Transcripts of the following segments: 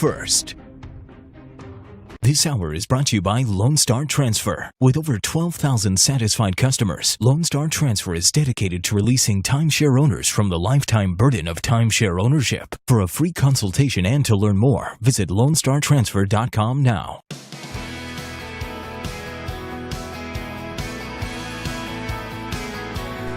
first. This hour is brought to you by Lone Star Transfer. With over 12,000 satisfied customers, Lone Star Transfer is dedicated to releasing timeshare owners from the lifetime burden of timeshare ownership. For a free consultation and to learn more, visit LoneStarTransfer.com now.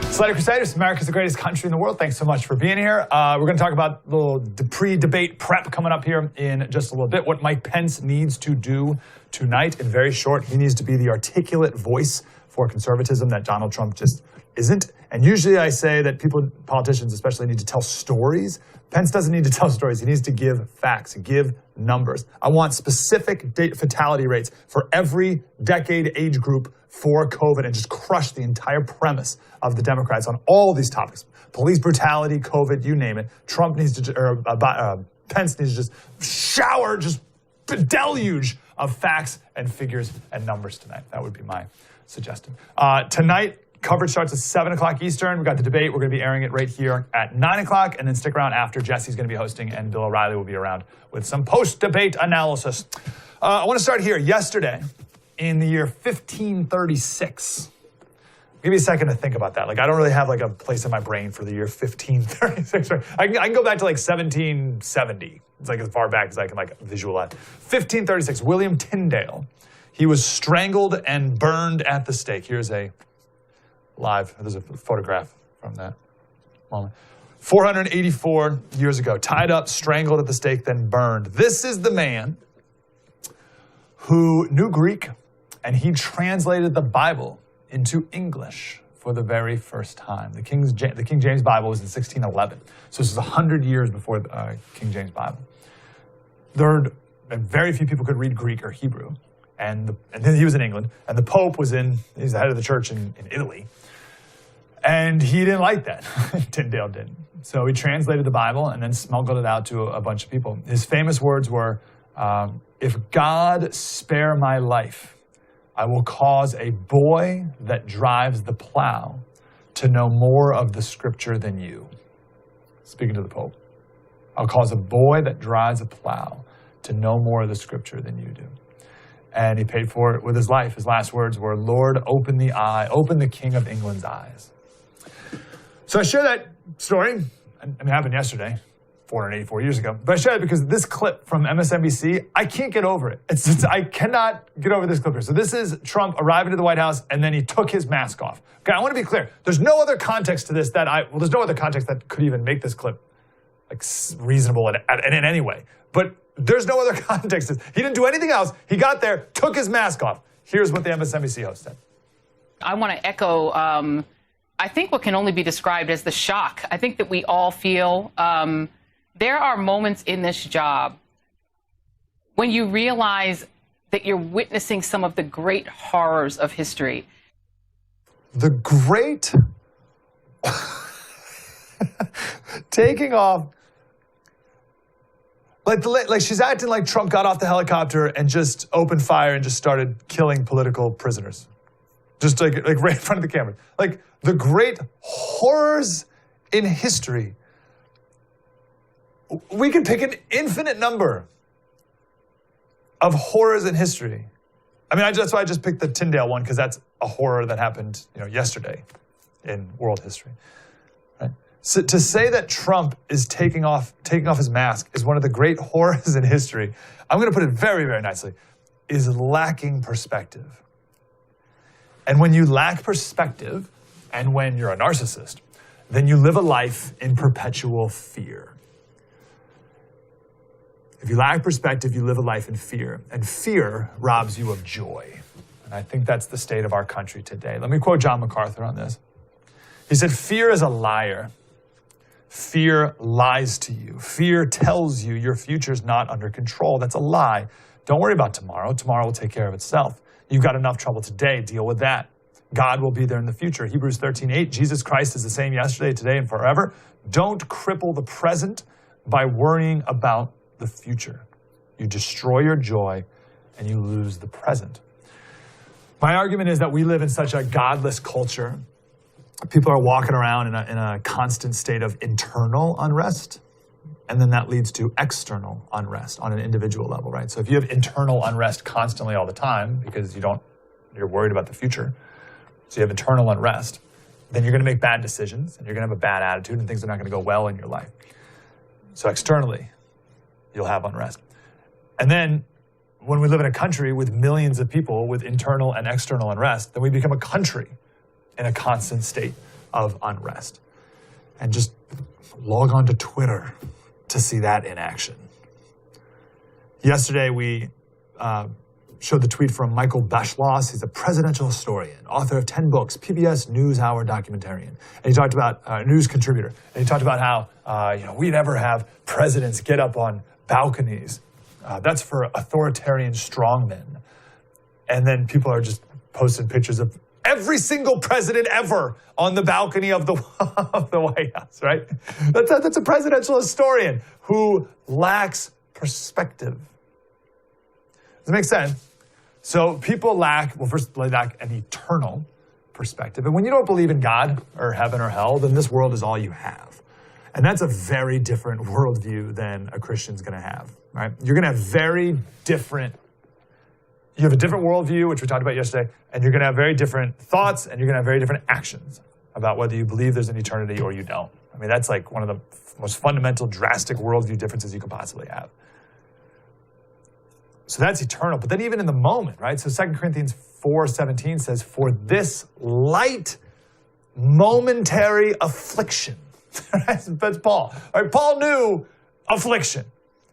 Slider Crusaders, America's the greatest country in the world. Thanks so much for being here. We're going to talk about a little pre-debate prep coming up here in just a little bit. What Mike Pence needs to do tonight. In very short, he needs to be the articulate voice for conservatism that Donald Trump just isn't. And usually I say that politicians especially, need to tell stories. Pence doesn't need to tell stories. He needs to give facts, give numbers. I want specific fatality rates for every decade age group for COVID and just crush the entire premise of the Democrats on all these topics. Police brutality, COVID, you name it. Pence needs to just shower, just deluge of facts and figures and numbers tonight. That would be my suggestion. Tonight, coverage starts at 7 o'clock Eastern. We've got the debate. We're going to be airing it right here at 9 o'clock, and then stick around after. Jesse's going to be hosting, and Bill O'Reilly will be around with some post-debate analysis. I want to start here. Yesterday, in the year 1536, give me a second to think about that. Like, I don't really have like a place in my brain for the year 1536. I can go back to like 1770. It's like as far back as I can like visualize. 1536, William Tyndale. He was strangled and burned at the stake. Here's there's a photograph from that moment. 484 years ago, tied up, strangled at the stake, then burned. This is the man who knew Greek, and he translated the Bible into English for the very first time. The King James Bible was in 1611, so this is 100 years before the King James Bible. Very few people could read Greek or Hebrew, and then he was in England, and the Pope he's the head of the church in Italy, and he didn't like that. Tyndale didn't. So he translated the Bible and then smuggled it out to a bunch of people. His famous words were, "If God spare my life, I will cause a boy that drives the plow to know more of the scripture than you." Speaking to the Pope. "I'll cause a boy that drives a plow to know more of the scripture than you do." And he paid for it with his life. His last words were, "Lord, open the King of England's eyes." So I share that story. It happened yesterday, 484 years ago. But I share it because this clip from MSNBC, I can't get over it. I cannot get over this clip here. So this is Trump arriving at the White House, and then he took his mask off. Okay, I want to be clear. There's no other context to this there's no other context that could even make this clip like reasonable in any way. But there's no other context. He didn't do anything else. He got there, took his mask off. Here's what the MSNBC host said. I want to echo, I think what can only be described as the shock. I think that we all feel there are moments in this job when you realize that you're witnessing some of the great horrors of history. The great taking off. Like she's acting like Trump got off the helicopter and just opened fire and just started killing political prisoners. Just like right in front of the camera. Like the great horrors in history. We can pick an infinite number of horrors in history. That's why I just picked the Tyndale one, because that's a horror that happened, yesterday in world history. Right? So to say that Trump is taking off his mask is one of the great horrors in history, I'm going to put it very, very nicely, is lacking perspective. And when you lack perspective, and when you're a narcissist, then you live a life in perpetual fear. If you lack perspective, you live a life in fear, and fear robs you of joy. And I think that's the state of our country today. Let me quote John MacArthur on this. He said, "Fear is a liar. Fear lies to you. Fear tells you your future's not under control. That's a lie. Don't worry about tomorrow. Tomorrow will take care of itself. You've got enough trouble today. Deal with that. God will be there in the future." Hebrews 13:8, Jesus Christ is the same yesterday, today, and forever. Don't cripple the present by worrying about the future. You destroy your joy and you lose the present. My argument is that we live in such a godless culture. People are walking around in a constant state of internal unrest. And then that leads to external unrest on an individual level, right? So if you have internal unrest constantly all the time because you're worried about the future, so you have internal unrest, then you're going to make bad decisions and you're going to have a bad attitude and things are not going to go well in your life. So externally, you'll have unrest. And then when we live in a country with millions of people with internal and external unrest, then we become a country in a constant state of unrest. And just log on to Twitter to see that in action. Yesterday, we showed the tweet from Michael Beschloss. He's a presidential historian, author of 10 books, PBS NewsHour documentarian. And he talked about news contributor. And he talked about how we never have presidents get up on balconies. That's for authoritarian strongmen. And then people are just posting pictures of every single president ever on the balcony of the White House, right? That's a presidential historian who lacks perspective. Does it make sense? So people lack an eternal perspective. And when you don't believe in God or heaven or hell, then this world is all you have. And that's a very different worldview than a Christian's going to have, right? You're going to have you have a different worldview, which we talked about yesterday, and you're going to have very different thoughts, and you're going to have very different actions about whether you believe there's an eternity or you don't. I mean, that's like one of the most fundamental, drastic worldview differences you could possibly have. So that's eternal. But then even in the moment, right? So 2 Corinthians 4:17 says, for this light momentary affliction. That's Paul. All right, Paul knew affliction,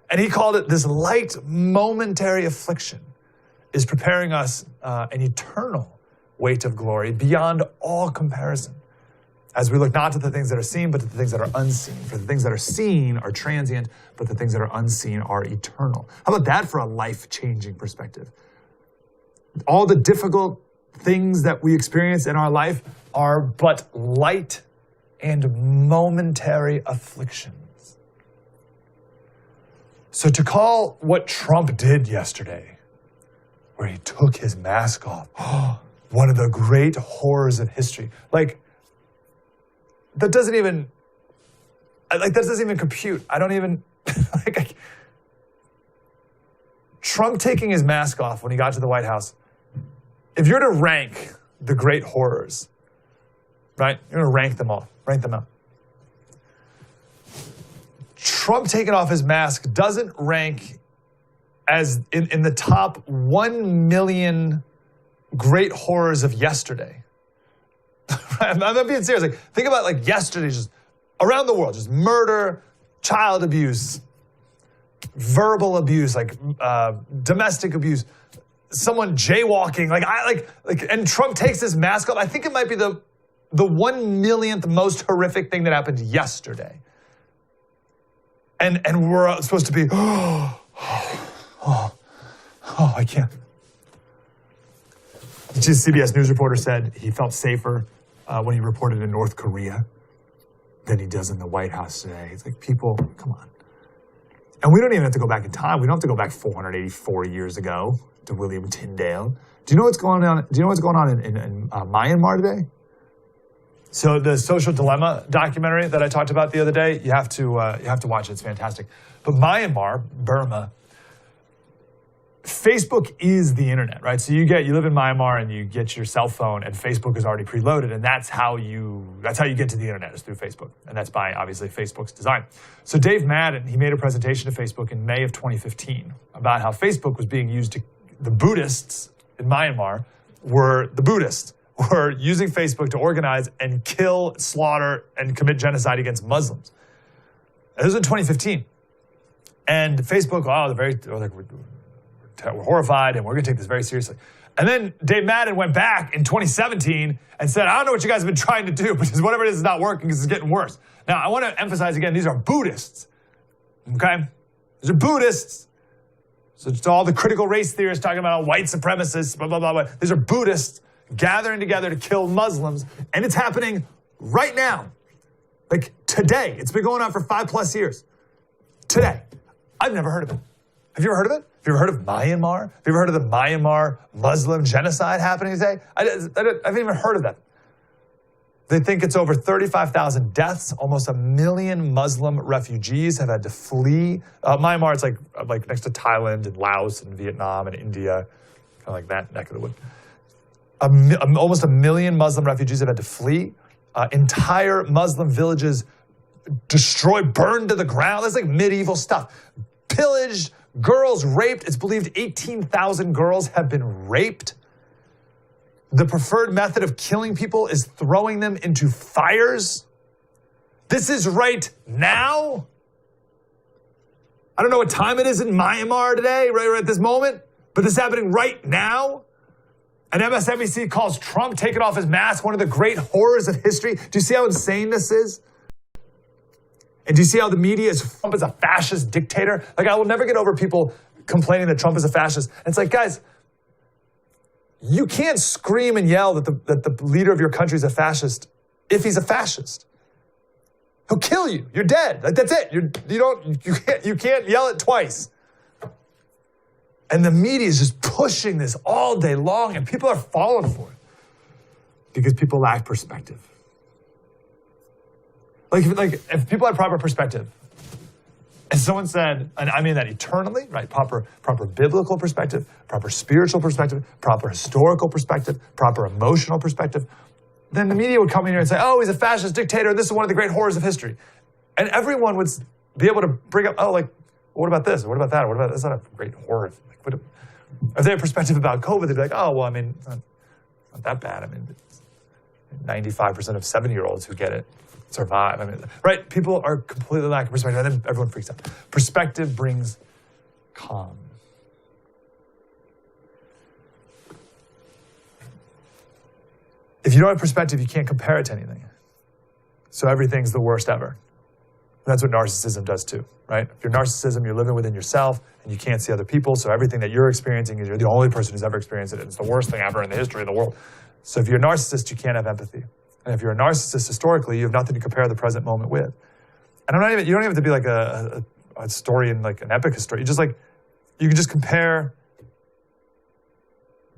and he called it this light momentary affliction is preparing us an eternal weight of glory beyond all comparison. As we look not to the things that are seen, but to the things that are unseen. For the things that are seen are transient, but the things that are unseen are eternal. How about that for a life-changing perspective? All the difficult things that we experience in our life are but light and momentary afflictions. So to call what Trump did yesterday, where he took his mask off, one of the great horrors of history, that doesn't even compute. I don't even, Trump taking his mask off when he got to the White House, if you're to rank the great horrors, right? You're going to rank them out. Trump taking off his mask doesn't rank as in the top 1 million great horrors of yesterday. I'm not being serious. Think about yesterday, just around the world, just murder, child abuse, verbal abuse, domestic abuse, someone jaywalking, and Trump takes his mask off. I think it might be the 1 millionth most horrific thing that happened yesterday. And we're supposed to be, I can't. Just CBS News reporter said he felt safer when he reported in North Korea than he does in the White House today. It's like, people, come on. And we don't even have to go back in time. We don't have to go back 484 years ago to William Tyndale. Do you know what's going on? Do you know what's going on in Myanmar today? So the Social Dilemma documentary that I talked about the other day, you have to watch it. It's fantastic. But Myanmar, Burma, Facebook is the internet, right? So you live in Myanmar and you get your cell phone and Facebook is already preloaded, and that's how you get to the internet, is through Facebook. And that's by, obviously, Facebook's design. So Dave Madden, he made a presentation to Facebook in May of 2015 about how Facebook was being used the Buddhists in Myanmar were using Facebook to organize and kill, slaughter, and commit genocide against Muslims. And this was in 2015. And Facebook, we're horrified, and we're going to take this very seriously. And then Dave Madden went back in 2017 and said, I don't know what you guys have been trying to do, because whatever it is not working because it's getting worse. Now, I want to emphasize again, these are Buddhists, okay? These are Buddhists. So it's all the critical race theorists talking about white supremacists, blah, blah, blah, blah. These are Buddhists gathering together to kill Muslims, and it's happening right now. Today. It's been going on for 5+ years. Today. I've never heard of it. Have you ever heard of it? Have you ever heard of Myanmar? Have you ever heard of the Myanmar Muslim genocide happening today? I haven't even heard of that. They think it's over 35,000 deaths. Almost 1 million Muslim refugees have had to flee. Myanmar, it's like next to Thailand and Laos and Vietnam and India, kind of like that neck of the wood. Almost 1 million Muslim refugees have had to flee. Entire Muslim villages destroyed, burned to the ground. That's like medieval stuff. Pillaged, girls raped. It's believed 18,000 girls have been raped. The preferred method of killing people is throwing them into fires. This is right now. I don't know what time it is in Myanmar today, right at this moment, but this is happening right now. And MSNBC calls Trump taking off his mask one of the great horrors of history. Do you see how insane this is? And do you see how the media is Trump is a fascist dictator? Like, I will never get over people complaining that Trump is a fascist. And it's like, guys, you can't scream and yell that the leader of your country is a fascist if he's a fascist. He'll kill you. You're dead. Like, that's it. You can't yell it twice. And the media is just pushing this all day long, and people are falling for it because people lack perspective. Like if people had proper perspective, and someone said, and I mean that eternally, right? Proper biblical perspective, proper spiritual perspective, proper historical perspective, proper emotional perspective, then the media would come in here and say, oh, he's a fascist dictator. This is one of the great horrors of history. And everyone would be able to bring up, oh, like, what about this? Or what about that? Or what about that's not a great horror. Like, if they have perspective about COVID, they'd be like, oh, well, I mean, it's not that bad. I mean, 95% of 7-year-olds who get it survive. I mean, right? People are completely lacking perspective, and then everyone freaks out. Perspective brings calm. If you don't have perspective, you can't compare it to anything. So everything's the worst ever. And that's what narcissism does too, right? If you're narcissism, you're living within yourself, and you can't see other people, so everything that you're experiencing is you're the only person who's ever experienced it, and it's the worst thing ever in the history of the world. So if you're a narcissist, you can't have empathy. And if you're a narcissist historically, you have nothing to compare the present moment with. And you don't even have to be like a historian, like an epic historian. You can just compare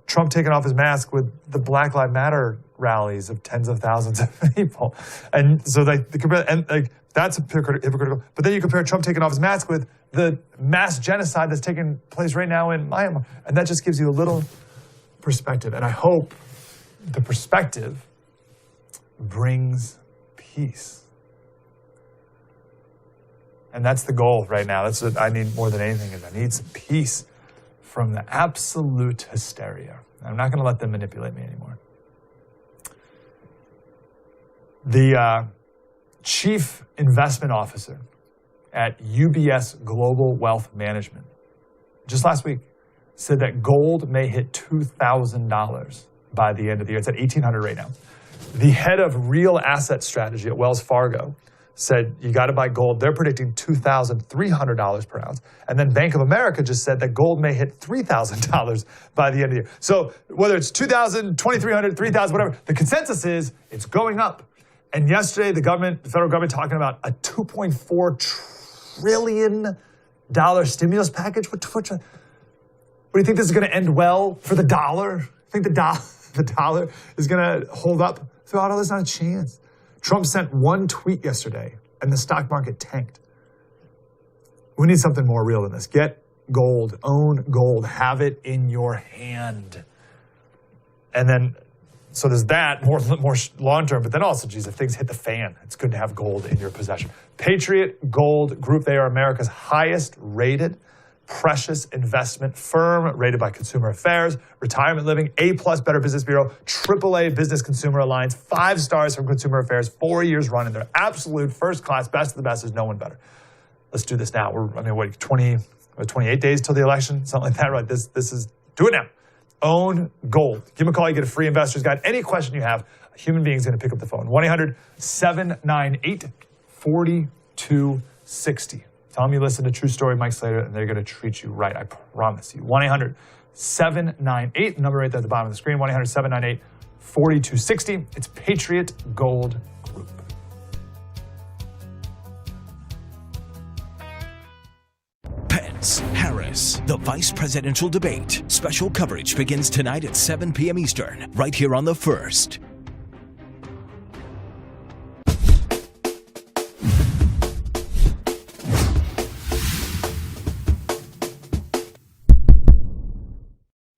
Trump taking off his mask with the Black Lives Matter rallies of tens of thousands of people. And so that's hypocritical. But then you compare Trump taking off his mask with the mass genocide that's taking place right now in Myanmar. And that just gives you a little perspective. And I hope the perspective brings peace. And that's the goal right now. That's what I need more than anything, is I need some peace from the absolute hysteria. I'm not going to let them manipulate me anymore. The chief investment officer at UBS Global Wealth Management, just last week, said that gold may hit $2,000 by the end of the year. It's at $1,800 right now. The head of real asset strategy at Wells Fargo said you got to buy gold. They're predicting $2,300 per ounce. And then Bank of America just said that gold may hit $3,000 by the end of the year. So whether it's $2,000, $2,300, $3,000, whatever, the consensus is it's going up. And yesterday, the federal government talking about a $2.4 trillion stimulus package. What do you think this is going to end well for the dollar? I think the dollar is going to hold up throughout all this? Not a chance. Trump sent one tweet yesterday, and the stock market tanked. We need something more real than this. Get gold, own gold, have it in your hand. And then, so there's that, more long-term, but then also, geez, if things hit the fan, it's good to have gold in your possession. Patriot Gold Group, they are America's highest rated precious investment firm, rated by Consumer Affairs, Retirement Living, A+, Better Business Bureau, AAA Business Consumer Alliance, 5 stars from Consumer Affairs, 4 years running. They're absolute first class, best of the best. There's no one better. Let's do this now. 28 days till the election, something like that, right? This is, do it now. Own gold. Give them a call. You get a free investor's guide. Any question you have, a human being is going to pick up the phone. 1-800-798-4260. Tell them you listen to True Story Mike Slater, and they're going to treat you right. I promise you. 1-800-798, number right there at the bottom of the screen, 1-800-798-4260. It's Patriot Gold Group. Pence, Harris, the vice presidential debate. Special coverage begins tonight at 7 p.m. Eastern, right here on The First.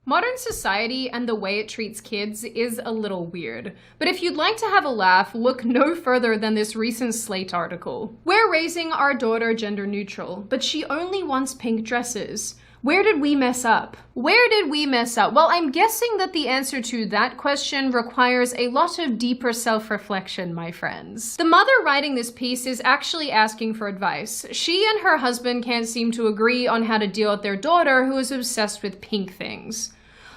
Modern society and the way it treats kids is a little weird. But if you'd like to have a laugh, look no further than this recent Slate article. We're raising our daughter gender neutral, but she only wants pink dresses. Where did we mess up? Where did we mess up? Well, I'm guessing that the answer to that question requires a lot of deeper self-reflection, my friends. The mother writing this piece is actually asking for advice. She and her husband can't seem to agree on how to deal with their daughter, who is obsessed with pink things.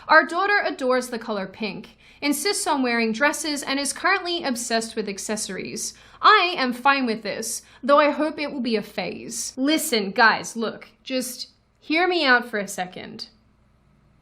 Our daughter adores the color pink, insists on wearing dresses, and is currently obsessed with accessories. I am fine with this, though I hope it will be a phase. Listen, guys, look, just hear me out for a second.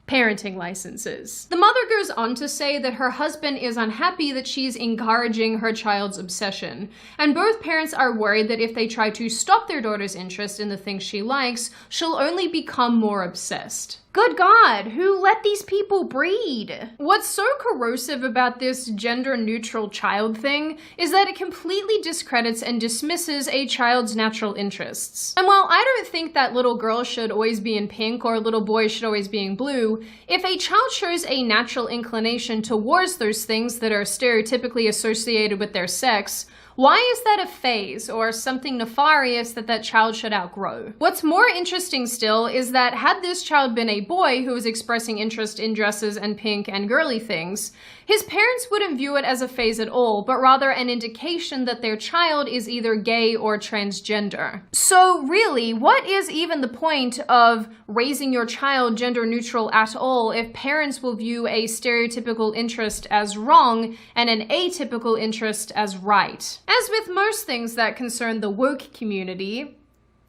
Parenting licenses. The mother goes on to say that her husband is unhappy that she's encouraging her child's obsession, and both parents are worried that if they try to stop their daughter's interest in the things she likes, she'll only become more obsessed. Good God, who let these people breed? What's so corrosive about this gender-neutral child thing is that it completely discredits and dismisses a child's natural interests. And while I don't think that little girl should always be in pink or little boy should always be in blue, if a child shows a natural inclination towards those things that are stereotypically associated with their sex, why is that a phase or something nefarious that child should outgrow? What's more interesting still is that had this child been a boy who was expressing interest in dresses and pink and girly things, his parents wouldn't view it as a phase at all, but rather an indication that their child is either gay or transgender. So really, what is even the point of raising your child gender neutral at all if parents will view a stereotypical interest as wrong and an atypical interest as right? As with most things that concern the woke community,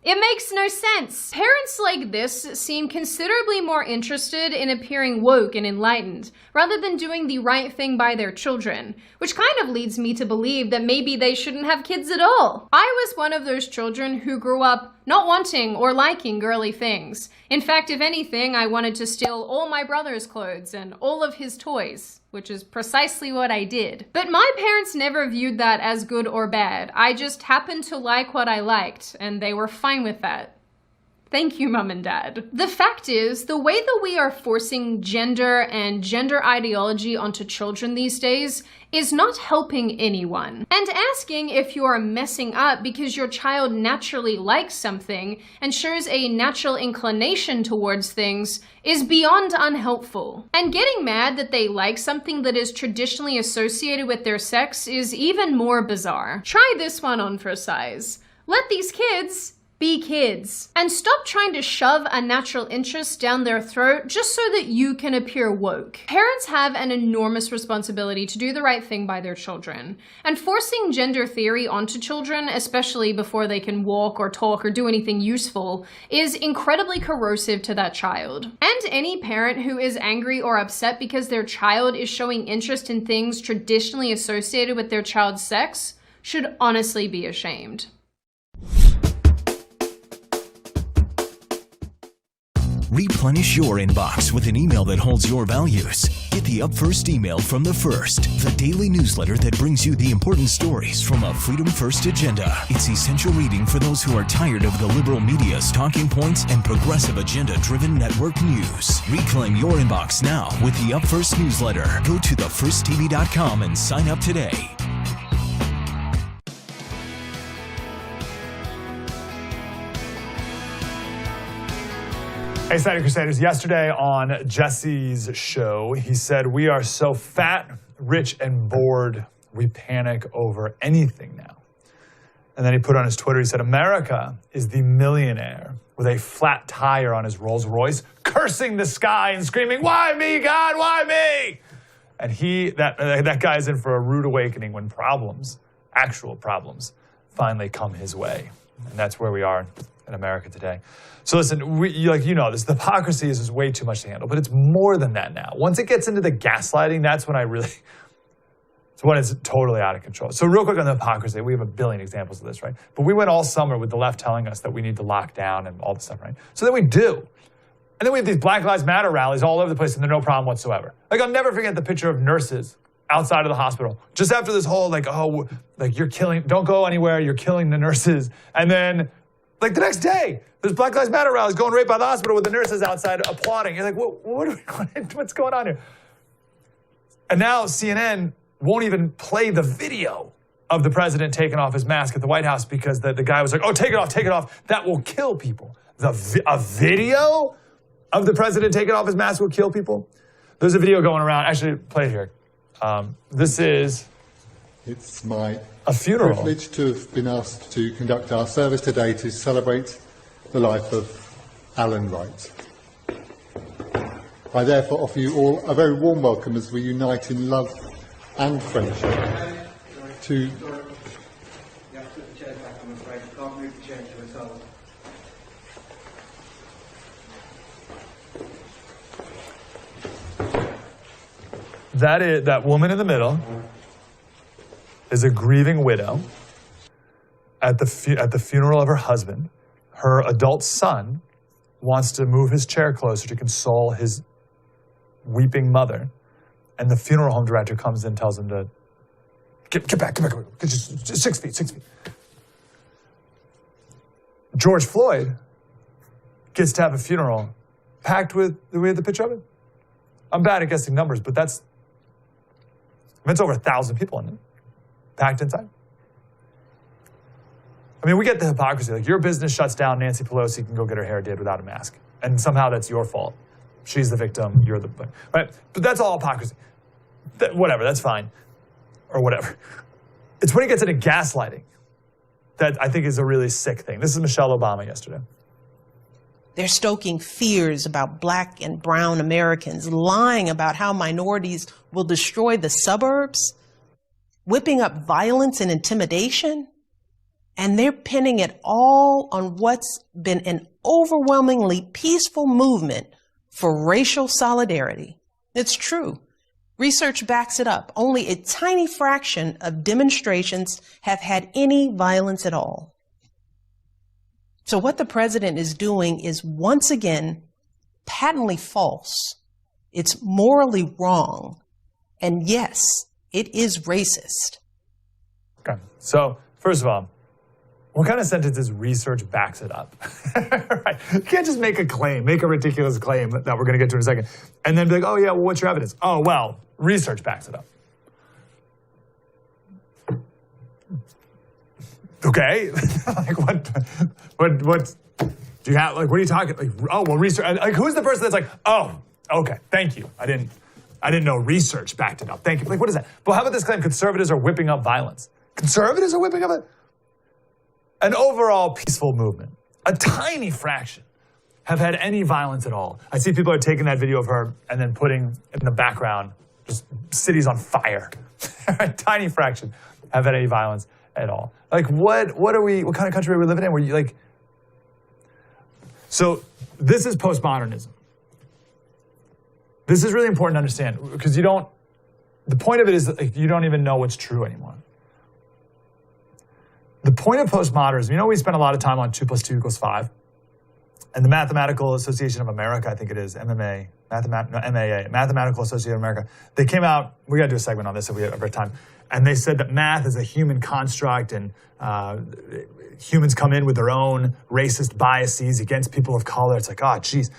it makes no sense. Parents like this seem considerably more interested in appearing woke and enlightened, rather than doing the right thing by their children, which kind of leads me to believe that maybe they shouldn't have kids at all. I was one of those children who grew up not wanting or liking girly things. In fact, if anything, I wanted to steal all my brother's clothes and all of his toys, which is precisely what I did. But my parents never viewed that as good or bad. I just happened to like what I liked, and they were fine with that. Thank you, Mum and Dad. The fact is, the way that we are forcing gender and gender ideology onto children these days is not helping anyone. And asking if you are messing up because your child naturally likes something and shows a natural inclination towards things is beyond unhelpful. And getting mad that they like something that is traditionally associated with their sex is even more bizarre. Try this one on for size. Let these kids be kids. And stop trying to shove a natural interest down their throat just so that you can appear woke. Parents have an enormous responsibility to do the right thing by their children. And forcing gender theory onto children, especially before they can walk or talk or do anything useful, is incredibly corrosive to that child. And any parent who is angry or upset because their child is showing interest in things traditionally associated with their child's sex should honestly be ashamed. Replenish your inbox with an email that holds your values. Get the Up First email from The First, the daily newsletter that brings you the important stories from a Freedom First agenda. It's essential reading for those who are tired of the liberal media's talking points and progressive agenda-driven network news. Reclaim your inbox now with the Up First newsletter. Go to thefirsttv.com and sign up today. Hey, Snyder Crusaders. Yesterday on Jesse's show, he said, "We are so fat, rich, and bored, we panic over anything now." And then he put on his Twitter, he said, "America is the millionaire with a flat tire on his Rolls Royce, cursing the sky and screaming, 'Why me, God, why me?'" And that guy's in for a rude awakening when problems, actual problems, finally come his way. And that's where we are in America today. So listen, this hypocrisy is just way too much to handle, but it's more than that now. Once it gets into the gaslighting, that's when it's when it's totally out of control. So real quick on the hypocrisy, we have a billion examples of this, right? But we went all summer with the left telling us that we need to lock down and all this stuff, right? So then we do. And then we have these Black Lives Matter rallies all over the place and they're no problem whatsoever. Like, I'll never forget the picture of nurses outside of the hospital, just after this whole, you're killing, don't go anywhere, you're killing the nurses. And then Like the next day, there's Black Lives Matter rallies going right by the hospital with the nurses outside applauding. You're like, what's going on here? And now CNN won't even play the video of the president taking off his mask at the White House because the guy was like, oh, take it off. That will kill people. A video of the president taking off his mask will kill people? There's a video going around. Actually, play it here. This is It's my a funeral. privilege to have been asked to conduct our service today to celebrate the life of Alan Wright. I therefore offer you all a very warm welcome as we unite in love and friendship to... You have to put the chair back, I'm afraid. You can't move the chair to yourself. That woman in the middle is a grieving widow at the funeral of her husband. Her adult son wants to move his chair closer to console his weeping mother, and the funeral home director comes in and tells him to get back, just 6 feet. George Floyd gets to have a funeral packed with, do we have the picture of it? I'm bad at guessing numbers, but it's over 1,000 people in it, packed inside. I mean, we get the hypocrisy. Like, your business shuts down, Nancy Pelosi can go get her hair did without a mask. And somehow that's your fault. She's the victim, you're the... Right? But that's all hypocrisy. Whatever, that's fine. Or whatever. It's when it gets into gaslighting that I think is a really sick thing. This is Michelle Obama yesterday. They're stoking fears about Black and brown Americans, lying about how minorities will destroy the suburbs, whipping up violence and intimidation, and they're pinning it all on what's been an overwhelmingly peaceful movement for racial solidarity. It's true. Research backs it up. Only a tiny fraction of demonstrations have had any violence at all. So what the president is doing is once again patently false. It's morally wrong. And yes, it is racist. Okay. So, first of all, what kind of sentence is research backs it up? Right. You can't just make a claim, make a ridiculous claim that we're going to get to in a second, and then be like, oh yeah, well, what's your evidence? Oh, well, research backs it up. Okay. Like, what do you have? Like, what are you talking? Like, oh, well, research. Like, who's the person that's like, oh, okay, thank you. I didn't know research backed it up. Thank you. Like, what is that? But how about this claim? Conservatives are whipping up violence. Conservatives are whipping up an overall peaceful movement. A tiny fraction have had any violence at all. I see people are taking that video of her and then putting in the background just cities on fire. A tiny fraction have had any violence at all. Like, what kind of country are we living in where you like... So this is postmodernism. This is really important to understand because the point of it is that, like, you don't even know what's true anymore. The point of postmodernism, we spent a lot of time on 2 + 2 = 5. And the Mathematical Association of America, I think it is, MAA, Mathematical Association of America, they came out, we got to do a segment on this if we have time, and they said that math is a human construct and humans come in with their own racist biases against people of color. It's like, oh, geez.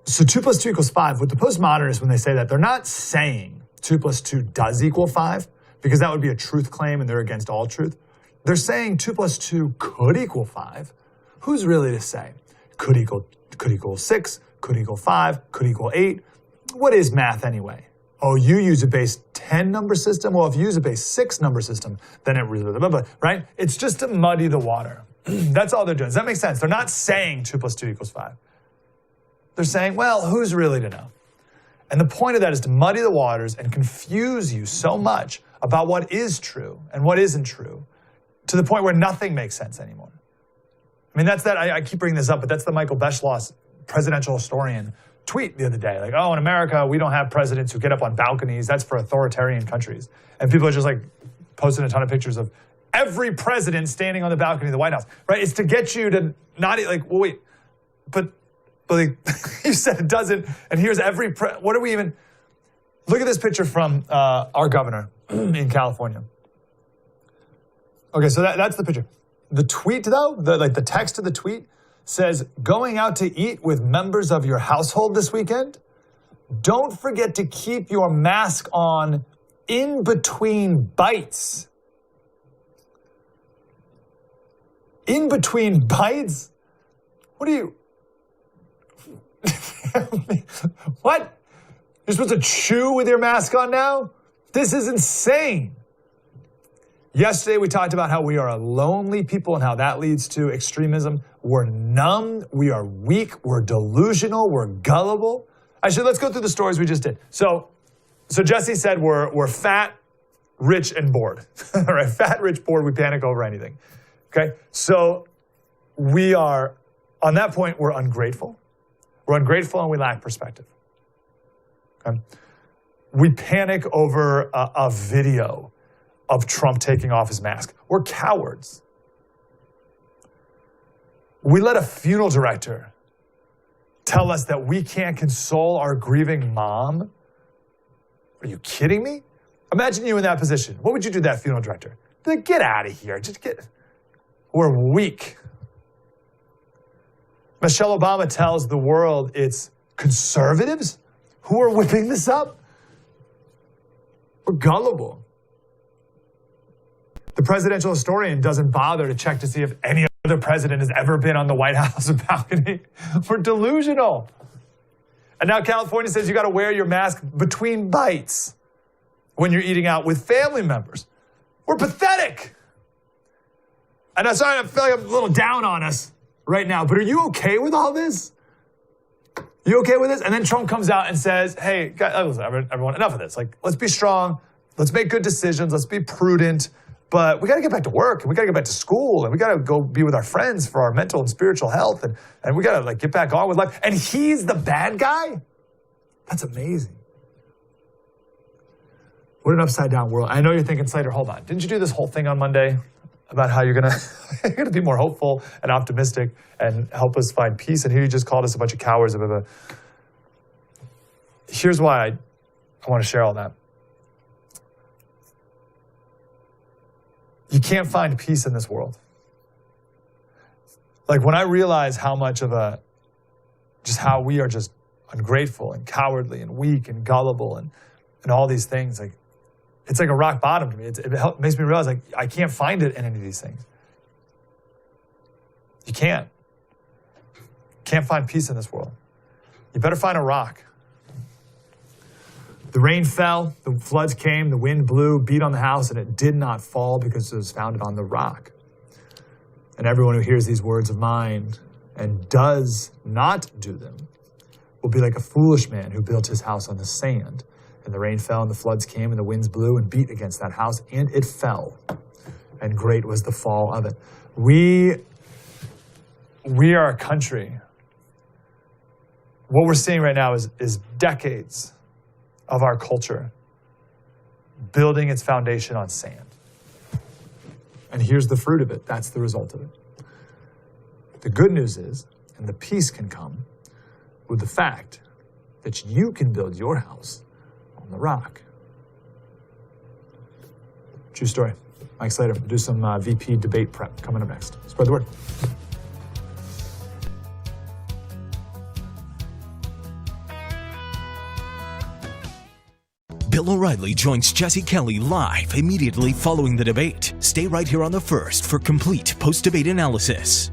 So 2 + 2 = 5. With the postmodernists, when they say that, they're not saying 2 + 2 does equal 5, because that would be a truth claim and they're against all truth. They're saying 2 + 2 could equal 5. Who's really to say? Could equal 6, could equal 5, could equal 8. What is math anyway? Oh, you use a base 10 number system? Well, if you use a base 6 number system, then it really, blah, blah, blah, right? It's just to muddy the water. That's all they're doing. Does that make sense? They're not saying 2 + 2 = 5. They're saying, well, who's really to know? And the point of that is to muddy the waters and confuse you so much about what is true and what isn't true to the point where nothing makes sense anymore. I mean, I keep bringing this up, but that's the Michael Beschloss presidential historian tweet the other day. Like, oh, in America, we don't have presidents who get up on balconies. That's for authoritarian countries. And people are just like posting a ton of pictures of every president standing on the balcony of the White House, right? It's to get you to not like, well, wait, but like, you said it doesn't. And here's what are we even, look at this picture from our governor in California. Okay, so that's the picture. The tweet, though, the text of the tweet says, going out to eat with members of your household this weekend, don't forget to keep your mask on in between bites. In between bites? What are you... What? You're supposed to chew with your mask on now? This is insane. Yesterday, we talked about how we are a lonely people and how that leads to extremism. We're numb, we are weak, we're delusional, we're gullible. Actually, let's go through the stories we just did. So Jesse said we're fat, rich, and bored. All right, fat, rich, bored, we panic over anything. Okay, so we are, on that point, we're ungrateful. We're ungrateful and we lack perspective. Okay? We panic over a video of Trump taking off his mask. We're cowards. We let a funeral director tell us that we can't console our grieving mom. Are you kidding me? Imagine you in that position. What would you do to that funeral director? Be like, get out of here. Just get. We're weak. Michelle Obama tells the world it's conservatives who are whipping this up. We're gullible. The presidential historian doesn't bother to check to see if any other president has ever been on the White House balcony. We're delusional. And now California says you got to wear your mask between bites when you're eating out with family members. We're pathetic. And I'm sorry, I feel like I'm a little down on us right now, but are you okay with all this? You okay with this? And then Trump comes out and says, hey, guys, everyone, enough of this. Like, let's be strong. Let's make good decisions. Let's be prudent. But we got to get back to work, and we got to get back to school, and we got to go be with our friends for our mental and spiritual health, and we got to get back on with life. And he's the bad guy? That's amazing. What an upside down world. I know you're thinking, Slater, hold on. Didn't you do this whole thing on Monday about how you're gonna be more hopeful and optimistic and help us find peace? And here you just called us a bunch of cowards. Here's why I want to share all that. You can't find peace in this world. Like, when I realize how much of just how we are just ungrateful and cowardly and weak and gullible and all these things, like, it's like a rock bottom to me. It makes me realize, like, I can't find it in any of these things. You can't. Can't find peace in this world. You better find a rock. The rain fell, the floods came, the wind blew, beat on the house, and it did not fall because it was founded on the rock. And everyone who hears these words of mine and does not do them will be like a foolish man who built his house on the sand. And the rain fell, and the floods came, and the winds blew and beat against that house, and it fell. And great was the fall of it. We are a country. What we're seeing right now is decades of our culture building its foundation on sand. And here's the fruit of it. That's the result of it. The good news is, and the peace can come with the fact that you can build your house on the rock. True story. Mike Slater, we'll do some VP debate prep coming up next. Spread the word. Bill O'Reilly joins Jesse Kelly live immediately following the debate. Stay right here on The First for complete post-debate analysis.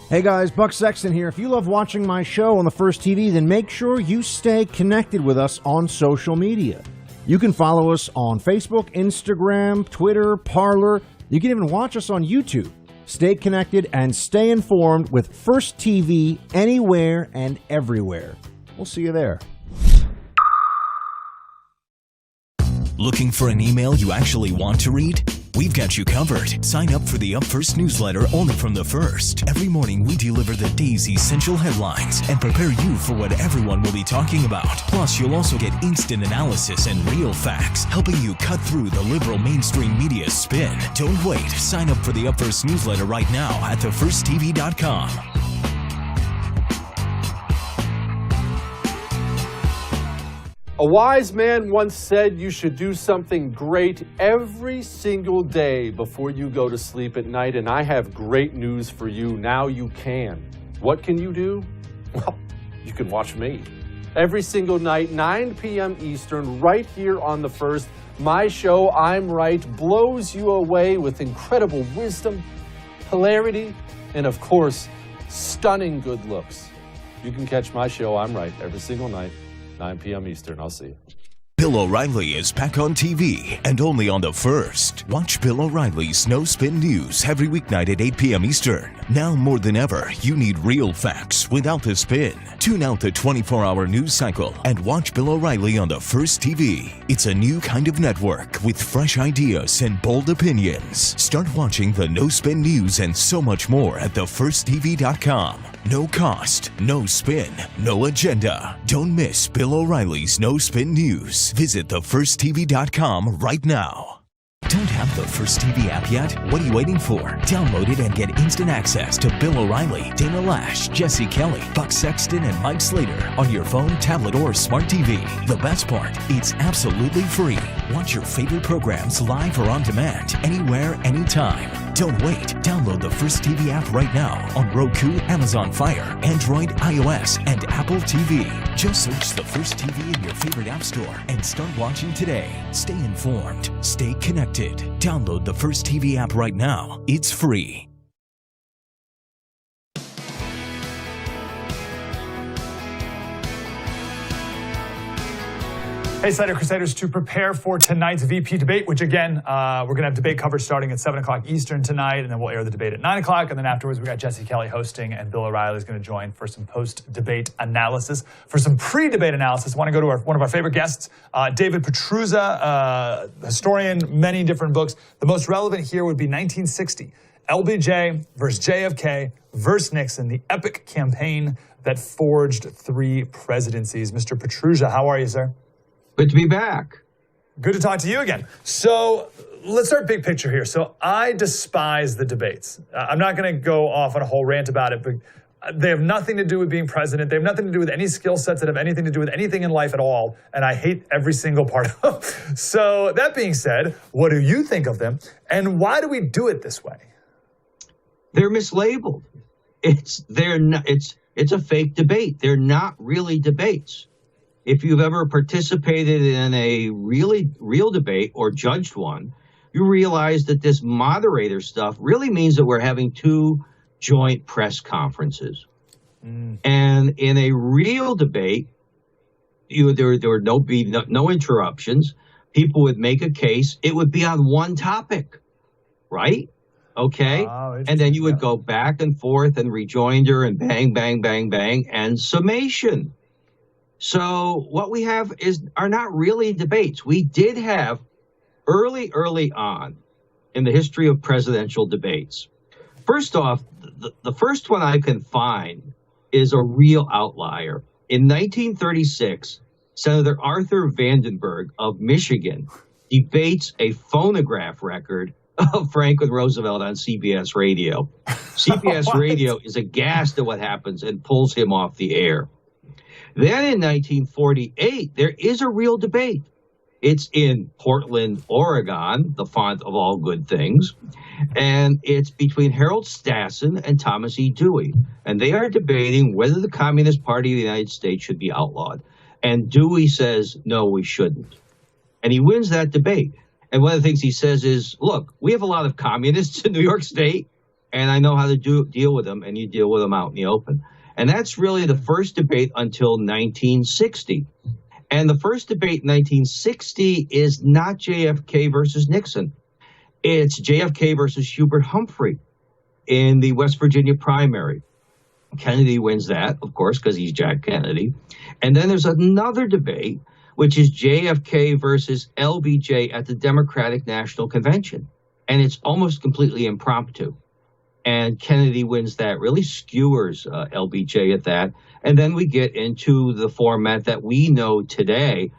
Hey guys, Buck Sexton here. If you love watching my show on The First TV, then make sure you stay connected with us on social media. You can follow us on Facebook, Instagram, Twitter, Parler. You can even watch us on YouTube. Stay connected and stay informed with First TV anywhere and everywhere. We'll see you there. Looking for an email you actually want to read? We've got you covered. Sign up for the Up First newsletter only from The First. Every morning we deliver the day's essential headlines and prepare you for what everyone will be talking about. Plus, you'll also get instant analysis and real facts, helping you cut through the liberal mainstream media spin. Don't wait. Sign up for the Up First newsletter right now at thefirsttv.com. A wise man once said you should do something great every single day before you go to sleep at night, and I have great news for you. Now you can. What can you do? Well, you can watch me. Every single night, 9 p.m. Eastern, right here on The First. My show, I'm Right, blows you away with incredible wisdom, hilarity, and of course, stunning good looks. You can catch my show, I'm Right, every single night. 9 p.m. Eastern. I'll see you. Bill O'Reilly is back on TV and only on The First. Watch Bill O'Reilly's No Spin News every weeknight at 8 p.m. Eastern. Now more than ever, you need real facts without the spin. Tune out the 24-hour news cycle and watch Bill O'Reilly on The First TV. It's a new kind of network with fresh ideas and bold opinions. Start watching the No Spin News and so much more at thefirsttv.com. No cost, no spin, no agenda. Don't miss Bill O'Reilly's No Spin News. Visit thefirsttv.com right now. Don't have the First TV app yet? What are you waiting for? Download it and get instant access to Bill O'Reilly, Dana Lash, Jesse Kelly, Buck Sexton, and Mike Slater on your phone, tablet, or smart TV. The best part, it's absolutely free. Watch your favorite programs live or on demand, anywhere, anytime. Don't wait. Download the First TV app right now on Roku, Amazon Fire, Android, iOS, and Apple TV. Just search the First TV in your favorite app store and start watching today. Stay informed. Stay connected. Download the First TV app right now. It's free. Hey, Slater Crusaders, to prepare for tonight's VP debate, which again, we're going to have debate coverage starting at 7 o'clock Eastern tonight, and then we'll air the debate at 9 o'clock, and then afterwards we got Jesse Kelly hosting, and Bill O'Reilly is going to join for some post-debate analysis. For some pre-debate analysis, I want to go to one of our favorite guests, David Petruzza, historian, many different books. The most relevant here would be 1960, LBJ versus JFK versus Nixon, the epic campaign that forged 3 presidencies. Mr. Petruzza, how are you, sir? Good to be back. Good to talk to you again. So let's start big picture here. So I despise the debates. I'm not going to go off on a whole rant about it, but they have nothing to do with being president. They have nothing to do with any skill sets that have anything to do with anything in life at all. And I hate every single part of them. So that being said, what do you think of them? And why do we do it this way? They're mislabeled. It's a fake debate. They're not really debates. If you've ever participated in a real debate or judged one, you realize that this moderator stuff really means that we're having 2 joint press conferences. And in a real debate, there would no interruptions. People would make a case. It would be on one topic, right? Okay. And then you would go back and forth and rejoinder and bang, bang, bang, bang, and summation. So what we have are not really debates. We did have early on in the history of presidential debates. First off, the first one I can find is a real outlier. In 1936, Senator Arthur Vandenberg of Michigan debates a phonograph record of Franklin Roosevelt on CBS Radio. CBS Radio is aghast at what happens and pulls him off the air. Then in 1948, there is a real debate. It's in Portland, Oregon, the font of all good things. And it's between Harold Stassen and Thomas E. Dewey. And they are debating whether the Communist Party of the United States should be outlawed. And Dewey says, no, we shouldn't. And he wins that debate. And one of the things he says is, look, we have a lot of communists in New York State, and I know how to deal with them, and you deal with them out in the open. And that's really the first debate until 1960. And the first debate in 1960 is not JFK versus Nixon. It's JFK versus Hubert Humphrey in the West Virginia primary. Kennedy wins that, of course, because he's Jack Kennedy. And then there's another debate, which is JFK versus LBJ at the Democratic National Convention. And it's almost completely impromptu. And Kennedy wins that, really skewers LBJ at that. And then we get into the format that we know today,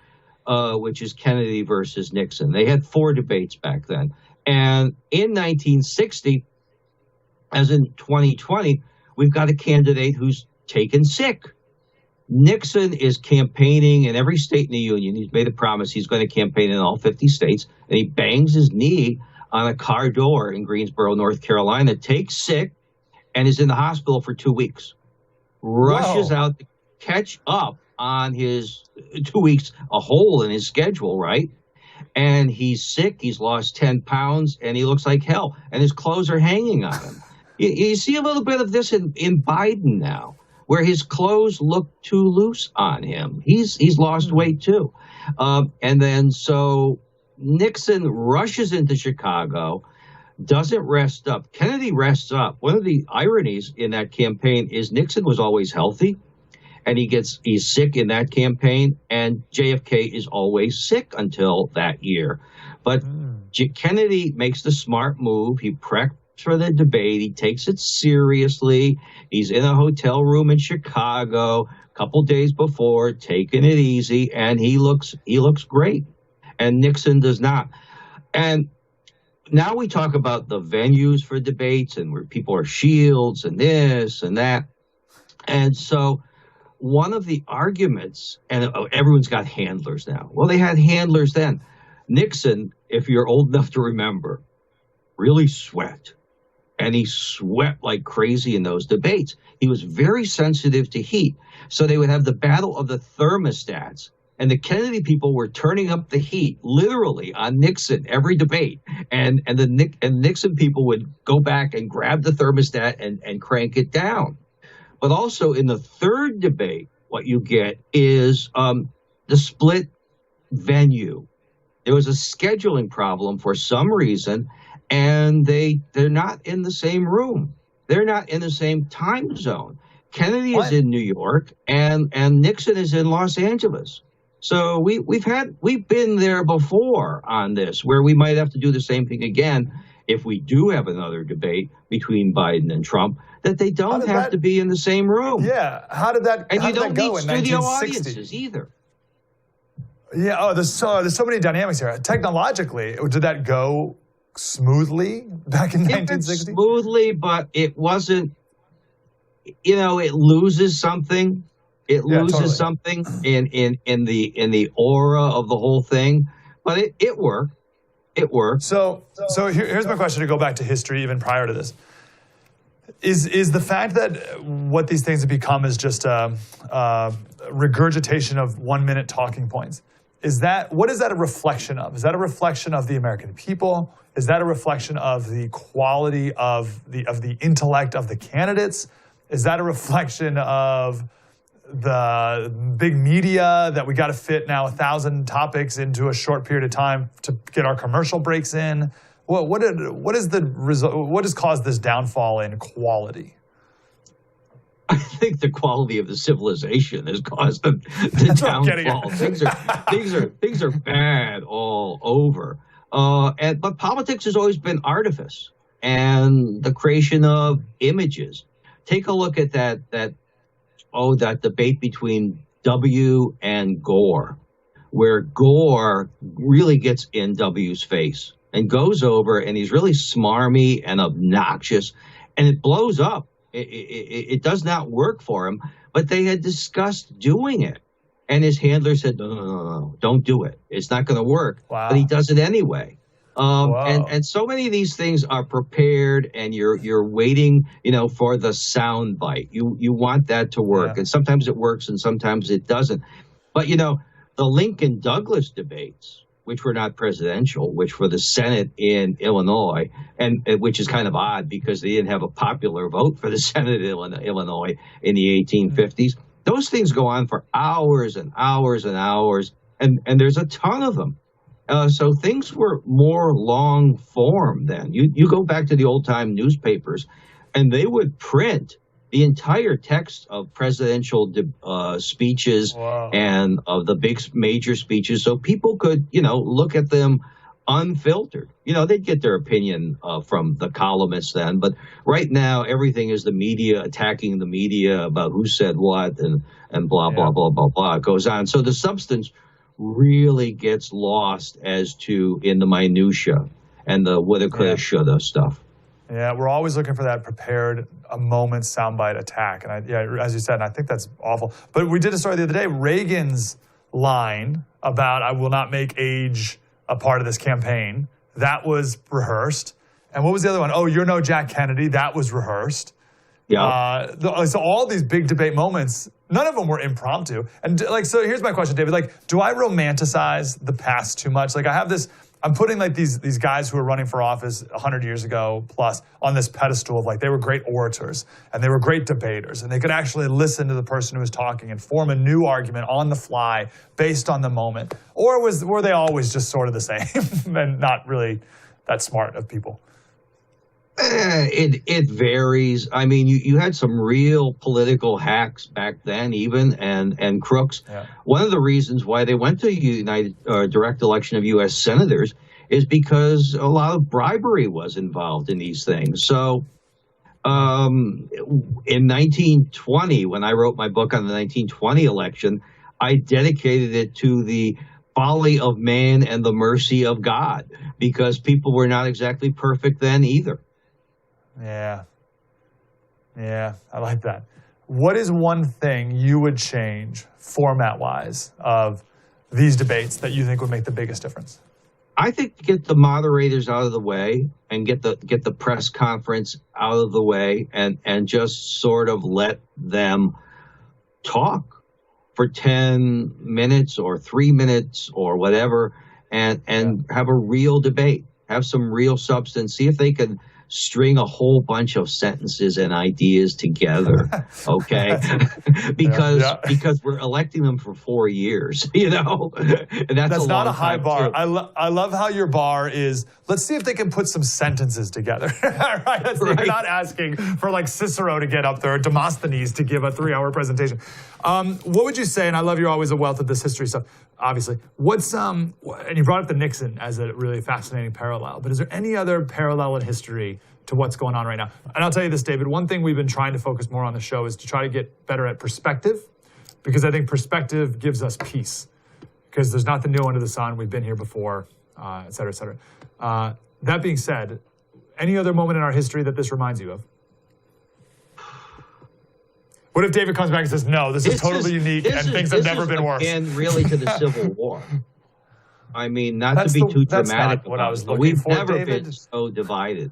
which is Kennedy versus Nixon. They had 4 debates back then. And in 1960, as in 2020, we've got a candidate who's taken sick. Nixon is campaigning in every state in the union. He's made a promise he's going to campaign in all 50 states, and he bangs his knee on a car door in Greensboro, North Carolina, takes sick, and is in the hospital for 2 weeks. Rushes out to catch up on his 2 weeks, a hole in his schedule, right? And he's sick, he's lost 10 pounds, and he looks like hell, and his clothes are hanging on him. You see a little bit of this in Biden now, where his clothes look too loose on him. He's lost weight too. And then so Nixon rushes into Chicago, doesn't rest up. Kennedy rests up. One of the ironies in that campaign is Nixon was always healthy, and he's sick in that campaign, and JFK is always sick until that year. But Kennedy makes the smart move. He preps for the debate. He takes it seriously. He's in a hotel room in Chicago a couple days before, taking it easy, and he looks great. And Nixon does not. And now we talk about the venues for debates and where people are shields and this and that. And so one of the arguments, and everyone's got handlers now. Well, they had handlers then. Nixon, if you're old enough to remember, really sweat. And he sweat like crazy in those debates. He was very sensitive to heat. So they would have the battle of the thermostats. And the Kennedy people were turning up the heat, literally, on Nixon every debate. And Nixon people would go back and grab the thermostat and crank it down. But also in the third debate, what you get is the split venue. There was a scheduling problem for some reason, and they're not in the same room. They're not in the same time zone. Kennedy is in New York, and Nixon is in Los Angeles. So we've been there before on this, where we might have to do the same thing again if we do have another debate between Biden and Trump, that they don't have to be in the same room. Yeah, how did that go in 1960? And you don't need studio audiences either. Yeah, there's so many dynamics here. Technologically, did that go smoothly back in 1960? Smoothly, but it wasn't, it loses something. It loses something in the aura of the whole thing, but it worked. It worked. So here's my question to go back to history even prior to this. Is the fact that what these things have become is just a regurgitation of 1 minute talking points? What is that a reflection of? Is that a reflection of the American people? Is that a reflection of the quality of the intellect of the candidates? Is that a reflection of the big media that we got to fit now 1,000 topics into a short period of time to get our commercial breaks in? What has caused this downfall in quality? I think the quality of the civilization has caused the downfall. Things are bad all over. But politics has always been artifice and the creation of images. Take a look at that debate between W and Gore, where Gore really gets in W's face and goes over, and he's really smarmy and obnoxious, and it blows up. It does not work for him, but they had discussed doing it. And his handler said, no, don't do it. It's not going to work. Wow. But he does it anyway. And so many of these things are prepared, and you're waiting, for the sound bite. You want that to work, and sometimes it works and sometimes it doesn't. But the Lincoln Douglas debates, which were not presidential, which were the Senate in Illinois, and which is kind of odd because they didn't have a popular vote for the Senate in Illinois in the 1850s. Those things go on for hours and hours and hours, and there's a ton of them. So things were more long form then. You go back to the old time newspapers, and they would print the entire text of presidential speeches and of the big major speeches, so people could look at them unfiltered. They'd get their opinion from the columnists then, but right now everything is the media attacking the media about who said what and blah blah blah blah blah. It goes on. So the substance really gets lost as to in the minutia and the woulda, coulda, shoulda stuff. Yeah, we're always looking for that prepared a moment soundbite attack. And as you said, and I think that's awful. But we did a story the other day, Reagan's line about I will not make age a part of this campaign, that was rehearsed. And what was the other one? Oh, you're no Jack Kennedy, that was rehearsed. Yeah. So all these big debate moments, none of them were impromptu. And like, so here's my question, David. Like, do I romanticize the past too much? Like, I have this, I'm putting like these guys who were running for office 100 years ago plus on this pedestal of like, they were great orators and they were great debaters and they could actually listen to the person who was talking and form a new argument on the fly based on the moment. Or were they always just sort of the same and not really that smart of people? It varies. I mean, you had some real political hacks back then, even and crooks. Yeah. One of the reasons why they went to direct election of U.S. senators is because a lot of bribery was involved in these things. So, in 1920, when I wrote my book on the 1920 election, I dedicated it to the folly of man and the mercy of God, because people were not exactly perfect then either. Yeah, I like that. What is one thing you would change format-wise of these debates that you think would make the biggest difference? I think get the moderators out of the way and get the press conference out of the way and just sort of let them talk for 10 minutes or 3 minutes or whatever and have a real debate, have some real substance, see if they can string a whole bunch of sentences and ideas together, okay? because we're electing them for 4 years, you know? And that's not a high bar. I love how your bar is, let's see if they can put some sentences together, right? You're not asking for like Cicero to get up there or Demosthenes to give a 3-hour presentation. What would you say, and I love you're always a wealth of this history stuff, obviously. And you brought up the Nixon as a really fascinating parallel, but is there any other parallel in history to what's going on right now? And I'll tell you this, David, one thing we've been trying to focus more on the show is to try to get better at perspective, because I think perspective gives us peace, because there's nothing new under the sun. We've been here before, et cetera, et cetera. That being said, any other moment in our history that this reminds you of? What if David comes back and says, no, this is totally unique and things have never been worse? And really to the Civil War. I mean, not to be too dramatic, what I was looking we've for, never David. been so divided.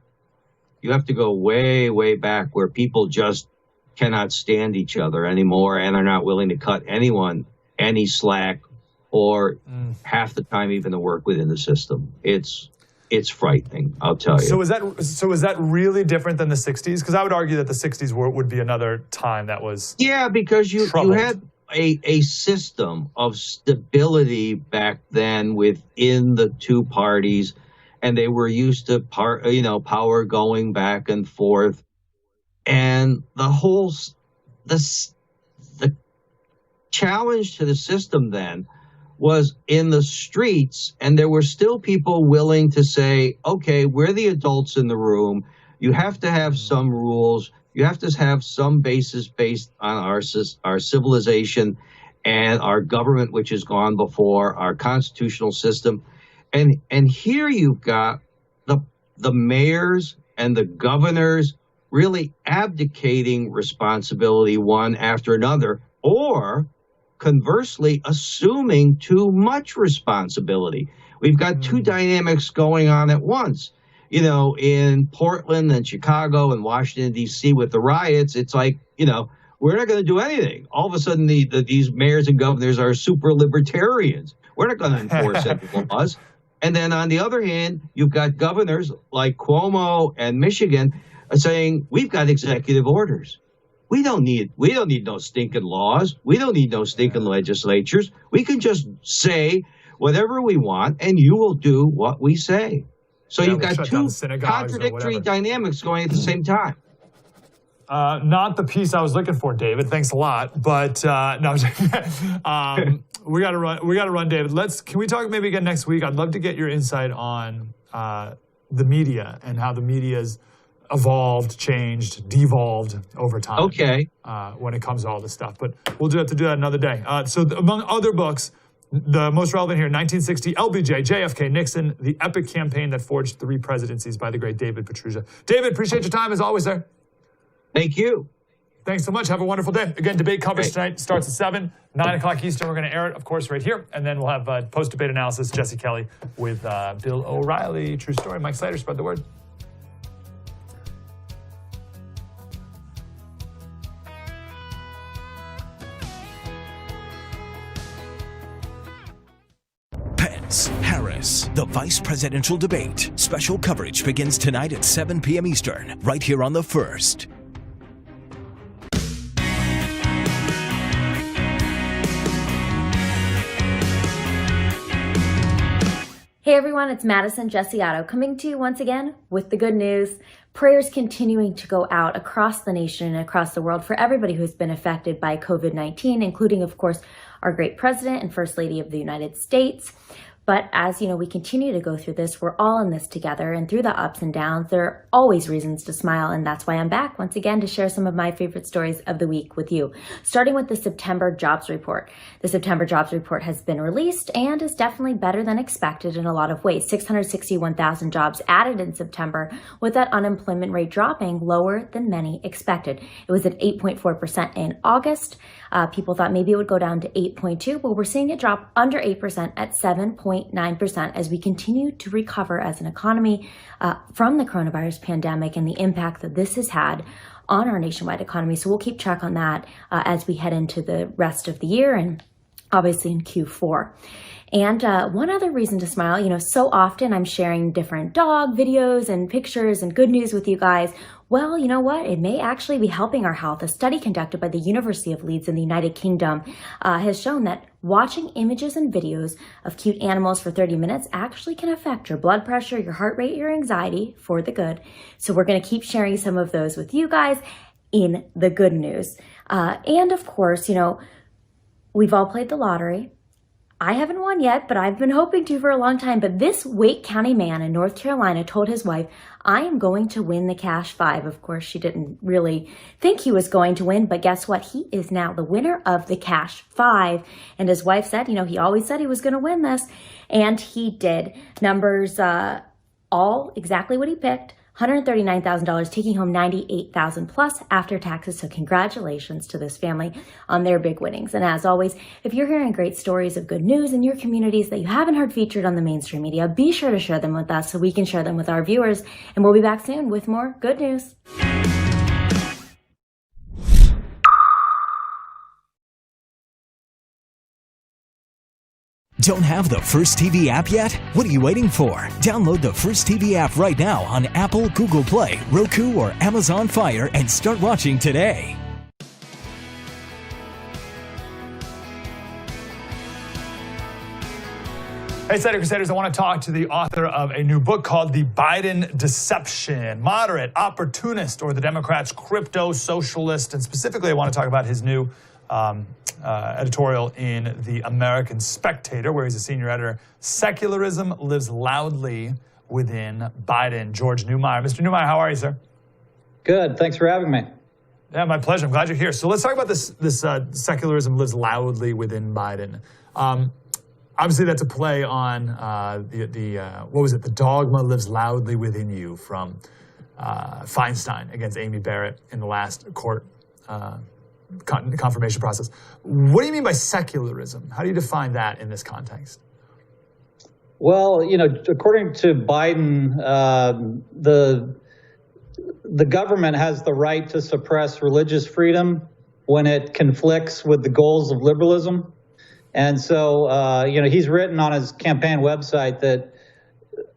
You have to go way, way back where people just cannot stand each other anymore and are not willing to cut anyone any slack or half the time even to work within the system. It's frightening, I'll tell you. So is that really different than the 60s? Because I would argue that the 60s would be another time that was because you had a system of stability back then within the two parties, and they were used to power going back and forth, and the challenge to the system then was in the streets, and there were still people willing to say, okay, we're the adults in the room. You have to have some rules. You have to have some basis based on our civilization and our government, which has gone before, our constitutional system. And here you've got the mayors and the governors really abdicating responsibility one after another, or conversely, assuming too much responsibility. We've got two dynamics going on at once. You know, in Portland and Chicago and Washington, D.C. with the riots, it's like, we're not going to do anything. All of a sudden, these mayors and governors are super libertarians. We're not going to enforce any laws. And then on the other hand, you've got governors like Cuomo and Michigan saying, we've got executive orders. We don't need no stinking laws. We don't need no stinking legislatures. We can just say whatever we want, and you will do what we say. So you've got two contradictory dynamics going at the same time. Not the piece I was looking for, David. Thanks a lot. But no, we got to run. We got to run, David. Can we talk maybe again next week? I'd love to get your insight on the media and how the media's evolved, changed, devolved over time. Okay. When it comes to all this stuff. But we'll have to do that another day. So among other books, The most relevant here, 1960, LBJ, JFK, Nixon, the epic campaign that forged 3 presidencies by the great David Petrusha. David, appreciate your time as always, sir. Thank you. Thanks so much. Have a wonderful day. Again, debate coverage tonight starts at 7, 9 o'clock Eastern. We're going to air it, of course, right here. And then we'll have post-debate analysis, Jesse Kelly with Bill O'Reilly. True story. Mike Slater, spread the word. Pence, Harris, the vice presidential debate. Special coverage begins tonight at 7 p.m. Eastern, right here on The First. Hey everyone, it's Madison Jessiato coming to you once again with the good news. Prayers continuing to go out across the nation and across the world for everybody who's been affected by COVID-19, including, of course, our great president and first lady of the United States. But as you know, we continue to go through this. We're all in this together, and through the ups and downs, there are always reasons to smile, and that's why I'm back once again to share some of my favorite stories of the week with you. Starting with the September jobs report. The September jobs report has been released and is definitely better than expected in a lot of ways. 661,000 jobs added in September, with that unemployment rate dropping lower than many expected. It was at 8.4% in August. People thought maybe it would go down to 8.2%, but we're seeing it drop under 8% at 7.9% as we continue to recover as an economy from the coronavirus pandemic and the impact that this has had on our nationwide economy. So we'll keep track on that as we head into the rest of the year and obviously in Q4. And one other reason to smile, you know, so often I'm sharing different dog videos and pictures and good news with you guys. Well, you know what? It may actually be helping our health. A study conducted by the University of Leeds in the United Kingdom has shown that watching images and videos of cute animals for 30 minutes actually can affect your blood pressure, your heart rate, your anxiety for the good. So we're going to keep sharing some of those with you guys in the good news. And of course, you know, we've all played the lottery. I haven't won yet, but I've been hoping to for a long time. But this Wake County man in North Carolina told his wife, I am going to win the cash 5. Of course, she didn't really think he was going to win, but guess what? He is now the winner of the cash 5. And his wife said, you know, he always said he was going to win this. And he did. Numbers all exactly what he picked. $139,000, taking home $98,000 plus after taxes. So congratulations to this family on their big winnings. And as always, if you're hearing great stories of good news in your communities that you haven't heard featured on the mainstream media, be sure to share them with us so we can share them with our viewers. And we'll be back soon with more good news. Don't have the First TV app yet? What are you waiting for? Download the First TV app right now on Apple, Google Play, Roku, or Amazon Fire and start watching today. Hey, Slater Crusaders, I want to talk to the author of a new book called The Biden Deception, Moderate, Opportunist, or the Democrats' Crypto Socialist. And specifically, I want to talk about his new editorial in The American Spectator, where he's a senior editor. Secularism lives loudly within Biden. George Neumeyer. Mr. Neumeyer, how are you, sir? Good. Thanks for having me. Yeah, my pleasure. I'm glad you're here. So let's talk about this secularism lives loudly within Biden. Obviously, that's a play on what was it? The dogma lives loudly within you from Feinstein against Amy Barrett in the last court confirmation process. What do you mean by secularism? How do you define that in this context? Well, you know, according to Biden, the government has the right to suppress religious freedom when it conflicts with the goals of liberalism. And so, you know, he's written on his campaign website that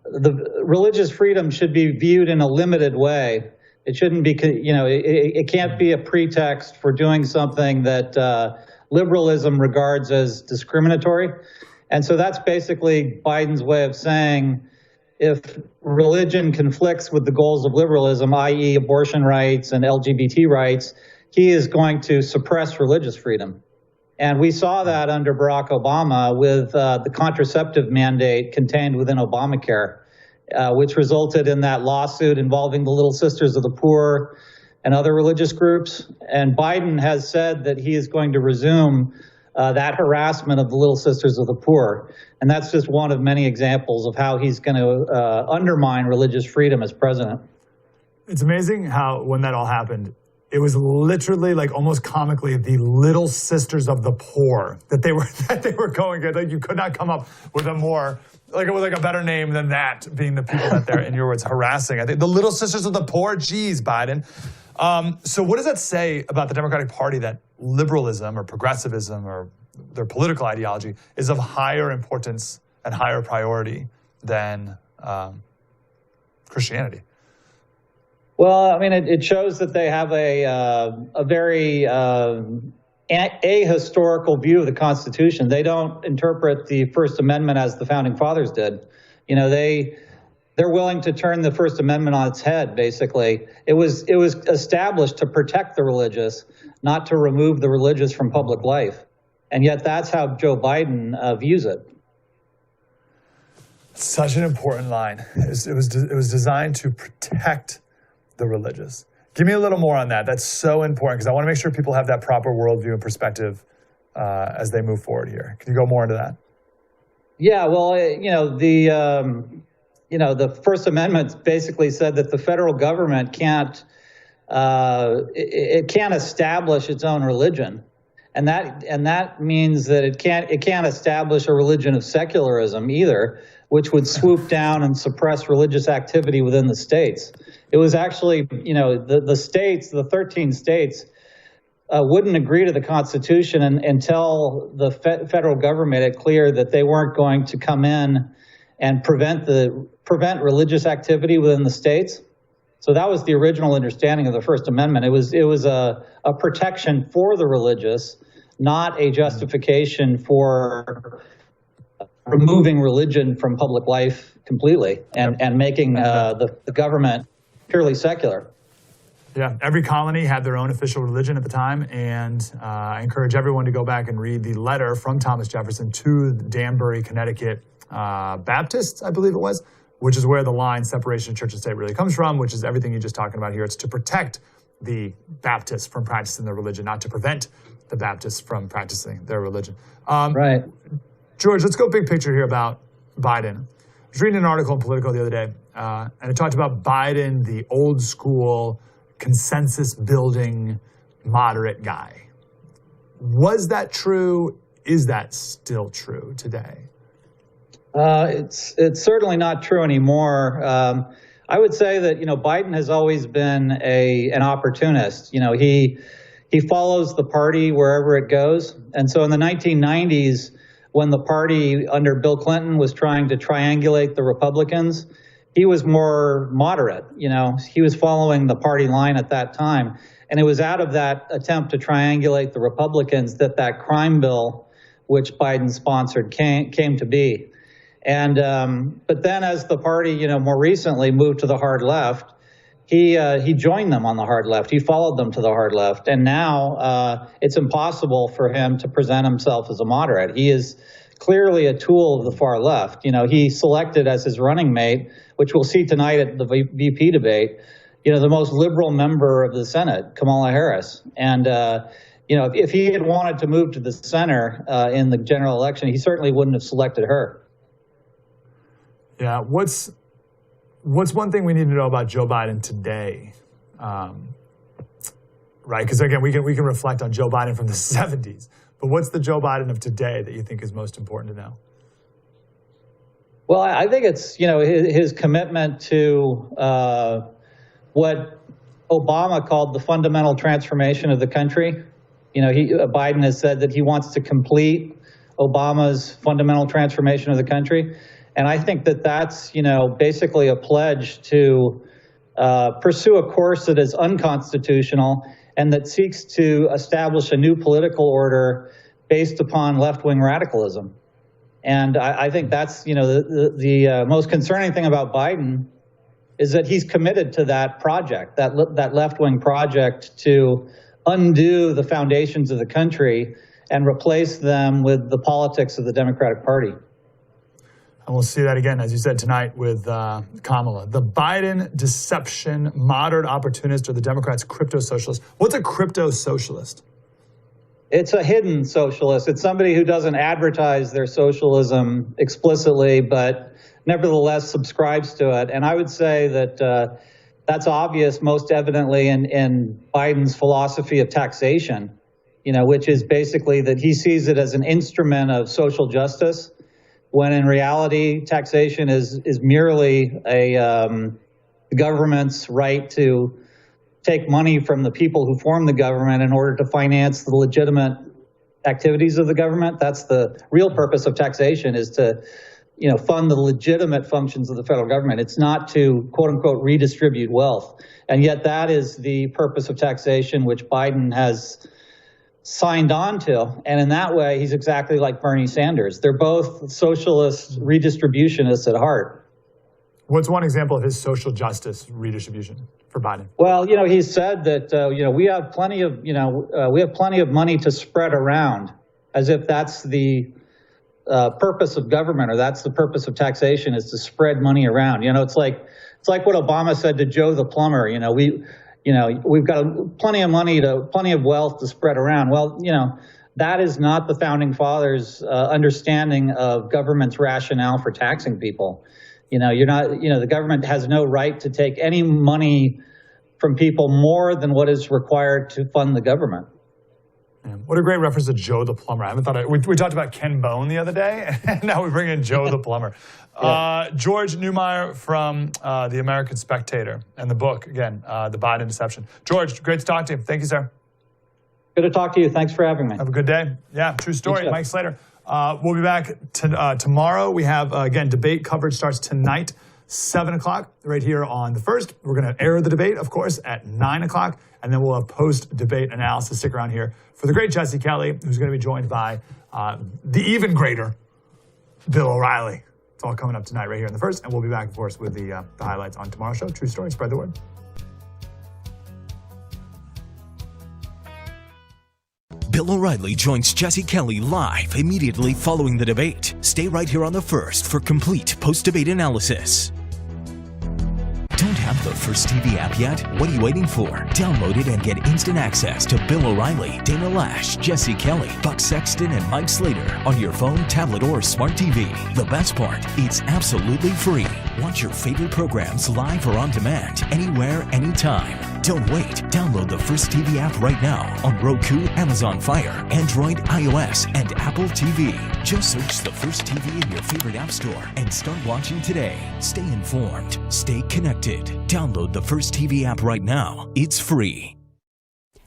the religious freedom should be viewed in a limited way. It shouldn't be, you know, it can't be a pretext for doing something that liberalism regards as discriminatory. And so that's basically Biden's way of saying if religion conflicts with the goals of liberalism, i.e. abortion rights and LGBT rights, he is going to suppress religious freedom. And we saw that under Barack Obama with the contraceptive mandate contained within Obamacare. Which resulted in that lawsuit involving the Little Sisters of the Poor and other religious groups. And Biden has said that he is going to resume that harassment of the Little Sisters of the Poor. And that's just one of many examples of how he's going to undermine religious freedom as president. It's amazing how, when that all happened, it was literally, like, almost comically, the Little Sisters of the Poor that they were going at. Like, you could not come up with a more, like, it was like a better name than that, being the people that they're, in your words, harassing. I think the Little Sisters of the Poor, geez, Biden. So what does that say about the Democratic Party, that liberalism or progressivism or their political ideology is of higher importance and higher priority than Christianity? Well, I mean, it shows that they have a very ahistorical view of the Constitution. They don't interpret the First Amendment as the Founding Fathers did. You know, they're willing to turn the First Amendment on its head, basically. It was established to protect the religious, not to remove the religious from public life. And yet that's how Joe Biden views it. Such an important line. It was designed to protect the religious. Give me a little more on that. That's so important, because I want to make sure people have that proper worldview and perspective as they move forward here. Can you go more into that? Yeah, well, the First Amendment basically said that the federal government can't establish its own religion, and that means that it can't establish a religion of secularism either, which would swoop down and suppress religious activity within the states. It was actually, the states, the 13 states, wouldn't agree to the Constitution until the federal government made it clear that they weren't going to come in and prevent religious activity within the states. So that was the original understanding of the First Amendment. It was a protection for the religious, not a justification for removing religion from public life completely and making the government purely secular. Yeah, every colony had their own official religion at the time, and I encourage everyone to go back and read the letter from Thomas Jefferson to the Danbury, Connecticut Baptists, I believe it was, which is where the line separation of church and state really comes from, which is everything you're just talking about here. It's to protect the Baptists from practicing their religion, not to prevent the Baptists from practicing their religion. Right. George, let's go big picture here about Biden. I was reading an article in Politico the other day, and it talked about Biden, the old school, consensus building, moderate guy. Was that true? Is that still true today? It's certainly not true anymore. I would say that, Biden has always been an opportunist. He follows the party wherever it goes. And so in the 1990s, when the party under Bill Clinton was trying to triangulate the Republicans, he was more moderate. He was following the party line at that time. And it was out of that attempt to triangulate the Republicans that crime bill, which Biden sponsored, came to be. And but then as the party, more recently moved to the hard left, he joined them on the hard left. He followed them to the hard left. And now it's impossible for him to present himself as a moderate. He is clearly a tool of the far left. He selected as his running mate, which we'll see tonight at the VP debate, the most liberal member of the Senate, Kamala Harris. And, if he had wanted to move to the center in the general election, he certainly wouldn't have selected her. Yeah, what's one thing we need to know about Joe Biden today? Right, because again, we can reflect on Joe Biden from the 70s, but what's the Joe Biden of today that you think is most important to know? Well, I think it's his commitment to what Obama called the fundamental transformation of the country. Biden has said that he wants to complete Obama's fundamental transformation of the country. And I think that that's, basically a pledge to pursue a course that is unconstitutional and that seeks to establish a new political order based upon left-wing radicalism. And I think that's, the most concerning thing about Biden is that he's committed to that project, that left-wing project to undo the foundations of the country and replace them with the politics of the Democratic Party. And we'll see that again, as you said tonight, with Kamala. The Biden deception, moderate opportunist, or the Democrats' crypto socialist. What's a crypto socialist? It's a hidden socialist. It's somebody who doesn't advertise their socialism explicitly, but nevertheless subscribes to it. And I would say that that's obvious most evidently in Biden's philosophy of taxation, which is basically that he sees it as an instrument of social justice, when in reality, taxation is merely the government's right to take money from the people who form the government in order to finance the legitimate activities of the government. That's the real purpose of taxation, is to fund the legitimate functions of the federal government. It's not to, quote unquote, redistribute wealth. And yet that is the purpose of taxation, which Biden has signed on to. And in that way, he's exactly like Bernie Sanders. They're both socialist redistributionists at heart. What's one example of his social justice redistribution for Biden? Well, he said that, we have plenty of money to spread around, as if that's the purpose of government, or that's the purpose of taxation, is to spread money around. It's like what Obama said to Joe the plumber. We've got plenty of wealth to spread around. Well, that is not the founding fathers' understanding of government's rationale for taxing people. The government has no right to take any money from people more than what is required to fund the government. What a great reference to Joe the plumber. I haven't thought we talked about Ken Bone the other day, and now we bring in Joe the plumber. George Neumeyer from the American Spectator and the book, again, The Biden Deception. George, great to talk to you. Thank you, sir. Good to talk to you. Thanks for having me. Have a good day. Yeah, true story. Mike Slater. We'll be back tomorrow. We have, again, debate coverage starts tonight, 7 o'clock, right here on The First. We're going to air the debate, of course, at 9 o'clock, and then we'll have post-debate analysis. Stick around here for the great Jesse Kelly, who's going to be joined by the even greater Bill O'Reilly. It's all coming up tonight right here on The First, and we'll be back, of course, with the highlights on tomorrow's show. True story. Spread the word. Bill O'Reilly joins Jesse Kelly live immediately following the debate. Stay right here on The First for complete post-debate analysis. Don't have the First TV app yet? What are you waiting for? Download it and get instant access to Bill O'Reilly, Dana Lash, Jesse Kelly, Buck Sexton, and Mike Slater on your phone, tablet, or smart TV. The best part, it's absolutely free. Watch your favorite programs live or on demand, anywhere, anytime. Don't wait. Download the First TV app right now on Roku, Amazon Fire, Android, iOS, and Apple TV. Just search the First TV in your favorite app store and start watching today. Stay informed. Stay connected. Download the First TV app right now. It's free.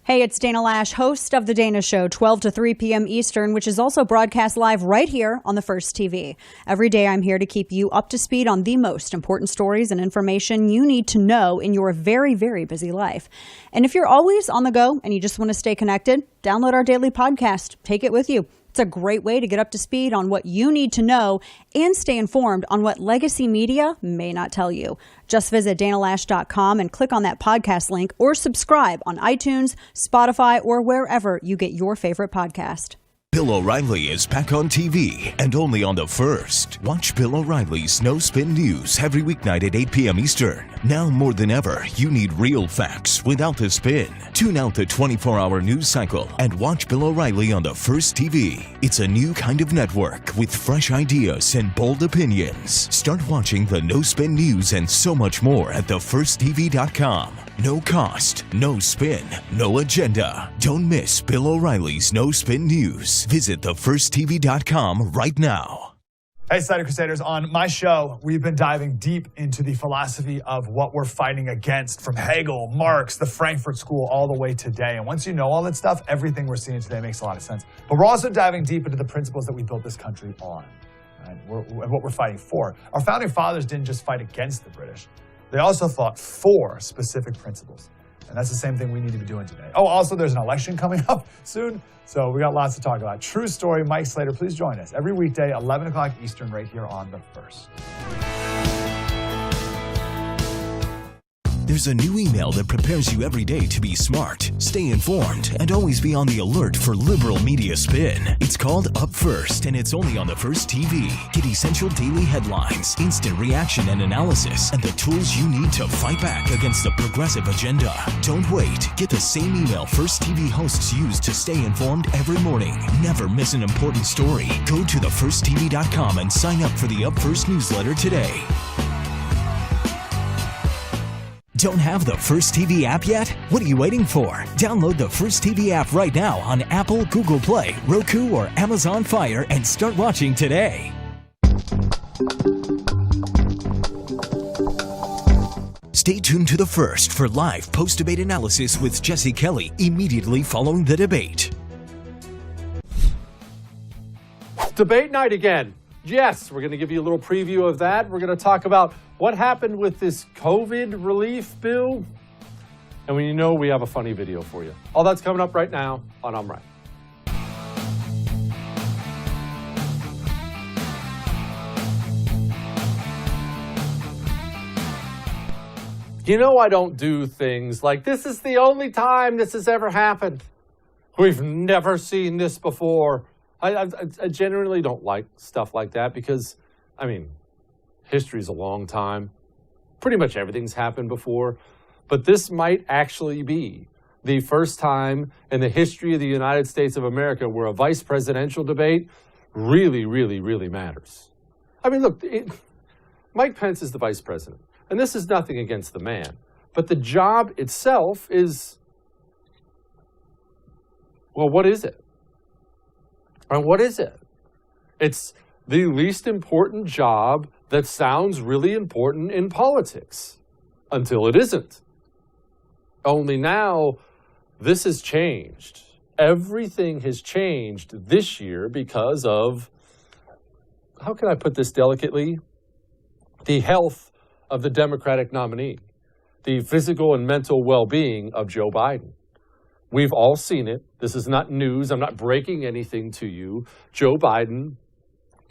Hey, it's Dana Lash, host of The Dana Show, 12 to 3 p.m. Eastern, which is also broadcast live right here on The First TV. Every day I'm here to keep you up to speed on the most important stories and information you need to know in your very, very busy life. And if you're always on the go and you just want to stay connected, download our daily podcast. Take it with you. It's a great way to get up to speed on what you need to know and stay informed on what legacy media may not tell you. Just visit danalash.com and click on that podcast link, or subscribe on iTunes, Spotify, or wherever you get your favorite podcast. Bill O'Reilly is back on TV and only on The First. Watch Bill O'Reilly's No Spin News every weeknight at 8 p.m. Eastern. Now more than ever, you need real facts without the spin. Tune out the 24-hour news cycle and watch Bill O'Reilly on The First TV. It's a new kind of network with fresh ideas and bold opinions. Start watching the No Spin News and so much more at thefirsttv.com. No cost, no spin, no agenda. Don't miss Bill O'Reilly's No Spin News. Visit thefirsttv.com right now. Hey, Slater Crusaders. On my show, we've been diving deep into the philosophy of what we're fighting against, from Hegel, Marx, the Frankfurt School, all the way today. And once you know all that stuff, everything we're seeing today makes a lot of sense. But we're also diving deep into the principles that we built this country on, right? And what we're fighting for. Our founding fathers didn't just fight against the British. They also fought for specific principles. And that's the same thing we need to be doing today. Oh, also, there's an election coming up soon, so we got lots to talk about. True story, Mike Slater, please join us every weekday, 11 o'clock Eastern, right here on The First. There's a new email that prepares you every day to be smart, stay informed, and always be on the alert for liberal media spin. It's called Up First, and it's only on the First TV. Get essential daily headlines, instant reaction and analysis, and the tools you need to fight back against the progressive agenda. Don't wait. Get the same email First TV hosts use to stay informed every morning. Never miss an important story. Go to thefirsttv.com and sign up for the Up First newsletter today. Don't have the First TV app yet? What are you waiting for? Download the First TV app right now on Apple, Google Play, Roku, or Amazon Fire and start watching today. Stay tuned to The First for live post-debate analysis with Jesse Kelly immediately following the debate. Debate night again. Yes, we're going to give you a little preview of that. We're going to talk about what happened with this COVID relief bill. And we have a funny video for you. All that's coming up right now on I'm Right. I don't do things like this is the only time this has ever happened. We've never seen this before. I generally don't like stuff like that because, history's a long time. Pretty much everything's happened before. But this might actually be the first time in the history of the United States of America where a vice presidential debate really, really, really matters. Look, Mike Pence is the vice president. And this is nothing against the man. But the job itself is, well, what is it? What is it? It's the least important job that sounds really important in politics until it isn't. Only now, this has changed. Everything has changed this year because of, how can I put this delicately? The health of the Democratic nominee, the physical and mental well-being of Joe Biden. We've all seen it. This is not news. I'm not breaking anything to you. Joe Biden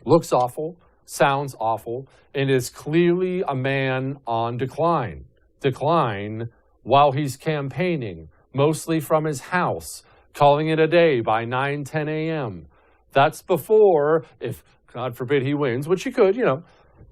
looks awful, sounds awful, and is clearly a man on decline. Decline while he's campaigning, mostly from his house, calling it a day by 9, 10 a.m. That's before, if God forbid he wins, which he could,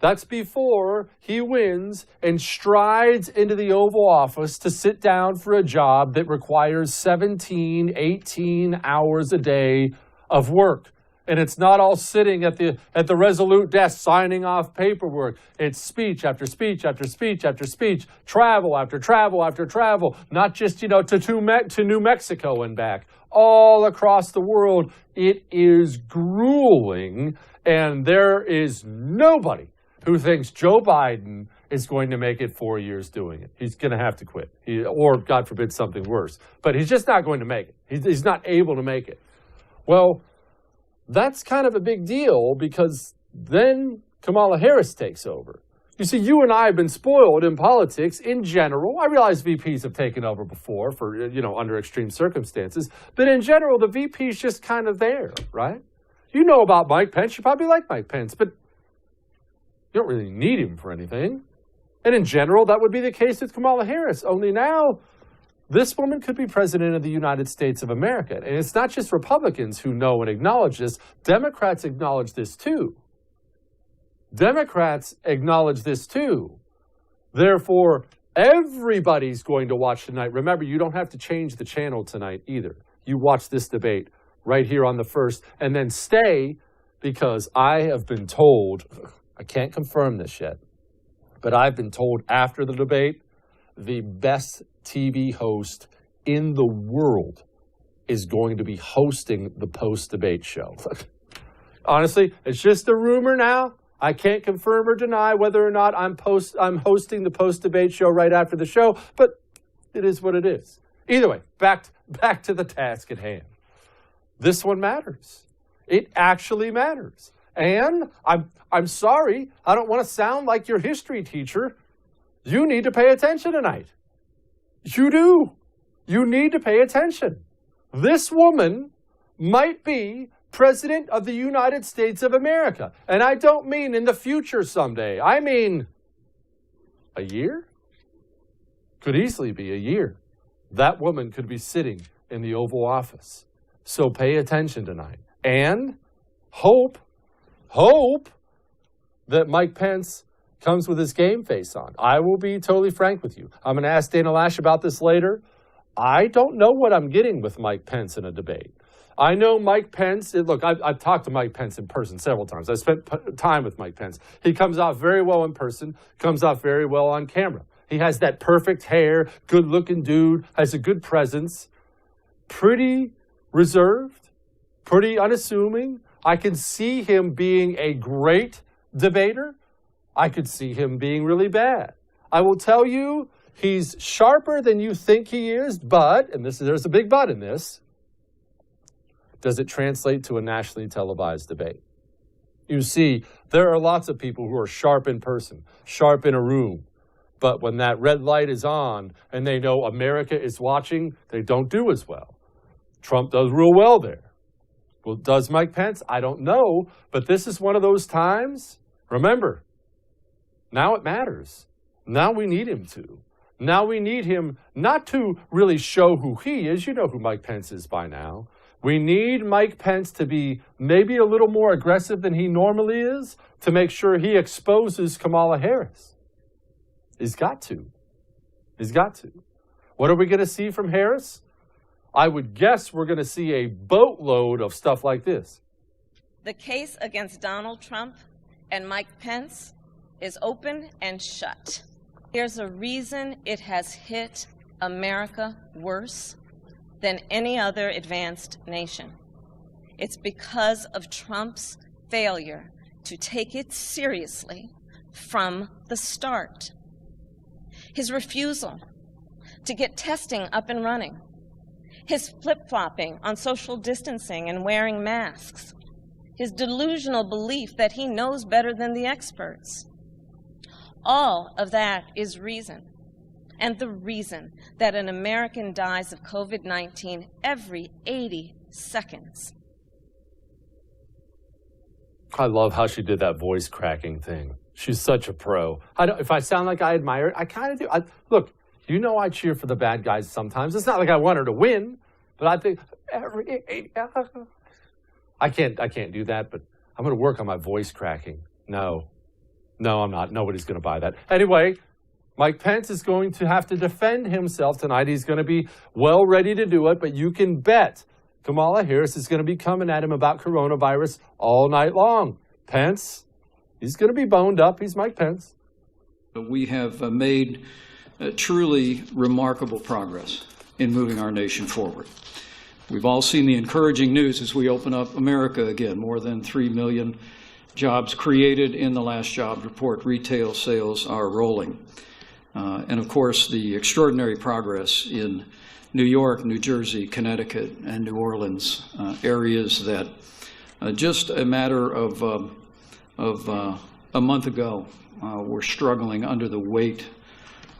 that's before he wins and strides into the Oval Office to sit down for a job that requires 17, 18 hours a day of work. And it's not all sitting at the Resolute desk signing off paperwork. It's speech after speech after speech after speech, travel after travel after travel, not just, to New Mexico and back, all across the world. It is grueling, and there is nobody who thinks Joe Biden is going to make it 4 years doing it. He's going to have to quit, or God forbid something worse. But he's just not going to make it. He's not able to make it. Well, that's kind of a big deal because then Kamala Harris takes over. You see, you and I have been spoiled in politics in general. I realize VPs have taken over before for, under extreme circumstances. But in general, the VP's just kind of there, right? You know about Mike Pence. You probably like Mike Pence, but you don't really need him for anything. And in general, that would be the case with Kamala Harris. Only now, this woman could be president of the United States of America. And it's not just Republicans who know and acknowledge this. Democrats acknowledge this too. Democrats acknowledge this too. Therefore, everybody's going to watch tonight. Remember, you don't have to change the channel tonight either. You watch this debate right here on The First, and then stay, because I have been told, I can't confirm this yet, but I've been told after the debate, the best TV host in the world is going to be hosting the post-debate show. Honestly, it's just a rumor now. I can't confirm or deny whether or not I'm hosting the post-debate show right after the show, but it is what it is. Either way, back to the task at hand. This one matters. It actually matters. And I'm sorry, I don't want to sound like your history teacher. You need to pay attention tonight. You do. You need to pay attention. This woman might be President of the United States of America. And I don't mean in the future someday. I mean a year? Could easily be a year. That woman could be sitting in the Oval Office. So pay attention tonight. And hope that Mike Pence comes with his game face on. I will be totally frank with you. I'm going to ask Dana Loesch about this later. I don't know what I'm getting with Mike Pence in a debate. I know Mike Pence, look, I've talked to Mike Pence in person several times. I spent time with Mike Pence. He comes out very well in person, comes out very well on camera. He has that perfect hair, good-looking dude, has a good presence, pretty reserved, pretty unassuming. I can see him being a great debater. I could see him being really bad. I will tell you, he's sharper than you think he is, but, and there's a big but in this, does it translate to a nationally televised debate? You see, there are lots of people who are sharp in person, sharp in a room, but when that red light is on and they know America is watching, they don't do as well. Trump does real well there. Well, does Mike Pence? I don't know, but this is one of those times. Remember, now it matters. Now we need him to. Now we need him not to really show who he is. You know who Mike Pence is by now. We need Mike Pence to be maybe a little more aggressive than he normally is to make sure he exposes Kamala Harris. He's got to. He's got to. What are we going to see from Harris? I would guess we're going to see a boatload of stuff like this. The case against Donald Trump and Mike Pence is open and shut. There's a reason it has hit America worse than any other advanced nation. It's because of Trump's failure to take it seriously from the start. His refusal to get testing up and running, his flip-flopping on social distancing and wearing masks, his delusional belief that he knows better than the experts. All of that is reason, and the reason that an American dies of COVID-19 every 80 seconds. I love how she did that voice cracking thing. She's such a pro. If I sound like I admire it, I kind of do. Look, you know I cheer for the bad guys sometimes. It's not like I want her to win, but I think I can't do that, but I'm going to work on my voice cracking. No, I'm not. Nobody's going to buy that. Anyway, Mike Pence is going to have to defend himself tonight. He's going to be well ready to do it, but you can bet Kamala Harris is going to be coming at him about coronavirus all night long. Pence, he's going to be boned up. He's Mike Pence. We have made truly remarkable progress in moving our nation forward. We've all seen the encouraging news as we open up America again. More than 3 million jobs created in the last jobs report. Retail sales are rolling. And of course, the extraordinary progress in New York, New Jersey, Connecticut, and New Orleans, areas that just a matter of a month ago were struggling under the weight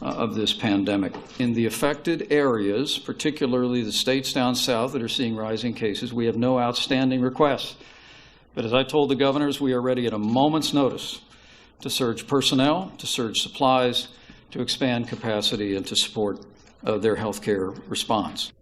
of this pandemic. In the affected areas, particularly the states down south that are seeing rising cases, we have no outstanding requests. But as I told the governors, we are ready at a moment's notice to surge personnel, to surge supplies, to expand capacity, and to support their healthcare response.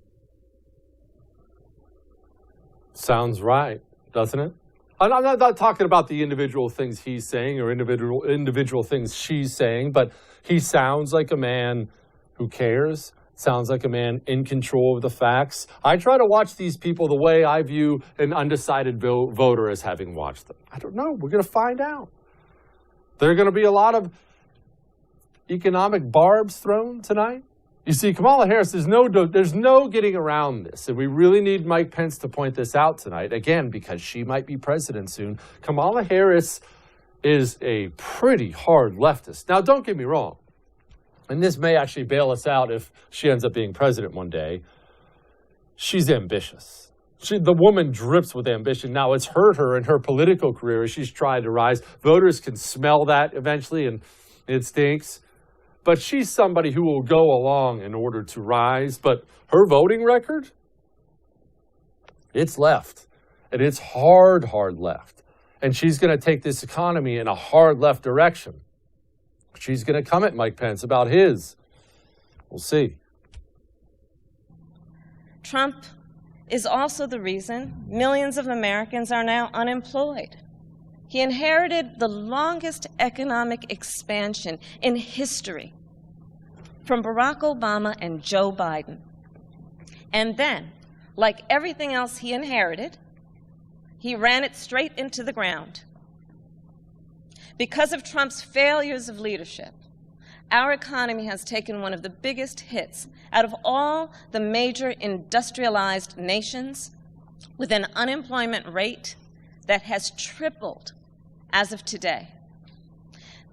Sounds right, doesn't it? I'm not talking about the individual things he's saying or individual things she's saying, but he sounds like a man who cares, sounds like a man in control of the facts. I try to watch these people the way I view an undecided voter as having watched them. I don't know. We're going to find out. There are going to be a lot of economic barbs thrown tonight. You see, Kamala Harris, there's no getting around this. And we really need Mike Pence to point this out tonight, again, because she might be president soon. Kamala Harris is a pretty hard leftist. Now, don't get me wrong. And this may actually bail us out if she ends up being president one day. She's ambitious. The woman drips with ambition. Now, it's hurt her in her political career as she's tried to rise. Voters can smell that eventually, and it stinks. But she's somebody who will go along in order to rise. But her voting record, it's left. And it's hard left. And she's going to take this economy in a hard left direction. She's going to come at Mike Pence about his We'll see. Trump is also the reason millions of Americans are now unemployed. He inherited the longest economic expansion in history from Barack Obama and Joe Biden. And then, like everything else he inherited, he ran it straight into the ground. Because of Trump's failures of leadership, our economy has taken one of the biggest hits out of all the major industrialized nations, with an unemployment rate that has tripled as of today.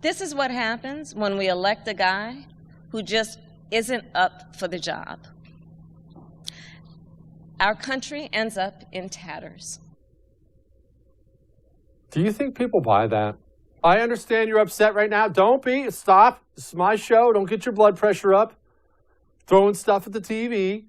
This is what happens when we elect a guy who just isn't up for the job. Our country ends up in tatters. Do you think people buy that? I understand you're upset right now. Don't be. Stop. This is my show. Don't get your blood pressure up. Throwing stuff at the TV.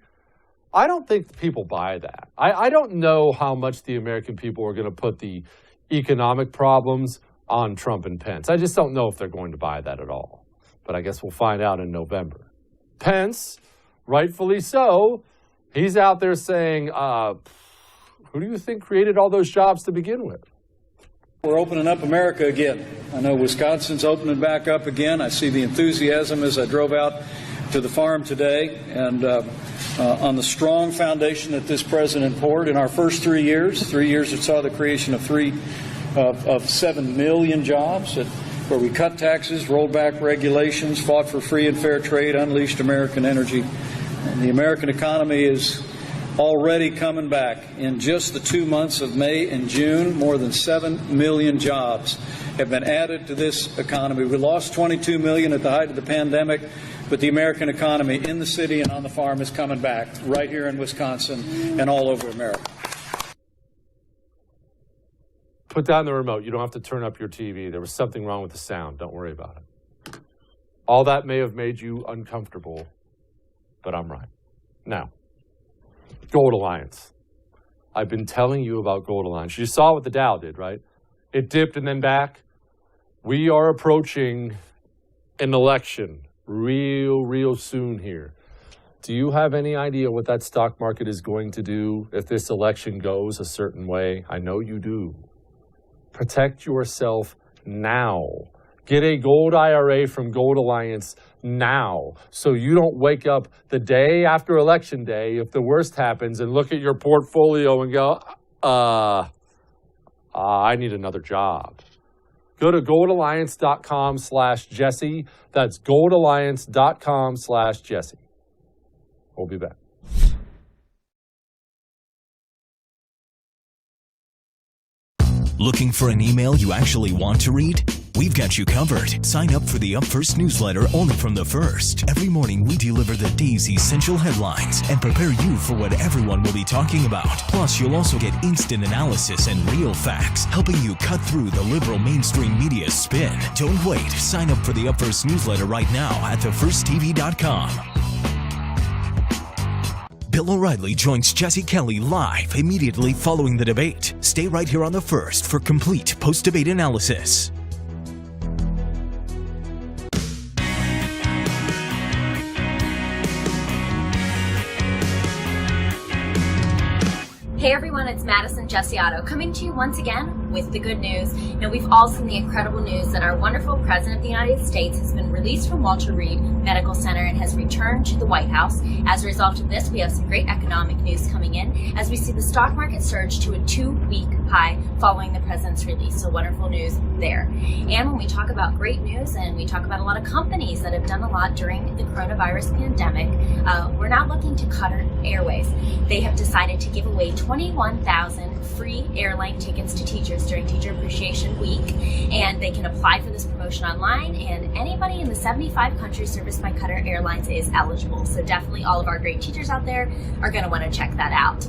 I don't think people buy that. I don't know how much the American people are going to put the economic problems on Trump and Pence. I just don't know if they're going to buy that at all. But I guess we'll find out in November. Pence, rightfully so, he's out there saying, who do you think created all those jobs to begin with? We're opening up America again. I know Wisconsin's opening back up again. I see the enthusiasm as I drove out to the farm today, and on the strong foundation that this president poured in our first 3 years that saw the creation of 7 million jobs, where we cut taxes, rolled back regulations, fought for free and fair trade, unleashed American energy. And the American economy is already coming back. In just the 2 months of May and June, more than 7 million jobs have been added to this economy. We lost 22 million at the height of the pandemic, but the American economy in the city and on the farm is coming back right here in Wisconsin and all over America. Put down the remote. You don't have to turn up your TV. There was something wrong with the sound. Don't worry about it. All that may have made you uncomfortable, but I'm right. Now, Gold Alliance. I've been telling you about Gold Alliance. You saw what the Dow did, right? It dipped and then back. We are approaching an election real soon here. Do you have any idea what that stock market is going to do if this election goes a certain way? I know you do. Protect yourself now. Get a gold IRA from Gold Alliance now, so you don't wake up the day after Election Day, if the worst happens, and look at your portfolio and go, I need another job. Go to goldalliance.com/Jesse. That's goldalliance.com/Jesse. We'll be back. Looking for an email you actually want to read? We've got you covered. Sign up for the Up First newsletter only from The First. Every morning we deliver the day's essential headlines and prepare you for what everyone will be talking about. Plus, you'll also get instant analysis and real facts, helping you cut through the liberal mainstream media spin. Don't wait. Sign up for the Up First newsletter right now at thefirsttv.com. Bill O'Reilly joins Jesse Kelly live immediately following the debate. Stay right here on The First for complete post-debate analysis. Hey everyone, it's Madison Jesse Otto coming to you once again with the good news. Now, we've all seen the incredible news that our wonderful President of the United States has been released from Walter Reed Medical Center and has returned to the White House. As a result of this, we have some great economic news coming in as we see the stock market surge to a 2-week high following the president's release. So wonderful news there. And when we talk about great news and we talk about a lot of companies that have done a lot during the coronavirus pandemic, we're not looking to cut our airways. They have decided to give away 21,000 free airline tickets to teachers during Teacher Appreciation Week, and they can apply for this promotion online, and anybody in the 75 countries serviced by Qatar Airlines is eligible. So definitely all of our great teachers out there are going to want to check that out.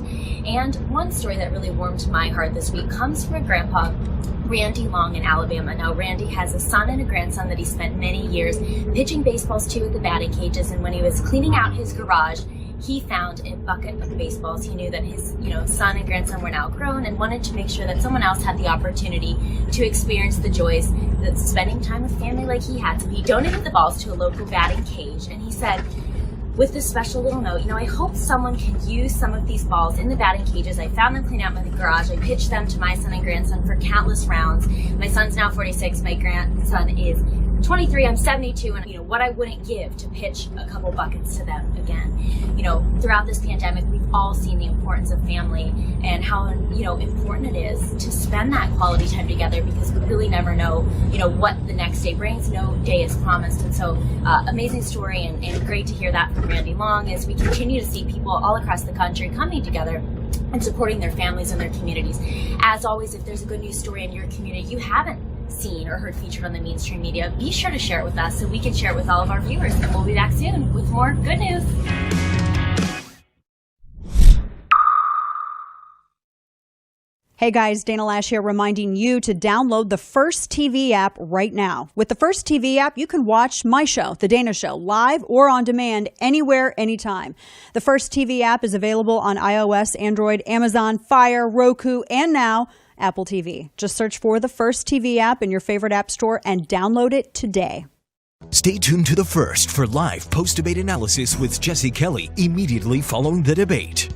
And one story that really warmed my heart this week comes from a grandpa, Randy Long in Alabama. Now, Randy has a son and a grandson that he spent many years pitching baseballs to at the batting cages, and when he was cleaning out his garage, he found a bucket of baseballs. He knew that his, son and grandson were now grown and wanted to make sure that someone else had the opportunity to experience the joys that spending time with family like he had. So he donated the balls to a local batting cage, and he said, with this special little note. I hope someone can use some of these balls in the batting cages. I found them cleaning out my garage. I pitched them to my son and grandson for countless rounds. My son's now 46. My grandson is 23. I'm 72. And, what I wouldn't give to pitch a couple buckets to them again. Throughout this pandemic, we've all seen the importance of family and how, important it is to spend that quality time together, because we really never know, what the next day brings. No day is promised. And so, amazing story and great to hear that from Randy Long as we continue to see people all across the country coming together and supporting their families and their communities. As always, if there's a good news story in your community you haven't seen or heard featured on the mainstream media, be sure to share it with us so we can share it with all of our viewers. And we'll be back soon with more good news. Hey guys, Dana Lash here, reminding you to download the First TV app right now. With the First TV app, you can watch my show, The Dana Show, live or on demand, anywhere, anytime. The First TV app is available on iOS, Android, Amazon, Fire, Roku, and now Apple TV. Just search for the First TV app in your favorite app store and download it today. Stay tuned to The First for live post-debate analysis with Jesse Kelly immediately following the debate.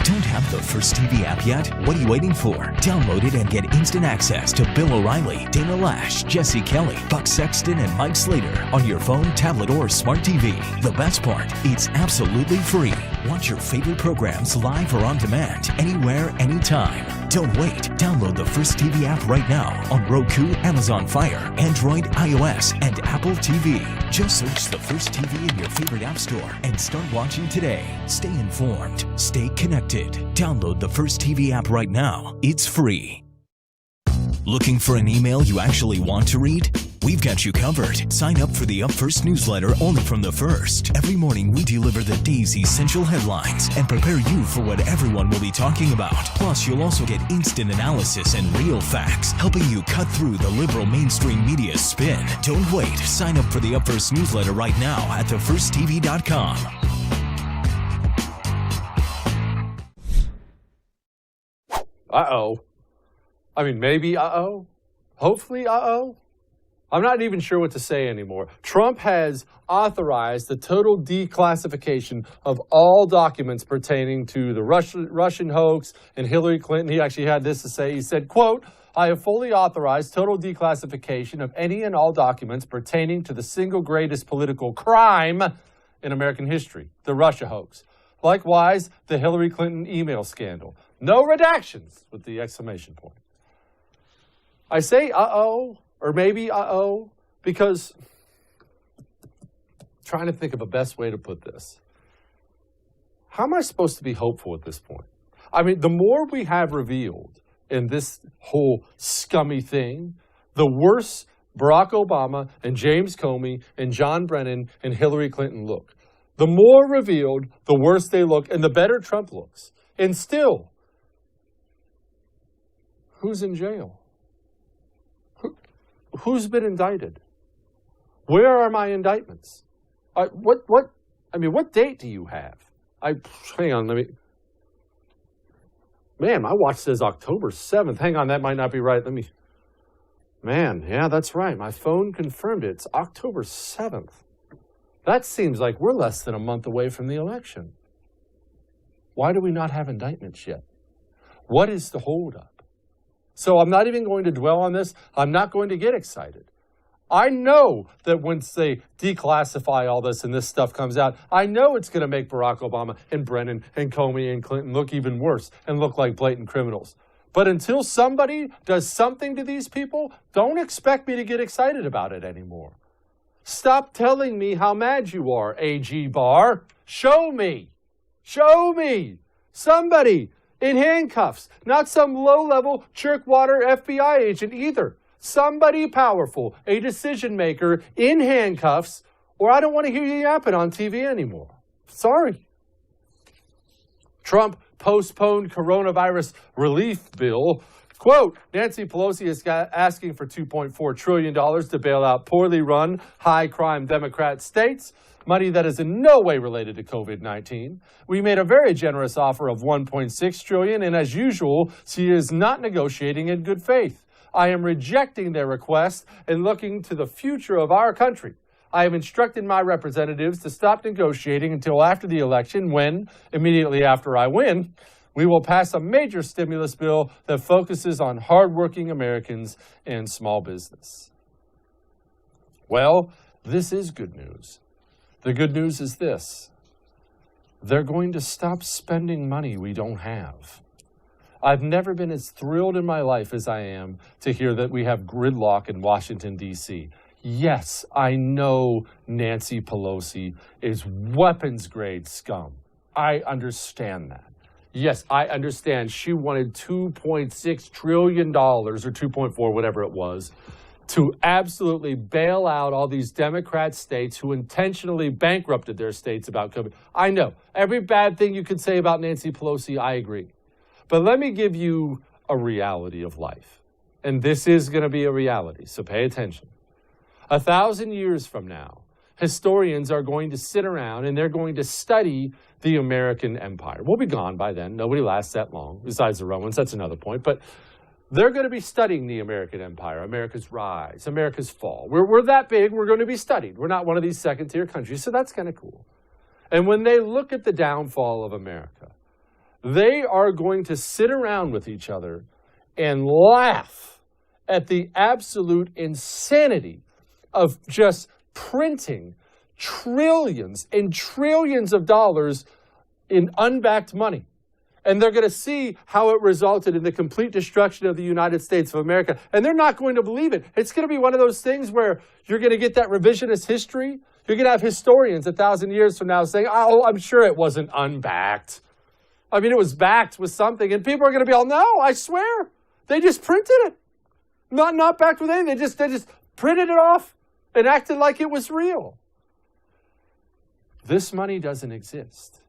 Don't have the First TV app yet? What are you waiting for? Download it and get instant access to Bill O'Reilly, Dana Lash, Jesse Kelly, Buck Sexton, and Mike Slater on your phone, tablet, or smart TV. The best part, it's absolutely free. Watch your favorite programs live or on demand, anywhere, anytime. Don't wait. Download the First TV app right now on Roku, Amazon Fire, Android, iOS, and Apple TV. Just search the First TV in your favorite app store and start watching today. Stay informed. Stay connected. Download the First TV app right now. It's free. Looking for an email you actually want to read? We've got you covered. Sign up for the Up First newsletter only from The First. Every morning we deliver the day's essential headlines and prepare you for what everyone will be talking about. Plus, you'll also get instant analysis and real facts, helping you cut through the liberal mainstream media spin. Don't wait. Sign up for the Up First newsletter right now at thefirsttv.com. Uh-oh. I mean, maybe uh-oh. Hopefully uh-oh. I'm not even sure what to say anymore. Trump has authorized the total declassification of all documents pertaining to the Russian hoax and Hillary Clinton. He actually had this to say. He said, quote, "I have fully authorized total declassification of any and all documents pertaining to the single greatest political crime in American history, the Russia hoax. Likewise, the Hillary Clinton email scandal. No redactions," with the exclamation point. I say uh-oh, or maybe uh-oh, because trying to think of a best way to put this. How am I supposed to be hopeful at this point? I mean, the more we have revealed in this whole scummy thing, the worse Barack Obama and James Comey and John Brennan and Hillary Clinton look. The more revealed, the worse they look, and the better Trump looks. And still, who's in jail? Who's been indicted? Where are my indictments? What date do you have? Hang on, man, my watch says October 7th. Hang on, that might not be right. Yeah, that's right. My phone confirmed it. It's October 7th. That seems like we're less than a month away from the election. Why do we not have indictments yet? What is the holdup? So I'm not even going to dwell on this. I'm not going to get excited. I know that once they declassify all this and this stuff comes out, I know it's going to make Barack Obama and Brennan and Comey and Clinton look even worse and look like blatant criminals. But until somebody does something to these people, don't expect me to get excited about it anymore. Stop telling me how mad you are, AG Barr. Show me. Show me. Somebody in handcuffs, not some low-level jerkwater FBI agent either. Somebody powerful, a decision maker in handcuffs, or I don't want to hear you yapping on TV anymore. Sorry. Trump postponed coronavirus relief bill. Quote, Nancy Pelosi is asking for $2.4 trillion to bail out poorly run, high-crime Democrat states. Money that is in no way related to COVID-19. We made a very generous offer of $1.6 trillion, and as usual, she is not negotiating in good faith. I am rejecting their request and looking to the future of our country. I have instructed my representatives to stop negotiating until after the election when, immediately after I win, we will pass a major stimulus bill that focuses on hardworking Americans and small business. Well, this is good news. The good news is this. They're going to stop spending money we don't have. I've never been as thrilled in my life as I am to hear that we have gridlock in Washington, D.C. Yes, I know Nancy Pelosi is weapons-grade scum. I understand that. Yes, I understand she wanted $2.6 trillion, or 2.4, whatever it was, to absolutely bail out all these Democrat states who intentionally bankrupted their states about COVID. I know. Every bad thing you could say about Nancy Pelosi, I agree. But let me give you a reality of life. And this is going to be a reality, so pay attention. 1,000 years from now, historians are going to sit around and they're going to study the American empire. We'll be gone by then. Nobody lasts that long, besides the Romans. That's another point. But they're going to be studying the American empire, America's rise, America's fall. We're that big, we're going to be studied. We're not one of these second-tier countries, so that's kind of cool. And when they look at the downfall of America, they are going to sit around with each other and laugh at the absolute insanity of just printing trillions and trillions of dollars in unbacked money. And they're going to see how it resulted in the complete destruction of the United States of America. And they're not going to believe it. It's going to be one of those things where you're going to get that revisionist history. You're going to have historians 1,000 years from now saying, oh, I'm sure it wasn't unbacked. I mean, it was backed with something. And people are going to be all, no, I swear. They just printed it. Not backed with anything. They just printed it off and acted like it was real. This money doesn't exist.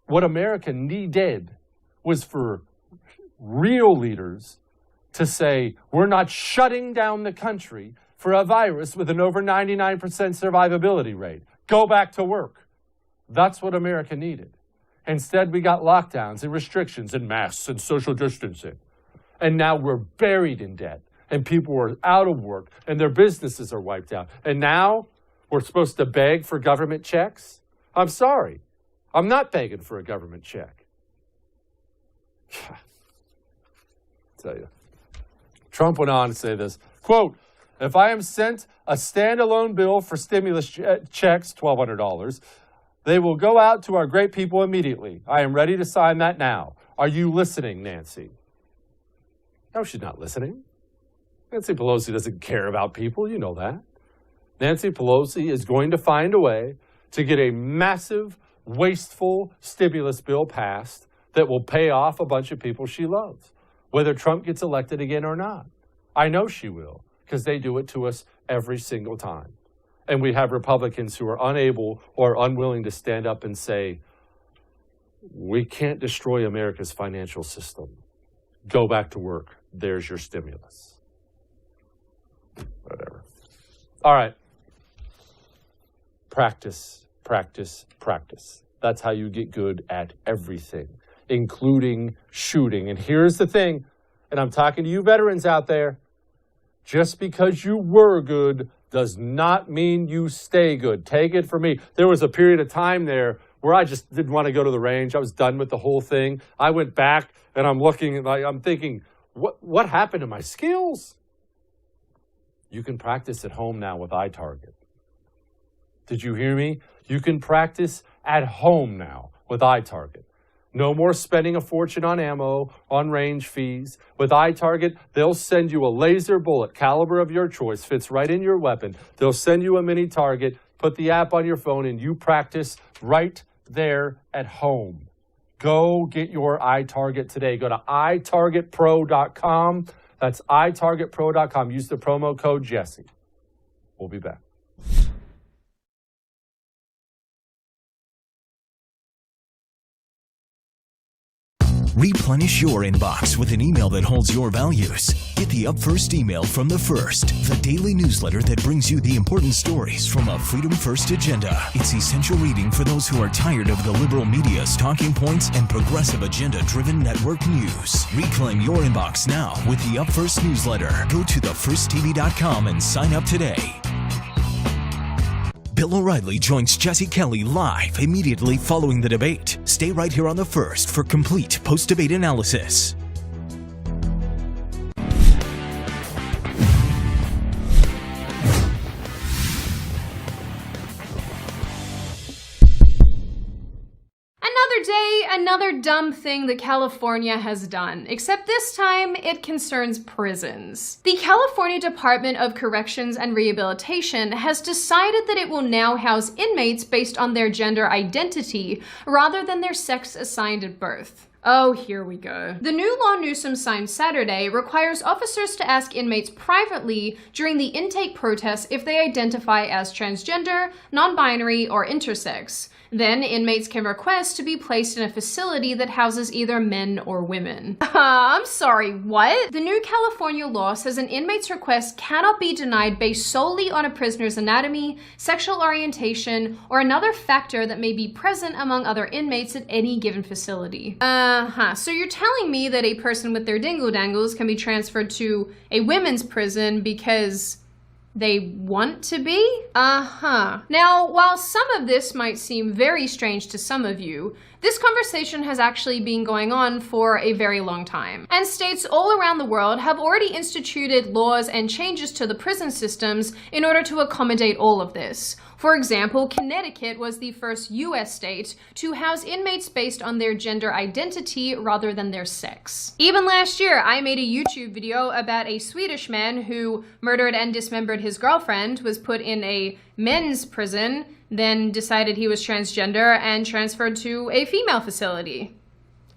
What America needed was for real leaders to say, we're not shutting down the country for a virus with an over 99% survivability rate. Go back to work. That's what America needed. Instead, we got lockdowns and restrictions and masks and social distancing. And now we're buried in debt. And people are out of work. And their businesses are wiped out. And now we're supposed to beg for government checks? I'm sorry. I'm not begging for a government check. I tell you. Trump went on to say this, quote, if I am sent a standalone bill for stimulus checks, $1,200, they will go out to our great people immediately. I am ready to sign that now. Are you listening, Nancy? No, she's not listening. Nancy Pelosi doesn't care about people. You know that. Nancy Pelosi is going to find a way to get a massive, wasteful stimulus bill passed that will pay off a bunch of people she loves, whether Trump gets elected again or not. I know she will, because they do it to us every single time. And we have Republicans who are unable or unwilling to stand up and say, we can't destroy America's financial system. Go back to work. There's your stimulus. Whatever. All right. Practice, practice, practice. That's how you get good at everything, including shooting. And here's the thing, and I'm talking to you veterans out there, just because you were good does not mean you stay good. Take it from me. There was a period of time there where I just didn't want to go to the range. I was done with the whole thing. I went back and I'm looking, I'm thinking, what happened to my skills? You can practice at home now with iTarget. Did you hear me? You can practice at home now with iTarget. No more spending a fortune on ammo, on range fees. With iTarget, they'll send you a laser bullet, caliber of your choice, fits right in your weapon. They'll send you a mini target, put the app on your phone, and you practice right there at home. Go get your iTarget today. Go to itargetpro.com. That's itargetpro.com. Use the promo code Jesse. We'll be back. Replenish your inbox with an email that holds your values. Get the Up First email from The First, the daily newsletter that brings you the important stories from a Freedom First agenda. It's essential reading for those who are tired of the liberal media's talking points and progressive agenda-driven network news. Reclaim your inbox now with the Up First newsletter. Go to thefirsttv.com and sign up today. Bill O'Reilly joins Jesse Kelly live immediately following the debate. Stay right here on The First for complete post-debate analysis. Another day, another dumb thing that California has done, except this time it concerns prisons. The California Department of Corrections and Rehabilitation has decided that it will now house inmates based on their gender identity rather than their sex assigned at birth. Oh, here we go. The new law Newsom signed Saturday requires officers to ask inmates privately during the intake process if they identify as transgender, non-binary, or intersex. Then inmates can request to be placed in a facility that houses either men or women. I'm sorry, what? The new California law says an inmate's request cannot be denied based solely on a prisoner's anatomy, sexual orientation, or another factor that may be present among other inmates at any given facility. So you're telling me that a person with their dingle-dangles can be transferred to a women's prison because they want to be? Now, while some of this might seem very strange to some of you, this conversation has actually been going on for a very long time. And states all around the world have already instituted laws and changes to the prison systems in order to accommodate all of this. For example, Connecticut was the first US state to house inmates based on their gender identity rather than their sex. Even last year, I made a YouTube video about a Swedish man who murdered and dismembered his girlfriend, was put in a men's prison, then decided he was transgender and transferred to a female facility.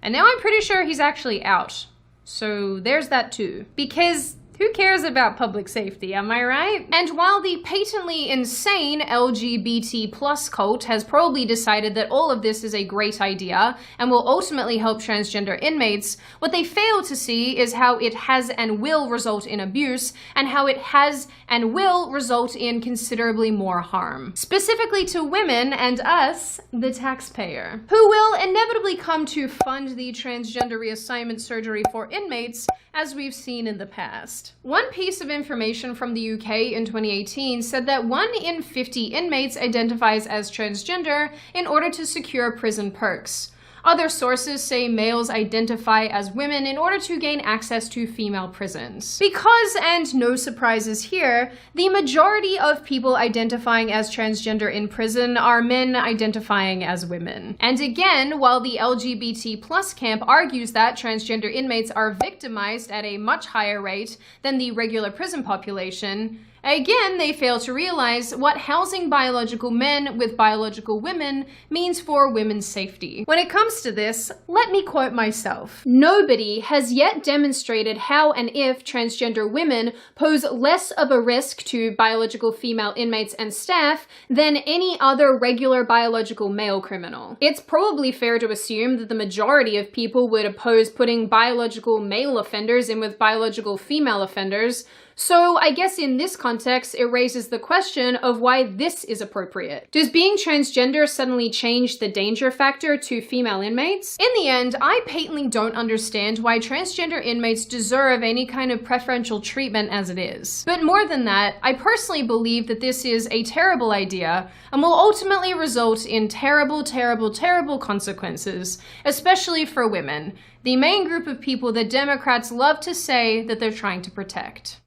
And now I'm pretty sure he's actually out. So there's that too. Because who cares about public safety, am I right? And while the patently insane LGBT plus cult has probably decided that all of this is a great idea and will ultimately help transgender inmates, what they fail to see is how it has and will result in abuse, and how it has and will result in considerably more harm. Specifically to women and us, the taxpayer, who will inevitably come to fund the transgender reassignment surgery for inmates, as we've seen in the past. One piece of information from the UK in 2018 said that 1 in 50 inmates identifies as transgender in order to secure prison perks. Other sources say males identify as women in order to gain access to female prisons. Because, and no surprises here, the majority of people identifying as transgender in prison are men identifying as women. And again, while the LGBT plus camp argues that transgender inmates are victimized at a much higher rate than the regular prison population, again, they fail to realize what housing biological men with biological women means for women's safety. When it comes to this, let me quote myself. Nobody has yet demonstrated how and if transgender women pose less of a risk to biological female inmates and staff than any other regular biological male criminal. It's probably fair to assume that the majority of people would oppose putting biological male offenders in with biological female offenders. So I guess in this context, it raises the question of why this is appropriate. Does being transgender suddenly change the danger factor to female inmates? In the end, I patently don't understand why transgender inmates deserve any kind of preferential treatment as it is. But more than that, I personally believe that this is a terrible idea and will ultimately result in terrible, terrible, terrible consequences, especially for women, the main group of people that Democrats love to say that they're trying to protect.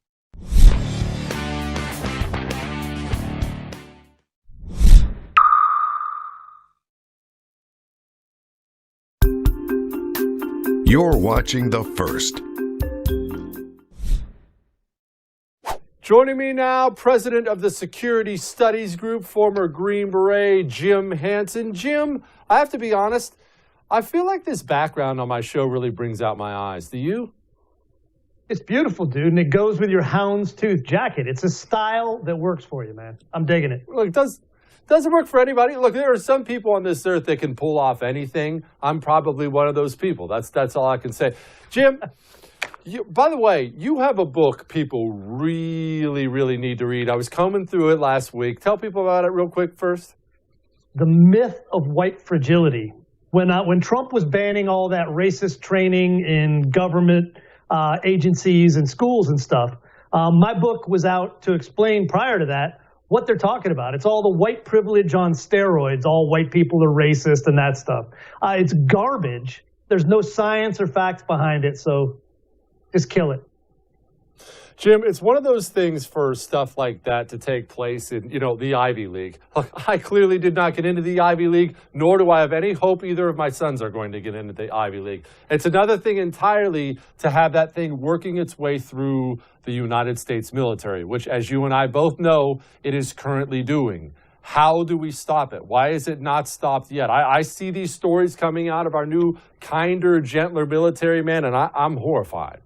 You're watching The First. Joining me now, president of the Security Studies Group, former Green Beret, Jim Hansen. Jim, I have to be honest, I feel like this background on my show really brings out my eyes. Do you? It's beautiful, dude, and it goes with your houndstooth jacket. It's a style that works for you, man. I'm digging it. Look, does Doesn't work for anybody. Look, there are some people on this earth that can pull off anything. I'm probably one of those people. That's all I can say. Jim, by the way, you have a book people really, really need to read. I was combing through it last week. Tell people about it real quick first. The Myth of White Fragility. When Trump was banning all that racist training in government agencies and schools and stuff, my book was out to explain prior to that what they're talking about. It's all the white privilege on steroids. All white people are racist and that stuff. It's garbage. There's no science or facts behind it, so just kill it. Jim, it's one of those things for stuff like that to take place in, the Ivy League. Look, I clearly did not get into the Ivy League, nor do I have any hope either of my sons are going to get into the Ivy League. It's another thing entirely to have that thing working its way through the United States military, which, as you and I both know, it is currently doing. How do we stop it? Why is it not stopped yet? I see these stories coming out of our new, kinder, gentler military man, and I'm horrified.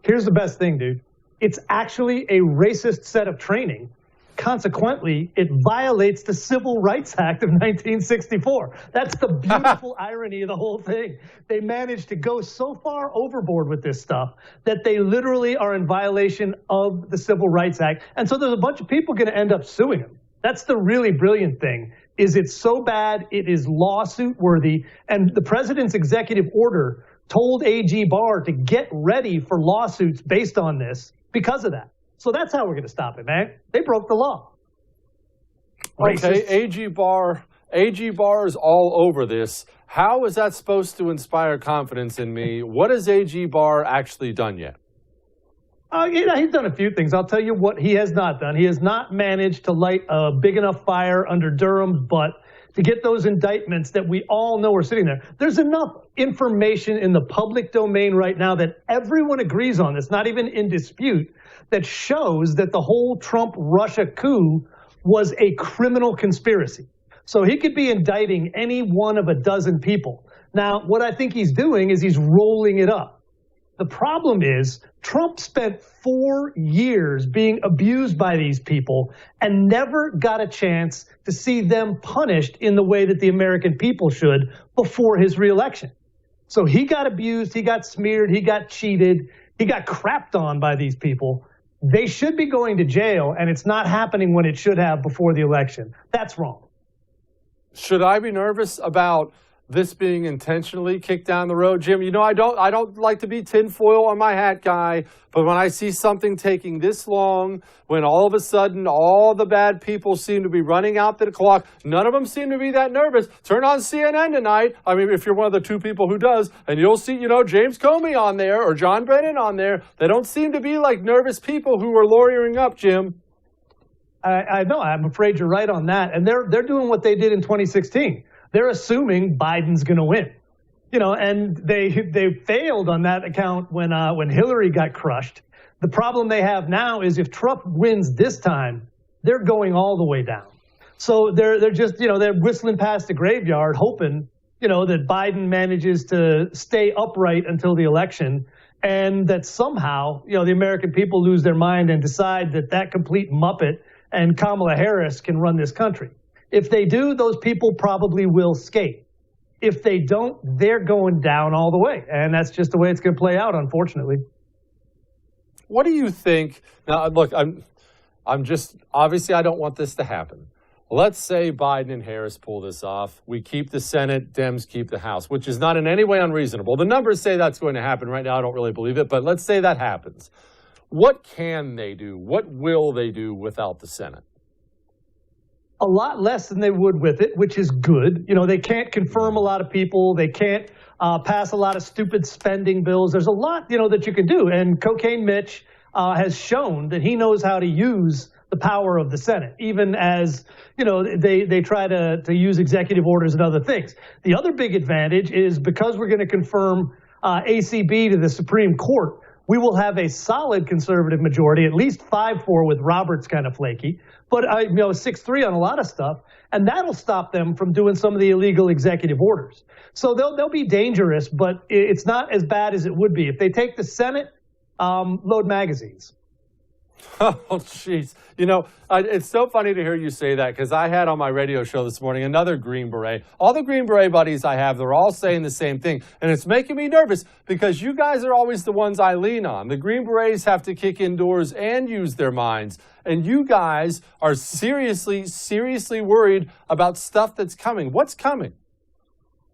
Here's the best thing, dude. It's actually a racist set of training. Consequently, it violates the Civil Rights Act of 1964. That's the beautiful irony of the whole thing. They managed to go so far overboard with this stuff that they literally are in violation of the Civil Rights Act. And so there's a bunch of people going to end up suing them. That's the really brilliant thing, is it's so bad, it is lawsuit worthy. And the president's executive order told AG Barr to get ready for lawsuits based on this because of that. So that's how we're going to stop it, man. They broke the law. Okay, AG Barr is all over this. How is that supposed to inspire confidence in me? What has AG Barr actually done yet? He's done a few things. I'll tell you what he has not done. He has not managed to light a big enough fire under Durham's butt to get those indictments that we all know are sitting there. There's enough information in the public domain right now that everyone agrees on, it's not even in dispute, that shows that the whole Trump-Russia coup was a criminal conspiracy. So he could be indicting any one of a dozen people. Now, what I think he's doing is he's rolling it up. The problem is Trump spent 4 years being abused by these people and never got a chance to see them punished in the way that the American people should before his reelection. So he got abused, he got smeared, he got cheated, he got crapped on by these people. They should be going to jail, and it's not happening when it should have before the election. That's wrong. Should I be nervous about this being intentionally kicked down the road? Jim, I don't like to be tinfoil on my hat guy, but when I see something taking this long, when all of a sudden all the bad people seem to be running out the clock, none of them seem to be that nervous. Turn on CNN tonight. I mean, if you're one of the two people who does, and you'll see, James Comey on there or John Brennan on there. They don't seem to be like nervous people who are lawyering up, Jim. I know. I'm afraid you're right on that. And they're doing what they did in 2016. They're assuming Biden's going to win, and they failed on that account when Hillary got crushed. The problem they have now is if Trump wins this time, they're going all the way down. So they're just they're whistling past the graveyard, hoping that Biden manages to stay upright until the election, and that somehow the American people lose their mind and decide that complete muppet and Kamala Harris can run this country. If they do, those people probably will skate. If they don't, they're going down all the way. And that's just the way it's going to play out, unfortunately. What do you think? Now, look, I'm just, obviously I don't want this to happen. Let's say Biden and Harris pull this off. We keep the Senate, Dems keep the House, which is not in any way unreasonable. The numbers say that's going to happen right now. I don't really believe it, but let's say that happens. What can they do? What will they do without the Senate? A lot less than they would with it, which is good. They can't confirm a lot of people. They can't pass a lot of stupid spending bills. There's a lot, that you can do. And Cocaine Mitch has shown that he knows how to use the power of the Senate, even as, they try to use executive orders and other things. The other big advantage is because we're going to confirm ACB to the Supreme Court, we will have a solid conservative majority, at least 5-4 with Roberts kind of flaky, but 6-3 on a lot of stuff, and that'll stop them from doing some of the illegal executive orders. So they'll be dangerous, but it's not as bad as it would be. If they take the Senate, load magazines. Oh, jeez. You know, it's so funny to hear you say that because I had on my radio show this morning another Green Beret. All the Green Beret buddies I have, they're all saying the same thing. And it's making me nervous because you guys are always the ones I lean on. The Green Berets have to kick indoors and use their minds. And you guys are seriously worried about stuff that's coming. What's coming?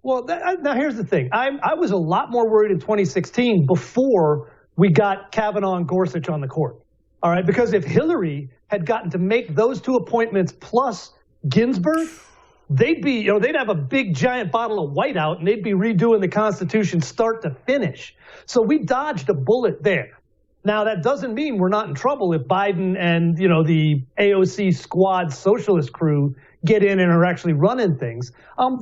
Well, now here's the thing. I was a lot more worried in 2016 before we got Kavanaugh and Gorsuch on the court. All right, because if Hillary had gotten to make those two appointments plus Ginsburg, they'd have a big giant bottle of whiteout and they'd be redoing the Constitution start to finish. So we dodged a bullet there. Now, that doesn't mean we're not in trouble if Biden and, the AOC squad socialist crew get in and are actually running things.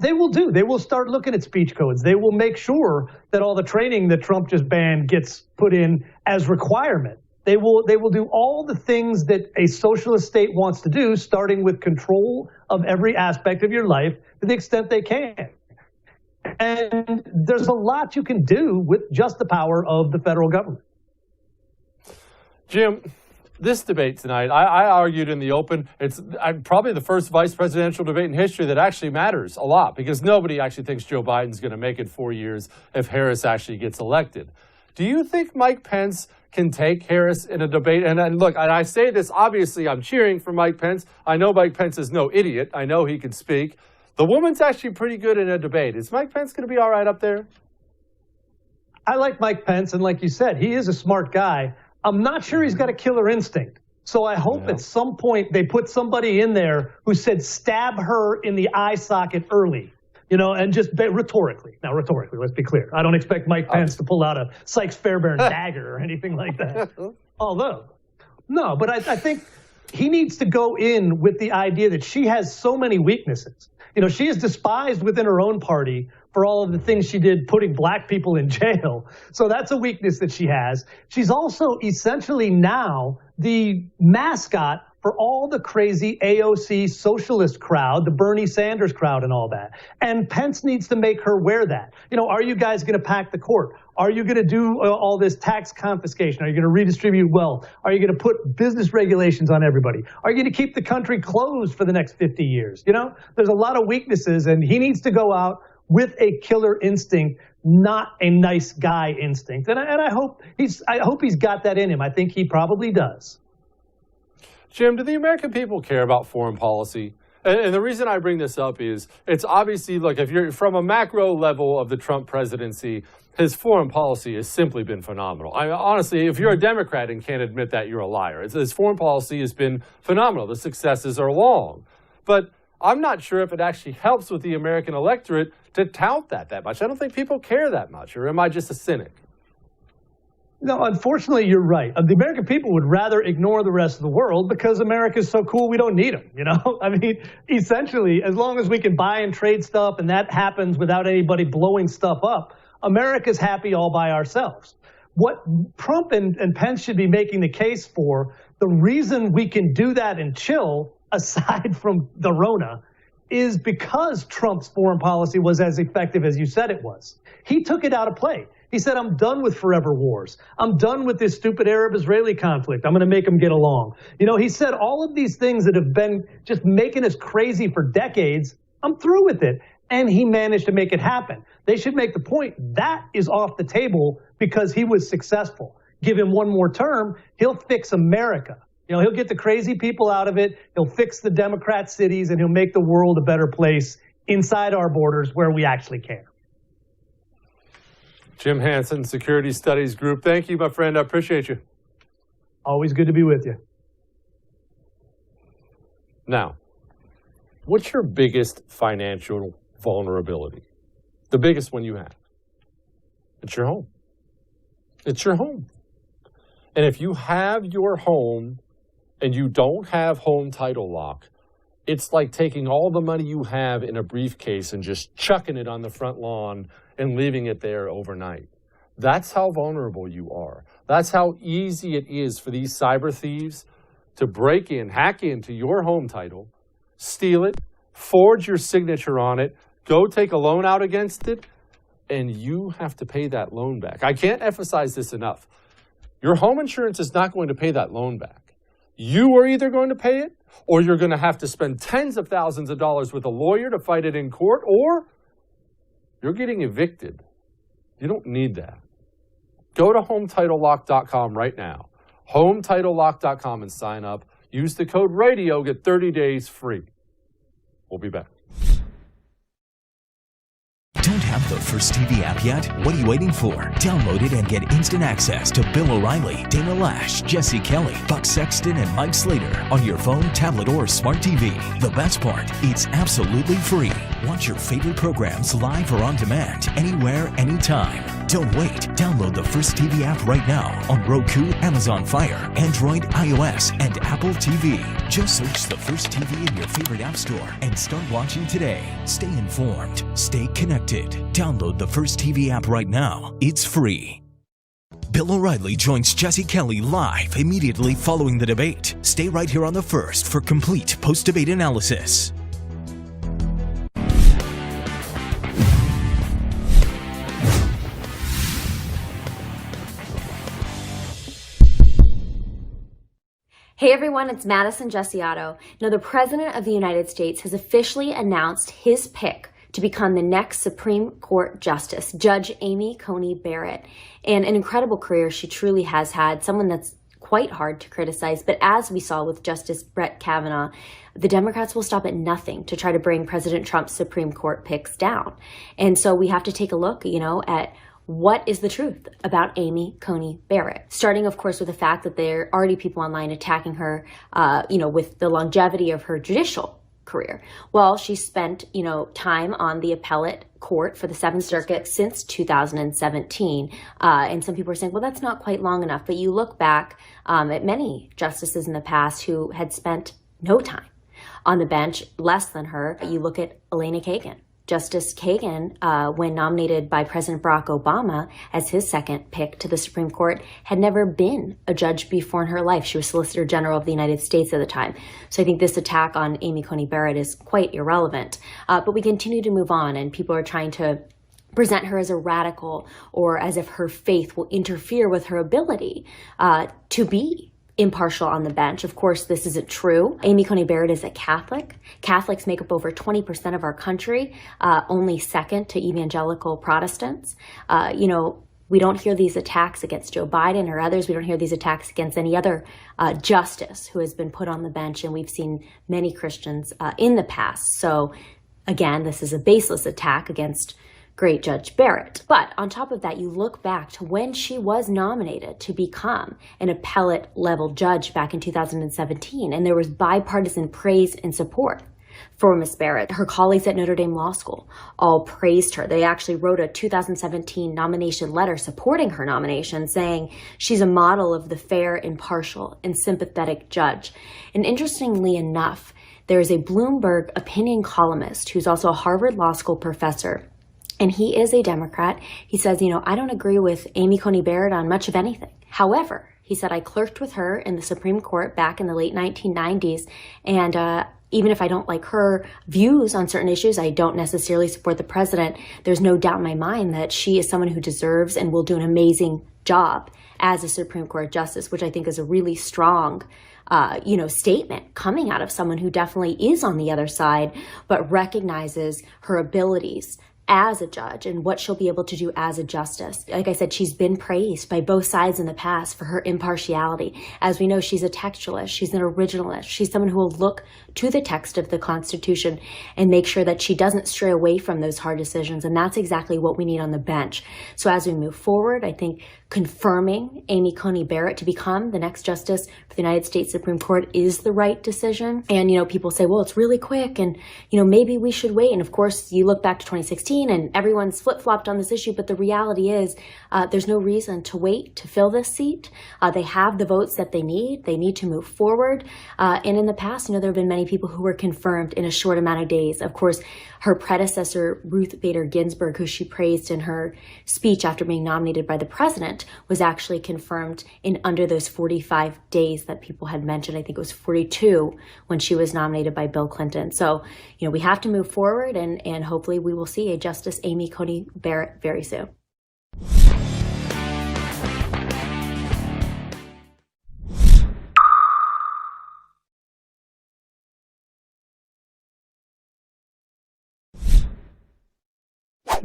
They will start looking at speech codes. They will make sure that all the training that Trump just banned gets put in as requirement. They will do all the things that a socialist state wants to do, starting with control of every aspect of your life to the extent they can. And there's a lot you can do with just the power of the federal government. Jim, this debate tonight, I argued in the open, it's probably the first vice presidential debate in history that actually matters a lot because nobody actually thinks Joe Biden's going to make it 4 years if Harris actually gets elected. Do you think Mike Pence can take Harris in a debate? And look, and I say this, obviously I'm cheering for Mike Pence. I know Mike Pence is no idiot. I know he can speak. The woman's actually pretty good in a debate. Is Mike Pence going to be all right up there? I like Mike Pence, and like you said, he is a smart guy. I'm not sure he's got a killer instinct. So I hope at some point they put somebody in there who said stab her in the eye socket early. And just rhetorically. Now, rhetorically, let's be clear. I don't expect Mike Pence to pull out a Sykes-Fairbairn dagger or anything like that. But I think he needs to go in with the idea that she has so many weaknesses. She is despised within her own party for all of the things she did putting black people in jail. So that's a weakness that she has. She's also essentially now the mascot for all the crazy AOC socialist crowd, the Bernie Sanders crowd and all that. And Pence needs to make her wear that. Are you guys going to pack the court? Are you going to do all this tax confiscation? Are you going to redistribute wealth? Are you going to put business regulations on everybody? Are you going to keep the country closed for the next 50 years? There's a lot of weaknesses, and he needs to go out with a killer instinct, not a nice guy instinct. And I hope he's got that in him. I think he probably does. Jim, do the American people care about foreign policy? And the reason I bring this up is it's obviously, look, if you're from a macro level of the Trump presidency, his foreign policy has simply been phenomenal. Honestly, if you're a Democrat and can't admit that, you're a liar. His foreign policy has been phenomenal. The successes are long. But I'm not sure if it actually helps with the American electorate to tout that much. I don't think people care that much. Or am I just a cynic? No, unfortunately, you're right. The American people would rather ignore the rest of the world because America's so cool we don't need them, I mean, essentially, as long as we can buy and trade stuff and that happens without anybody blowing stuff up, America's happy all by ourselves. What Trump and Pence should be making the case for, the reason we can do that and chill, aside from the Rona, is because Trump's foreign policy was as effective as you said it was. He took it out of play. He said, I'm done with forever wars. I'm done with this stupid Arab-Israeli conflict. I'm going to make them get along. He said all of these things that have been just making us crazy for decades. I'm through with it. And he managed to make it happen. They should make the point that is off the table because he was successful. Give him one more term, he'll fix America. He'll get the crazy people out of it. He'll fix the Democrat cities, and he'll make the world a better place inside our borders where we actually care. Jim Hansen, Security Studies Group. Thank you, my friend. I appreciate you. Always good to be with you. Now, what's your biggest financial vulnerability? The biggest one you have? It's your home. It's your home. And if you have your home and you don't have home title lock, it's like taking all the money you have in a briefcase and just chucking it on the front lawn and leaving it there overnight. That's how vulnerable you are. That's how easy it is for these cyber thieves to break in, hack into your home title, steal it, forge your signature on it, go take a loan out against it, and you have to pay that loan back. I can't emphasize this enough. Your home insurance is not going to pay that loan back. You are either going to pay it, or you're going to have to spend tens of thousands of dollars with a lawyer to fight it in court, or you're getting evicted. You don't need that. Go to HomeTitleLock.com right now. HomeTitleLock.com and sign up. Use the code RADIO, get 30 days free. We'll be back. Don't have the First TV app yet? What are you waiting for? Download it and get instant access to Bill O'Reilly, Dana Lash, Jesse Kelly, Buck Sexton, and Mike Slater on your phone, tablet, or smart TV. The best part, it's absolutely free. Watch your favorite programs live or on demand, anywhere, anytime. Don't wait. Download the First TV app right now on Roku, Amazon Fire, Android, iOS, and Apple TV. Just search the First TV in your favorite app store and start watching today. Stay informed. Stay connected. Download the First TV app right now. It's free. Bill O'Reilly joins Jesse Kelly live immediately following the debate. Stay right here on The First for complete post-debate analysis. Hey everyone, it's Madison Jessiato. Now, the President of the United States has officially announced his pick to become the next Supreme Court Justice, Judge Amy Coney Barrett. And an incredible career she truly has had, someone that's quite hard to criticize. But as we saw with Justice Brett Kavanaugh, the Democrats will stop at nothing to try to bring President Trump's Supreme Court picks down. And so we have to take a look, at what is the truth about Amy Coney Barrett? Starting, of course, with the fact that there are already people online attacking her, with the longevity of her judicial career. Well, she spent, time on the appellate court for the Seventh Circuit since 2017. And some people are saying, well, that's not quite long enough. But you look back at many justices in the past who had spent no time on the bench, less than her. You look at Elena Kagan. Justice Kagan, when nominated by President Barack Obama as his second pick to the Supreme Court, had never been a judge before in her life. She was Solicitor General of the United States at the time. So I think this attack on Amy Coney Barrett is quite irrelevant. But we continue to move on, and people are trying to present her as a radical or as if her faith will interfere with her ability to be impartial on the bench. Of course, this isn't true. Amy Coney Barrett is a Catholic. Catholics make up over 20% of our country, only second to evangelical Protestants. We don't hear these attacks against Joe Biden or others. We don't hear these attacks against any other justice who has been put on the bench, and we've seen many Christians in the past. So again, this is a baseless attack against great Judge Barrett. But on top of that, you look back to when she was nominated to become an appellate level judge back in 2017, and there was bipartisan praise and support for Ms. Barrett. Her colleagues at Notre Dame Law School all praised her. They actually wrote a 2017 nomination letter supporting her nomination, saying she's a model of the fair, impartial, and sympathetic judge. And interestingly enough, there is a Bloomberg opinion columnist who's also a Harvard Law School professor, and he is a Democrat. He says, I don't agree with Amy Coney Barrett on much of anything. However, he said, I clerked with her in the Supreme Court back in the late 1990s, and even if I don't like her views on certain issues, I don't necessarily support the president. There's no doubt in my mind that she is someone who deserves and will do an amazing job as a Supreme Court justice, which I think is a really strong statement coming out of someone who definitely is on the other side, but recognizes her abilities as a judge and what she'll be able to do as a justice. Like I said, she's been praised by both sides in the past for her impartiality. As we know, she's a textualist, she's an originalist, she's someone who will look to the text of the Constitution and make sure that she doesn't stray away from those hard decisions. And that's exactly what we need on the bench. So as we move forward, I think confirming Amy Coney Barrett to become the next justice for the United States Supreme Court is the right decision. And, people say, well, it's really quick and, maybe we should wait. And of course, you look back to 2016 and everyone's flip-flopped on this issue. But the reality is there's no reason to wait to fill this seat. They have the votes that they need. They need to move forward. And in the past, there have been many people who were confirmed in a short amount of days. Of course, her predecessor, Ruth Bader Ginsburg, who she praised in her speech after being nominated by the president, was actually confirmed in under those 45 days that people had mentioned. I think it was 42 when she was nominated by Bill Clinton. So, we have to move forward, and hopefully we will see a Justice Amy Coney Barrett very soon.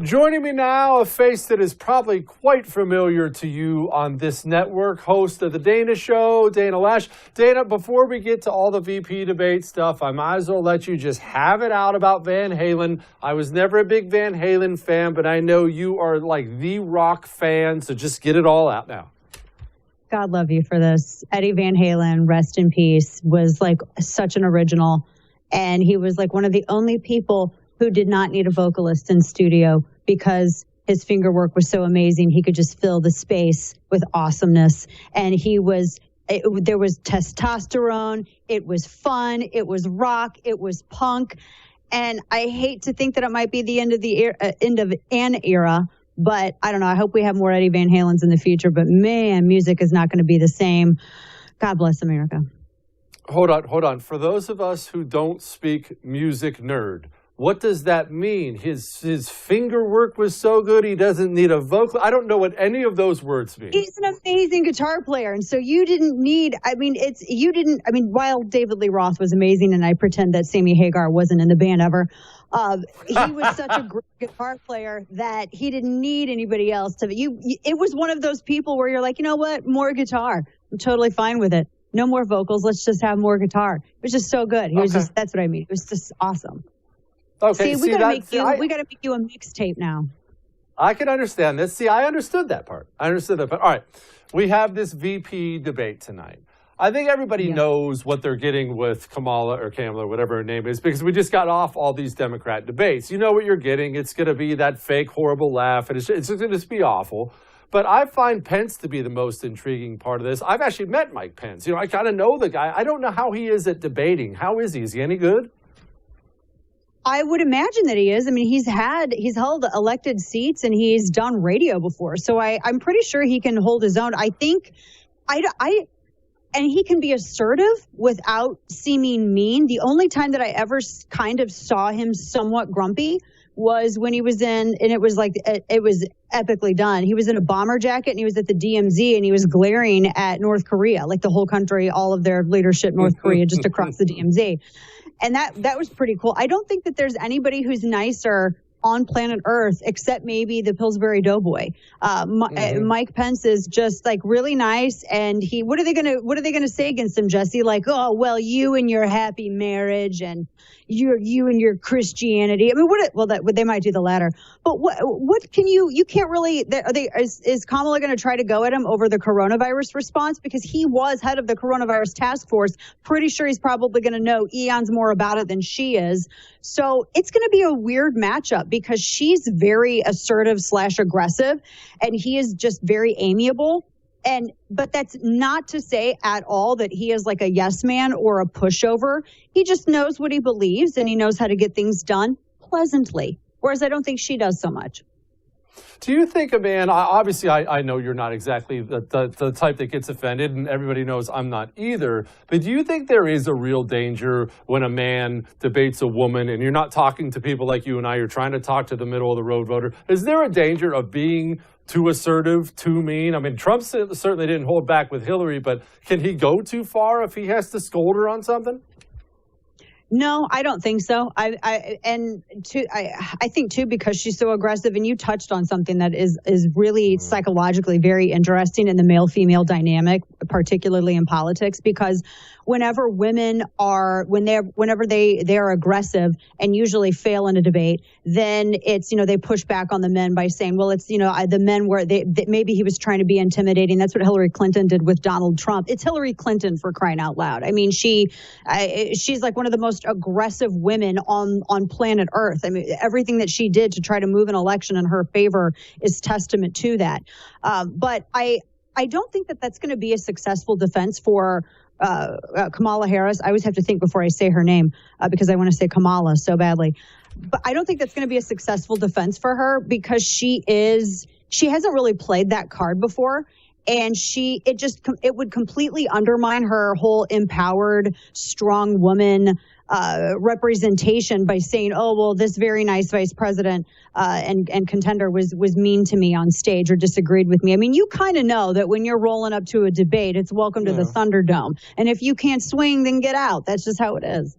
Joining me now, a face that is probably quite familiar to you on this network, host of The Dana Show, Dana Lash. Dana, before we get to all the VP debate stuff, I might as well let you just have it out about Van Halen. I was never a big Van Halen fan, but I know you are like the rock fan, so just get it all out now. God love you for this. Eddie Van Halen, rest in peace, was like such an original. And he was like one of the only people who did not need a vocalist in studio because his finger work was so amazing. He could just fill the space with awesomeness. And there was testosterone. It was fun. It was rock. It was punk. And I hate to think that it might be the end of an era, but I don't know. I hope we have more Eddie Van Halens in the future. But man, music is not going to be the same. God bless America. Hold on. For those of us who don't speak music nerd, what does that mean? His finger work was so good, he doesn't need a vocal. I don't know what any of those words mean. He's an amazing guitar player, and so you didn't need. While David Lee Roth was amazing, and I pretend that Sammy Hagar wasn't in the band ever, he was such a great guitar player that he didn't need anybody else to. It was one of those people where you're like, you know what, more guitar. I'm totally fine with it. No more vocals. Let's just have more guitar. It was just so good. He was just. That's what I mean. It was just awesome. Okay, we got to make you a mixtape now. I can understand this. See, I understood that part. All right, we have this VP debate tonight. I think everybody knows what they're getting with Kamala, whatever her name is, because we just got off all these Democrat debates. You know what you're getting. It's going to be that fake, horrible laugh, and it's going to just be awful. But I find Pence to be the most intriguing part of this. I've actually met Mike Pence. I kind of know the guy. I don't know how he is at debating. How is he? Is he any good? I would imagine that he is. I mean, he's held elected seats and he's done radio before. So I'm pretty sure he can hold his own. I think and he can be assertive without seeming mean. The only time that I ever kind of saw him somewhat grumpy was when he was in, and it was epically done. He was in a bomber jacket and he was at the DMZ and he was glaring at North Korea, like the whole country, all of their leadership, North Korea, just across the DMZ. And that was pretty cool. I don't think that there's anybody who's nicer on planet Earth except maybe the Pillsbury Doughboy. Mike Pence is just like really nice. And what are they gonna say against him, Jesse? Like, oh well, you and your happy marriage and you and your Christianity. I mean, they might do the latter. But what can you can't really, is Kamala going to try to go at him over the coronavirus response? Because he was head of the coronavirus task force. Pretty sure he's probably going to know eons more about it than she is. So it's going to be a weird matchup because she's very assertive / aggressive and he is just very amiable. But that's not to say at all that he is like a yes man or a pushover. He just knows what he believes and he knows how to get things done pleasantly. Whereas I don't think she does so much. Do you think a man, obviously I know you're not exactly the type that gets offended, and everybody knows I'm not either, but do you think there is a real danger when a man debates a woman and you're not talking to people like you and I, you're trying to talk to the middle of the road voter? Is there a danger of being too assertive, too mean? I mean, Trump certainly didn't hold back with Hillary, but can he go too far if he has to scold her on something? No, I don't think so. I think too, because she's so aggressive, and you touched on something that is really psychologically very interesting in the male-female dynamic, particularly in politics, because whenever women are, whenever they are aggressive and usually fail in a debate, then it's, they push back on the men by saying, well, it's, the men were, maybe he was trying to be intimidating. That's what Hillary Clinton did with Donald Trump. It's Hillary Clinton, for crying out loud. I mean, she's like one of the most aggressive women on planet Earth. I mean, everything that she did to try to move an election in her favor is testament to that. But I don't think that that's going to be a successful defense for Kamala Harris. I always have to think before I say her name because I want to say Kamala so badly. But I don't think that's going to be a successful defense for her because she hasn't really played that card before. And it would completely undermine her whole empowered, strong woman representation by saying, oh, well, this very nice vice president and contender was mean to me on stage or disagreed with me. I mean, you kind of know that when you're rolling up to a debate, it's welcome to the Thunderdome. And if you can't swing, then get out. That's just how it is.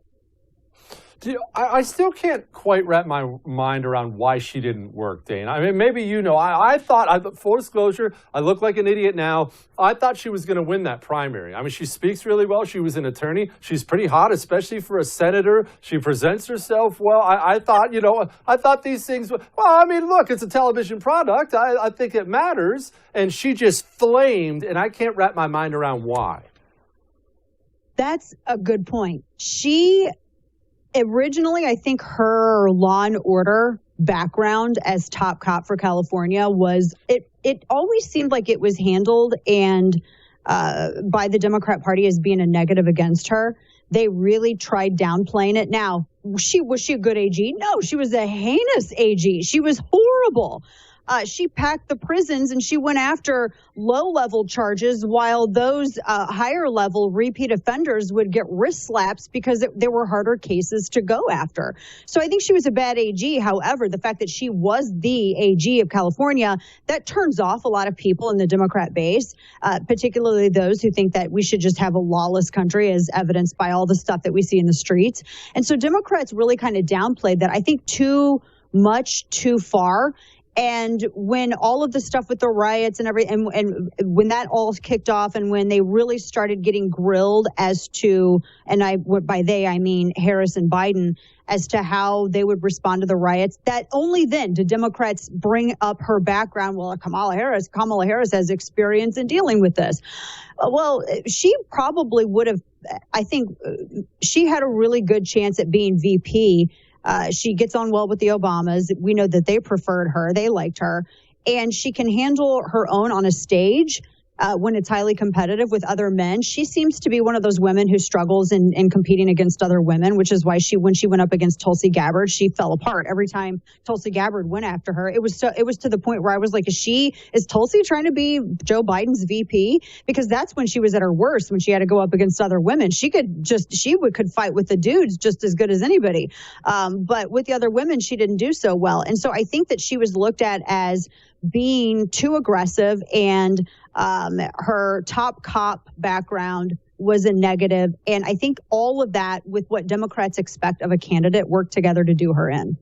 I still can't quite wrap my mind around why she didn't work, Dane. I mean, maybe you know. I thought, full disclosure, I look like an idiot now. I thought she was going to win that primary. I mean, she speaks really well. She was an attorney. She's pretty hot, especially for a senator. She presents herself well. I thought, I thought these things, well, I mean, look, it's a television product. I think it matters. And she just flamed, and I can't wrap my mind around why. That's a good point. She originally, I think her Law and Order background as top cop for California was, it always seemed like it was handled and by the Democrat Party as being a negative against her. They really tried downplaying it. Now, was she a good AG? No, she was a heinous AG. She was horrible. She packed the prisons and she went after low-level charges while those higher-level repeat offenders would get wrist slaps because there were harder cases to go after. So I think she was a bad AG. However, the fact that she was the AG of California, that turns off a lot of people in the Democrat base, particularly those who think that we should just have a lawless country, as evidenced by all the stuff that we see in the streets. And so Democrats really kind of downplayed that, I think, too much, too far. And when all of the stuff with the riots and everything, and when that all kicked off and when they really started getting grilled as to, and by they, I mean Harris and Biden, as to how they would respond to the riots, that only then did Democrats bring up her background. Well, Kamala Harris has experience in dealing with this. Well, she probably would have, I think she had a really good chance at being VP. She gets on well with the Obamas. We know that they preferred her. They liked her. And she can handle her own on a stage when it's highly competitive with other men. She seems to be one of those women who struggles in competing against other women, which is why when she went up against Tulsi Gabbard, she fell apart. Every time Tulsi Gabbard went after her, it was to the point where I was like, is Tulsi trying to be Joe Biden's VP? Because that's when she was at her worst, when she had to go up against other women. She could fight with the dudes just as good as anybody. But with the other women, she didn't do so well. And so I think that she was looked at as being too aggressive, and her top cop background was a negative. And I think all of that, with what Democrats expect of a candidate, worked together to do her in.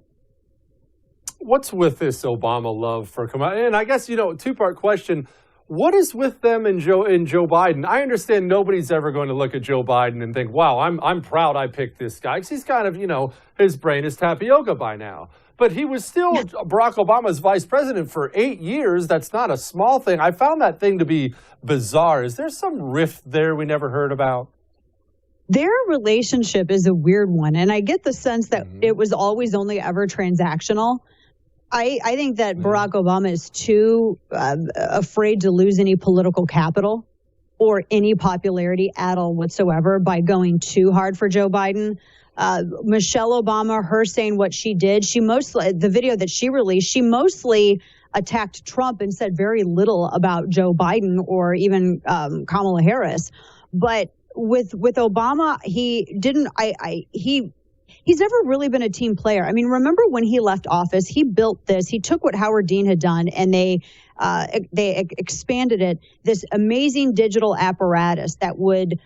What's with this Obama love for Kamala? And I guess, two-part question. What is with them and Joe Biden? I understand nobody's ever going to look at Joe Biden and think, wow, I'm proud I picked this guy. Because he's kind of, his brain is tapioca by now. But he was still Barack Obama's vice president for 8 years. That's not a small thing. I found that thing to be bizarre. Is there some rift there we never heard about? Their relationship is a weird one. And I get the sense that it was always only ever transactional. I think that Barack Obama is too afraid to lose any political capital or any popularity at all whatsoever by going too hard for Joe Biden. Michelle Obama, her saying what she did, the video that she released, she mostly attacked Trump and said very little about Joe Biden or even Kamala Harris. But with Obama, he didn't. He's never really been a team player. I mean, remember when he left office, he built this. He took what Howard Dean had done and they expanded it, this amazing digital apparatus that would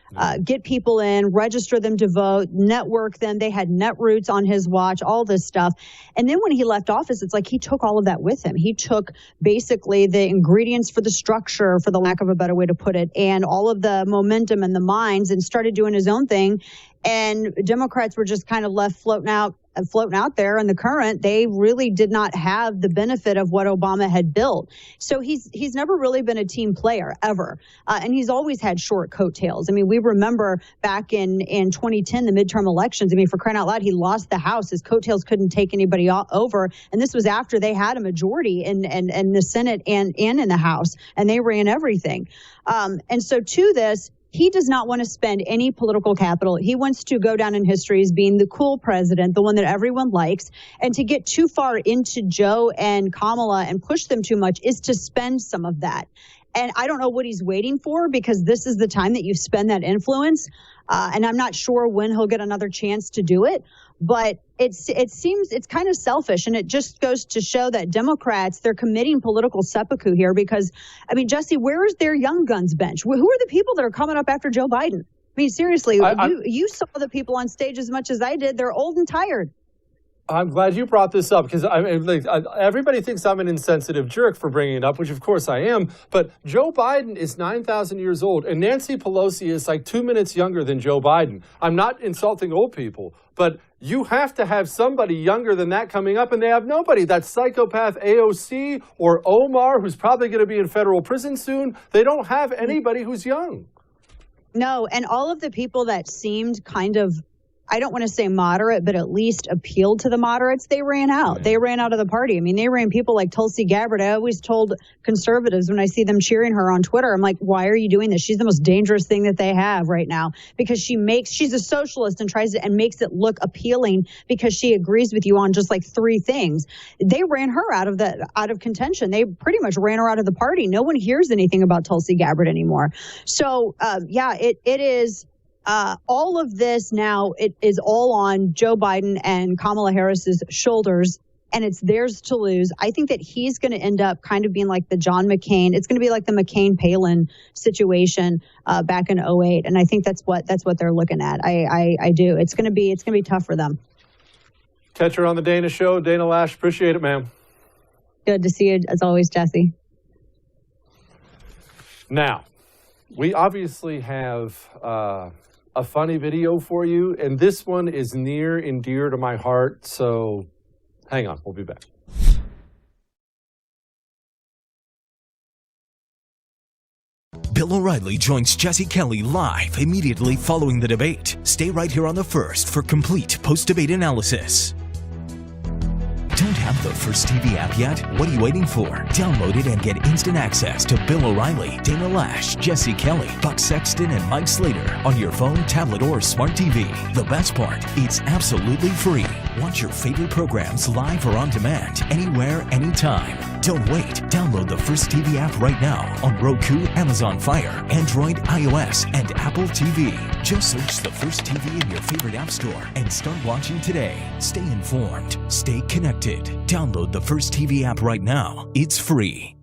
get people in, register them to vote, network them. They had Netroots on his watch, all this stuff. And then when he left office, it's like he took all of that with him. He took basically the ingredients for the structure, for the lack of a better way to put it, and all of the momentum and the minds, and started doing his own thing. And Democrats were just kind of left floating out there in the current. They really did not have the benefit of what Obama had built. So he's never really been a team player ever. And he's always had short coattails. I mean, we remember back in 2010, the midterm elections. I mean, for crying out loud, he lost the House. His coattails couldn't take anybody over. And this was after they had a majority in the Senate and in the House, and they ran everything. And so to this, he does not want to spend any political capital. He wants to go down in history as being the cool president, the one that everyone likes. And to get too far into Joe and Kamala and push them too much is to spend some of that. And I don't know what he's waiting for, because this is the time that you spend that influence. And I'm not sure when he'll get another chance to do it. But it seems it's kind of selfish. And it just goes to show that Democrats, they're committing political seppuku here because, I mean, Jesse, where is their young guns bench? Who are the people that are coming up after Joe Biden? mean, seriously, you saw the people on stage as much as I did. They're old and tired. I'm glad you brought this up because everybody thinks I'm an insensitive jerk for bringing it up, which of course I am. But Joe Biden is 9,000 years old, and Nancy Pelosi is like 2 minutes younger than Joe Biden. I'm not insulting old people, but you have to have somebody younger than that coming up, and they have nobody. That psychopath AOC or Omar, who's probably going to be in federal prison soon, they don't have anybody who's young. No, and all of the people that seemed kind of, I don't want to say moderate, but at least appealed to the moderates, they ran out. They ran out of the party. I mean, they ran people like Tulsi Gabbard. I always told conservatives when I see them cheering her on Twitter, I'm like, why are you doing this? She's the most dangerous thing that they have right now because she's a socialist and makes it look appealing because she agrees with you on just like 3 things. They ran her out of contention. They pretty much ran her out of the party. No one hears anything about Tulsi Gabbard anymore. So, it is. All of this now, it is all on Joe Biden and Kamala Harris's shoulders, and it's theirs to lose. I think that he's going to end up kind of being like the John McCain. It's going to be like the McCain-Palin situation back in 2008, and I think that's what they're looking at. I do. It's going to be tough for them. Catch her on the Dana Show. Dana Lash, appreciate it, ma'am. Good to see you as always, Jesse. Now, we obviously have a funny video for you, and this one is near and dear to my heart, so hang on, we'll be back. Bill O'Reilly joins Jesse Kelly live immediately following the debate. Stay right here on The First for complete post-debate analysis. Don't have the First TV app yet? What are you waiting for? Download it and get instant access to Bill O'Reilly, Dana Lash, Jesse Kelly, Buck Sexton, and Mike Slater on your phone, tablet, or smart TV. The best part, it's absolutely free. Watch your favorite programs live or on demand, anywhere, anytime. Don't wait. Download the First TV app right now on Roku, Amazon Fire, Android, iOS, and Apple TV. Just search the First TV in your favorite app store and start watching today. Stay informed. Stay connected. Download the First TV app right now. It's free.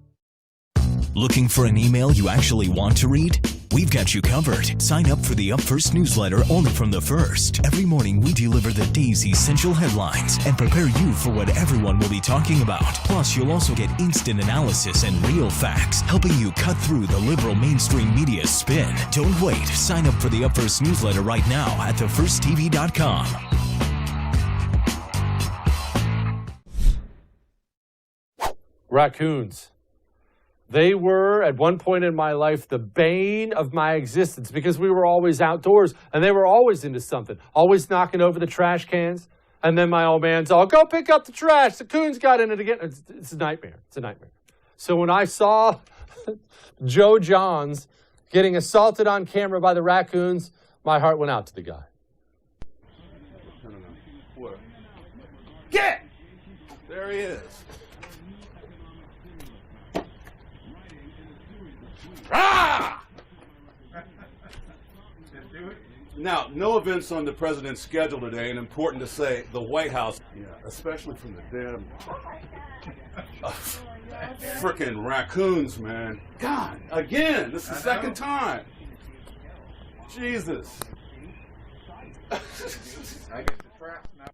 Looking for an email you actually want to read? We've got you covered. Sign up for the Up First newsletter only from The First. Every morning we deliver the day's essential headlines and prepare you for what everyone will be talking about. Plus, you'll also get instant analysis and real facts, helping you cut through the liberal mainstream media spin. Don't wait. Sign up for the Up First newsletter right now at thefirsttv.com. Raccoons. They were, at one point in my life, the bane of my existence because we were always outdoors and they were always into something, always knocking over the trash cans. And then my old man's all, go pick up the trash. The coons got in it again. It's a nightmare. It's a nightmare. So when I saw Joe Johns getting assaulted on camera by the raccoons, my heart went out to the guy. Where? Get! There he is. Ah! Now, no events on the president's schedule today, and important to say, the White House, especially from the damn frickin' raccoons, man. God, again, this is the second time. Jesus. I get the trap now.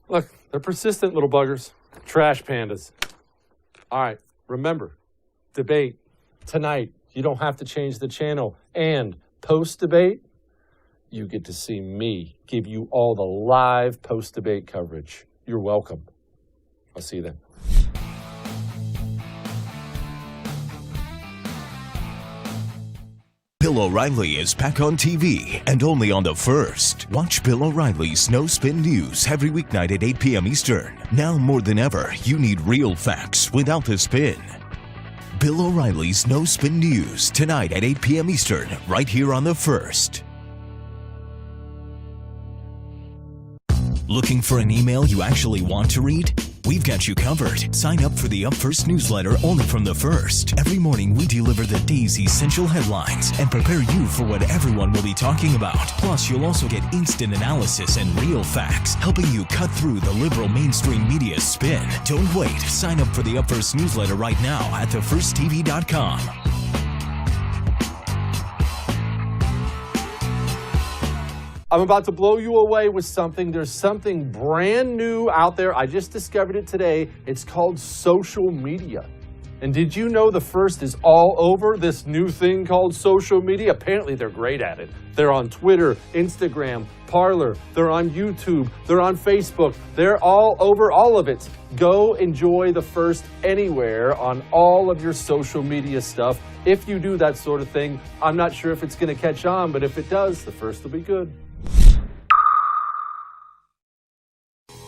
Look, they're persistent little buggers. Trash pandas. All right, remember, debate tonight. You don't have to change the channel. And post-debate, you get to see me give you all the live post-debate coverage. You're welcome. I'll see you then. Bill O'Reilly is back on TV and only on The First. Watch Bill O'Reilly's No Spin News every weeknight at 8 p.m. Eastern. Now more than ever, you need real facts without the spin. Bill O'Reilly's No Spin News tonight at 8 p.m. Eastern, right here on The First. Looking for an email you actually want to read? We've got you covered. Sign up for the Up First newsletter only from The First. Every morning we deliver the day's essential headlines and prepare you for what everyone will be talking about. Plus, you'll also get instant analysis and real facts, helping you cut through the liberal mainstream media spin. Don't wait. Sign up for the Up First newsletter right now at thefirsttv.com. I'm about to blow you away with something. There's something brand new out there. I just discovered it today. It's called social media. And did you know the first is all over, this new thing called social media? Apparently they're great at it. They're on Twitter, Instagram, Parler, they're on YouTube, they're on Facebook. They're all over all of it. Go enjoy the first anywhere on all of your social media stuff. If you do that sort of thing, I'm not sure if it's going to catch on, but if it does, the first will be good.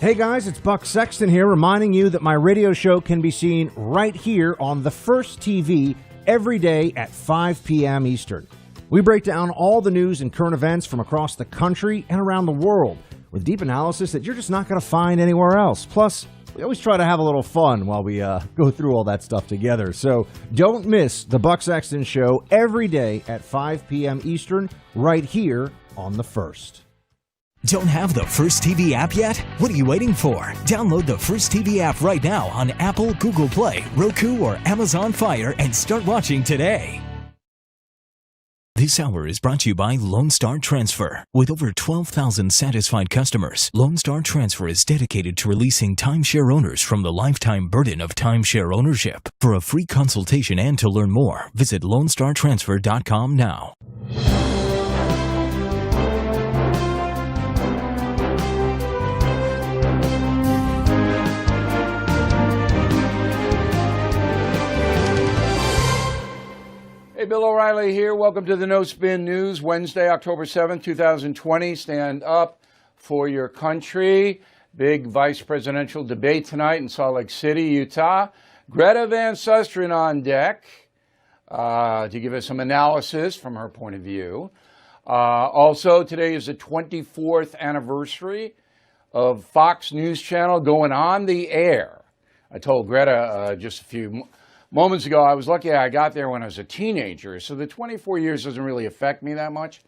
Hey guys, it's Buck Sexton here, reminding you that my radio show can be seen right here on the First TV every day at 5 p.m. Eastern. We break down all the news and current events from across the country and around the world with deep analysis that you're just not going to find anywhere else. Plus, we always try to have a little fun while we go through all that stuff together. So don't miss the Buck Sexton Show every day at 5 p.m. Eastern right here on the First. Don't have the First TV app yet? What are you waiting for? Download the First TV app right now on Apple, Google Play, Roku, or Amazon Fire and start watching today. This hour is brought to you by Lone Star Transfer. With over 12,000 satisfied customers, Lone Star Transfer is dedicated to releasing timeshare owners from the lifetime burden of timeshare ownership. For a free consultation and to learn more, visit LoneStarTransfer.com now. Hey, Bill O'Reilly here. Welcome to the No Spin News, Wednesday, October 7th, 2020. Stand up for your country. Big vice presidential debate tonight in Salt Lake City, Utah. Greta Van Susteren on deck to give us some analysis from her point of view. Also, today is the 24th anniversary of Fox News Channel going on the air. I told Greta just a few moments ago, I was lucky I got there when I was a teenager, so the 24 years doesn't really affect me that much.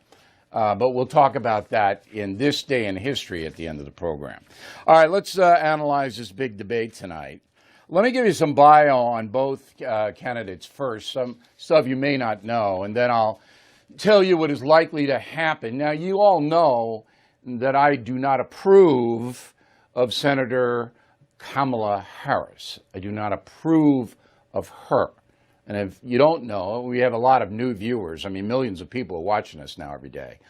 But we'll talk about that in this day in history at the end of the program. All right, let's analyze this big debate tonight. Let me give you some bio on both candidates first, some stuff you may not know, and then I'll tell you what is likely to happen. Now, you all know that I do not approve of Senator Kamala Harris. I do not approve of her. And if you don't know, we have a lot of new viewers. I mean, millions of people are watching us now every day,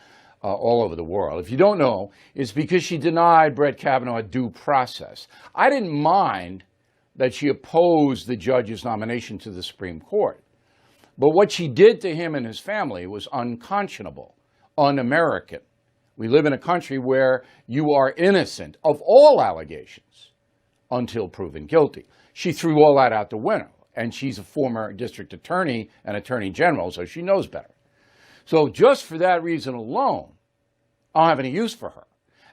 all over the world. If you don't know, it's because she denied Brett Kavanaugh due process. I didn't mind that she opposed the judge's nomination to the Supreme Court. But what she did to him and his family was unconscionable, un-American. We live in a country where you are innocent of all allegations until proven guilty. She threw all that out the window. And she's a former district attorney and attorney general, so she knows better. So just for that reason alone, I don't have any use for her.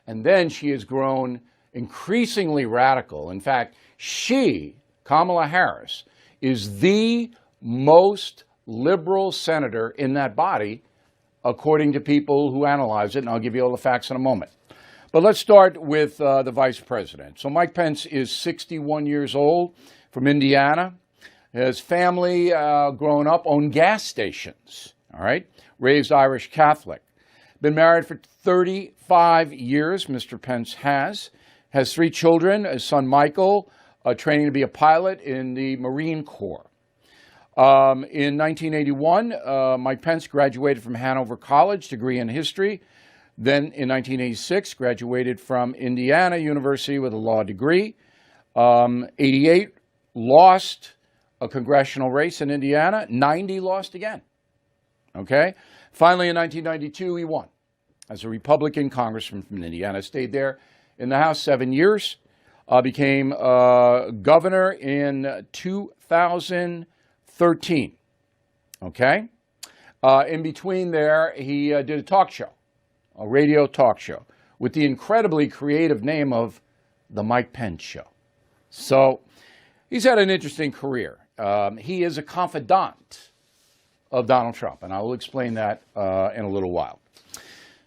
And then she has grown increasingly radical. In fact, she, Kamala Harris, is the most liberal senator in that body, according to people who analyze it, and I'll give you all the facts in a moment. But let's start with the vice president. So Mike Pence is 61 years old, from Indiana. His family, growing up, owned gas stations, all right? Raised Irish Catholic. Been married for 35 years, Mr. Pence has. Has 3 children, his son Michael, training to be a pilot in the Marine Corps. In 1981, Mike Pence graduated from Hanover College, degree in history. Then in 1986, graduated from Indiana University with a law degree. 88, lost a congressional race in Indiana. 90, lost again. Okay? Finally, in 1992, he won as a Republican congressman from Indiana. Stayed there in the House 7 years. Became governor in 2013. Okay? In between there, he did a talk show, a radio talk show, with the incredibly creative name of The Mike Pence Show. So he's had an interesting career. He is a confidant of Donald Trump, and I will explain that in a little while.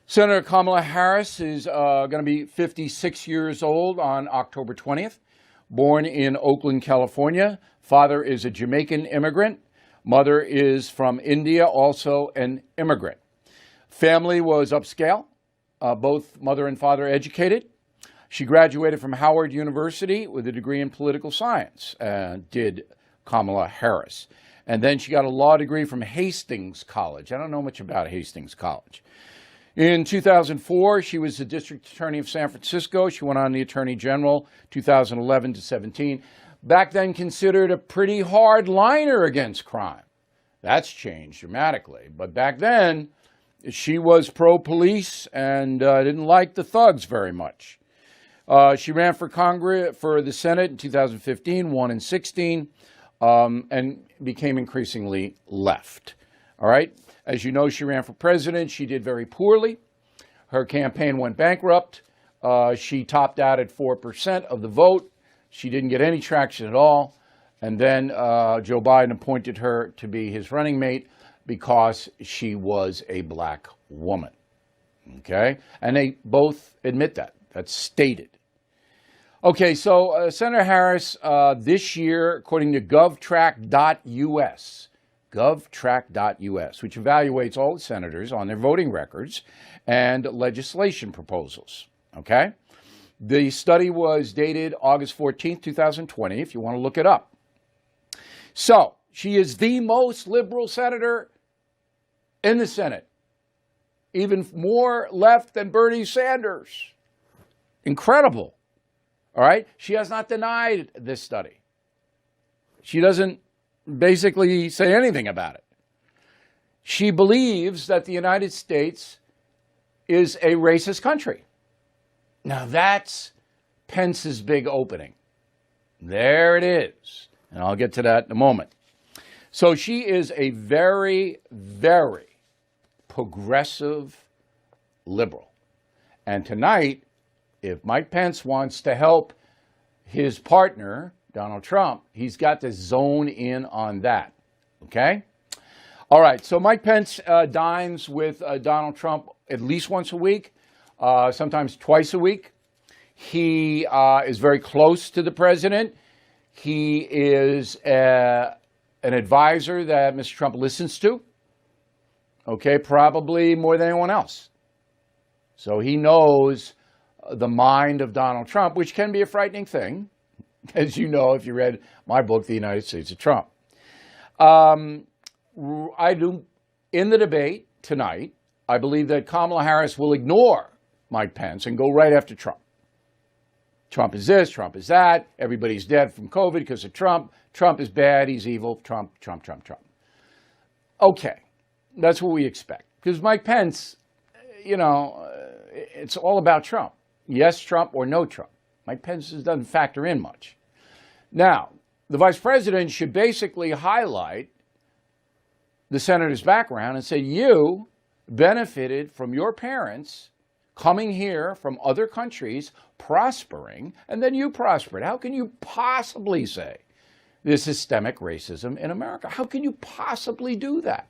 Senator Kamala Harris is going to be 56 years old on October 20th, born in Oakland, California. Father is a Jamaican immigrant. Mother is from India, also an immigrant. Family was upscale. both mother and father educated. She graduated from Howard University with a degree in political science, did Kamala Harris. And then she got a law degree from Hastings College. I don't know much about Hastings College. In 2004, she was the district attorney of San Francisco. She went on the attorney general 2011 to 17. Back then considered a pretty hard liner against crime. That's changed dramatically. But back then, she was pro-police and didn't like the thugs very much. She ran for Congress, for the Senate in 2015, won in 16, and became increasingly left. All right? As you know, she ran for president. She did very poorly. Her campaign went bankrupt. She topped out at 4% of the vote. She didn't get any traction at all. And then Joe Biden appointed her to be his running mate because she was a black woman. Okay? And they both admit that. That's stated. Okay, so Senator Harris, this year, according to govtrack.us, which evaluates all the senators on their voting records and legislation proposals, okay? The study was dated August 14th, 2020, if you want to look it up. So, she is the most liberal senator in the Senate, even more left than Bernie Sanders. Incredible. All right? She has not denied this study. She doesn't basically say anything about it. She believes that the United States is a racist country. Now that's Pence's big opening. There it is. And I'll get to that in a moment. So she is a very, very progressive liberal. And tonight, if Mike Pence wants to help his partner, Donald Trump, he's got to zone in on that, okay? All right, so Mike Pence dines with Donald Trump at least once a week, sometimes twice a week. He is very close to the president. He is an advisor that Mr. Trump listens to, okay, probably more than anyone else. So he knows the mind of Donald Trump, which can be a frightening thing, as you know if you read my book, The United States of Trump. In the debate tonight, I believe that Kamala Harris will ignore Mike Pence and go right after Trump. Trump is this, Trump is that, everybody's dead from COVID because of Trump. Trump is bad, he's evil, Trump. Okay, that's what we expect. Because Mike Pence, you know, it's all about Trump. Yes, Trump or no Trump. Mike Pence doesn't factor in much. Now, the vice president should basically highlight the senator's background and say, you benefited from your parents coming here from other countries, prospering, and then you prospered. How can you possibly say there's systemic racism in America? How can you possibly do that?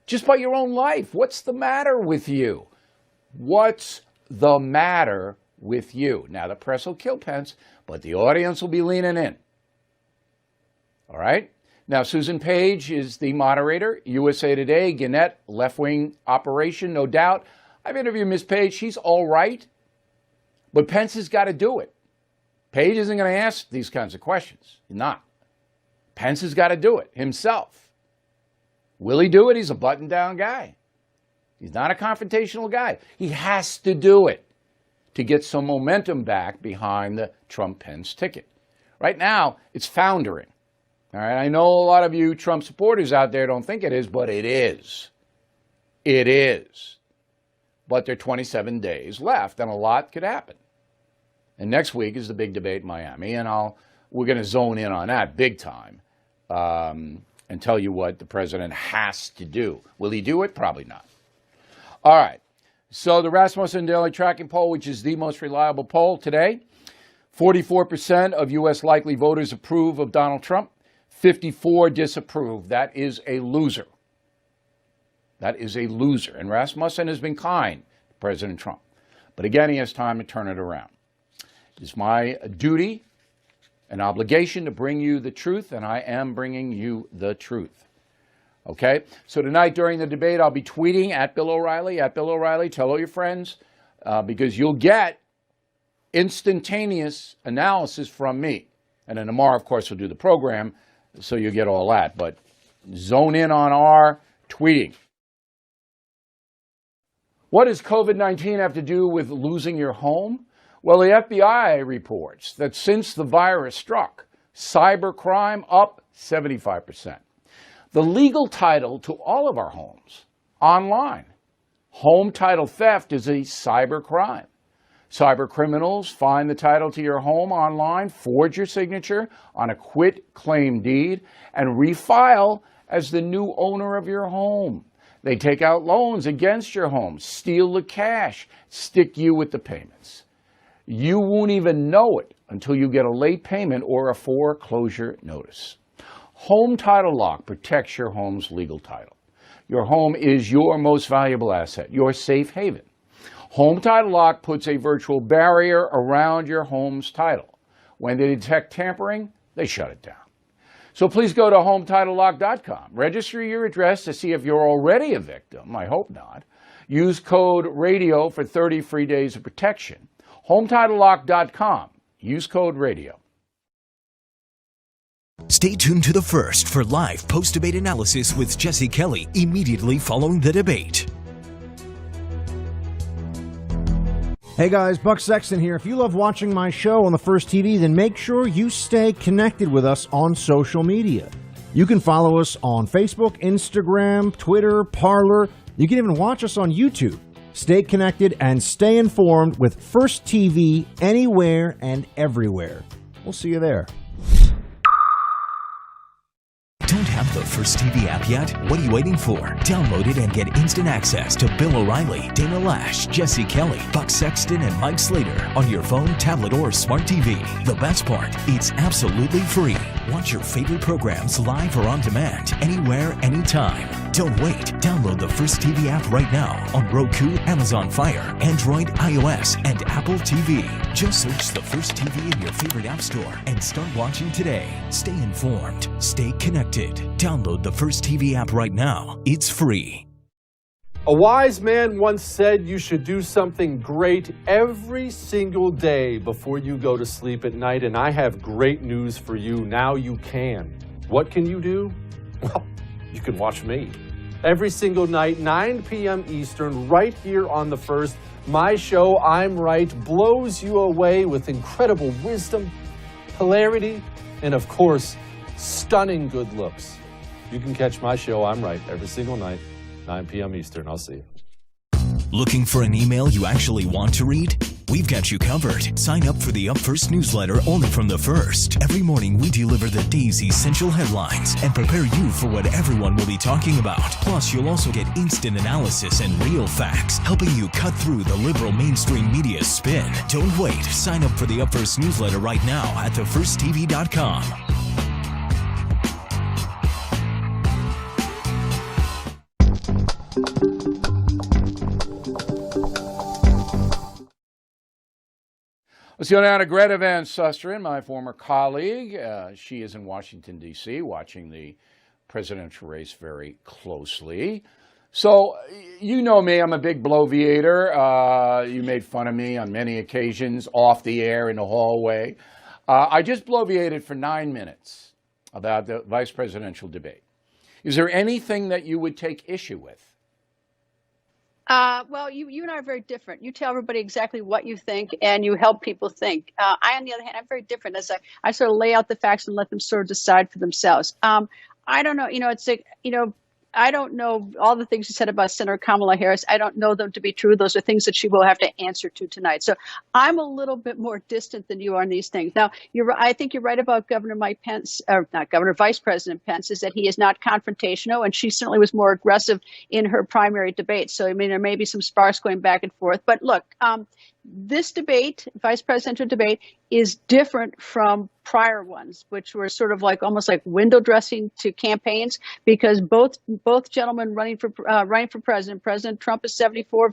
Just by your own life. What's the matter with you? What's the matter with you? Now, the press will kill Pence, but the audience will be leaning in. All right? Now, Susan Page is the moderator, USA Today, Gannett, left-wing operation, no doubt. I've interviewed Ms. Page. She's all right, but Pence has got to do it. Page isn't going to ask these kinds of questions. He's not. Pence has got to do it himself. Will he do it? He's a button-down guy. He's not a confrontational guy. He has to do it to get some momentum back behind the Trump-Pence ticket. Right now, it's foundering. All right, I know a lot of you Trump supporters out there don't think it is, but it is. It is. But there are 27 days left, and a lot could happen. And next week is the big debate in Miami, and we're going to zone in on that big time and tell you what the president has to do. Will he do it? Probably not. All right. So the Rasmussen Daily Tracking Poll, which is the most reliable poll today, 44% of U.S. likely voters approve of Donald Trump, 54% disapprove. That is a loser. That is a loser. And Rasmussen has been kind to President Trump. But again, he has time to turn it around. It's my duty and obligation to bring you the truth, and I am bringing you the truth. Okay? So tonight during the debate, I'll be tweeting at Bill O'Reilly. Tell all your friends. because you'll get instantaneous analysis from me. And then tomorrow, of course, we'll do the program, so you get all that. But zone in on our tweeting. What does COVID-19 have to do with losing your home? Well, the FBI reports that since the virus struck, cybercrime up 75%. The legal title to all of our homes online. Home title theft is a cybercrime. Cyber criminals find the title to your home online, forge your signature on a quit-claim deed, and refile as the new owner of your home. They take out loans against your home, steal the cash, stick you with the payments. You won't even know it until you get a late payment or a foreclosure notice. Home Title Lock protects your home's legal title. Your home is your most valuable asset, your safe haven. Home Title Lock puts a virtual barrier around your home's title. When they detect tampering, they shut it down. So please go to HometitleLock.com. Register your address to see if you're already a victim. I hope not. Use code RADIO for 30 free days of protection. HometitleLock.com. Use code RADIO. Stay tuned to The First for live post-debate analysis with Jesse Kelly immediately following the debate. Hey guys, Buck Sexton here. If you love watching my show on The First TV, then make sure you stay connected with us on social media. You can follow us on Facebook, Instagram, Twitter, Parler. You can even watch us on YouTube. Stay connected and stay informed with First TV anywhere and everywhere. We'll see you there. Don't have the First TV app yet? What are you waiting for? Download it and get instant access to Bill O'Reilly, Dana Lash, Jesse Kelly, Buck Sexton, and Mike Slater on your phone, tablet, or smart TV. The best part, it's absolutely free. Watch your favorite programs live or on demand, anywhere, anytime. Don't wait. Download the First TV app right now on Roku, Amazon Fire, Android, iOS, and Apple TV. Just search the First TV in your favorite app store and start watching today. Stay informed. Stay connected. Download the First TV app right now. It's free. A wise man once said you should do something great every single day before you go to sleep at night, and I have great news for you. Now you can. What can you do? Well, you can watch me. Every single night, 9 p.m. Eastern, right here on The First. My show, I'm Right, blows you away with incredible wisdom, hilarity, and of course, stunning good looks. You can catch my show, I'm Right, every single night, 9 p.m. Eastern. I'll see you. Looking for an email you actually want to read? We've got you covered. Sign up for the Up First newsletter only from The First. Every morning we deliver the day's essential headlines and prepare you for what everyone will be talking about. Plus, you'll also get instant analysis and real facts, helping you cut through the liberal mainstream media spin. Don't wait. Sign up for the Up First newsletter right now at thefirsttv.com. Let's go now to Greta Van Susteren, my former colleague. She is in Washington, D.C., watching the presidential race very closely. So, you know me, I'm a big bloviator. You made fun of me on many occasions, off the air, in the hallway. I just bloviated for 9 minutes about the vice presidential debate. Is there anything that you would take issue with? Well, you and I are very different. You tell everybody exactly what you think, and you help people think. I, on the other hand, I'm very different. As I sort of lay out the facts and let them sort of decide for themselves. I don't know. It's like, I don't know all the things you said about Senator Kamala Harris. I don't know them to be true. Those are things that she will have to answer to tonight. So I'm a little bit more distant than you are on these things. Now, I think you're right about Governor Mike Pence, or not Governor, Vice President Pence, is that he is not confrontational, and she certainly was more aggressive in her primary debate. So, I mean, there may be some sparks going back and forth. But look, this debate, vice presidential debate, is different from prior ones, which were sort of like almost like window dressing to campaigns, because both gentlemen running for president, President Trump is 74,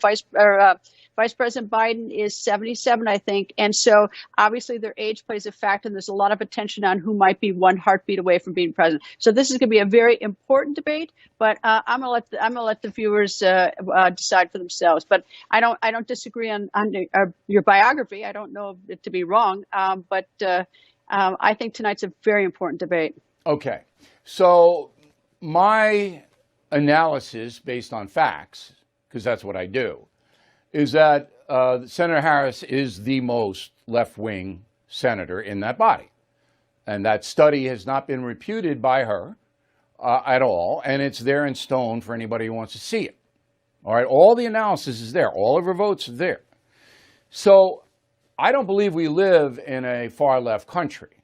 Vice President Biden is 77, I think. And so obviously their age plays a factor, and there's a lot of attention on who might be one heartbeat away from being president. So this is going to be a very important debate, but I'm going to let the viewers decide for themselves. But I don't disagree on your biography. I don't know it to be wrong, but I think tonight's a very important debate. Okay. So my analysis based on facts, because that's what I do, is that Senator Harris is the most left-wing senator in that body. And that study has not been reputed by her at all, and it's there in stone for anybody who wants to see it. All right, all the analysis is there. All of her votes are there. So I don't believe we live in a far-left country.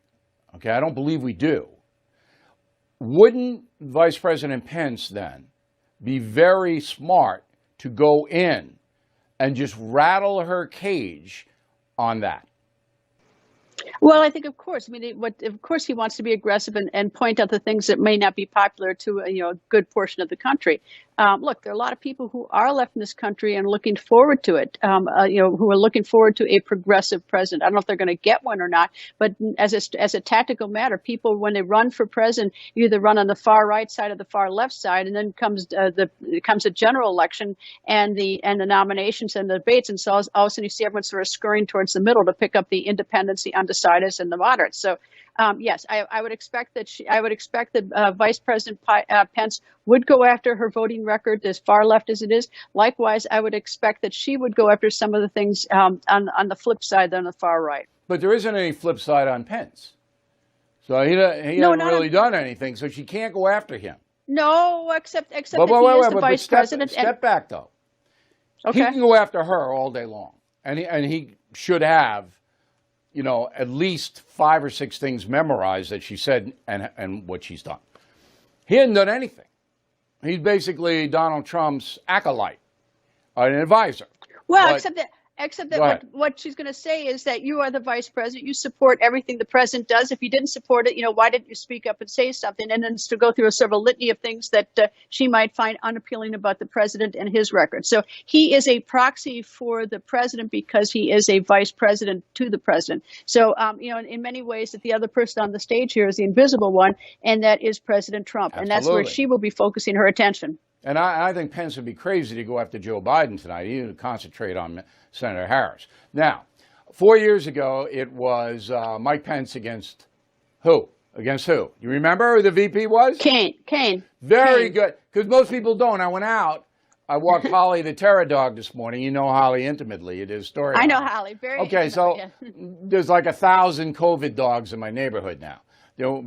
Okay, I don't believe we do. Wouldn't Vice President Pence then be very smart to go in and just rattle her cage on that? Well, I think, of course, of course he wants to be aggressive and point out the things that may not be popular to a good portion of the country. Look, there are a lot of people who are left in this country and looking forward to it, who are looking forward to a progressive president. I don't know if they're going to get one or not, but as a tactical matter, people, when they run for president, either run on the far right side or the far left side, and then comes a general election and the nominations and the debates, and so all of a sudden you see everyone sort of scurrying towards the middle to pick up the independents, the undecideds, and the moderates. So yes, I would expect that Vice President Pence would go after her voting record, as far left as it is. Likewise, I would expect that she would go after some of the things on the flip side, on the far right. But there isn't any flip side on Pence. So he hasn't really done anything, so she can't go after him. No, except that he is the vice president. Step back, though. Okay. He can go after her all day long, and he should have, at least 5 or 6 things memorized that she said and what she's done. He hasn't done anything. He's basically Donald Trump's acolyte, an advisor. Well, except that what she's going to say is that you are the vice president. You support everything the president does. If you didn't support it, why didn't you speak up and say something? And then to go through a several litany of things that she might find unappealing about the president and his record. So he is a proxy for the president because he is a vice president to the president. So, in many ways that the other person on the stage here is the invisible one, and that is President Trump. Absolutely. And that's where she will be focusing her attention. And I think Pence would be crazy to go after Joe Biden tonight. He would concentrate on Senator Harris. Now, 4 years ago, it was Mike Pence against who? Against who? You remember who the VP was? Kane. Very good. Because most people don't. I went out. I walked Holly the terror dog this morning. You know Holly intimately. It is story. I know Holly very. Okay, so there's like 1,000 COVID dogs in my neighborhood now.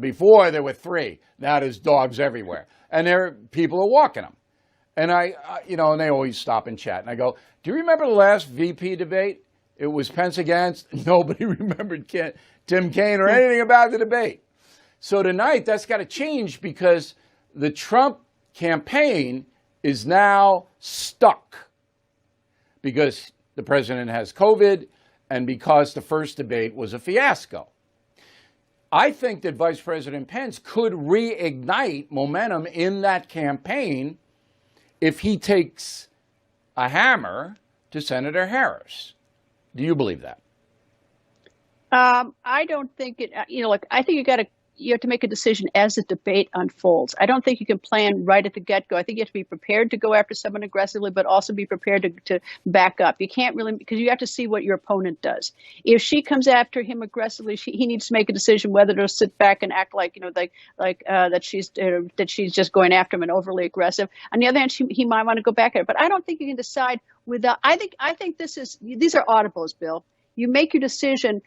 Before there were 3. Now there's dogs everywhere, and people are walking them. And and they always stop and chat. And I go, do you remember the last VP debate? It was Pence against. Nobody remembered Tim Kaine or anything about the debate. So tonight, that's got to change because the Trump campaign is now stuck because the president has COVID and because the first debate was a fiasco. I think that Vice President Pence could reignite momentum in that campaign if he takes a hammer to Senator Harris. Do you believe that? I don't think it. I think you have to make a decision as the debate unfolds. I don't think you can plan right at the get-go. I think you have to be prepared to go after someone aggressively, but also be prepared to back up. You can't really, because you have to see what your opponent does. If she comes after him aggressively, he needs to make a decision whether to sit back and act like that she's just going after him and overly aggressive. On the other hand, he might want to go back at her. But I don't think you can decide without. I think these are audibles, Bill. You make your decision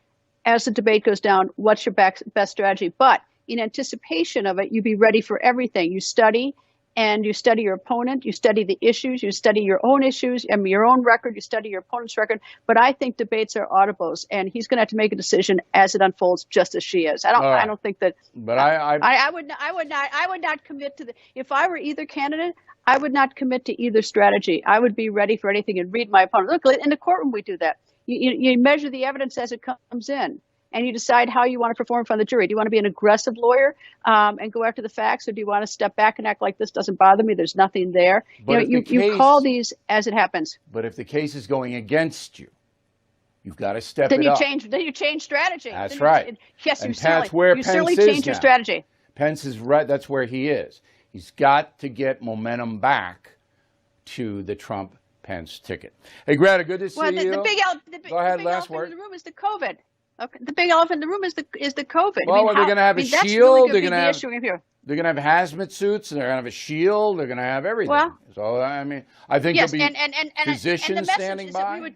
as the debate goes down, what's your best strategy? But in anticipation of it, you be ready for everything. You study, and you study your opponent. You study the issues. You study your own issues and your own record. You study your opponent's record. But I think debates are audibles, and he's going to have to make a decision as it unfolds, just as she is. I don't think that. But I would not commit to the. If I were either candidate, I would not commit to either strategy. I would be ready for anything and read my opponent. Look, in the courtroom we do that. You measure the evidence as it comes in. and you decide how you want to perform in front of the jury. Do you want to be an aggressive lawyer and go after the facts, or do you want to step back and act like this doesn't bother me? There's nothing there. But You call these as it happens. But if the case is going against you, you've got to step Then it you up. change strategy. That's right. Yes, and you that's where you Pence certainly is change your now. strategy. Pence is right. That's where he is. He's got to get momentum back to the Trump-Pence ticket. Hey, Greta, good to see you. The big elephant in the room is the COVID. Okay, the big elephant in the room is the COVID. Well, they're going to have a that's shield. Really they're going to have hazmat suits, and they're going to have a shield. They're going to have everything. Well, so I mean, I think yes, there'll be physicians standing by.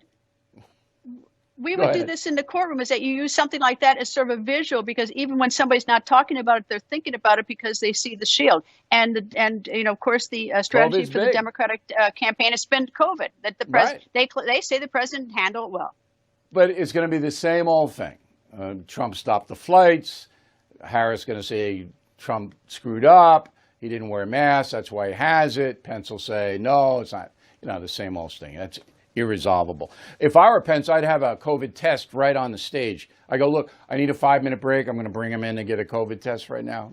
We would do this in the courtroom, is that you use something like that as sort of a visual, because even when somebody's not talking about it, they're thinking about it because they see the shield. And of course, the strategy for the Democratic campaign has been COVID. That the president, they say the president handled it well. But it's going to be the same old thing. Trump stopped the flights. Harris going to say Trump screwed up. He didn't wear a mask. That's why he has it. Pence will say, no, it's not. The same old thing. That's irresolvable. If I were Pence, I'd have a COVID test right on the stage. I go, look, I need a 5-minute break. I'm going to bring him in to get a COVID test right now.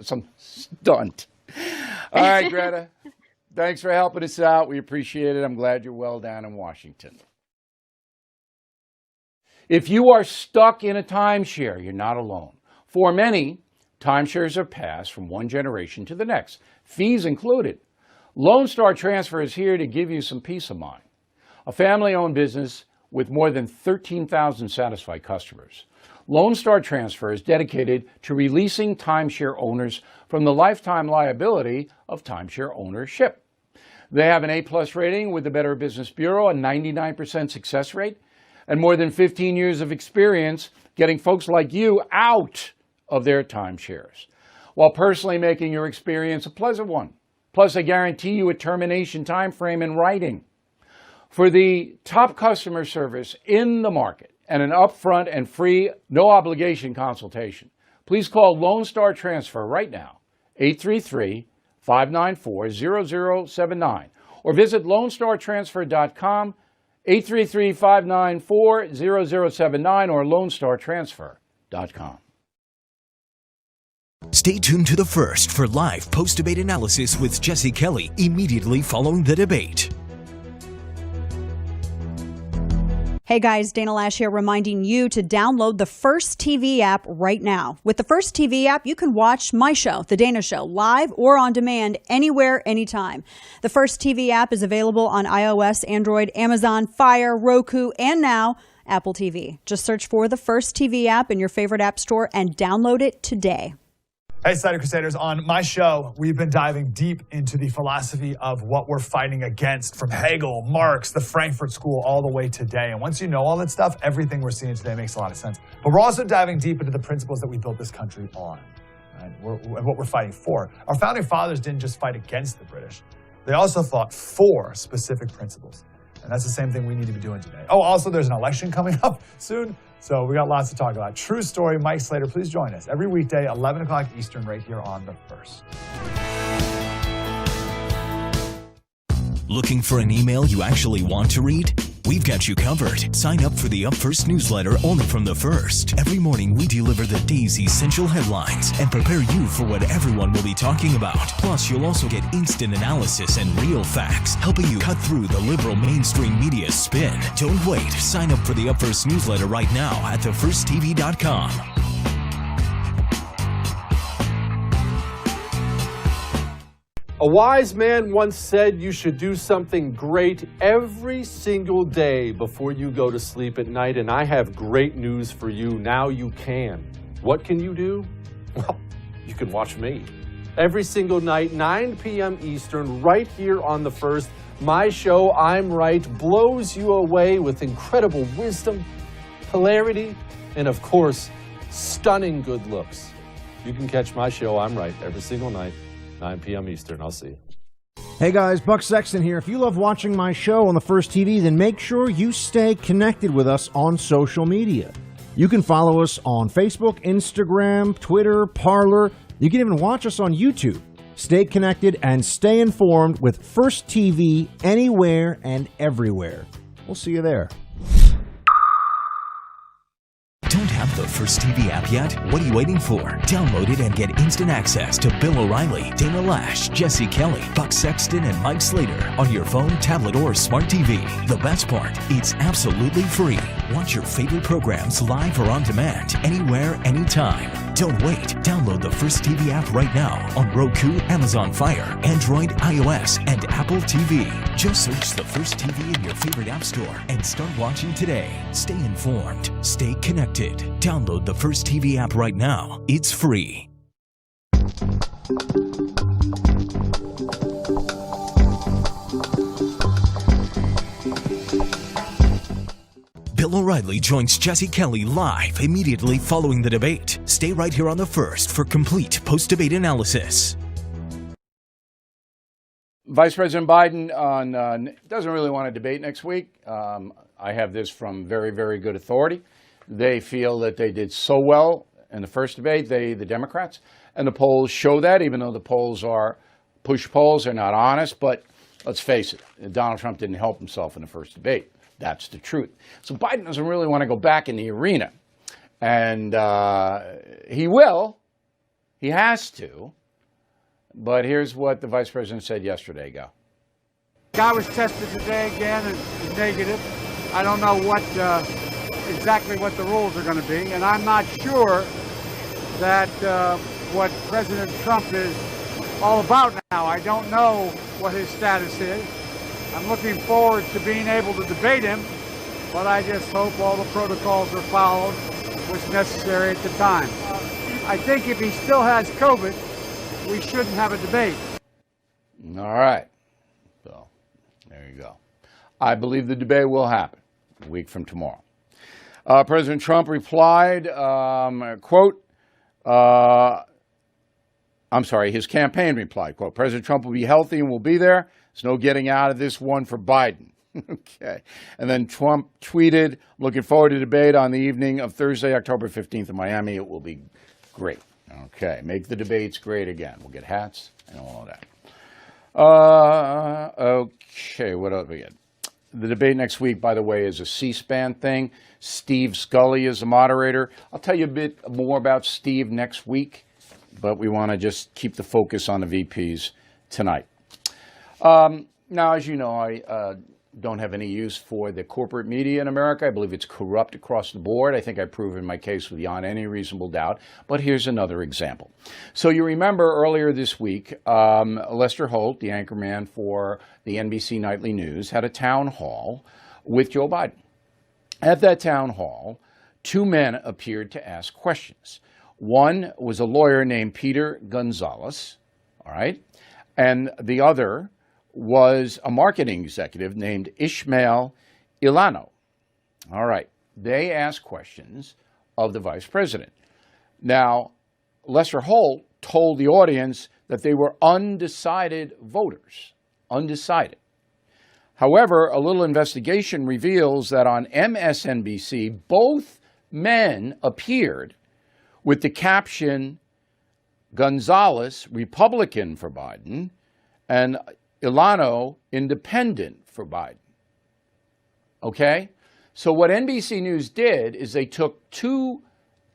Some stunt. All right, Greta. Thanks for helping us out. We appreciate it. I'm glad you're well down in Washington. If you are stuck in a timeshare, you're not alone. For many, timeshares are passed from one generation to the next, fees included. Lone Star Transfer is here to give you some peace of mind. A family-owned business with more than 13,000 satisfied customers. Lone Star Transfer is dedicated to releasing timeshare owners from the lifetime liability of timeshare ownership. They have an A+ rating with the Better Business Bureau, a 99% success rate, and more than 15 years of experience getting folks like you out of their timeshares, while personally making your experience a pleasant one. Plus, I guarantee you a termination time frame in writing. For the top customer service in the market and an upfront and free, no-obligation consultation, please call Lone Star Transfer right now, 833-594-0079, or visit LoneStarTransfer.com, 833-594-0079, or LoneStarTransfer.com. Stay tuned to The First for live post-debate analysis with Jesse Kelly immediately following the debate. Hey guys, Dana Lash here, reminding you to download the First TV app right now. With the First TV app, you can watch my show, The Dana Show, live or on demand, anywhere, anytime. The First TV app is available on iOS, Android, Amazon, Fire, Roku, and now Apple TV. Just search for the First TV app in your favorite app store and download it today. Hey, Cider Crusaders, on my show, we've been diving deep into the philosophy of what we're fighting against, from Hegel, Marx, the Frankfurt School, all the way today. And once you know all that stuff, everything we're seeing today makes a lot of sense. But we're also diving deep into the principles that we built this country on, right? And what we're fighting for. Our founding fathers didn't just fight against the British. They also fought for specific principles. And that's the same thing we need to be doing today. Oh, also, there's an election coming up soon. So we got lots to talk about. True story, Mike Slater, please join us every weekday, 11 o'clock Eastern, right here on The First. Looking for an email you actually want to read? We've got you covered. Sign up for the Up First newsletter only from The First. Every morning we deliver the day's essential headlines and prepare you for what everyone will be talking about. Plus, you'll also get instant analysis and real facts, helping you cut through the liberal mainstream media spin. Don't wait. Sign up for the Up First newsletter right now at thefirsttv.com. A wise man once said you should do something great every single day before you go to sleep at night, and I have great news for you. Now you can. What can you do? Well, you can watch me. Every single night, 9 p.m. Eastern, right here on The First. My show, I'm Right, blows you away with incredible wisdom, hilarity, and of course, stunning good looks. You can catch my show, I'm Right, every single night. 9 p.m. Eastern. I'll see you. Hey guys, Buck Sexton here. If you love watching my show on The First TV, then make sure you stay connected with us on social media. You can follow us on Facebook, Instagram, Twitter, Parler. You can even watch us on YouTube. Stay connected and stay informed with First TV anywhere and everywhere. We'll see you there. Don't have the First TV app yet? What are you waiting for? Download it and get instant access to Bill O'Reilly, Dana Lash, Jesse Kelly, Buck Sexton, and Mike Slater on your phone, tablet, or smart TV. The best part, it's absolutely free. Watch your favorite programs live or on demand, anywhere, anytime. Don't wait. Download the First TV app right now on Roku, Amazon Fire, Android, iOS, and Apple TV. Just search the First TV in your favorite app store and start watching today. Stay informed. Stay connected. Download the First TV app right now. It's free. Bill O'Reilly joins Jesse Kelly live immediately following the debate. Stay right here on The First for complete post-debate analysis. Vice President Biden doesn't really want to debate next week. I have this from very, very good authority. They feel that they did so well in the first debate, the Democrats, and the polls show that, even though the polls are push polls, they're not honest. But let's face it, Donald Trump didn't help himself in the first debate. That's the truth. So Biden doesn't really want to go back in the arena. And he will. He has to. But here's what the vice president said yesterday. Go. I was tested today again and negative. I don't know exactly what the rules are going to be. And I'm not sure that what President Trump is all about now. I don't know what his status is. I'm looking forward to being able to debate him, but I just hope all the protocols are followed, what's necessary at the time. I think if he still has COVID, we shouldn't have a debate. All right. So, there you go. I believe the debate will happen a week from tomorrow. President Trump replied, quote, his campaign replied, quote, President Trump will be healthy and will be there. There's no getting out of this one for Biden. Okay. And then Trump tweeted, looking forward to debate on the evening of Thursday, October 15th in Miami. It will be great. Okay. Make the debates great again. We'll get hats and all of that. Okay. What else we get? The debate next week, by the way, is a C-SPAN thing. Steve Scully is the moderator. I'll tell you a bit more about Steve next week, but we want to just keep the focus on the VPs tonight. Now, as you know, I don't have any use for the corporate media in America. I believe it's corrupt across the board. I think I've proven my case beyond any reasonable doubt. But here's another example. So you remember earlier this week, Lester Holt, the anchorman for the NBC Nightly News, had a town hall with Joe Biden. At that town hall, two men appeared to ask questions. One was a lawyer named Peter Gonzalez, all right, and the other was a marketing executive named Ishmael Ilano. All right. They asked questions of the vice president. Now, Lester Holt told the audience that they were undecided voters. Undecided. However, a little investigation reveals that on MSNBC, both men appeared with the caption, Gonzalez, Republican for Biden, and Ilano, independent for Biden. Okay? So what NBC News did is they took two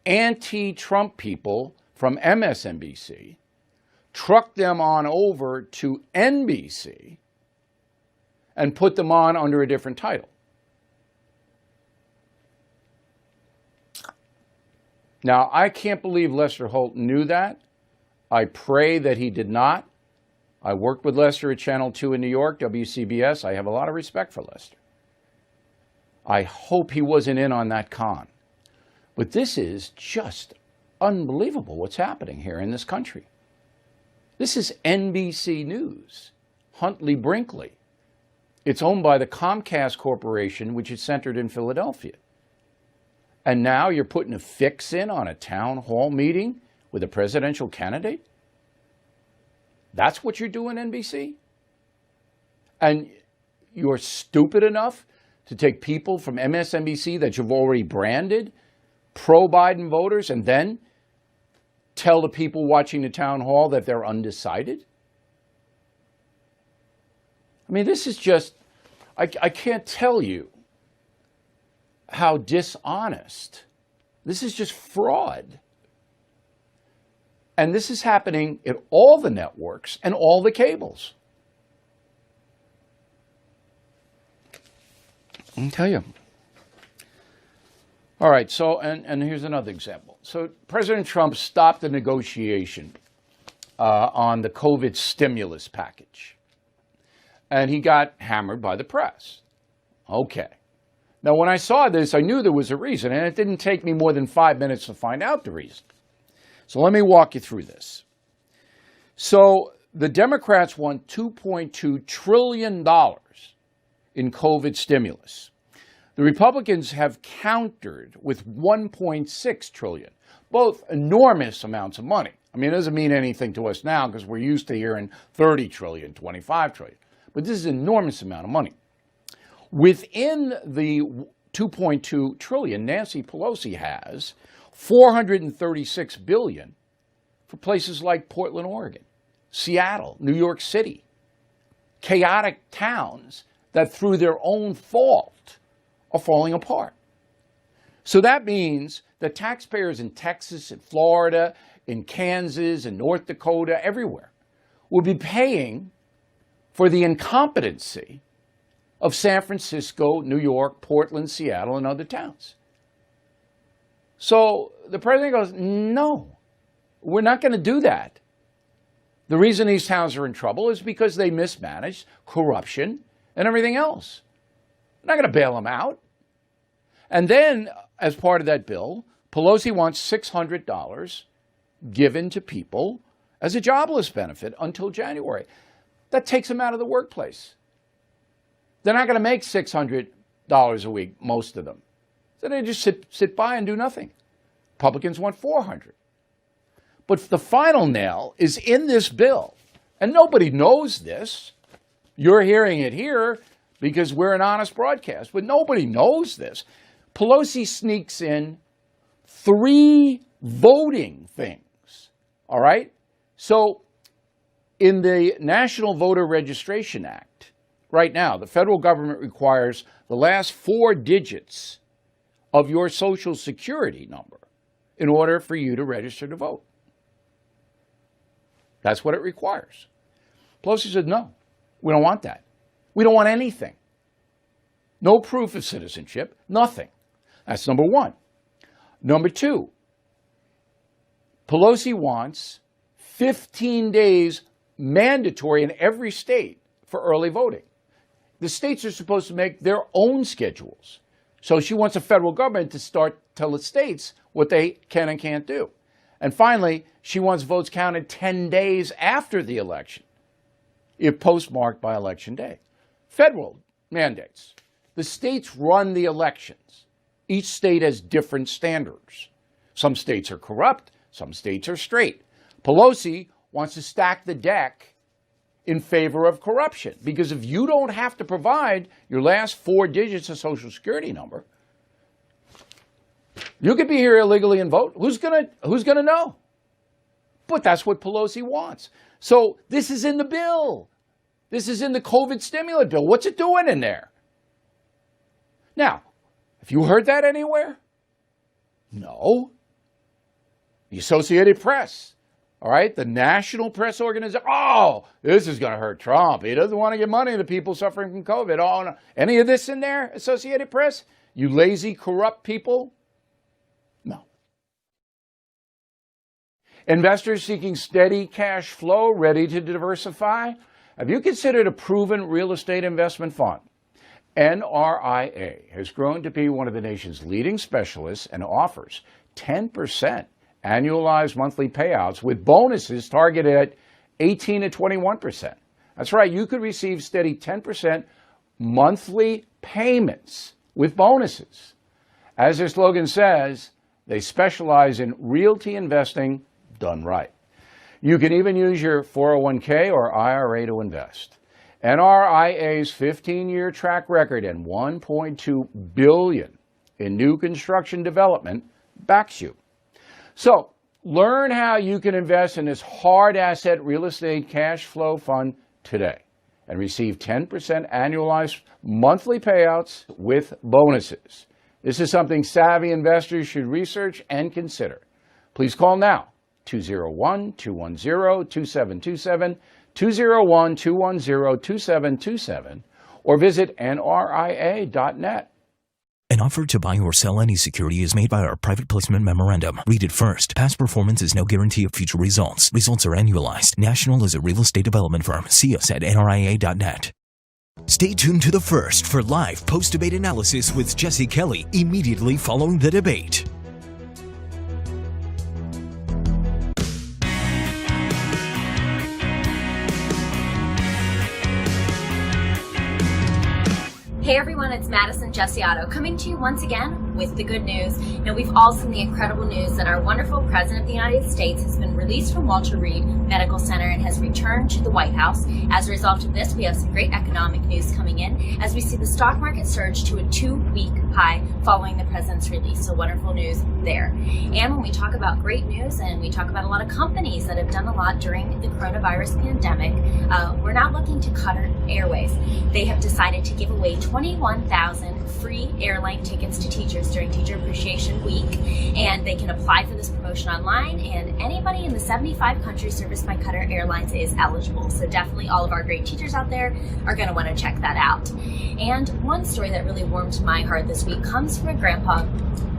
anti-Trump people from MSNBC, trucked them on over to NBC, and put them on under a different title. Now, I can't believe Lester Holt knew that. I pray that he did not. I worked with Lester at Channel 2 in New York, WCBS. I have a lot of respect for Lester. I hope he wasn't in on that con. But this is just unbelievable what's happening here in this country. This is NBC News, Huntley Brinkley. It's owned by the Comcast Corporation, which is centered in Philadelphia. And now you're putting a fix in on a town hall meeting with a presidential candidate? That's what you're doing, NBC? And you're stupid enough to take people from MSNBC that you've already branded pro-Biden voters and then tell the people watching the town hall that they're undecided? I mean, this is just, I can't tell you how dishonest This is just fraud. And this is happening at all the networks and all the cables. I'll tell you. All right, so, and here's another example. So President Trump stopped the negotiation on the COVID stimulus package. And he got hammered by the press. Okay. Now, when I saw this, I knew there was a reason, and it didn't take me more than 5 minutes to find out the reason. So let me walk you through this. So the Democrats want $2.2 trillion in COVID stimulus. The Republicans have countered with $1.6 trillion, both enormous amounts of money. I mean, it doesn't mean anything to us now because we're used to hearing 30 trillion, 25 trillion. But this is an enormous amount of money. Within the 2.2 trillion, Nancy Pelosi has $436 billion for places like Portland, Oregon, Seattle, New York City, chaotic towns that through their own fault are falling apart. So that means that taxpayers in Texas, in Florida, in Kansas, in North Dakota, everywhere, will be paying for the incompetency of San Francisco, New York, Portland, Seattle, and other towns. So the president goes, no, we're not going to do that. The reason these towns are in trouble is because they mismanaged, corruption, and everything else. We're not going to bail them out. And then, as part of that bill, Pelosi wants $600 given to people as a jobless benefit until January. That takes them out of the workplace. They're not going to make $600 a week, most of them. So they just sit by and do nothing. Republicans want $400. But the final nail is in this bill. And nobody knows this. You're hearing it here because we're an honest broadcast. But nobody knows this. Pelosi sneaks in 3 voting things. All right? So in the National Voter Registration Act, right now, the federal government requires the last 4 digits of your Social Security number in order for you to register to vote. That's what it requires. Pelosi said, no, we don't want that. We don't want anything. No proof of citizenship, nothing. That's number one. Number two, Pelosi wants 15 days mandatory in every state for early voting. The states are supposed to make their own schedules. So she wants the federal government to start tell the states what they can and can't do. And finally, she wants votes counted 10 days after the election, if postmarked by Election Day. Federal mandates. The states run the elections. Each state has different standards. Some states are corrupt, some states are straight. Pelosi wants to stack the deck in favor of corruption, because if you don't have to provide your last 4 digits of Social Security number, you could be here illegally and vote. Who's gonna know? But that's what Pelosi wants. So this is in the bill. This is in the COVID stimulus bill. What's it doing in there? Now, have you heard that anywhere? No. The Associated Press, all right, the national press organization. Oh, this is going to hurt Trump. He doesn't want to give money to people suffering from COVID. Oh, no. Any of this in there, Associated Press? You lazy, corrupt people? No. Investors seeking steady cash flow, ready to diversify? Have you considered a proven real estate investment fund? NRIA has grown to be one of the nation's leading specialists and offers 10% annualized monthly payouts with bonuses targeted at 18 to 21%. That's right, you could receive steady 10% monthly payments with bonuses. As their slogan says, they specialize in realty investing done right. You can even use your 401k or IRA to invest. NRIA's 15-year track record and $1.2 billion in new construction development backs you. So, learn how you can invest in this hard asset real estate cash flow fund today and receive 10% annualized monthly payouts with bonuses. This is something savvy investors should research and consider. Please call now, 201-210-2727, 201-210-2727, or visit nria.net. An offer to buy or sell any security is made by our private placement memorandum. Read it first. Past performance is no guarantee of future results. Results are annualized. National is a real estate development firm. See us at nria.net. Stay tuned to The First for live post-debate analysis with Jesse Kelly immediately following the debate. Hey everyone, it's Madison Jesse Otto coming to you once again with the good news. Now, we've all seen the incredible news that our wonderful President of the United States has been released from Walter Reed Medical Center and has returned to the White House. As a result of this, we have some great economic news coming in as we see the stock market surge to a 2-week high following the President's release. So wonderful news there. And when we talk about great news and we talk about a lot of companies that have done a lot during the coronavirus pandemic, we're not looking to cut our airways. They have decided to give away 21,000 free airline tickets to teachers during Teacher Appreciation Week, and they can apply for this promotion online, and anybody in the 75 countries serviced by Qatar Airlines is eligible. So definitely all of our great teachers out there are going to want to check that out. And one story that really warmed my heart this week comes from a grandpa,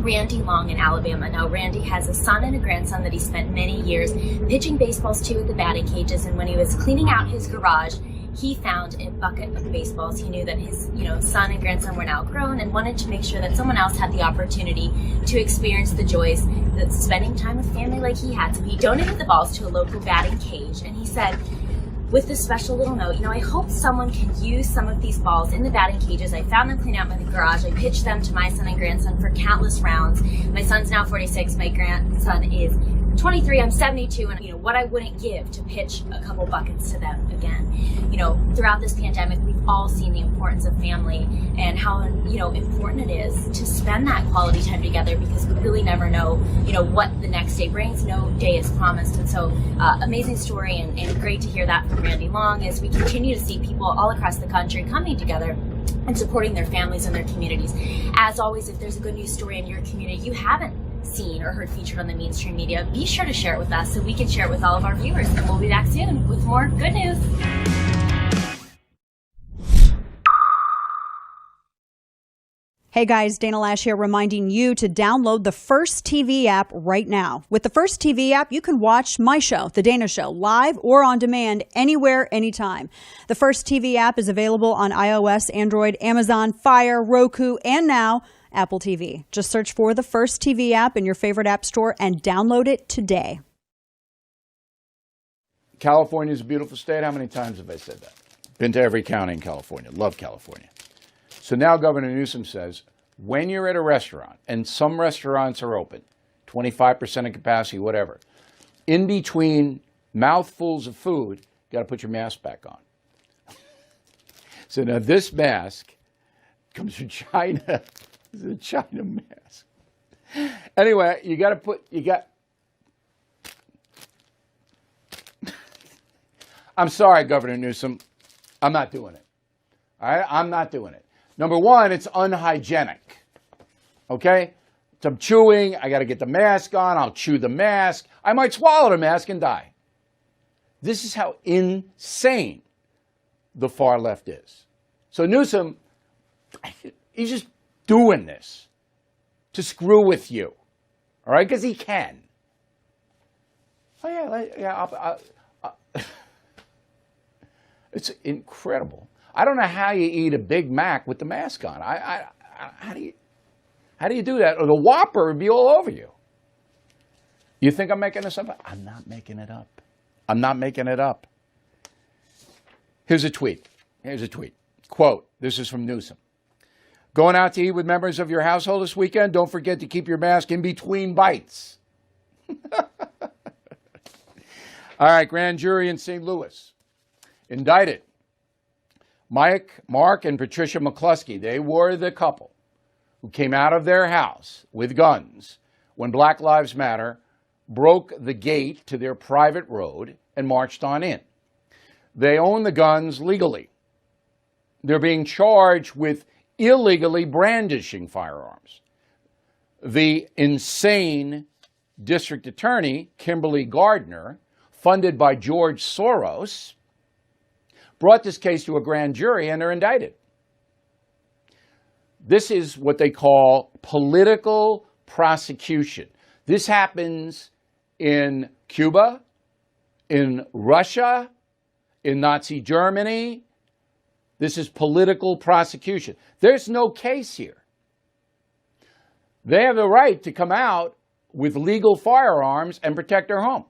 Randy Long in Alabama. Now, Randy has a son and a grandson that he spent many years pitching baseballs to at the batting cages, and when he was cleaning out his garage, he found a bucket of baseballs. He knew that his, son and grandson were now grown and wanted to make sure that someone else had the opportunity to experience the joys that spending time with family like he had. So he donated the balls to a local batting cage, and he said, with this special little note, I hope someone can use some of these balls in the batting cages. I found them cleaning out my garage. I pitched them to my son and grandson for countless rounds. My son's now 46. My grandson is 23, I'm 72, and what I wouldn't give to pitch a couple buckets to them again. Throughout this pandemic, we've all seen the importance of family and how important it is to spend that quality time together, because we really never know what the next day brings. No day is promised. And so amazing story, and great to hear that from Randy Long as we continue to see people all across the country coming together and supporting their families and their communities. As always, if there's a good news story in your community you haven't seen or heard featured on the mainstream media, be sure to share it with us so we can share it with all of our viewers. And we'll be back soon with more good news. Hey guys, Dana Lash here, reminding you to download the First TV app right now. With the First TV app, you can watch my show, The Dana Show, live or on demand, anywhere, anytime. The First TV app is available on iOS, Android, Amazon, Fire, Roku, and now Apple TV. Just search for the First TV app in your favorite app store and download it today. California is a beautiful state. How many times have I said that? Been to every county in California. Love California. So now Governor Newsom says, when you're at a restaurant, and some restaurants are open, 25% of capacity, whatever, in between mouthfuls of food, you got to put your mask back on. So now this mask comes from China. It's a China mask. Anyway, I'm sorry, Governor Newsom. I'm not doing it. All right? I'm not doing it. Number one, it's unhygienic. Okay? So I'm chewing. I got to get the mask on. I'll chew the mask. I might swallow the mask and die. This is how insane the far left is. So Newsom, he's just doing this to screw with you. All right? Because he can. Oh, yeah. It's incredible. I don't know how you eat a Big Mac with the mask on. How do you do that? Or the Whopper would be all over you. You think I'm making this up? I'm not making it up. I'm not making it up. Here's a tweet. Quote, this is from Newsom. Going out to eat with members of your household this weekend? Don't forget to keep your mask in between bites. All right, grand jury in St. Louis indicted Mark and Patricia McCluskey. They were the couple who came out of their house with guns when Black Lives Matter broke the gate to their private road and marched on in. They own the guns legally. They're being charged with illegally brandishing firearms. the insane district attorney, Kimberly Gardner, funded by George Soros, brought this case to a grand jury and they're indicted. This is what they call political prosecution. This happens in Cuba, in Russia, in Nazi Germany. This is political prosecution. There's no case here. They have the right to come out with legal firearms and protect their home.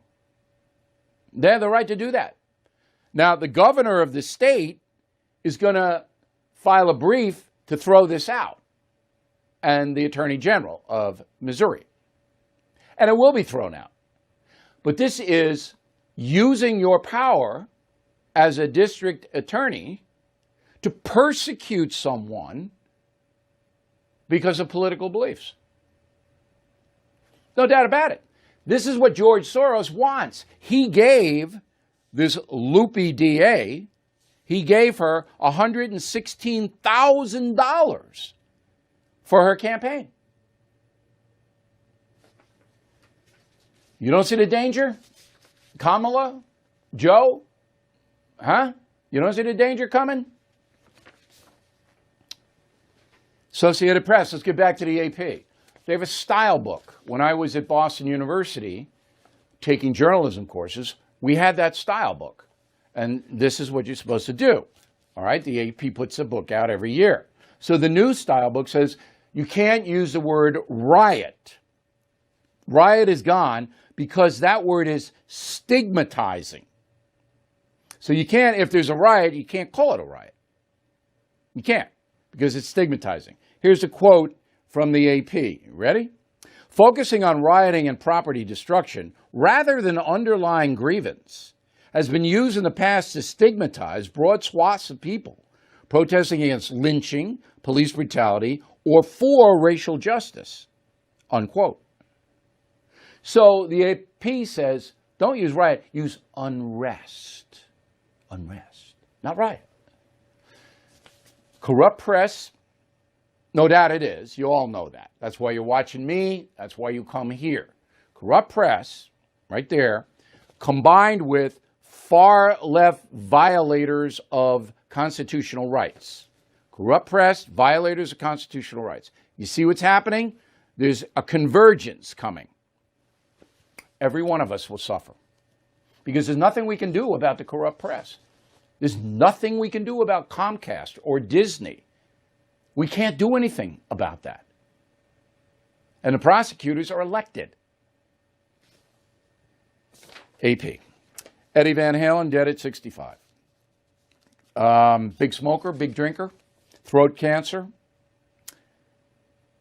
They have the right to do that. Now, the governor of the state is going to file a brief to throw this out, and the attorney general of Missouri. And it will be thrown out. But this is using your power as a district attorney to persecute someone because of political beliefs. No doubt about it. This is what George Soros wants. He gave this loopy DA, he gave her $116,000 for her campaign. You don't see the danger? Kamala? Joe? Huh? You don't see the danger coming? Associated Press, let's get back to the AP. They have a style book. When I was at Boston University taking journalism courses, we had that style book. And this is what you're supposed to do. All right, the AP puts a book out every year. So the new style book says you can't use the word riot. Riot is gone because that word is stigmatizing. So you can't, if there's a riot, you can't call it a riot. You can't, because it's stigmatizing. Here's a quote from the AP. Ready? Focusing on rioting and property destruction rather than underlying grievance has been used in the past to stigmatize broad swaths of people protesting against lynching, police brutality, or for racial justice, unquote. So the AP says, don't use riot, use unrest. Unrest, not riot. Corrupt press, no doubt it is. You all know that. That's why you're watching me. That's why you come here. Corrupt press, right there, combined with far-left violators of constitutional rights. Corrupt press, violators of constitutional rights. You see what's happening? There's a convergence coming. Every one of us will suffer. Because there's nothing we can do about the corrupt press. There's nothing we can do about Comcast or Disney. We can't do anything about that. And the prosecutors are elected. AP. Eddie Van Halen, dead at 65. Big smoker, big drinker, throat cancer.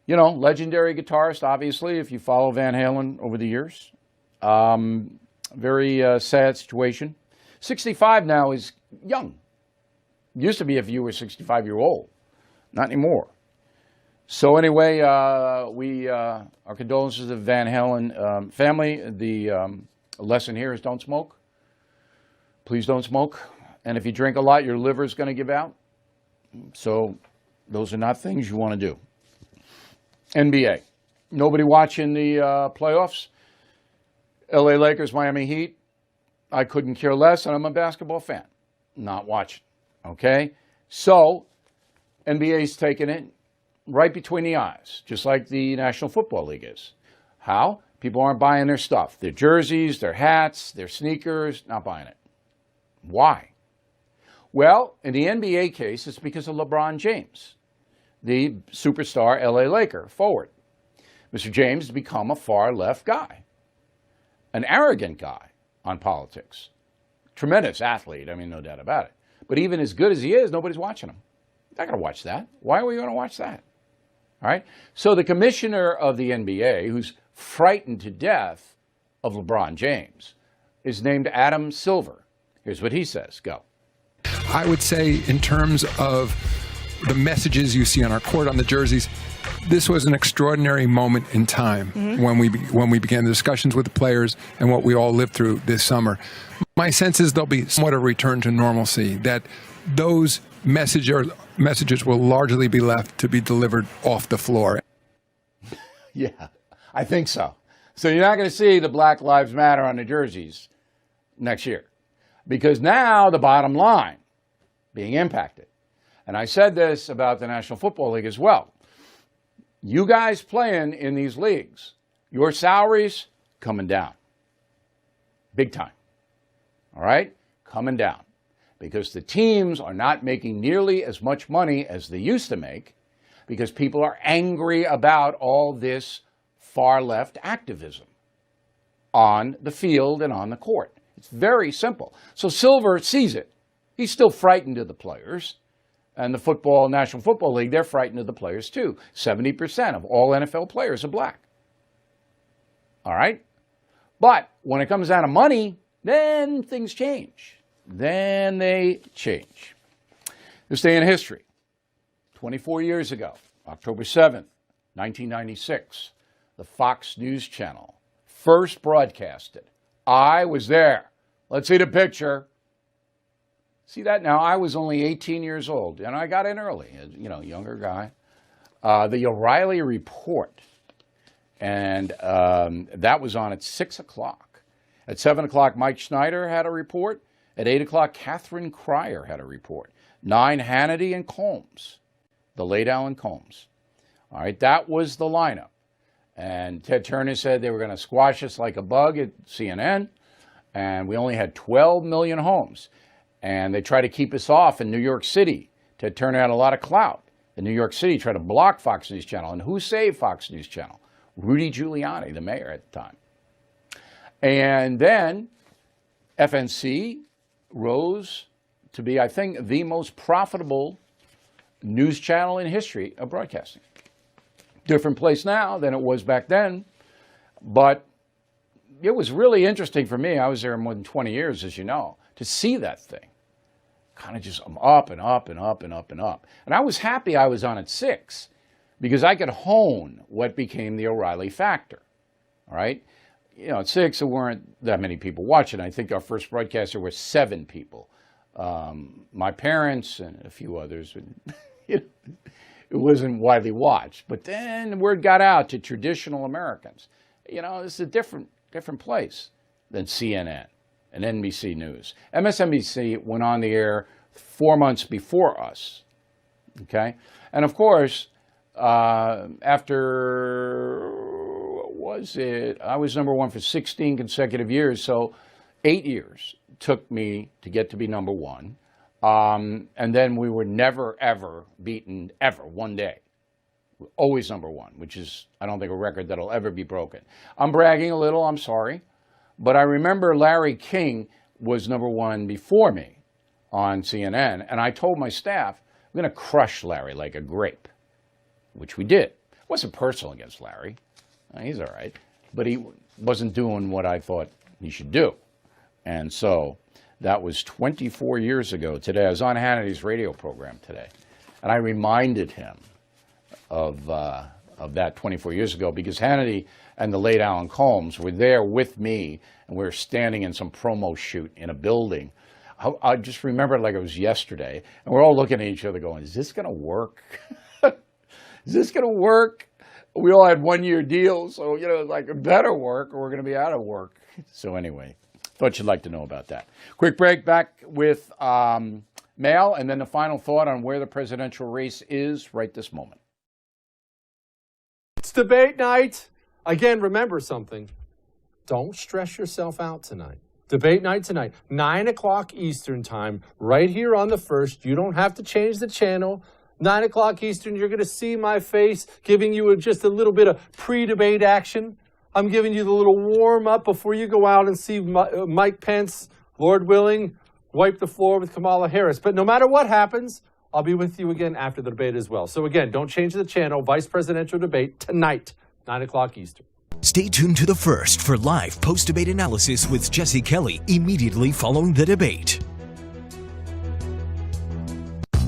You know, legendary guitarist, obviously, if you follow Van Halen over the years. Very sad situation. 65 now is young. Used to be if you were 65-year-old. Not anymore. So anyway, our condolences to the Van Halen family. The lesson here is don't smoke. Please don't smoke. And if you drink a lot, your liver is going to give out. So those are not things you want to do. NBA. Nobody watching the playoffs? LA Lakers, Miami Heat. I couldn't care less, and I'm a basketball fan. Not watching. Okay? So, NBA's taking it right between the eyes, just like the National Football League is. How? People aren't buying their stuff. Their jerseys, their hats, their sneakers, not buying it. Why? Well, in the NBA case, it's because of LeBron James, the superstar LA Laker forward. Mr. James has become a far-left guy, an arrogant guy on politics. Tremendous athlete, I mean, no doubt about it. But even as good as he is, nobody's watching him. They're not going to watch that. Why are we going to watch that? All right? So the commissioner of the NBA, who's frightened to death of LeBron James, is named Adam Silver. Here's what he says. Go. I would say in terms of the messages you see on our court, on the jerseys, this was an extraordinary moment in time when we began the discussions with the players and what we all lived through this summer. My sense is there'll be somewhat a return to normalcy, that those messages will largely be left to be delivered off the floor. Yeah, I think so. So you're not going to see the Black Lives Matter on the jerseys next year because now the bottom line being impacted. And I said this about the National Football League as well. You guys playing in these leagues, your salaries coming down. Big time. All right? Coming down. Because the teams are not making nearly as much money as they used to make because people are angry about all this far-left activism on the field and on the court. It's very simple. So Silver sees it. He's still frightened of the players. And the National Football League, they're frightened of the players too. 70% of all NFL players are black. All right? But when it comes down to money, then things change. Then they change. This day in history, 24 years ago, October 7th, 1996, the Fox News Channel first broadcasted. I was there. Let's see the picture. See that now? I was only 18 years old, and I got in early, younger guy. The O'Reilly Report, and that was on at 6 o'clock. At 7 o'clock, Mike Schneider had a report. At 8 o'clock, Catherine Cryer had a report. 9, Hannity and Combs, the late Alan Combs. All right, that was the lineup. And Ted Turner said they were going to squash us like a bug at CNN, and we only had 12 million homes. And they tried to keep us off in New York City. Ted Turner had a lot of clout. In New York City, tried to block Fox News Channel. And who saved Fox News Channel? Rudy Giuliani, the mayor at the time. And then FNC rose to be, I think, the most profitable news channel in history of broadcasting. Different place now than it was back then. But it was really interesting for me. I was there more than 20 years, as you know, to see that thing. Kind of just up and up and up and up and up. And I was happy I was on at 6 because I could hone what became the O'Reilly factor. All right? At 6, there weren't that many people watching. I think our first broadcaster was 7 people. My parents and a few others. It wasn't widely watched. But then the word got out to traditional Americans. This is a different place than CNN and NBC News. MSNBC went on the air 4 months before us, okay? And of course, after, what was it? I was number 1 for 16 consecutive years, so 8 years took me to get to be number 1. And then we were never, ever beaten, ever, one day. We're always number 1, which is, I don't think, a record that'll ever be broken. I'm bragging a little, I'm sorry. But I remember Larry King was number 1 before me on CNN, and I told my staff, I'm going to crush Larry like a grape, which we did. It wasn't personal against Larry. He's all right. But he wasn't doing what I thought he should do. And so that was 24 years ago today. I was on Hannity's radio program today, and I reminded him of that 24 years ago because Hannity and the late Alan Combs were there with me, and we were standing in some promo shoot in a building. I just remember it like it was yesterday, and we're all looking at each other going, is this going to work? Is this going to work? We all had 1-year deals, so, like it better work or we're going to be out of work. So anyway, thought you'd like to know about that. Quick break, back with mail, and then the final thought on where the presidential race is right this moment. It's debate night. Again, remember something. Don't stress yourself out tonight. Debate night tonight, 9 o'clock Eastern time, right here on the First. You don't have to change the channel. 9 o'clock Eastern, you're going to see my face giving you just a little bit of pre-debate action. I'm giving you the little warm-up before you go out and see Mike Pence, Lord willing, wipe the floor with Kamala Harris. But no matter what happens, I'll be with you again after the debate as well. So again, don't change the channel. Vice presidential debate tonight, 9 o'clock Eastern. Stay tuned to the First for live post-debate analysis with Jesse Kelly immediately following the debate.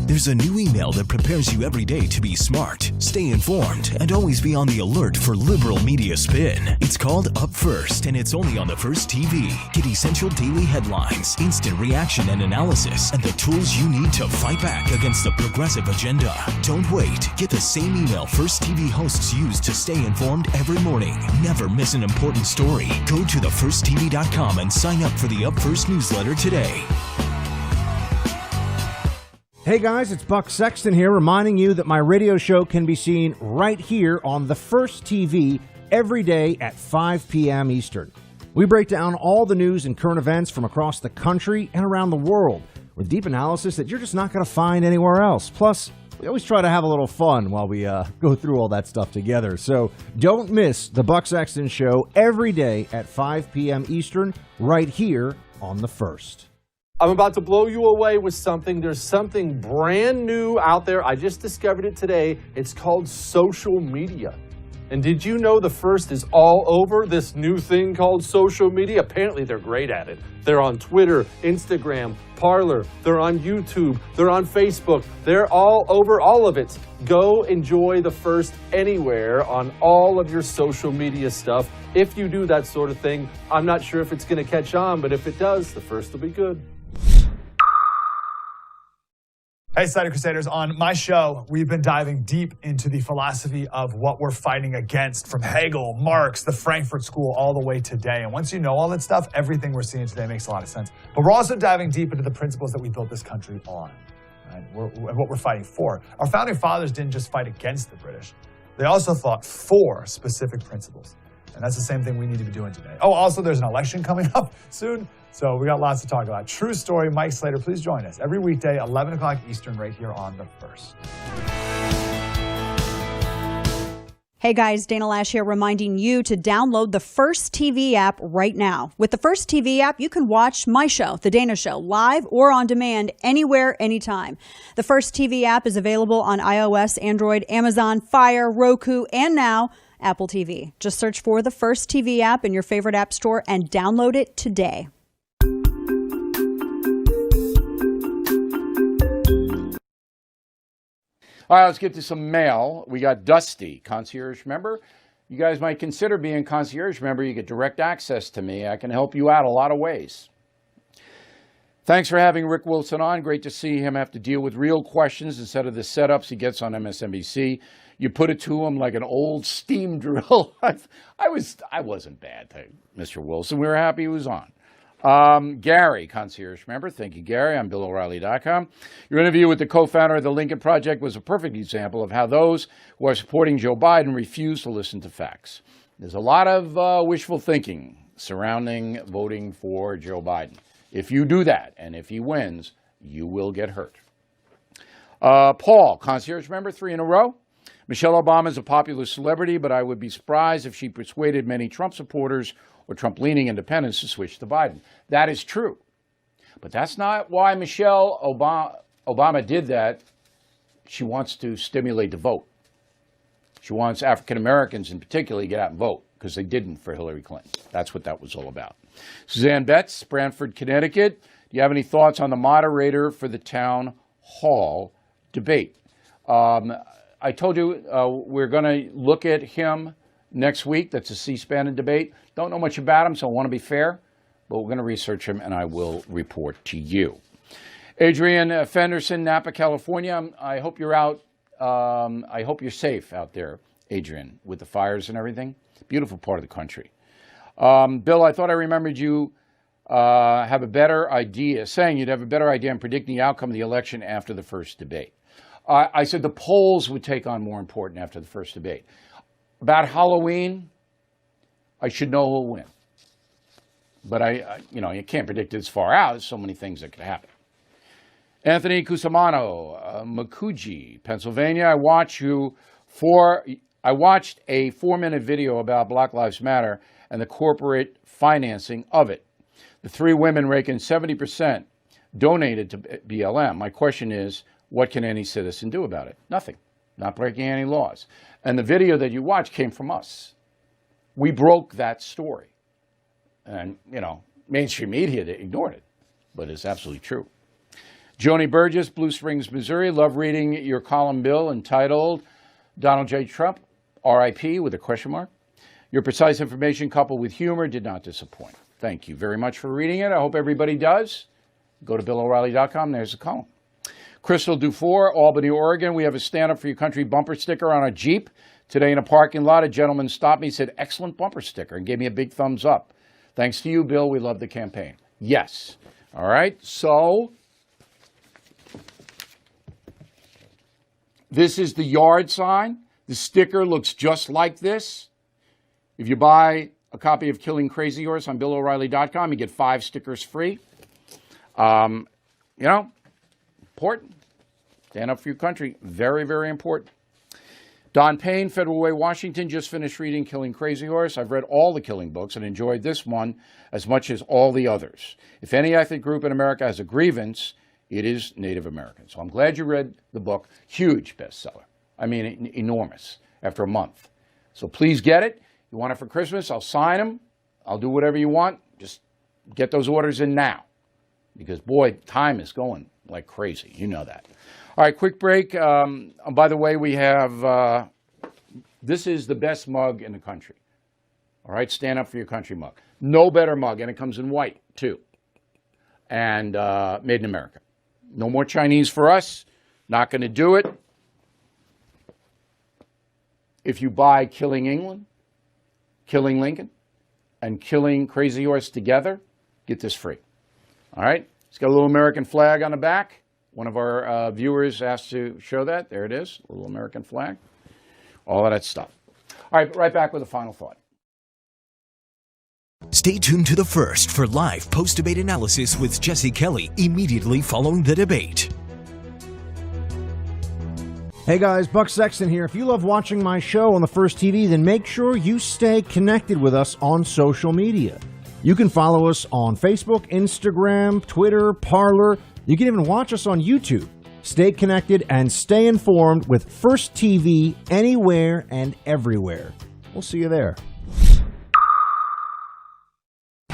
There's a new email that prepares you every day to be smart, stay informed, and always be on the alert for liberal media spin. It's called Up First, and it's only on the First TV. Get essential daily headlines, instant reaction and analysis, and the tools you need to fight back against the progressive agenda. Don't wait. Get the same email First TV hosts use to stay informed every morning. Never miss an important story. Go to thefirsttv.com and sign up for the Up First newsletter today. Hey guys, it's Buck Sexton here, reminding you that my radio show can be seen right here on the First TV every day at 5 p.m. Eastern. We break down all the news and current events from across the country and around the world with deep analysis that you're just not going to find anywhere else. Plus, we always try to have a little fun while we go through all that stuff together. So don't miss the Buck Sexton Show every day at 5 p.m. Eastern right here on the First. I'm about to blow you away with something. There's something brand new out there. I just discovered it today. It's called social media. And did you know the First is all over this new thing called social media? Apparently they're great at it. They're on Twitter, Instagram, Parler. They're on YouTube. They're on Facebook. They're all over all of it. Go enjoy the First anywhere on all of your social media stuff. If you do that sort of thing, I'm not sure if it's going to catch on, but if it does, the First will be good. Hey, Cider Crusaders. On my show, we've been diving deep into the philosophy of what we're fighting against, from Hegel, Marx, the Frankfurt School, all the way today. And once you know all that stuff, everything we're seeing today makes a lot of sense. But we're also diving deep into the principles that we built this country on, right? What we're fighting for. Our founding fathers didn't just fight against the British. They also fought for specific principles. And that's the same thing we need to be doing today. Oh, also, there's an election coming up soon. So we got lots to talk about. True story, Mike Slater, please join us every weekday, 11 o'clock Eastern, right here on The First. Hey guys, Dana Lash here, reminding you to download the First TV app right now. With the First TV app, you can watch my show, The Dana Show, live or on demand, anywhere, anytime. The First TV app is available on iOS, Android, Amazon, Fire, Roku, and now Apple TV. Just search for the First TV app in your favorite app store and download it today. All right, let's get to some mail. We got Dusty, concierge member. You guys might consider being concierge member. You get direct access to me. I can help you out a lot of ways. Thanks for having Rick Wilson on. Great to see him have to deal with real questions instead of the setups he gets on MSNBC. You put it to him like an old steam drill. I wasn't bad, Mr. Wilson. We were happy he was on. Gary, concierge member. Thank you, Gary. I'm BillO'Reilly.com. Your interview with the co-founder of the Lincoln Project was a perfect example of how those who are supporting Joe Biden refuse to listen to facts. There's a lot of wishful thinking surrounding voting for Joe Biden. If you do that, and if he wins, you will get hurt. Paul, concierge member, 3 in a row. Michelle Obama is a popular celebrity, but I would be surprised if she persuaded many Trump supporters or Trump-leaning independents to switch to Biden. That is true. But that's not why Michelle Obama did that. She wants to stimulate the vote. She wants African Americans in particular to get out and vote, because they didn't for Hillary Clinton. That's what that was all about. Suzanne Betts, Branford, Connecticut. Do you have any thoughts on the moderator for the town hall debate? I told you we're going to look at him next week. That's a C-SPAN debate. Don't know much about him, so I want to be fair, but we're going to research him, and I will report to you. Adrian Fenderson, Napa, California. I hope you're out. I hope you're safe out there, Adrian, with the fires and everything. Beautiful part of the country. Bill, I thought I remembered you have a better idea, saying you'd have a better idea in predicting the outcome of the election after the first debate. I said the polls would take on more important after the first debate. About Halloween, I should know who'll win. But you can't predict it as far out. There's so many things that could happen. Anthony Cusimano, Makuji, Pennsylvania. I watched a 4-minute video about Black Lives Matter and the corporate financing of it. The 3 women raking 70% donated to BLM. My question is, what can any citizen do about it? Nothing. Not breaking any laws. And the video that you watched came from us. We broke that story. And, mainstream media ignored it. But it's absolutely true. Joni Burgess, Blue Springs, Missouri. Love reading your column, Bill, entitled Donald J. Trump, R.I.P. with a question mark. Your precise information coupled with humor did not disappoint. Thank you very much for reading it. I hope everybody does. Go to BillO'Reilly.com. There's the column. Crystal Dufour, Albany, Oregon. We have a Stand Up for Your Country bumper sticker on a Jeep. Today in a parking lot, a gentleman stopped me, said, excellent bumper sticker, and gave me a big thumbs up. Thanks to you, Bill. We love the campaign. Yes. All right. So this is the yard sign. The sticker looks just like this. If you buy a copy of Killing Crazy Horse on BillO'Reilly.com, you get 5 stickers free. Important. Stand up for your country. Very, very important. Don Payne, Federal Way, Washington, just finished reading Killing Crazy Horse. I've read all the Killing books and enjoyed this one as much as all the others. If any ethnic group in America has a grievance, it is Native Americans. So I'm glad you read the book. Huge bestseller. I mean, enormous after a month. So please get it. You want it for Christmas? I'll sign them. I'll do whatever you want. Just get those orders in now. Because, boy, time is going like crazy. You know that. All right, quick break. By the way, we have, this is the best mug in the country. All right, Stand Up for Your Country mug. No better mug, and it comes in white, too. And made in America. No more Chinese for us. Not going to do it. If you buy Killing England, Killing Lincoln, and Killing Crazy Horse together, get this free. All right? It's got a little American flag on the back. One of our viewers asked to show that. There it is, a little American flag. All of that stuff. All right, right back with a final thought. Stay tuned to The First for live post-debate analysis with Jesse Kelly immediately following the debate. Hey guys, Buck Sexton here. If you love watching my show on The First TV, then make sure you stay connected with us on social media. You can follow us on Facebook, Instagram, Twitter, Parler. You can even watch us on YouTube. Stay connected and stay informed with First TV anywhere and everywhere. We'll see you there.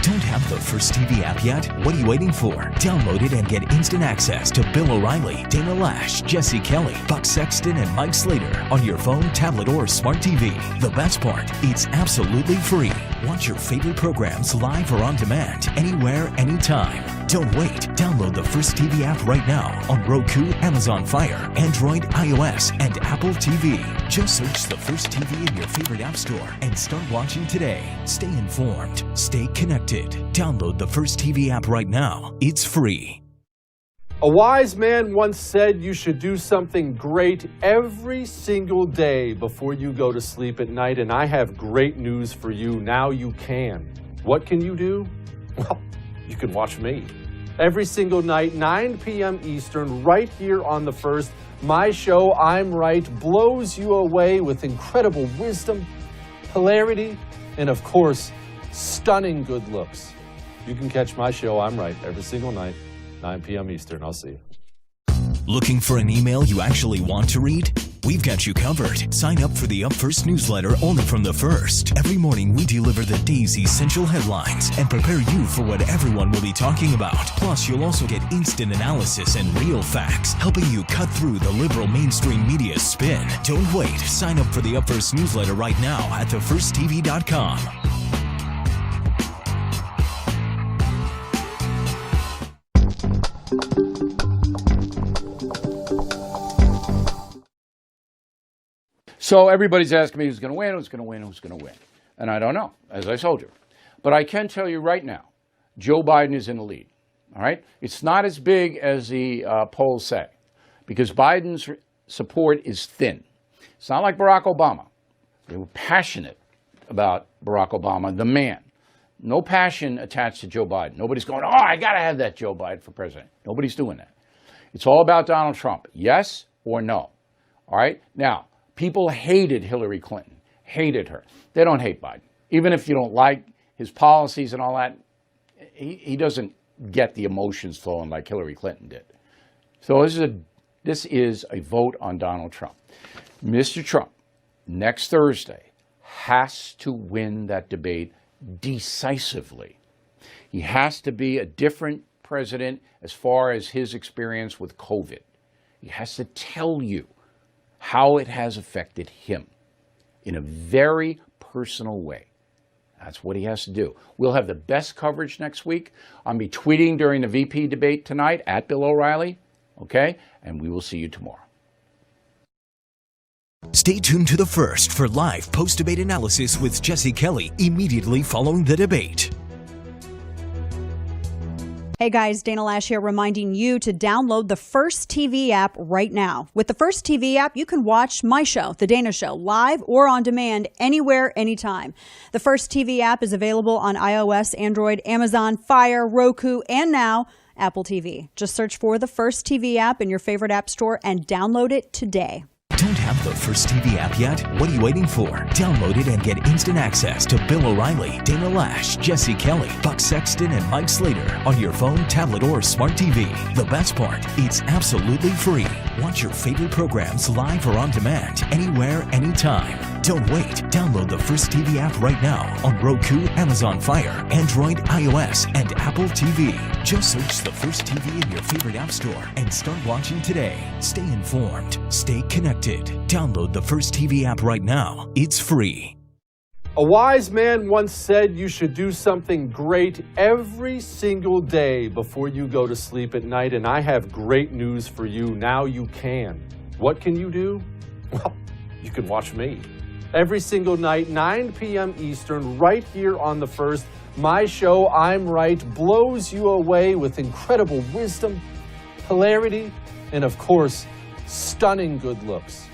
Don't have the First TV app yet? What are you waiting for? Download it and get instant access to Bill O'Reilly, Dana Lash, Jesse Kelly, Buck Sexton, and Mike Slater on your phone, tablet, or smart TV. The best part, it's absolutely free. Watch your favorite programs live or on demand, anywhere, anytime. Don't wait. Download the First TV app right now on Roku, Amazon Fire, Android, iOS, and Apple TV. Just search the First TV in your favorite app store and start watching today. Stay informed. Stay connected. Download the First TV app right now. It's free. A wise man once said you should do something great every single day before you go to sleep at night, and I have great news for you. Now you can. What can you do? Well, you can watch me. Every single night, 9 p.m. Eastern, right here on The First. My show, I'm Right, blows you away with incredible wisdom, hilarity, and of course, stunning good looks. You can catch my show, I'm Right, every single night, 9 p.m. Eastern. I'll see you. Looking for an email you actually want to read? We've got you covered. Sign up for the Up First newsletter only from The First. Every morning we deliver the day's essential headlines and prepare you for what everyone will be talking about. Plus, you'll also get instant analysis and real facts, helping you cut through the liberal mainstream media spin. Don't wait. Sign up for the Up First newsletter right now at thefirsttv.com. So everybody's asking me who's going to win, who's going to win, who's going to win. And I don't know, as I told you. But I can tell you right now, Joe Biden is in the lead. All right? It's not as big as the polls say, because Biden's support is thin. It's not like Barack Obama. They were passionate about Barack Obama, the man. No passion attached to Joe Biden. Nobody's going, oh, I got to have that Joe Biden for president. Nobody's doing that. It's all about Donald Trump. Yes or no? All right? Now, people hated Hillary Clinton, hated her. They don't hate Biden. Even if you don't like his policies and all that, he doesn't get the emotions flowing like Hillary Clinton did. So this is a vote on Donald Trump. Mr. Trump, next Thursday, has to win that debate decisively. He has to be a different president as far as his experience with COVID. He has to tell you how it has affected him in a very personal way. That's what he has to do. We'll have the best coverage next week. I'll be tweeting during the VP debate tonight at Bill O'Reilly, okay? And we will see you tomorrow. Stay tuned to The First for live post-debate analysis with Jesse Kelly immediately following the debate. Hey guys, Dana Lash here reminding you to download the First TV app right now. With the First TV app, you can watch my show, The Dana Show, live or on demand anywhere, anytime. The First TV app is available on iOS, Android, Amazon, Fire, Roku, and now Apple TV. Just search for the First TV app in your favorite app store and download it today. Don't have the First TV app yet? What are you waiting for? Download it and get instant access to Bill O'Reilly, Dana Lash, Jesse Kelly, Buck Sexton, and Mike Slater on your phone, tablet, or smart TV. The best part, it's absolutely free. Watch your favorite programs live or on demand, anywhere, anytime. Don't wait. Download the First TV app right now on Roku, Amazon Fire, Android, iOS, and Apple TV. Just search the First TV in your favorite app store and start watching today. Stay informed. Stay connected. Download the First TV app right now. It's free. A wise man once said you should do something great every single day before you go to sleep at night, and I have great news for you. Now you can. What can you do? Well, you can watch me. Every single night, 9 p.m. Eastern, right here on The First. My show, I'm Right, blows you away with incredible wisdom, hilarity, and of course, stunning good looks.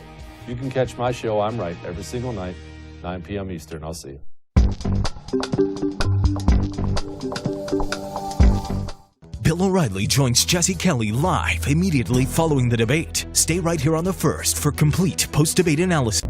You can catch my show, I'm Right, every single night, 9 p.m. Eastern. I'll see you. Bill O'Reilly joins Jesse Kelly live immediately following the debate. Stay right here on The First for complete post-debate analysis.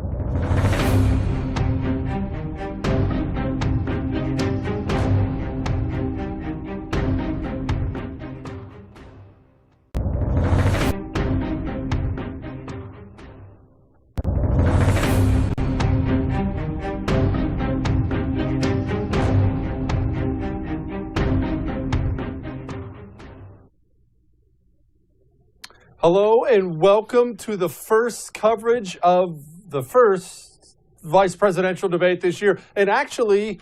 Hello and welcome to the first coverage of the first vice presidential debate this year, and actually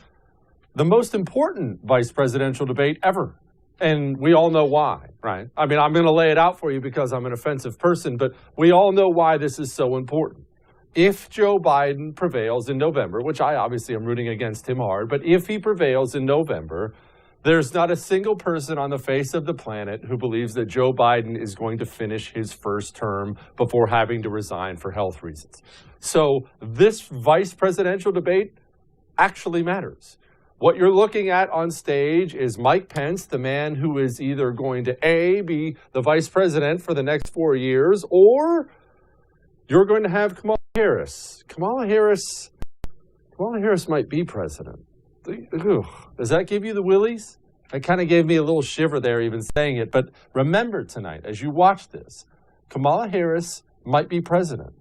the most important vice presidential debate ever. And we all know why, right? I mean, I'm going to lay it out for you because I'm an offensive person, but we all know why this is so important. If Joe Biden prevails in November, which I obviously am rooting against him hard, but if he prevails in November, there's not a single person on the face of the planet who believes that Joe Biden is going to finish his first term before having to resign for health reasons. So this vice presidential debate actually matters. What you're looking at on stage is Mike Pence, the man who is either going to A, be the vice president for the next 4 years, or you're going to have Kamala Harris. Kamala Harris might be president. Does that give you the willies? It kind of gave me a little shiver there even saying it. But remember tonight, as you watch this, Kamala Harris might be president.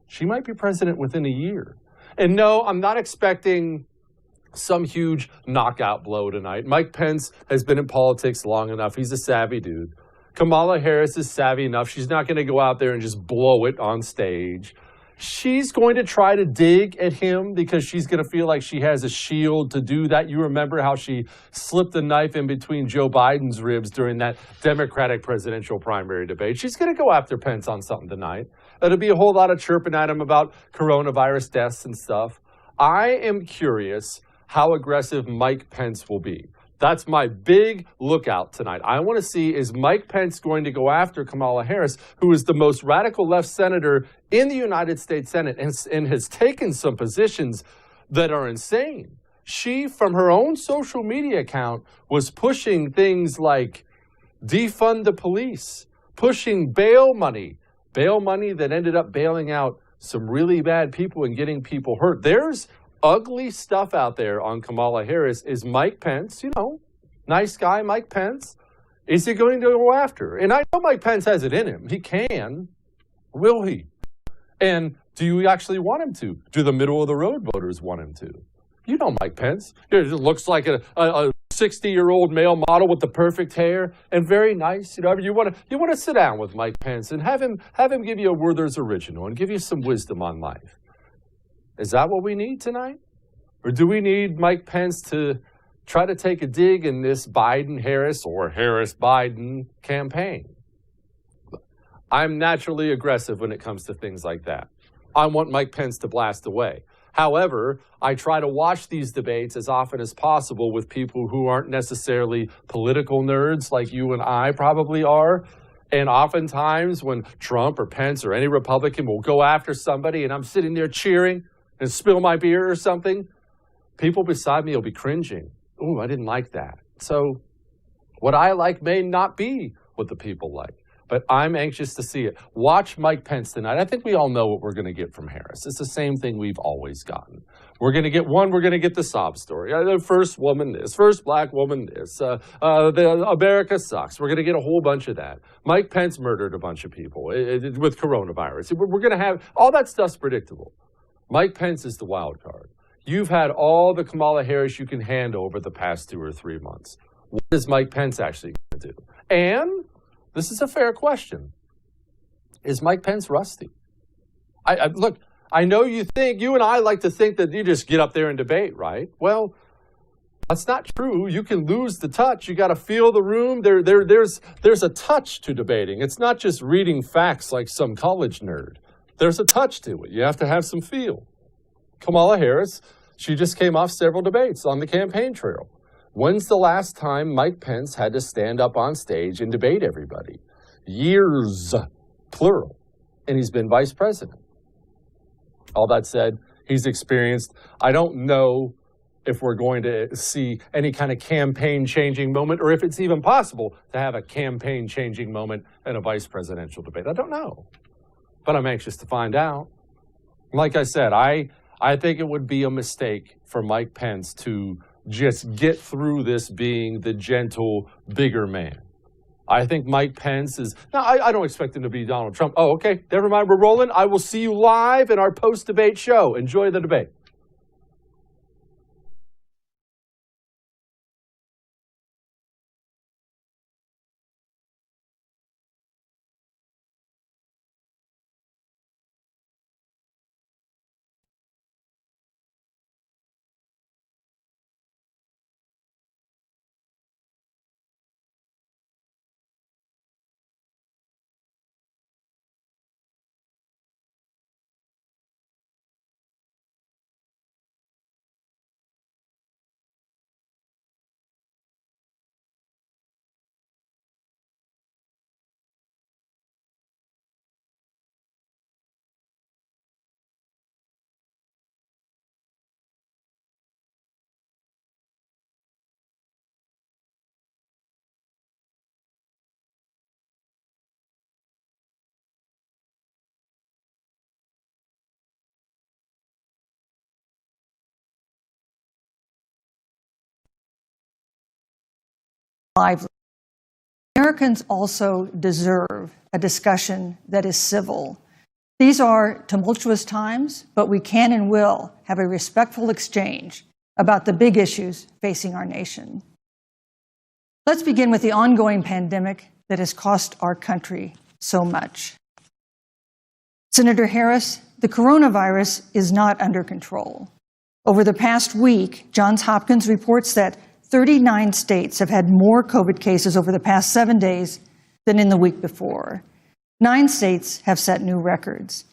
She might be president within a year. And no, I'm not expecting some huge knockout blow tonight. Mike Pence has been in politics long enough. He's a savvy dude. Kamala Harris is savvy enough. She's not going to go out there and just blow it on stage. She's going to try to dig at him because she's going to feel like she has a shield to do that. You remember how she slipped a knife in between Joe Biden's ribs during that Democratic presidential primary debate. She's going to go after Pence on something tonight. There'll be a whole lot of chirping at him about coronavirus deaths and stuff. I am curious how aggressive Mike Pence will be. That's my big lookout tonight. I want to see, is Mike Pence going to go after Kamala Harris, who is the most radical left senator in the United States Senate and has taken some positions that are insane. She, from her own social media account, was pushing things like defund the police, pushing bail money that ended up bailing out some really bad people and getting people hurt. There's ugly stuff out there on Kamala Harris. Is Mike Pence, nice guy Mike Pence, is he going to go after? And I know Mike Pence has it in him. He can. Will he? And do you actually want him to? Do the middle of the road voters want him to? You know Mike Pence. It looks like a 60-year-old male model with the perfect hair and very nice. You know, you want to sit down with Mike Pence and have him give you a Werther's original and give you some wisdom on life. Is that what we need tonight? Or do we need Mike Pence to try to take a dig in this Biden-Harris or Harris-Biden campaign? I'm naturally aggressive when it comes to things like that. I want Mike Pence to blast away. However, I try to watch these debates as often as possible with people who aren't necessarily political nerds like you and I probably are. And oftentimes when Trump or Pence or any Republican will go after somebody and I'm sitting there cheering and spill my beer or something, people beside me will be cringing. Ooh, I didn't like that. So what I like may not be what the people like. But I'm anxious to see it. Watch Mike Pence tonight. I think we all know what we're going to get from Harris. It's the same thing we've always gotten. We're going to get the sob story. The first woman this, first black woman this, America sucks. We're going to get a whole bunch of that. Mike Pence murdered a bunch of people with coronavirus. We're going to have, all that stuff's predictable. Mike Pence is the wild card. You've had all the Kamala Harris you can hand over the past 2 or 3 months. What is Mike Pence actually going to do? And this is a fair question. Is Mike Pence rusty? Look, I know you and I like to think that you just get up there and debate, right? Well, that's not true. You can lose the touch. You got to feel the room. There's a touch to debating. It's not just reading facts like some college nerd. There's a touch to it. You have to have some feel. Kamala Harris, she just came off several debates on the campaign trail. When's the last time Mike Pence had to stand up on stage and debate everybody? Years, plural. And he's been vice president. All that said, he's experienced, I don't know if we're going to see any kind of campaign-changing moment or if it's even possible to have a campaign-changing moment in a vice presidential debate. I don't know. But I'm anxious to find out. Like I said, I think it would be a mistake for Mike Pence to just get through this being the gentle, bigger man. I think Mike Pence is, now I don't expect him to be Donald Trump. Oh, okay, never mind, we're rolling. I will see you live in our post-debate show. Enjoy the debate. lively. Americans also deserve a discussion that is civil. These are tumultuous times, but we can and will have a respectful exchange about the big issues facing our nation. Let's begin with the ongoing pandemic that has cost our country so much. Senator Harris, the coronavirus is not under control. Over the past week, Johns Hopkins reports that 39 states have had more COVID cases over the past 7 days than in the week before. 9 states have set new records.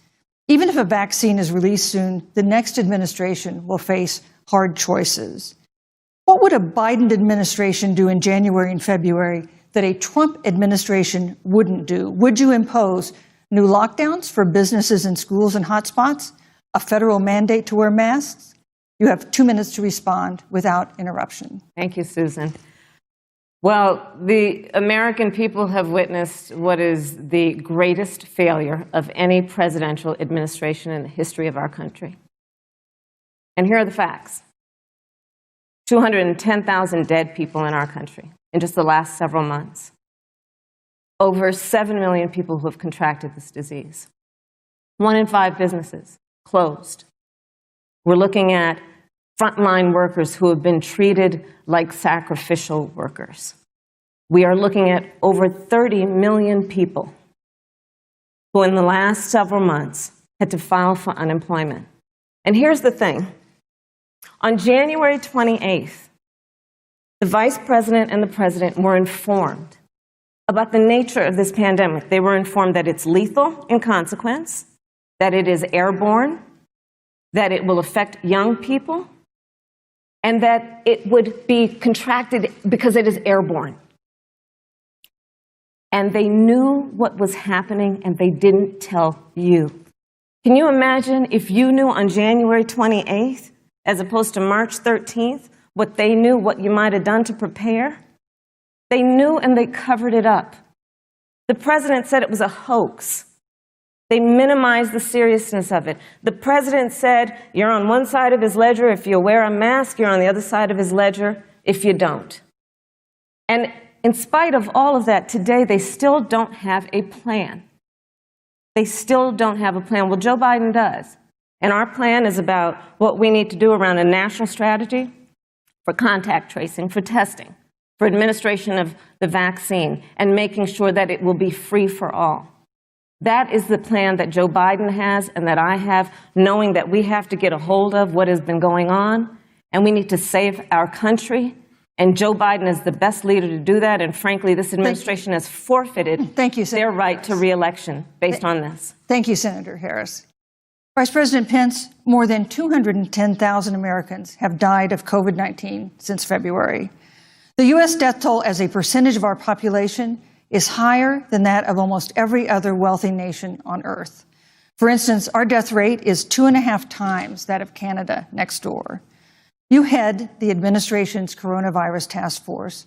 Even if a vaccine is released soon, the next administration will face hard choices. What would a Biden administration do in January and February that a Trump administration wouldn't do? Would you impose new lockdowns for businesses and schools and hotspots? A federal mandate to wear masks? You have 2 minutes to respond without interruption. Thank you, Susan. Well, the American people have witnessed what is the greatest failure of any presidential administration in the history of our country. And here are the facts. 210,000 dead people in our country in just the last several months. Over 7 million people who have contracted this disease. 1 in 5 businesses closed. We're looking at frontline workers who have been treated like sacrificial workers. We are looking at over 30 million people who in the last several months had to file for unemployment. And here's the thing. On January 28th, the Vice President and the President were informed about the nature of this pandemic. They were informed that it's lethal in consequence, that it is airborne, that it will affect young people, and that it would be contracted because it is airborne. And they knew what was happening, and they didn't tell you. Can you imagine if you knew on January 28th, as opposed to March 13th, what they knew, what you might have done to prepare? They knew and they covered it up. The president said it was a hoax. They minimized the seriousness of it. The president said, you're on one side of his ledger if you wear a mask, you're on the other side of his ledger if you don't. And in spite of all of that, today they still don't have a plan. They still don't have a plan. Well, Joe Biden does. And our plan is about what we need to do around a national strategy for contact tracing, for testing, for administration of the vaccine, and making sure that it will be free for all. That is the plan that Joe Biden has and that I have, knowing that we have to get a hold of what has been going on, and we need to save our country. And Joe Biden is the best leader to do that. And frankly, this administration has forfeited their right to re-election based on this. Thank you, Senator Harris. Vice President Pence, more than 210,000 Americans have died of COVID-19 since February. The U.S. death toll as a percentage of our population is higher than that of almost every other wealthy nation on earth. For instance, our death rate is 2.5 times that of Canada next door. You head the administration's coronavirus task force.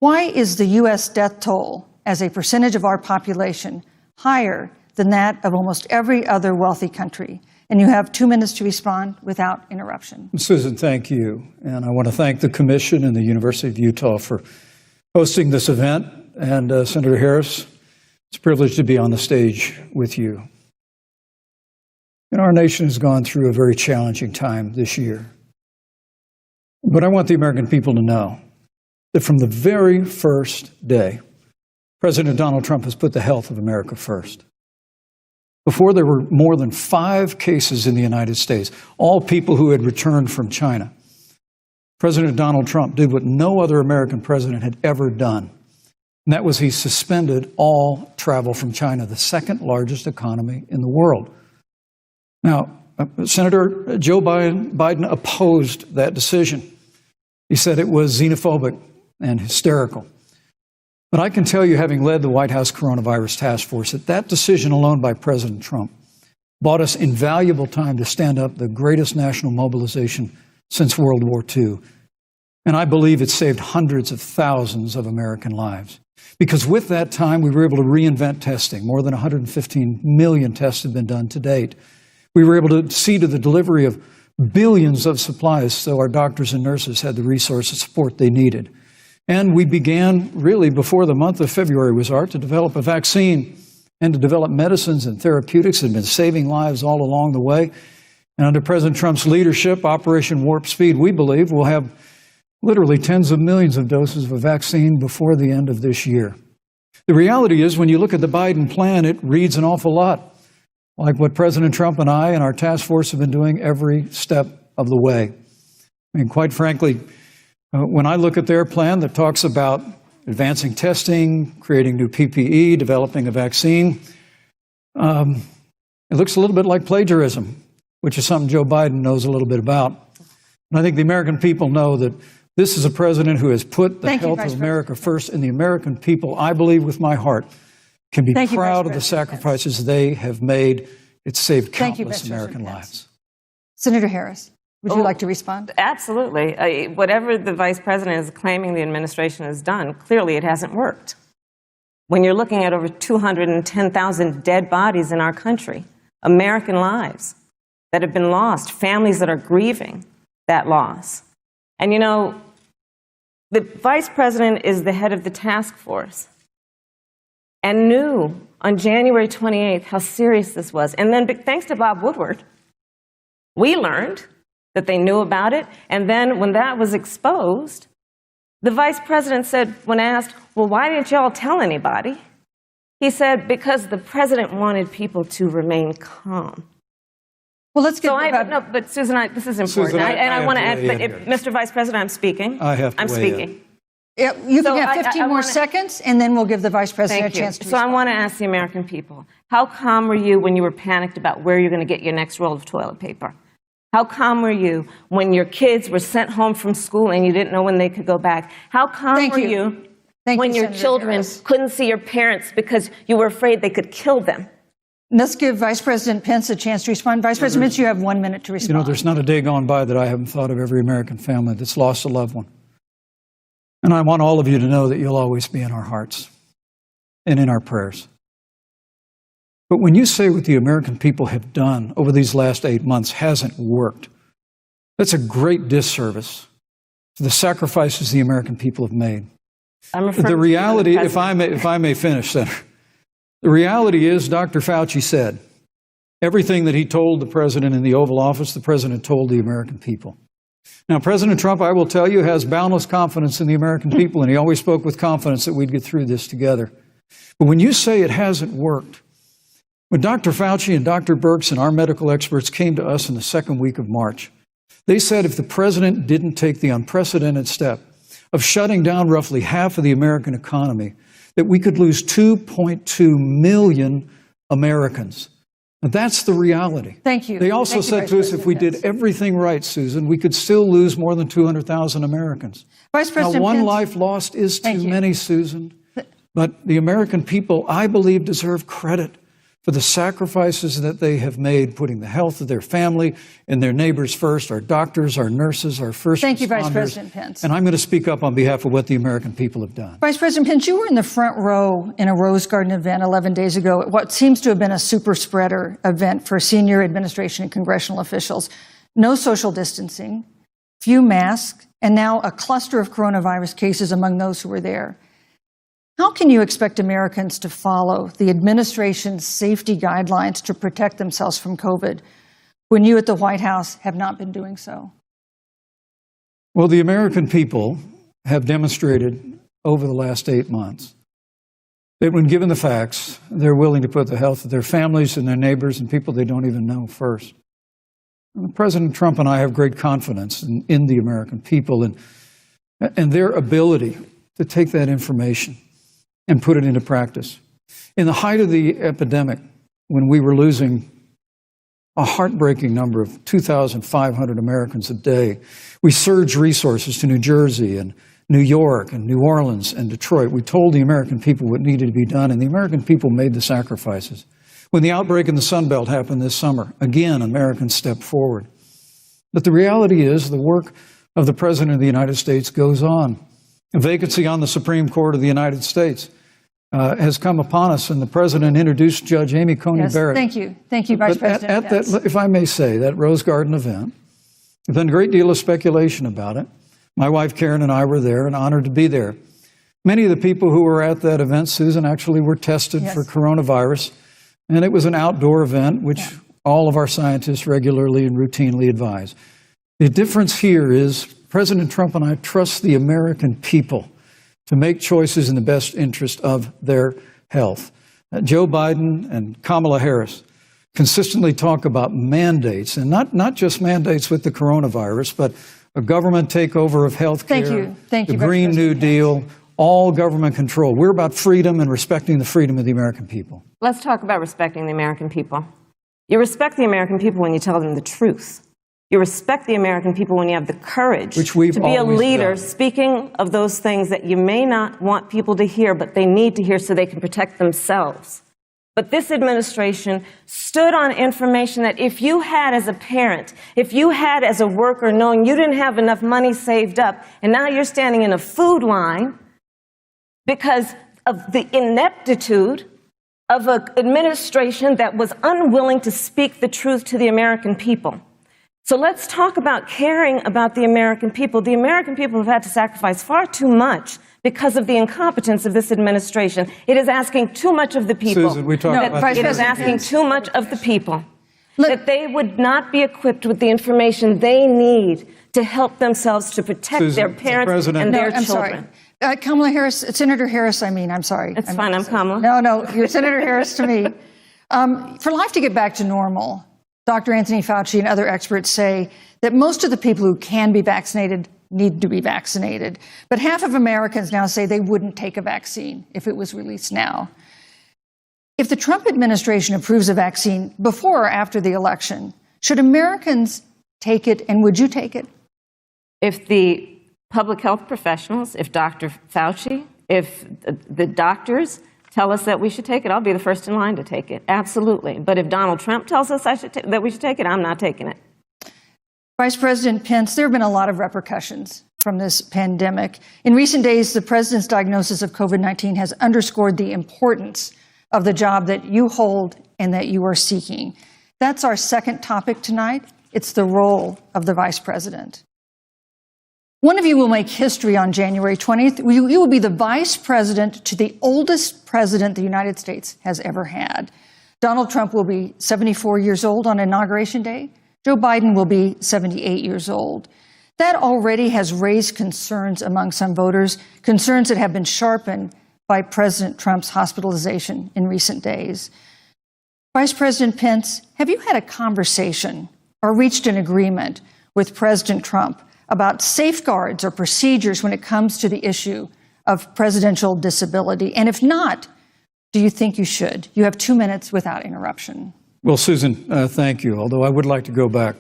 Why is the U.S. death toll as a percentage of our population higher than that of almost every other wealthy country? And you have 2 minutes to respond without interruption. Susan, thank you. And I want to thank the Commission and the University of Utah for hosting this event. And Senator Harris, it's a privilege to be on the stage with you. And our nation has gone through a very challenging time this year. But I want the American people to know that from the very first day, President Donald Trump has put the health of America first. Before there were more than 5 cases in the United States, all people who had returned from China, President Donald Trump did what no other American president had ever done. And that was he suspended all travel from China, the second largest economy in the world. Now, Senator Joe Biden opposed that decision. He said it was xenophobic and hysterical. But I can tell you, having led the White House Coronavirus Task Force, that decision alone by President Trump bought us invaluable time to stand up the greatest national mobilization since World War II. And I believe it saved hundreds of thousands of American lives. Because with that time, we were able to reinvent testing. More than 115 million tests have been done to date. We were able to see to the delivery of billions of supplies so our doctors and nurses had the resource and support they needed. And we began, really before the month of February was out, to develop a vaccine and to develop medicines and therapeutics that have been saving lives all along the way. And under President Trump's leadership, Operation Warp Speed, we believe, will have literally tens of millions of doses of a vaccine before the end of this year. The reality is, when you look at the Biden plan, it reads an awful lot like what President Trump and I and our task force have been doing every step of the way. I mean, quite frankly, when I look at their plan that talks about advancing testing, creating new PPE, developing a vaccine, it looks a little bit like plagiarism, which is something Joe Biden knows a little bit about. And I think the American people know that this is a president who has put the health of America first, and the American people, I believe with my heart, can be proud of the sacrifices they have made. It's saved countless American lives. Senator Harris, would you like to respond? Absolutely. Whatever the vice president is claiming the administration has done, clearly it hasn't worked. When you're looking at over 210,000 dead bodies in our country, American lives that have been lost, families that are grieving that loss. And you know, the vice president is the head of the task force and knew on January 28th how serious this was. And then thanks to Bob Woodward, we learned that they knew about it. And then when that was exposed, the vice president said, when asked, well, why didn't y'all tell anybody? He said, because the president wanted people to remain calm. Well, let's get no, but Susan, this is important. Susan, I want to add, but here. Mr. Vice President, I'm speaking. I have to I'm weigh speaking. Yeah, you So can have 15 more seconds, and then we'll give the vice president Thank a chance you. to So I respond. want to ask the American people, how calm were you when you were panicked about where you're going to get your next roll of toilet paper? How calm were you when your kids were sent home from school and you didn't know when they could go back? How calm were you when your children couldn't see your parents because you were afraid they could kill them? Let's give Vice President Pence a chance to respond. Vice President Pence, you have 1 minute to respond. You know, there's not a day gone by that I haven't thought of every American family that's lost a loved one. And I want all of you to know that you'll always be in our hearts and in our prayers. But when you say what the American people have done over these last 8 months hasn't worked, that's a great disservice to the sacrifices the American people have made. The reality, if I may finish, Senator, the reality is Dr. Fauci said everything that he told the president in the Oval Office, the president told the American people. Now, President Trump, I will tell you, has boundless confidence in the American people, and he always spoke with confidence that we'd get through this together. But when you say it hasn't worked, when Dr. Fauci and Dr. Birx and our medical experts came to us in the second week of March, they said if the president didn't take the unprecedented step of shutting down roughly half of the American economy, that we could lose 2.2 million Americans. Now, that's the reality. Thank you. They also said to us if we did everything right, Susan, we could still lose more than 200,000 Americans. Vice President now, one Pence, life lost is too many, Susan. But the American people, I believe, deserve credit for the sacrifices that they have made, putting the health of their family and their neighbors first, our doctors, our nurses, our first responders. Thank you, Vice President Pence. And I'm going to speak up on behalf of what the American people have done. Vice President Pence, you were in the front row in a Rose Garden event 11 days ago at what seems to have been a super spreader event for senior administration and congressional officials. No social distancing, few masks, and now a cluster of coronavirus cases among those who were there. How can you expect Americans to follow the administration's safety guidelines to protect themselves from COVID when you at the White House have not been doing so? Well, the American people have demonstrated over the last 8 months that when given the facts, they're willing to put the health of their families and their neighbors and people they don't even know first. And President Trump and I have great confidence in the American people and their ability to take that information and put it into practice. In the height of the epidemic, when we were losing a heartbreaking number of 2,500 Americans a day, we surged resources to New Jersey and New York and New Orleans and Detroit. We told the American people what needed to be done, and the American people made the sacrifices. When the outbreak in the Sun Belt happened this summer, again, Americans stepped forward. But the reality is the work of the President of the United States goes on. A vacancy on the Supreme Court of the United States has come upon us, and the President introduced Judge Amy Coney Barrett. Thank you. Thank you, Vice President at that, if I may say, that Rose Garden event, there's been a great deal of speculation about it. My wife Karen and I were there and honored to be there. Many of the people who were at that event, Susan, actually were tested for coronavirus, and it was an outdoor event, which all of our scientists regularly and routinely advise. The difference here is President Trump and I trust the American people to make choices in the best interest of their health. Joe Biden and Kamala Harris consistently talk about mandates, and not just mandates with the coronavirus, but a government takeover of health care, the Green New Deal, all government control. We're about freedom and respecting the freedom of the American people. Let's talk about respecting the American people. You respect the American people when you tell them the truth. You respect the American people when you have the courage to be a leader speaking of those things that you may not want people to hear, but they need to hear so they can protect themselves. But this administration stood on information that if you had as a parent, if you had as a worker knowing you didn't have enough money saved up, and now you're standing in a food line because of the ineptitude of an administration that was unwilling to speak the truth to the American people. So let's talk about caring about the American people. The American people have had to sacrifice far too much because of the incompetence of this administration. It is asking too much of the people. Susan, we talked about it is asking too much of the people. that they would not be equipped with the information they need to help themselves to protect Susan, their parents and their I'm children. sorry. Kamala Harris, Senator Harris, I'm sorry. It's fine, I'm Kamala. No, you're Senator Harris to me. For life to get back to normal, Dr. Anthony Fauci and other experts say that most of the people who can be vaccinated need to be vaccinated. But half of Americans now say they wouldn't take a vaccine if it was released now. If the Trump administration approves a vaccine before or after the election, should Americans take it, and would you take it? If the public health professionals, if Dr. Fauci, if the doctors tell us that we should take it, I'll be the first in line to take it. Absolutely. But if Donald Trump tells us that we should take it, I'm not taking it. Vice President Pence, there have been a lot of repercussions from this pandemic. In recent days, the president's diagnosis of COVID-19 has underscored the importance of the job that you hold and that you are seeking. That's our second topic tonight. It's the role of the vice president. One of you will make history on January 20th. You will be the vice president to the oldest president the United States has ever had. Donald Trump will be 74 years old on Inauguration Day. Joe Biden will be 78 years old. That already has raised concerns among some voters, concerns that have been sharpened by President Trump's hospitalization in recent days. Vice President Pence, have you had a conversation or reached an agreement with President Trump about safeguards or procedures when it comes to the issue of presidential disability? And if not, do you think you should? You have 2 minutes without interruption. Well, Susan, thank you, although I would like to go back.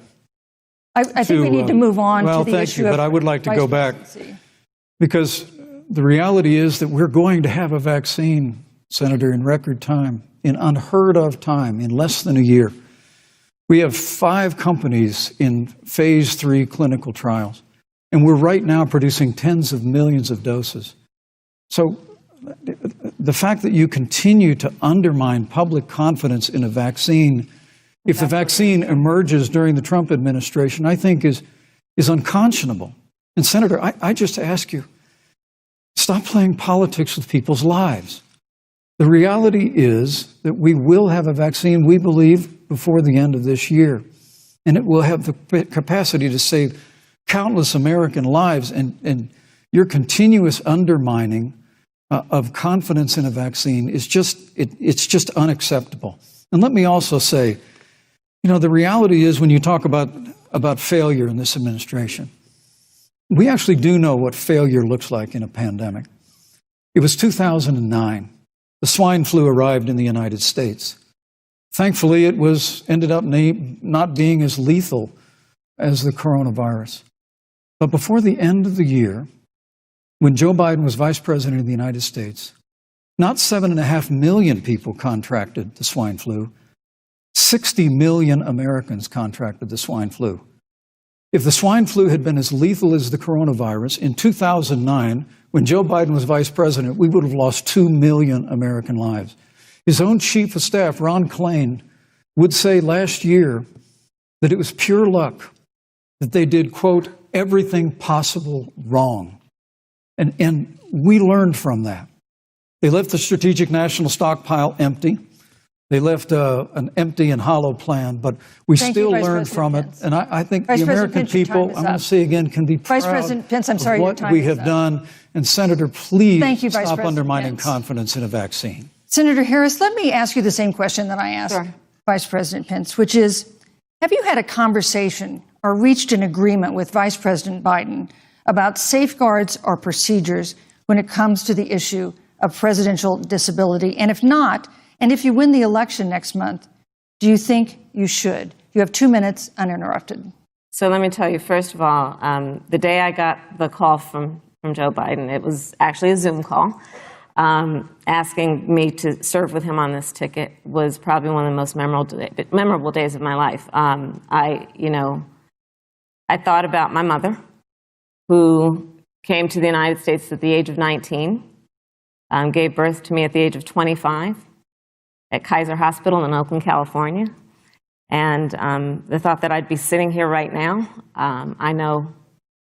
I think we need to move on to the issue of Well, thank you, but I would like to go back presidency. because the reality is that we're going to have a vaccine, Senator, in record time, in unheard of time, in less than a year. We have 5 companies in phase 3 clinical trials, and we're right now producing tens of millions of doses. So the fact that you continue to undermine public confidence in a vaccine, if the vaccine emerges during the Trump administration, I think is unconscionable. And Senator, I just ask you, stop playing politics with people's lives. The reality is that we will have a vaccine, we believe, before the end of this year. And it will have the capacity to save countless American lives. And your continuous undermining of confidence in a vaccine is it's just unacceptable. And let me also say, the reality is when you talk about failure in this administration, we actually do know what failure looks like in a pandemic. It was 2009. The swine flu arrived in the United States. Thankfully, it ended up not being as lethal as the coronavirus. But before the end of the year, when Joe Biden was vice president of the United States, not 7.5 million people contracted the swine flu. 60 million Americans contracted the swine flu. If the swine flu had been as lethal as the coronavirus, in 2009, when Joe Biden was vice president, we would have lost 2 million American lives. His own chief of staff, Ron Klain, would say last year that it was pure luck that they did, quote, everything possible wrong. And we learned from that. They left the strategic national stockpile empty. They left an empty and hollow plan, but we still learned from it. And I think the American people, I'm going to say again, can be proud of what we have done. And Senator, please stop undermining confidence in a vaccine. Senator Harris, let me ask you the same question that I asked Vice President Pence, which is, have you had a conversation or reached an agreement with Vice President Biden about safeguards or procedures when it comes to the issue of presidential disability? And if not, and if you win the election next month, do you think you should? You have 2 minutes uninterrupted. So let me tell you, first of all, the day I got the call from Joe Biden, it was actually a Zoom call, asking me to serve with him on this ticket was probably one of the most memorable days of my life. I thought about my mother, who came to the United States at the age of 19, gave birth to me at the age of 25 at Kaiser Hospital in Oakland, California. And the thought that I'd be sitting here right now, I know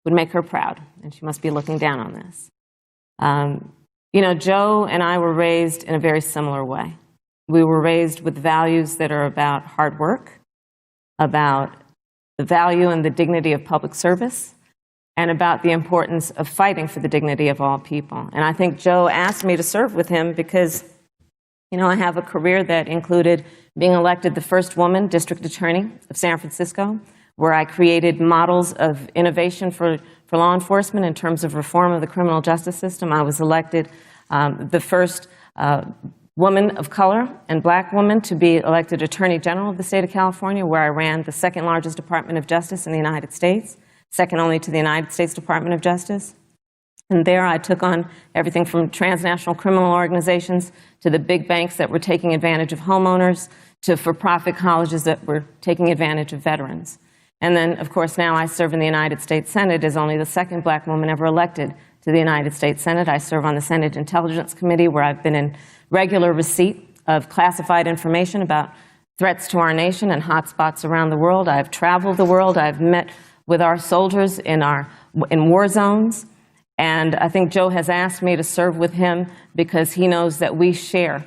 would make her proud, and she must be looking down on this. Joe and I were raised in a very similar way. We were raised with values that are about hard work, about the value and the dignity of public service, and about the importance of fighting for the dignity of all people. And I think Joe asked me to serve with him because, you know, I have a career that included being elected the first woman district attorney of San Francisco, where I created models of innovation for law enforcement in terms of reform of the criminal justice system. I was elected the first woman of color and black woman to be elected Attorney General of the state of California, where I ran the second largest Department of Justice in the United States, second only to the United States Department of Justice. And there I took on everything from transnational criminal organizations to the big banks that were taking advantage of homeowners to for-profit colleges that were taking advantage of veterans. And then, of course, now I serve in the United States Senate as only the second black woman ever elected to the United States Senate. I serve on the Senate Intelligence Committee, where I've been in regular receipt of classified information about threats to our nation and hotspots around the world. I've traveled the world. I've met with our soldiers in war zones. And I think Joe has asked me to serve with him because he knows that we share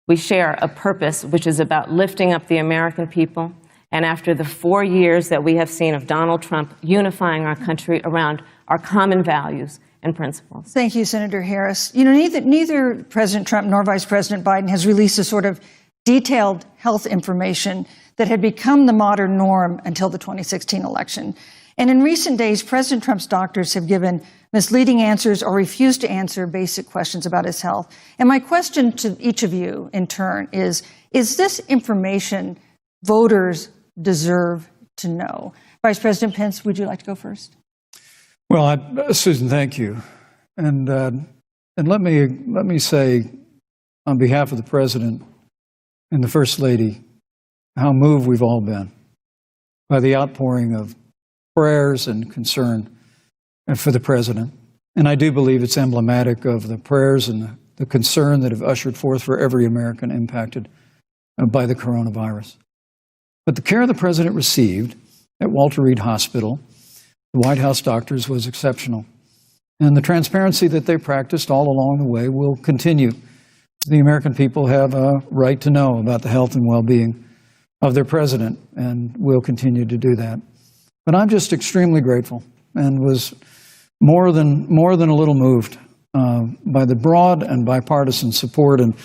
a purpose which is about lifting up the American people. And after the 4 years that we have seen of Donald Trump unifying our country around our common values and principles. Thank you, Senator Harris. You know, neither President Trump nor Vice President Biden has released a sort of detailed health information that had become the modern norm until the 2016 election. And in recent days, President Trump's doctors have given misleading answers or refused to answer basic questions about his health. And my question to each of you in turn is this information voters deserve to know? Vice President Pence, would you like to go first? Well, Susan, thank you. And let me say, on behalf of the President and the First Lady, how moved we've all been by the outpouring of prayers and concern for the President. And I do believe it's emblematic of the prayers and the concern that have ushered forth for every American impacted by the coronavirus. But the care the President received at Walter Reed Hospital, the White House doctors, was exceptional. And the transparency that they practiced all along the way will continue. The American people have a right to know about the health and well-being of their President, and will continue to do that. But I'm just extremely grateful and was more than a little moved by the broad and bipartisan support. And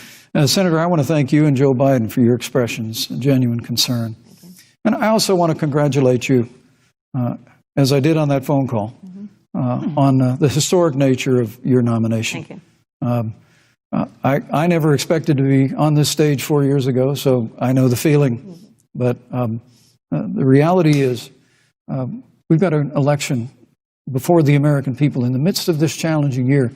Senator, I want to thank you and Joe Biden for your expressions of genuine concern. And I also want to congratulate you, as I did on that phone call, on the historic nature of your nomination. Thank you. I never expected to be on this stage 4 years ago, so I know the feeling. But the reality is we've got an election before the American people in the midst of this challenging year.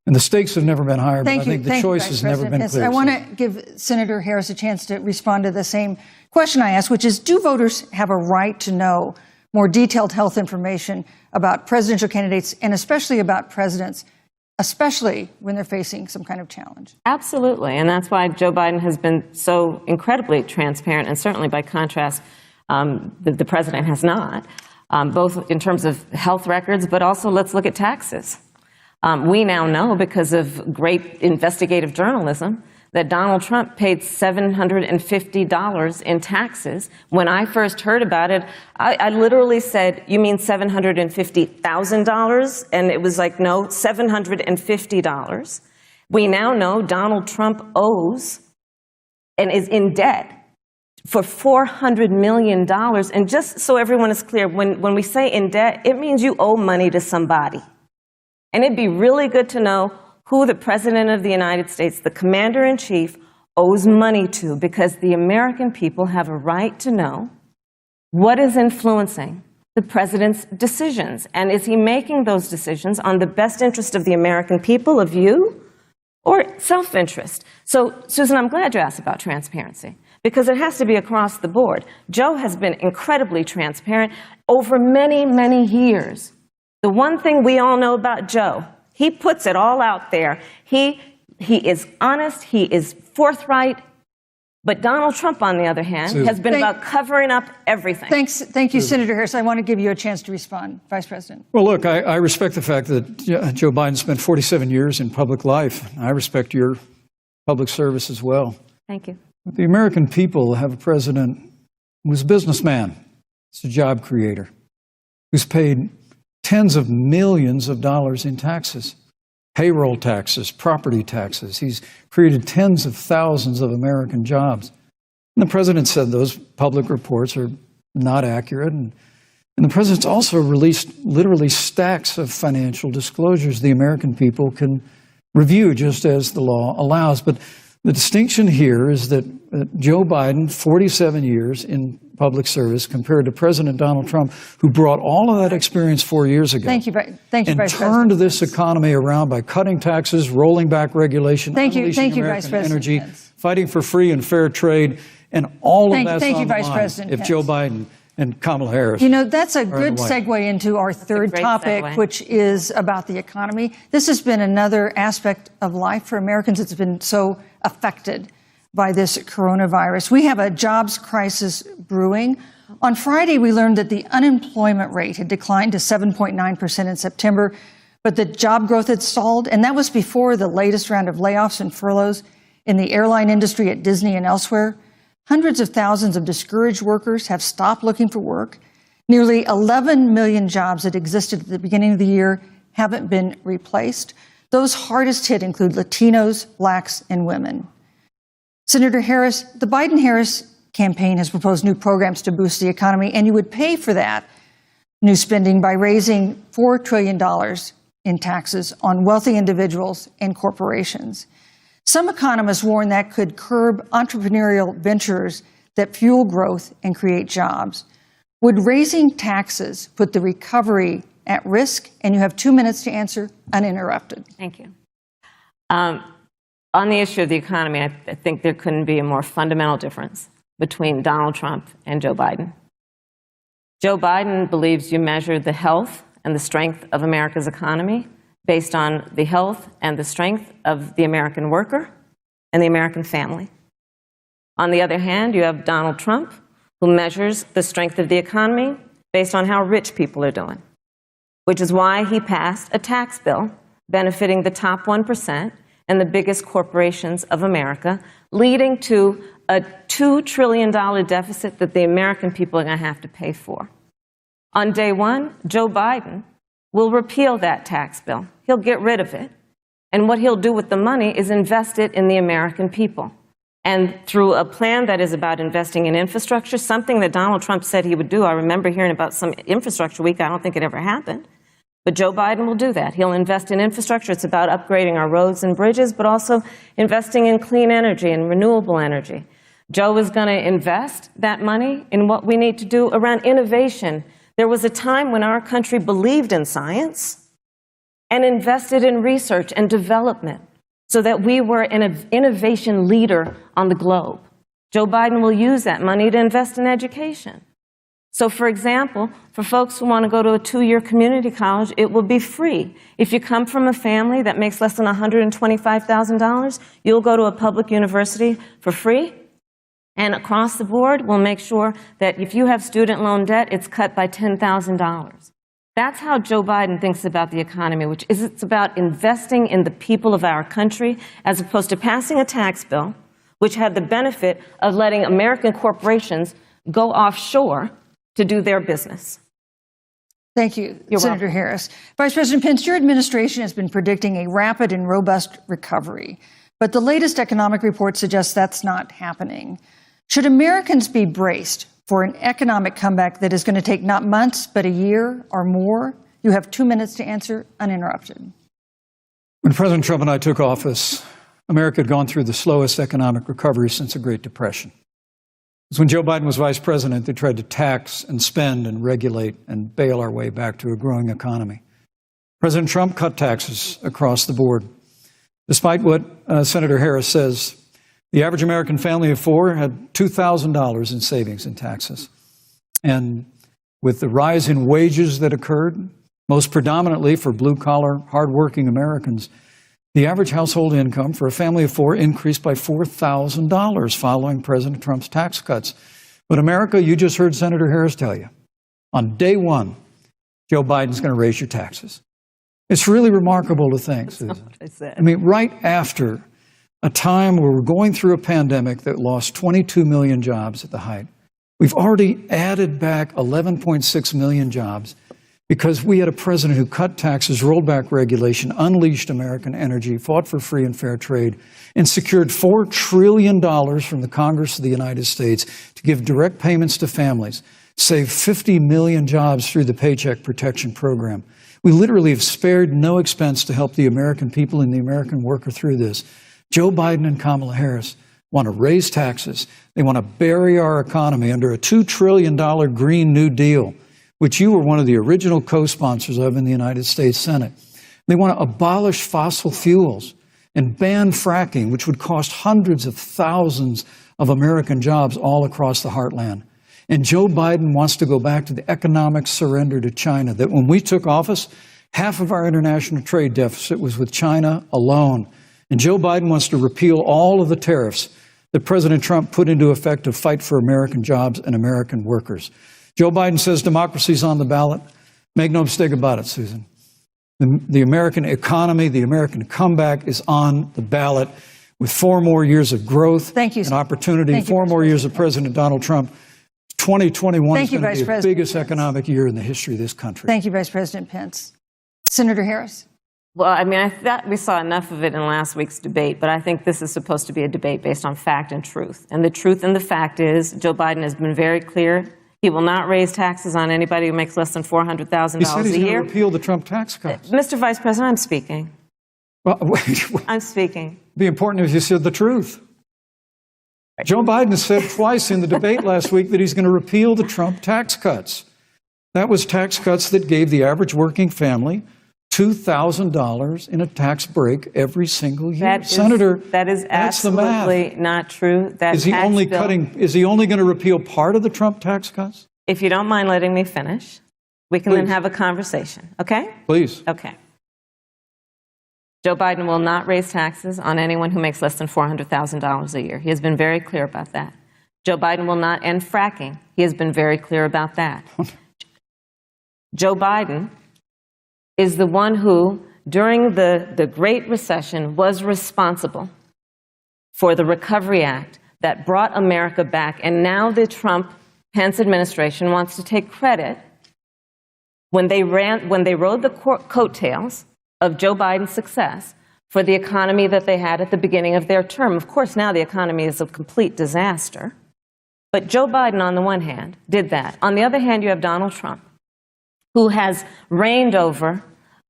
And the stakes have never been higher, but I think the choice has never been clearer. I want to give Senator Harris a chance to respond to the same question I asked, which is, do voters have a right to know more detailed health information about presidential candidates and especially about presidents, especially when they're facing some kind of challenge? Absolutely, and that's why Joe Biden has been so incredibly transparent, and certainly by contrast, the president has not, both in terms of health records, but also let's look at taxes. We now know, because of great investigative journalism, that Donald Trump paid $750 in taxes. When I first heard about it, I literally said, "You mean $750,000? And it was like, no, $750. We now know Donald Trump owes and is in debt for $400 million. And just so everyone is clear, when we say in debt, it means you owe money to somebody. And it'd be really good to know who the President of the United States, the Commander-in-Chief, owes money to, because the American people have a right to know what is influencing the President's decisions. And is he making those decisions on the best interest of the American people, of you, or self-interest? So, Susan, I'm glad you asked about transparency, because it has to be across the board. Joe has been incredibly transparent over many, many years. The one thing we all know about Joe, he puts it all out there. He is honest, he is forthright. But Donald Trump, on the other hand, has been about covering up everything. Thank you, Senator Harris. I want to give you a chance to respond, Vice President. Well, look, I respect the fact that Joe Biden spent 47 years in public life. I respect your public service as well. Thank you. But the American people have a president was a businessman. He's a job creator who's paid tens of millions of dollars in taxes, payroll taxes, property taxes. He's created tens of thousands of American jobs. And the president said those public reports are not accurate. And the president's also released literally stacks of financial disclosures the American people can review just as the law allows. But the distinction here is that Joe Biden, 47 years in public service, compared to President Donald Trump, who brought all of that experience 4 years ago. Thank you, Vice and President. turned this economy around by cutting taxes, rolling back regulation, unleashing American energy, fighting for free and fair trade, and all of that's on the line if Joe Biden and Kamala Harris. You know, that's a good segue into our third topic, which is about the economy. This has been another aspect of life for Americans that's been so affected by this coronavirus. We have a jobs crisis brewing. On Friday, we learned that the unemployment rate had declined to 7.9% in September, but the job growth had stalled, and that was before the latest round of layoffs and furloughs in the airline industry at Disney and elsewhere. Hundreds of thousands of discouraged workers have stopped looking for work. Nearly 11 million jobs that existed at the beginning of the year haven't been replaced. Those hardest hit include Latinos, blacks, and women. Senator Harris, the Biden-Harris campaign has proposed new programs to boost the economy, and you would pay for that new spending by raising $4 trillion in taxes on wealthy individuals and corporations. Some economists warn that could curb entrepreneurial ventures that fuel growth and create jobs. Would raising taxes put the recovery at risk? And you have 2 minutes to answer uninterrupted. Thank you. On the issue of the economy, I think there couldn't be a more fundamental difference between Donald Trump and Joe Biden. Joe Biden believes you measure the health and the strength of America's economy based on the health and the strength of the American worker and the American family. On the other hand, you have Donald Trump, who measures the strength of the economy based on how rich people are doing, which is why he passed a tax bill benefiting the top 1% and the biggest corporations of America, leading to a $2 trillion deficit that the American people are going to have to pay for. On day one, Joe Biden will repeal that tax bill. He'll get rid of it. And what he'll do with the money is invest it in the American people. And through a plan that is about investing in infrastructure, something that Donald Trump said he would do. I remember hearing about some infrastructure week. I don't think it ever happened. But Joe Biden will do that. He'll invest in infrastructure. It's about upgrading our roads and bridges, but also investing in clean energy and renewable energy. Joe is going to invest that money in what we need to do around innovation. There was a time when our country believed in science and invested in research and development so that we were an innovation leader on the globe. Joe Biden will use that money to invest in education. So, for example, for folks who want to go to a 2-year community college, it will be free. If you come from a family that makes less than $125,000, you'll go to a public university for free. And across the board, we'll make sure that if you have student loan debt, it's cut by $10,000. That's how Joe Biden thinks about the economy, which is it's about investing in the people of our country as opposed to passing a tax bill, which had the benefit of letting American corporations go offshore to do their business. Thank you, Senator Harris. Vice President Pence, your administration has been predicting a rapid and robust recovery, but the latest economic report suggests that's not happening. Should Americans be braced for an economic comeback that is going to take not months, but a year or more? You have 2 minutes to answer uninterrupted. When President Trump and I took office, America had gone through the slowest economic recovery since the Great Depression. It was when Joe Biden was vice president, they tried to tax and spend and regulate and bail our way back to a growing economy. President Trump cut taxes across the board. Despite what Senator Harris says, the average American family of four had $2,000 in savings in taxes. And with the rise in wages that occurred, most predominantly for blue-collar, hardworking Americans, the average household income for a family of four increased by $4,000 following President Trump's tax cuts. But America, you just heard Senator Harris tell you, on day one, Joe Biden's going to raise your taxes. It's really remarkable to think, Susan. I mean, right after a time where we're going through a pandemic that lost 22 million jobs at the height, We've already added back 11.6 million jobs because we had a president who cut taxes, rolled back regulation, unleashed American energy, fought for free and fair trade, and secured $4 trillion from the Congress of the United States to give direct payments to families, save 50 million jobs through the Paycheck Protection Program. We literally have spared no expense to help the American people and the American worker through this. Joe Biden and Kamala Harris want to raise taxes. They want to bury our economy under a $2 trillion Green New Deal, which you were one of the original co-sponsors of in the United States Senate. They want to abolish fossil fuels and ban fracking, which would cost hundreds of thousands of American jobs all across the heartland. And Joe Biden wants to go back to the economic surrender to China, that when we took office, half of our international trade deficit was with China alone. And Joe Biden wants to repeal all of the tariffs that President Trump put into effect to fight for American jobs and American workers. Joe Biden says democracy's on the ballot. Make no mistake about it, Susan. The American economy, the American comeback is on the ballot with 4 more years of growth and opportunity, 4 more years of President Donald Trump. 2021 is going to be the biggest economic year in the history of this country. Thank you, Vice President Pence. Senator Harris. Well, I mean, I thought we saw enough of it in last week's debate, but I think this is supposed to be a debate based on fact and truth. And the truth and the fact is Joe Biden has been very clear. He will not raise taxes on anybody who makes less than $400,000 a year. He said he's going to repeal the Trump tax cuts. Mr. Vice President, I'm speaking. Well, wait. I'm speaking. It'd be important if you said the truth. Joe Biden said twice in the debate last week that he's going to repeal the Trump tax cuts. That was tax cuts that gave the average working family $2,000 in a tax break every single year. Senator, that is absolutely not true. That is he only going to repeal part of the Trump tax cuts? If you don't mind letting me finish, we can then have a conversation, okay? Please. Okay. Joe Biden will not raise taxes on anyone who makes less than $400,000 a year. He has been very clear about that. Joe Biden will not end fracking. He has been very clear about that. Joe Biden is the one who, during the Great Recession, was responsible for the Recovery Act that brought America back. And now the Trump-Pence administration wants to take credit when they rode the coattails of Joe Biden's success for the economy that they had at the beginning of their term. Of course, now the economy is a complete disaster. But Joe Biden, on the one hand, did that. On the other hand, you have Donald Trump, who has reigned over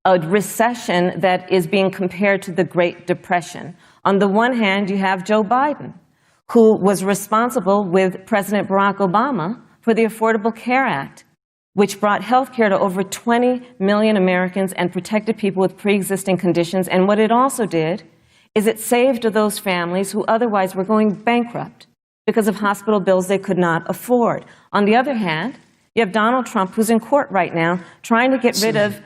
a recession that is being compared to the Great Depression. On the one hand, you have Joe Biden, who was responsible with President Barack Obama for the Affordable Care Act, which brought health care to over 20 million Americans and protected people with pre-existing conditions. And what it also did is it saved those families who otherwise were going bankrupt because of hospital bills they could not afford. On the other hand, you have Donald Trump, who's in court right now, trying to get rid of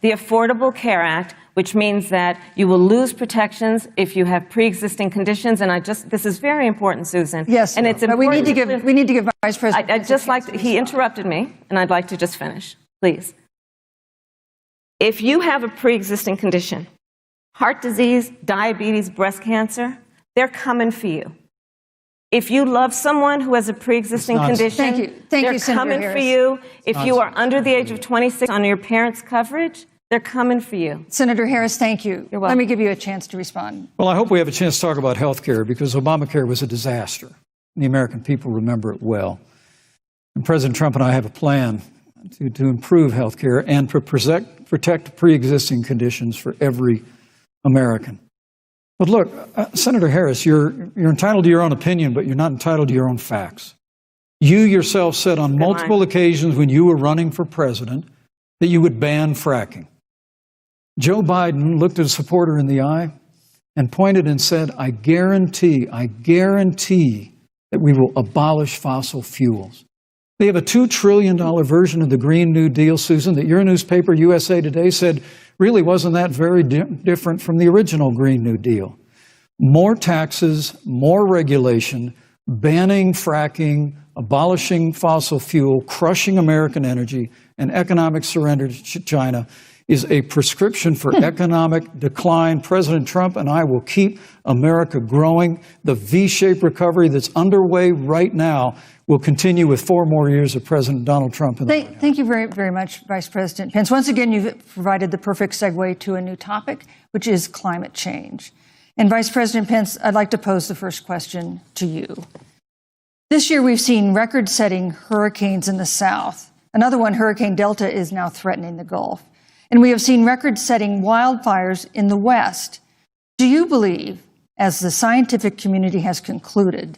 the Affordable Care Act, which means that you will lose protections if you have pre-existing conditions. And this is very important, Susan. Yes, and it's but important. we need to give Vice President. He interrupted me, and I'd like to just finish, please. If you have a pre-existing condition, heart disease, diabetes, breast cancer, they're coming for you. If you love someone who has a pre-existing condition, they're coming for you. If you are under the age of 26 on your parents' coverage, they're coming for you. Senator Harris, thank you. You're welcome. Let me give you a chance to respond. Well, I hope we have a chance to talk about health care because Obamacare was a disaster. The American people remember it well. And President Trump and I have a plan to improve health care and to protect pre-existing conditions for every American. But look, Senator Harris, you're entitled to your own opinion, but you're not entitled to your own facts. You yourself said on multiple occasions when you were running for president that you would ban fracking. Joe Biden looked at a supporter in the eye and pointed and said, I guarantee that we will abolish fossil fuels. They have a $2 trillion version of the Green New Deal, Susan, that your newspaper, USA Today, said really wasn't that very different from the original Green New Deal. More taxes, more regulation, banning fracking, abolishing fossil fuel, crushing American energy, and economic surrender to China. is a prescription for economic decline. President Trump and I will keep America growing. The V-shaped recovery that's underway right now will continue with 4 more years of President Donald Trump. Thank you very, very much, Vice President Pence. Once again, you've provided the perfect segue to a new topic, which is climate change. And Vice President Pence, I'd like to pose the first question to you. This year, we've seen record-setting hurricanes in the South. Another one, Hurricane Delta, is now threatening the Gulf. And we have seen record-setting wildfires in the West. Do you believe, as the scientific community has concluded,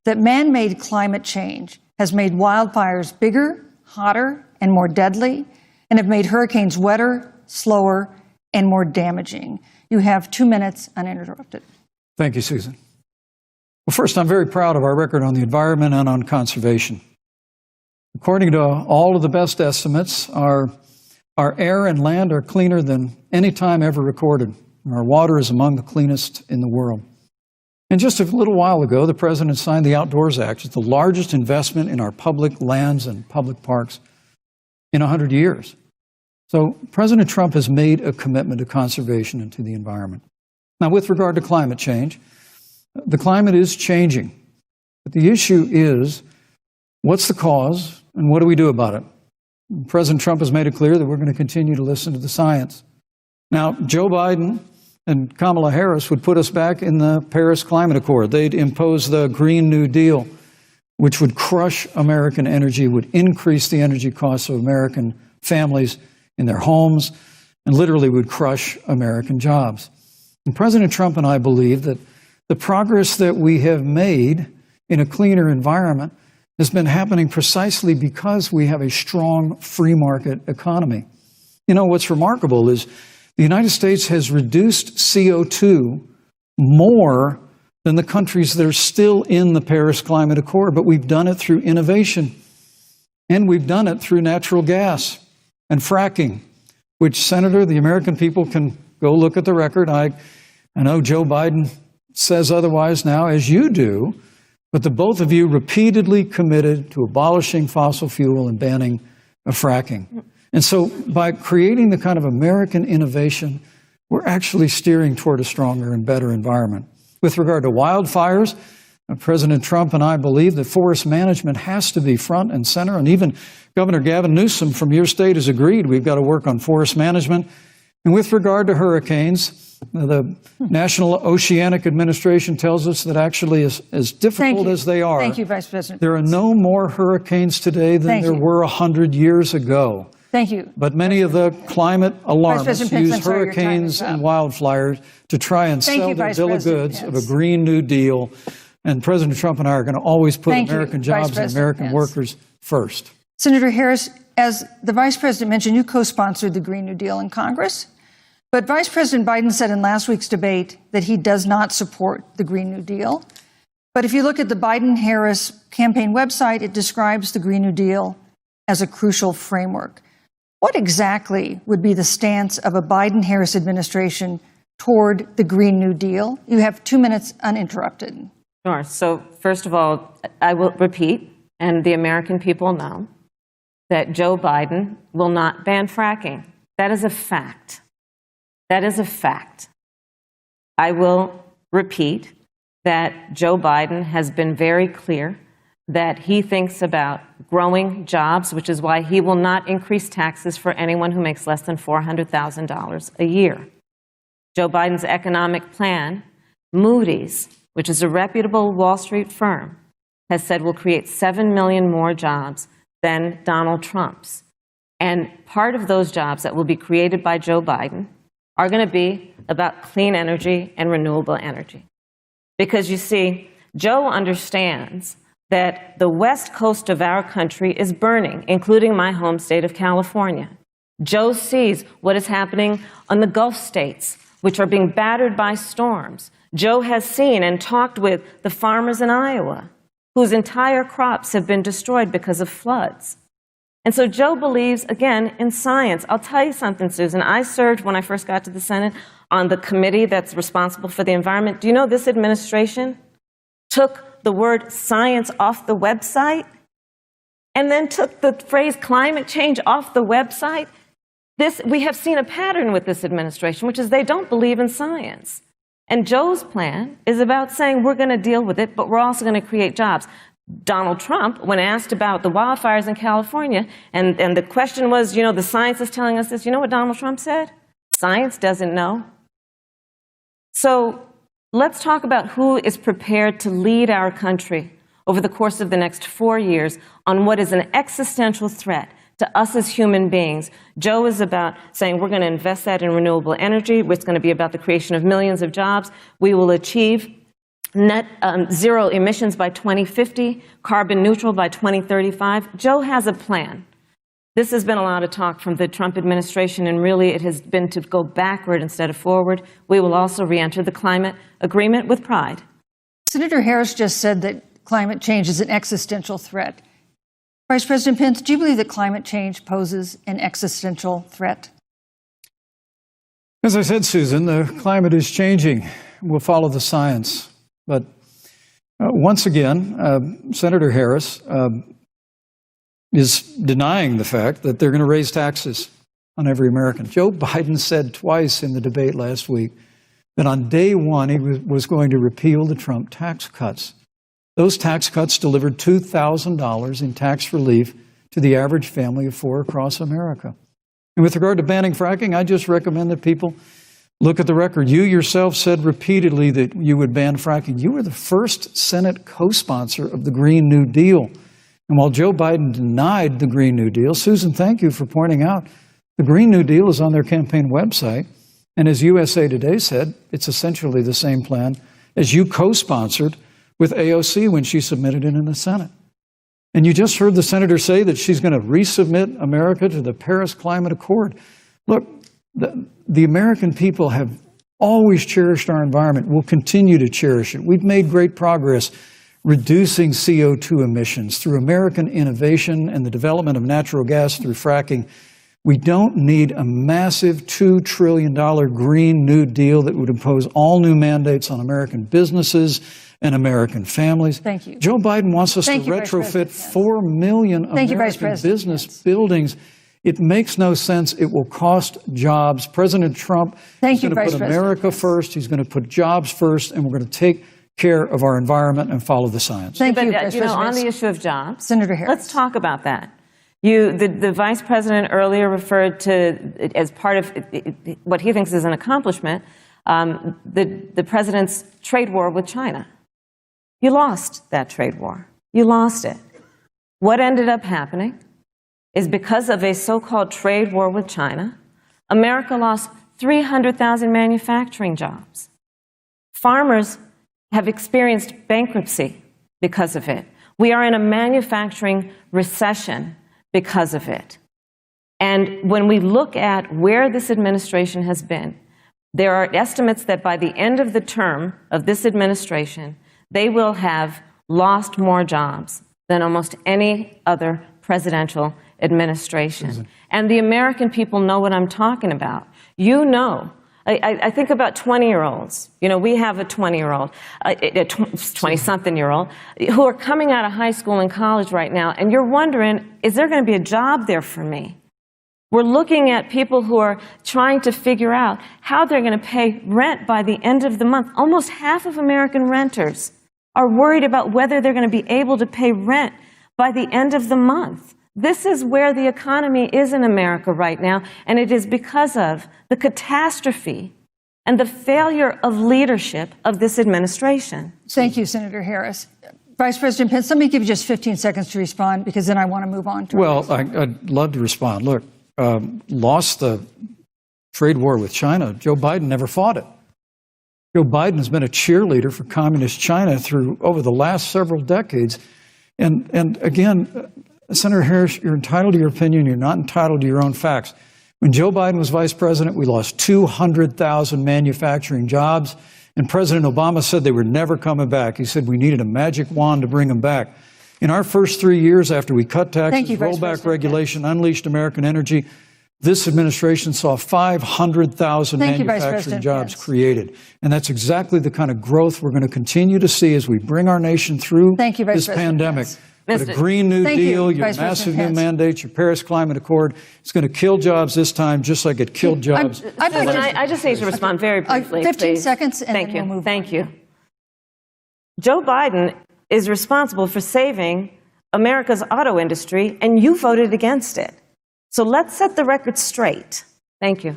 that man-made climate change has made wildfires bigger, hotter, and more deadly, and have made hurricanes wetter, slower, and more damaging? You have 2 minutes uninterrupted. Thank you, Susan. Well, first, I'm very proud of our record on the environment and on conservation. According to all of the best estimates, our air and land are cleaner than any time ever recorded. Our water is among the cleanest in the world. And just a little while ago, the President signed the Outdoors Act. It's the largest investment in our public lands and public parks in 100 years. So President Trump has made a commitment to conservation and to the environment. Now, with regard to climate change, the climate is changing. But the issue is, what's the cause and what do we do about it? President Trump has made it clear that we're going to continue to listen to the science. Now, Joe Biden and Kamala Harris would put us back in the Paris Climate Accord. They'd impose the Green New Deal, which would crush American energy, would increase the energy costs of American families in their homes, and literally would crush American jobs. And President Trump and I believe that the progress that we have made in a cleaner environment has been happening precisely because we have a strong free market economy. You know, what's remarkable is the United States has reduced CO2 more than the countries that are still in the Paris Climate Accord, but we've done it through innovation. And we've done it through natural gas and fracking, which, Senator, the American people can go look at the record. I know Joe Biden says otherwise now, as you do, but the both of you repeatedly committed to abolishing fossil fuel and banning fracking. And so by creating the kind of American innovation, we're actually steering toward a stronger and better environment. With regard to wildfires, President Trump and I believe that forest management has to be front and center, and even Governor Gavin Newsom from your state has agreed we've got to work on forest management. And with regard to hurricanes, the National Oceanic Administration tells us that actually as difficult as they are, Thank you, Vice President. There are no more hurricanes today than there were 100 years ago. Thank you. But many of the climate alarmists use hurricanes and wildfires to try and sell their bill of goods of a Green New Deal. And President Trump and I are going to always put American jobs and American workers first. Senator Harris, as the Vice President mentioned, you co-sponsored the Green New Deal in Congress. But Vice President Biden said in last week's debate that he does not support the Green New Deal. But if you look at the Biden-Harris campaign website, it describes the Green New Deal as a crucial framework. What exactly would be the stance of a Biden-Harris administration toward the Green New Deal? You have 2 minutes uninterrupted. Sure. So first of all, I will repeat, and the American people know, that Joe Biden will not ban fracking. That is a fact. That is a fact. I will repeat that Joe Biden has been very clear that he thinks about growing jobs, which is why he will not increase taxes for anyone who makes less than $400,000 a year. Joe Biden's economic plan, Moody's, which is a reputable Wall Street firm, has said will create 7 million more jobs than Donald Trump's. And part of those jobs that will be created by Joe Biden are going to be about clean energy and renewable energy. Because you see, Joe understands that the west coast of our country is burning, including my home state of California. Joe sees what is happening on the Gulf states, which are being battered by storms. Joe has seen and talked with the farmers in Iowa, whose entire crops have been destroyed because of floods. And so Joe believes, again, in science. I'll tell you something, Susan. I served, when I first got to the Senate, on the committee that's responsible for the environment. Do you know this administration took the word science off the website and then took the phrase climate change off the website? We have seen a pattern with this administration, which is they don't believe in science. And Joe's plan is about saying we're going to deal with it, but we're also going to create jobs. Donald Trump, when asked about the wildfires in California, and the question was, you know, the science is telling us this, you know what Donald Trump said? Science doesn't know. So let's talk about who is prepared to lead our country over the course of the next 4 years on what is an existential threat to us as human beings. Joe is about saying we're going to invest that in renewable energy. It's going to be about the creation of millions of jobs. We will achieve net zero emissions by 2050, carbon neutral by 2035. Joe has a plan. This has been a lot of talk from the Trump administration, and really it has been to go backward instead of forward. We will also re-enter the climate agreement with pride. Senator Harris just said that climate change is an existential threat. Vice President Pence, do you believe that climate change poses an existential threat? As I said, Susan, the climate is changing. We'll follow the science. But once again, Senator Harris is denying the fact that they're going to raise taxes on every American. Joe Biden said twice in the debate last week that on day one he was going to repeal the Trump tax cuts. Those tax cuts delivered $2,000 in tax relief to the average family of four across America. And with regard to banning fracking, I just recommend that people look at the record. You yourself said repeatedly that you would ban fracking. You were the first Senate co-sponsor of the Green New Deal. And while Joe Biden denied the Green New Deal, Susan, thank you for pointing out, the Green New Deal is on their campaign website. And as USA Today said, it's essentially the same plan as you co-sponsored with AOC when she submitted it in the Senate. And you just heard the senator say that she's going to resubmit America to the Paris Climate Accord. Look, the American people have always cherished our environment. We'll continue to cherish it. We've made great progress reducing CO2 emissions through American innovation and the development of natural gas through fracking. We don't need a massive $2 trillion Green New Deal that would impose all new mandates on American businesses and American families. Thank you. Joe Biden wants us to retrofit 4 million American business buildings. It makes no sense. It will cost jobs. President Trump is going to put America first. He's going to put jobs first, and we're going to take care of our environment and follow the science. Thank you, on the issue of jobs, Senator Harris, let's talk about that. The vice president earlier referred to, as part of what he thinks is an accomplishment, the president's trade war with China. You lost that trade war. You lost it. What ended up happening is because of a so-called trade war with China, America lost 300,000 manufacturing jobs. Farmers have experienced bankruptcy because of it. We are in a manufacturing recession because of it. And when we look at where this administration has been, there are estimates that by the end of the term of this administration, they will have lost more jobs than almost any other presidential administration. And the American people know what I'm talking about. You know, I think about 20-year-olds. You know, we have a 20-year-old, a 20-something-year-old, who are coming out of high school and college right now, and you're wondering, is there going to be a job there for me? We're looking at people who are trying to figure out how they're going to pay rent by the end of the month. Almost half of American renters are worried about whether they're going to be able to pay rent by the end of the month. This is where the economy is in America right now, and it is because of the catastrophe and the failure of leadership of this administration. Thank you, Senator Harris. Vice President Pence, let me give you just 15 seconds to respond, because then I want to move on to I'd love to respond. Look, lost the trade war with China. Joe Biden never fought it. Joe Biden has been a cheerleader for communist China over the last several decades. And again, Senator Harris, you're entitled to your opinion. You're not entitled to your own facts. When Joe Biden was vice president, we lost 200,000 manufacturing jobs. And President Obama said they were never coming back. He said we needed a magic wand to bring them back. In our first 3 years after we cut taxes, rolled back regulation, unleashed American energy, this administration saw 500,000 manufacturing jobs created. And that's exactly the kind of growth we're going to continue to see as we bring our nation through this pandemic. But a Green New Thank you, Deal, your Vice massive President new Pence. mandates, your Paris Climate Accord, it's going to kill jobs this time, just like it killed jobs. Susan, I just need to respond very briefly. 15 please. seconds, and Thank then you. we'll move Thank on. you. Joe Biden is responsible for saving America's auto industry, and you voted against it. So let's set the record straight. Thank you.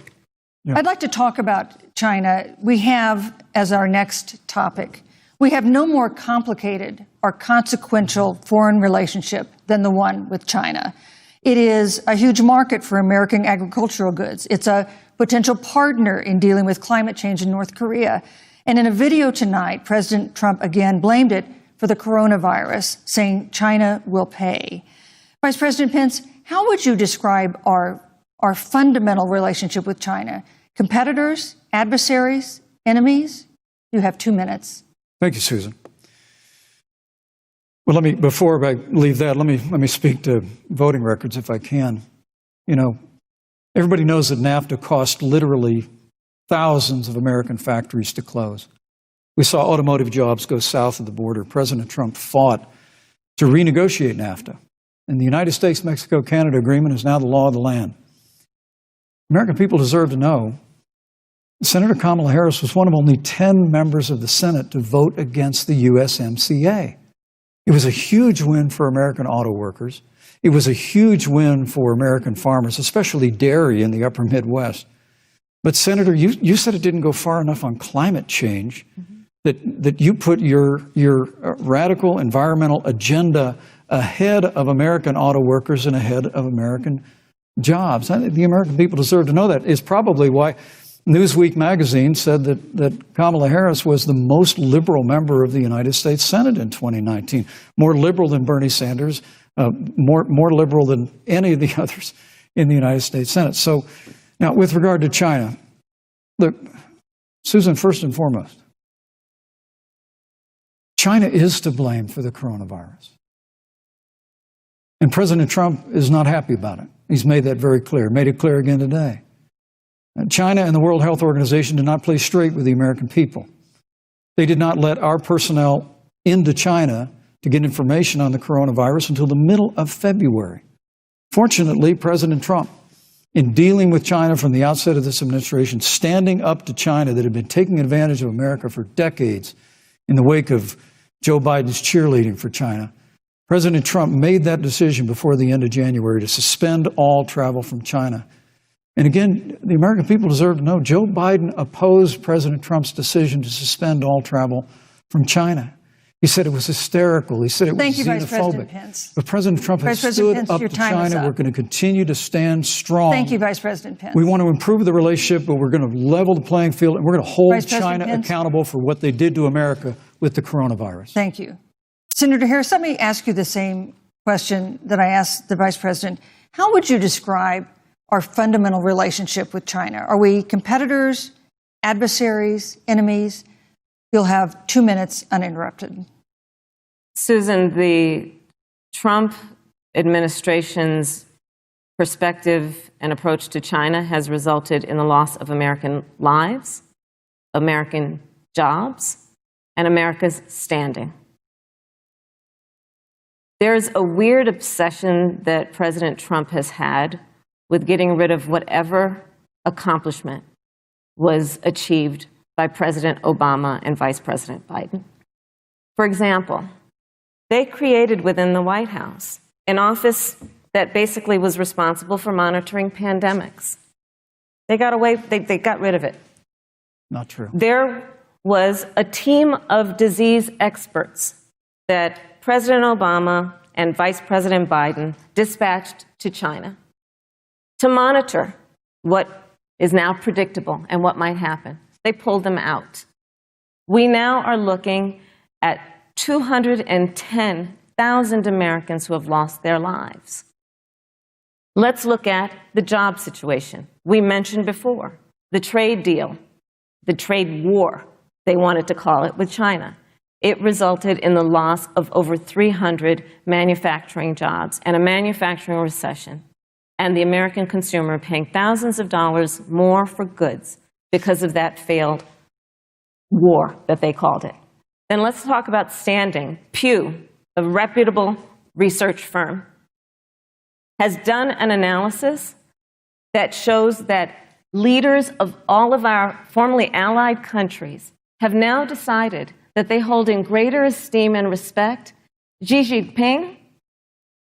I'd like to talk about China. We have, as our next topic, we have no more complicated or consequential foreign relationship than the one with China. It is a huge market for American agricultural goods. It's a potential partner in dealing with climate change in North Korea. And in a video tonight, President Trump again blamed it for the coronavirus, saying China will pay. Vice President Pence, how would you describe our fundamental relationship with China? Competitors, adversaries, enemies? You have 2 minutes. Thank you, Susan. Well, before I leave that, let me speak to voting records if I can. You know, everybody knows that NAFTA cost literally thousands of American factories to close. We saw automotive jobs go south of the border. President Trump fought to renegotiate NAFTA. And the United States-Mexico-Canada agreement is now the law of the land. American people deserve to know Senator Kamala Harris was one of only 10 members of the Senate to vote against the USMCA. It was a huge win for American auto workers. It was a huge win for American farmers, especially dairy in the upper Midwest. But Senator, you said it didn't go far enough on climate change, that you put your radical environmental agenda ahead of American auto workers and ahead of American jobs. I think the American people deserve to know that. It's probably why Newsweek magazine said that Kamala Harris was the most liberal member of the United States Senate in 2019, more liberal than Bernie Sanders, more liberal than any of the others in the United States Senate. So now, with regard to China, look, Susan, first and foremost, China is to blame for the coronavirus. And President Trump is not happy about it. He's made that very clear, made it clear again today. China and the World Health Organization did not play straight with the American people. They did not let our personnel into China to get information on the coronavirus until the middle of February. Fortunately, President Trump, in dealing with China from the outset of this administration, standing up to China that had been taking advantage of America for decades in the wake of Joe Biden's cheerleading for China, President Trump made that decision before the end of January to suspend all travel from China. And again, the American people deserve to know Joe Biden opposed President Trump's decision to suspend all travel from China. He said it was hysterical. He said it was Thank you, xenophobic. Vice President Pence. But President Trump has stood up to China. We're going to continue to stand strong. Thank you, Vice President Pence. We want to improve the relationship, but we're going to level the playing field, and we're going to hold China accountable for what they did to America with the coronavirus. Thank you. Senator Harris, let me ask you the same question that I asked the Vice President. How would you describe our fundamental relationship with China? Are we competitors, adversaries, enemies? You'll have 2 minutes uninterrupted. Susan, the Trump administration's perspective and approach to China has resulted in the loss of American lives, American jobs, and America's standing. There's a weird obsession that President Trump has had with getting rid of whatever accomplishment was achieved by President Obama and Vice President Biden. For example, they created within the White House an office that basically was responsible for monitoring pandemics. They got rid of it. Not true. There was a team of disease experts that President Obama and Vice President Biden dispatched to China to monitor what is now predictable and what might happen. They pulled them out. We now are looking at 210,000 Americans who have lost their lives. Let's look at the job situation. We mentioned before the trade deal, the trade war, they wanted to call it, with China. It resulted in the loss of over 300 manufacturing jobs and a manufacturing recession, and the American consumer paying thousands of dollars more for goods because of that failed war that they called it. Then let's talk about standing. Pew, a reputable research firm, has done an analysis that shows that leaders of all of our formerly allied countries have now decided that they hold in greater esteem and respect Xi Jinping,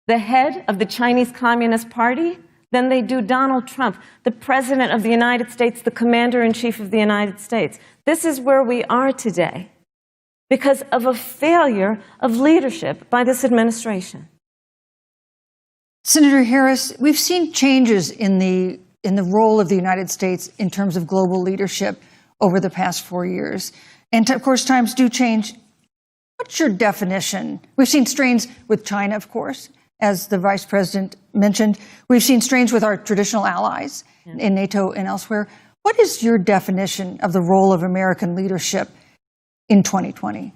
the head of the Chinese Communist Party, than they do Donald Trump, the President of the United States, the Commander-in-Chief of the United States. This is where we are today because of a failure of leadership by this administration. Senator Harris, we've seen changes in the role of the United States in terms of global leadership over the past 4 years. And of course, times do change. What's your definition? We've seen strains with China, of course, as the Vice President mentioned. We've seen strains with our traditional allies in NATO and elsewhere. What is your definition of the role of American leadership in 2020?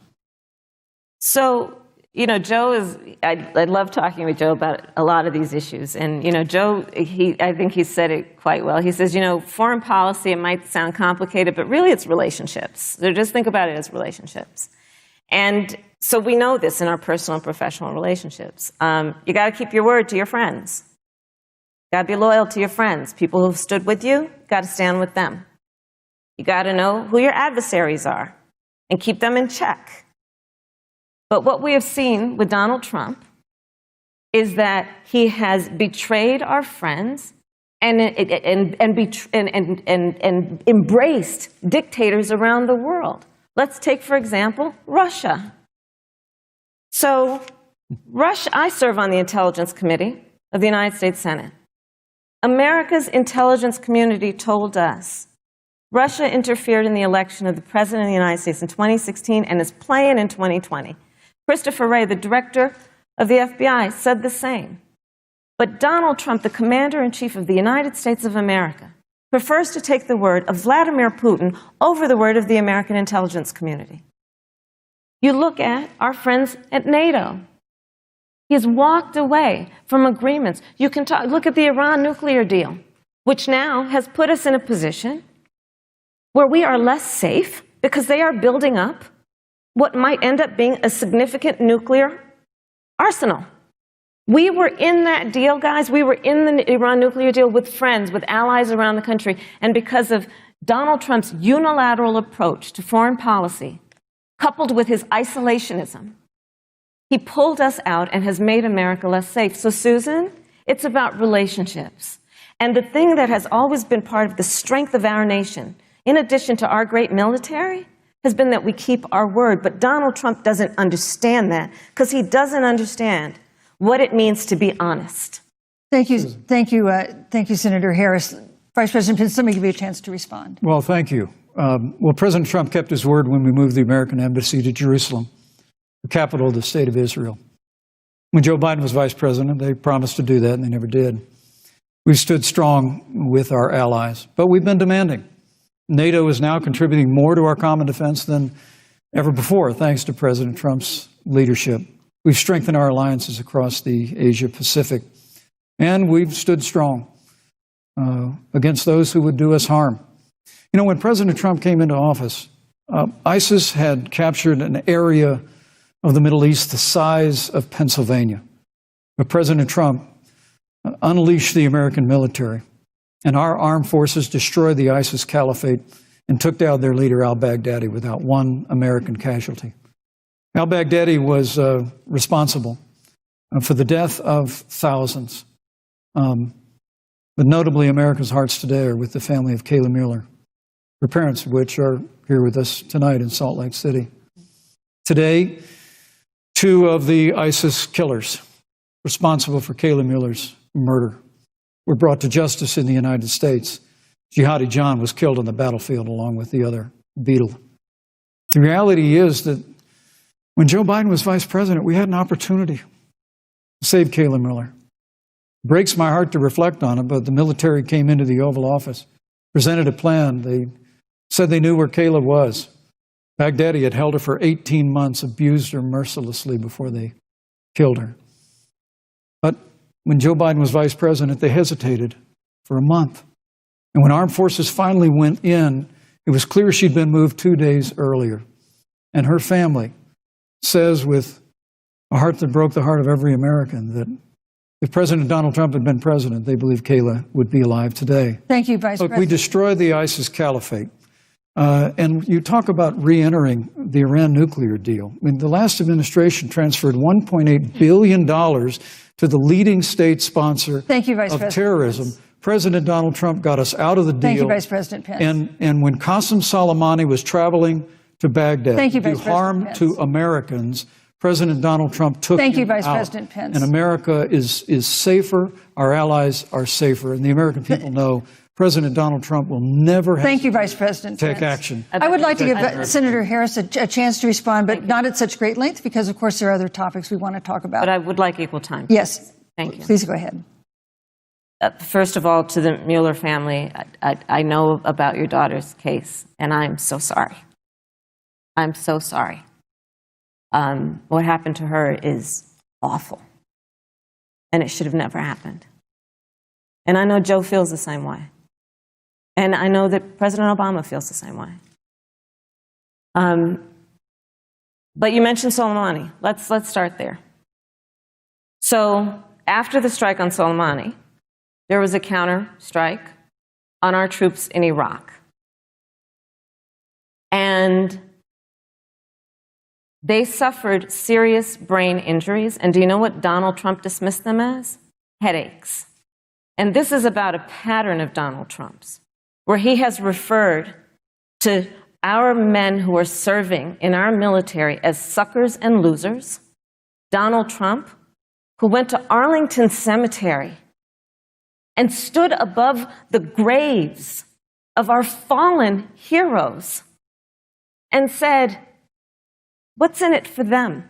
So, Joe I love talking with Joe about a lot of these issues. And, Joe, I think he said it quite well. He says, foreign policy, it might sound complicated, but really it's relationships. So just think about it as relationships. And so we know this in our personal and professional relationships. You got to keep your word to your friends. You got to be loyal to your friends. People who've stood with you, got to stand with them. You got to know who your adversaries are and keep them in check. But what we have seen with Donald Trump is that he has betrayed our friends and embraced dictators around the world. Let's take, for example, Russia. So, I serve on the Intelligence Committee of the United States Senate. America's intelligence community told us Russia interfered in the election of the President of the United States in 2016 and is playing in 2020. Christopher Wray, the director of the FBI, said the same. But Donald Trump, the Commander-in-Chief of the United States of America, prefers to take the word of Vladimir Putin over the word of the American intelligence community. You look at our friends at NATO. He has walked away from agreements. You can look at the Iran nuclear deal, which now has put us in a position where we are less safe because they are building up what might end up being a significant nuclear arsenal. We were in that deal, guys. We were in the Iran nuclear deal with friends, with allies around the country. And because of Donald Trump's unilateral approach to foreign policy, coupled with his isolationism, he pulled us out and has made America less safe. So, Susan, it's about relationships. And the thing that has always been part of the strength of our nation, in addition to our great military, has been that we keep our word. But Donald Trump doesn't understand that because he doesn't understand what it means to be honest. Thank you, Senator Harris. Vice President Pence, let me give you a chance to respond. Well, thank you. President Trump kept his word when we moved the American embassy to Jerusalem, the capital of the state of Israel. When Joe Biden was vice president, they promised to do that, and they never did. We've stood strong with our allies, but we've been demanding. NATO is now contributing more to our common defense than ever before, thanks to President Trump's leadership. We've strengthened our alliances across the Asia-Pacific, and we've stood strong against those who would do us harm. When President Trump came into office, ISIS had captured an area of the Middle East the size of Pennsylvania. But President Trump unleashed the American military, and our armed forces destroyed the ISIS caliphate and took down their leader, al-Baghdadi, without one American casualty. Al-Baghdadi was responsible for the death of thousands. But notably, America's hearts today are with the family of Kayla Mueller, her parents of which are here with us tonight in Salt Lake City. Today, 2 of the ISIS killers responsible for Kayla Mueller's murder were brought to justice in the United States. Jihadi John was killed on the battlefield along with the other beetle. The reality is that when Joe Biden was vice president, we had an opportunity to save Kayla Mueller. It breaks my heart to reflect on it, but the military came into the Oval Office, presented a plan. They said they knew where Kayla was. Baghdadi had held her for 18 months, abused her mercilessly before they killed her. But when Joe Biden was vice president, they hesitated for a month. And when armed forces finally went in, it was clear she'd been moved 2 days earlier. And her family says with a heart that broke the heart of every American, that if President Donald Trump had been president, they believe Kayla would be alive today. Thank you, Vice Look, President. we destroyed the ISIS caliphate. And you talk about re-entering the Iran nuclear deal. I mean, the last administration transferred $1.8 billion to the leading state sponsor Thank you, Vice of President terrorism. Pence. President Donald Trump got us out of the deal. Thank you, Vice President Pence. And when Qasem Soleimani was traveling to Baghdad Thank you, to do Vice President harm Pence. to Americans, President Donald Trump took Thank you, him Vice out. President Pence. And America is safer, our allies are safer, and the American people know President Donald Trump will never have Thank you, Vice President take Pence. action. I would like to give Senator Harris a chance to respond, but not at such great length, because, of course, there are other topics we want to talk about. But I would like equal time. Yes. Thank you. Please go ahead. First of all, to the Mueller family, I know about your daughter's case, and I'm so sorry. I'm so sorry. What happened to her is awful, and it should have never happened. And I know Joe feels the same way. And I know that President Obama feels the same way. But you mentioned Soleimani. Let's start there. So after the strike on Soleimani, there was a counter strike on our troops in Iraq. And they suffered serious brain injuries. And do you know what Donald Trump dismissed them as? Headaches. And this is about a pattern of Donald Trump's, where he has referred to our men who are serving in our military as suckers and losers. Donald Trump, who went to Arlington Cemetery and stood above the graves of our fallen heroes and said, what's in it for them?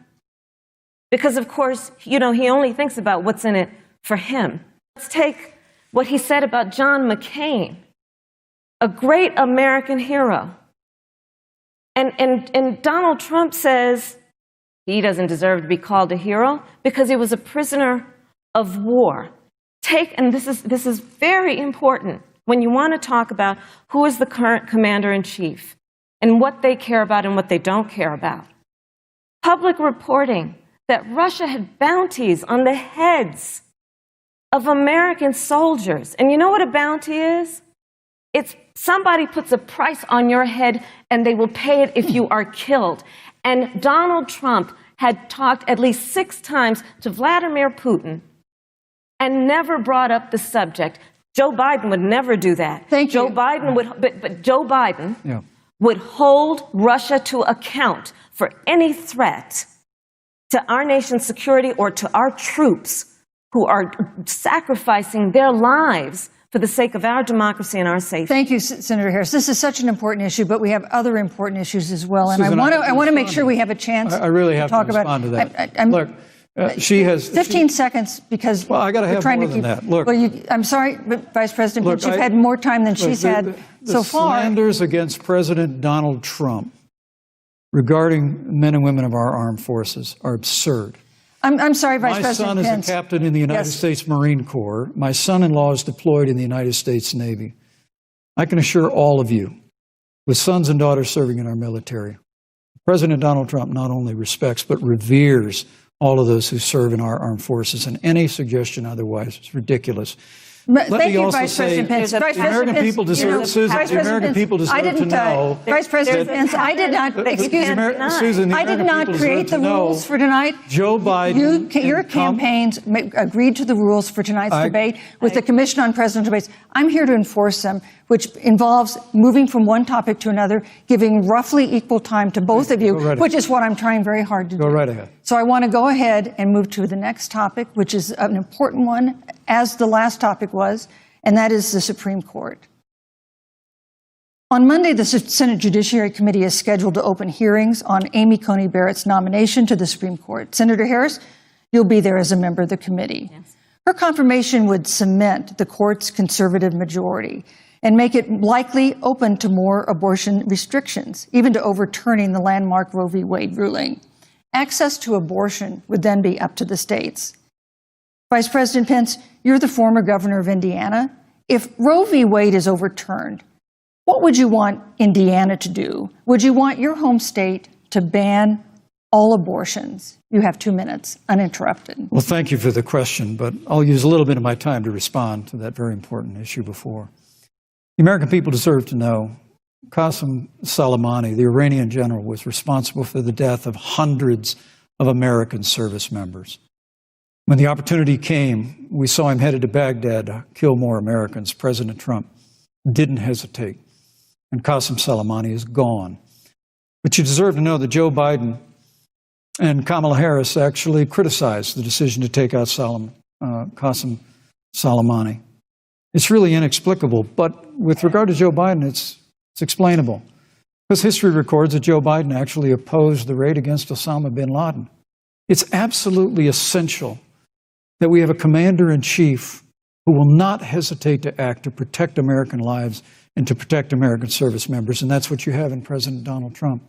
Because, of course, he only thinks about what's in it for him. Let's take what he said about John McCain, a great American hero. And Donald Trump says he doesn't deserve to be called a hero because he was a prisoner of war. And this is very important when you want to talk about who is the current commander-in-chief and what they care about and what they don't care about. Public reporting that Russia had bounties on the heads of American soldiers. And you know what a bounty is? It's somebody puts a price on your head and they will pay it if you are killed. And Donald Trump had talked at least 6 times to Vladimir Putin and never brought up the subject. Joe Biden would never do that. Thank you. Joe Biden would, but Joe Biden would hold Russia to account for any threat to our nation's security or to our troops who are sacrificing their lives for the sake of our democracy and our safety. Thank you, Senator Harris. This is such an important issue, but we have other important issues as well. And Susan, I want to make sure we have a chance I really have to talk to respond about to that. I'm, Look, she has 15 seconds because well, I got to we're have trying more to than keep. that. Look, well, I'm sorry, but Vice President look, Pence, you've had more time than she's had so far. The slanders against President Donald Trump regarding men and women of our armed forces are absurd. I'm sorry, Vice My President son Pence. is a captain in the United States Marine Corps. My son-in-law is deployed in the United States Navy. I can assure all of you, with sons and daughters serving in our military, President Donald Trump not only respects but reveres all of those who serve in our armed forces, and any suggestion otherwise is ridiculous. Thank you, Vice President Pence. Vice the American President people Pence, deserve, Susan, the American people deserve to know. Vice President Pence, I did not, excuse me, Susan, I did not create the rules for tonight. Joe Biden. Your campaigns agreed to the rules for tonight's debate with the Commission on Presidential Debates. I'm here to enforce them, which involves moving from one topic to another, giving roughly equal time to both of you, which is what I'm trying very hard to do. Go right ahead. So I want to go ahead and move to the next topic, which is an important one, as the last topic was, and that is the Supreme Court. On Monday, the Senate Judiciary Committee is scheduled to open hearings on Amy Coney Barrett's nomination to the Supreme Court. Senator Harris, you'll be there as a member of the committee. Yes. Her confirmation would cement the court's conservative majority and make it likely open to more abortion restrictions, even to overturning the landmark Roe v. Wade ruling. Access to abortion would then be up to the states. Vice President Pence, you're the former governor of Indiana. If Roe v. Wade is overturned, what would you want Indiana to do? Would you want your home state to ban all abortions. You have 2 minutes, uninterrupted. Well, thank you for the question, but I'll use a little bit of my time to respond to that very important issue before. The American people deserve to know Qasem Soleimani, the Iranian general, was responsible for the death of hundreds of American service members. When the opportunity came, we saw him headed to Baghdad to kill more Americans. President Trump didn't hesitate, and Qasem Soleimani is gone. But you deserve to know that Joe Biden and Kamala Harris actually criticized the decision to take out Qasem Soleimani. It's really inexplicable, but with regard to Joe Biden, it's explainable. Because history records that Joe Biden actually opposed the raid against Osama bin Laden. It's absolutely essential that we have a commander-in-chief who will not hesitate to act to protect American lives and to protect American service members, and that's what you have in President Donald Trump.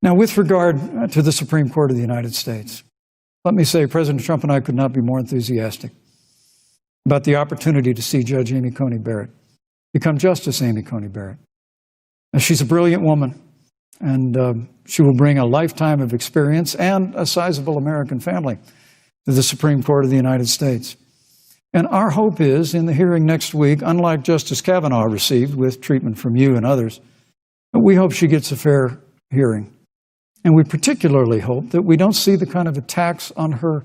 Now, with regard to the Supreme Court of the United States, let me say President Trump and I could not be more enthusiastic about the opportunity to see Judge Amy Coney Barrett become Justice Amy Coney Barrett. Now, she's a brilliant woman, and she will bring a lifetime of experience and a sizable American family to the Supreme Court of the United States. And our hope is, in the hearing next week, unlike Justice Kavanaugh received with treatment from you and others, we hope she gets a fair hearing. And we particularly hope that we don't see the kind of attacks on her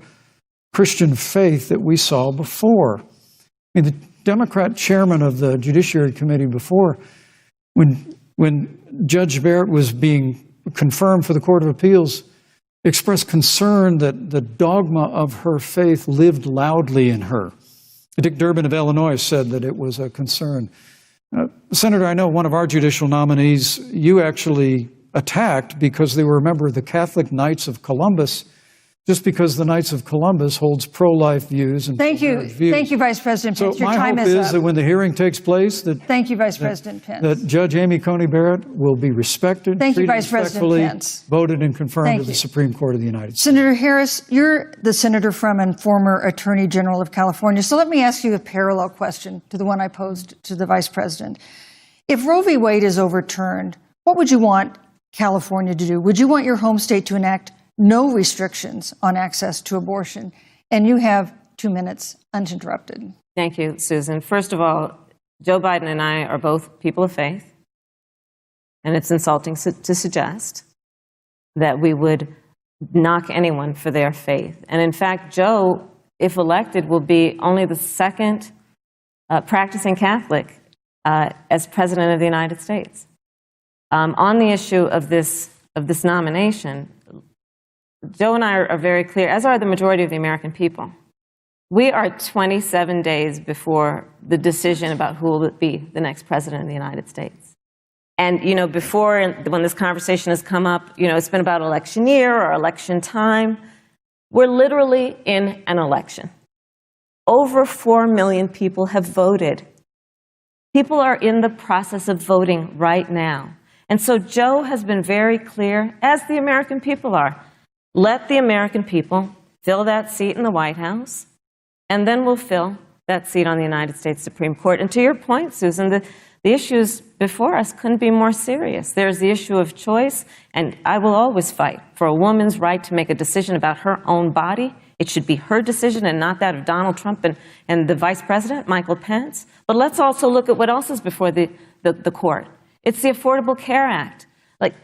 Christian faith that we saw before. I mean, the Democrat chairman of the Judiciary Committee before, when Judge Barrett was being confirmed for the Court of Appeals, expressed concern that the dogma of her faith lived loudly in her. Dick Durbin of Illinois said that it was a concern. Senator, I know one of our judicial nominees you actually attacked because they were a member of the Catholic Knights of Columbus, just because the Knights of Columbus holds pro-life views and Thank you. views. Thank you, Vice President Pence. So Your my time hope is is up. that when the hearing takes place, Thank you, Vice President Pence. that Judge Amy Coney Barrett will be respected, Thank you, treated Vice President respectfully, Pence. voted and confirmed Thank to the you. Supreme Court of the United States. Senator Harris, you're the senator from and former Attorney General of California. So let me ask you a parallel question to the one I posed to the Vice President. If Roe v. Wade is overturned, what would you want California to do? Would you want your home state to enact no restrictions on access to abortion? And you have 2 minutes uninterrupted. Thank you, Susan. First of all, Joe Biden and I are both people of faith, and it's insulting to suggest that we would knock anyone for their faith. And in fact, Joe, if elected, will be only the second practicing Catholic as President of the United States. On the issue of this nomination, Joe and I are very clear, as are the majority of the American people. We are 27 days before the decision about who will be the next president of the United States. And, you know, before, when this conversation has come up, you know, it's been about election year or election time. We're literally in an election. Over 4 million people have voted. People are in the process of voting right now. And so Joe has been very clear, as the American people are. Let the American people fill that seat in the White House, and then we'll fill that seat on the United States Supreme Court. And to your point, Susan, the issues before us couldn't be more serious. There's the issue of choice, and I will always fight for a woman's right to make a decision about her own body. It should be her decision and not that of Donald Trump and the Vice President, Michael Pence. But let's also look at what else is before the court. It's the Affordable Care Act. Like,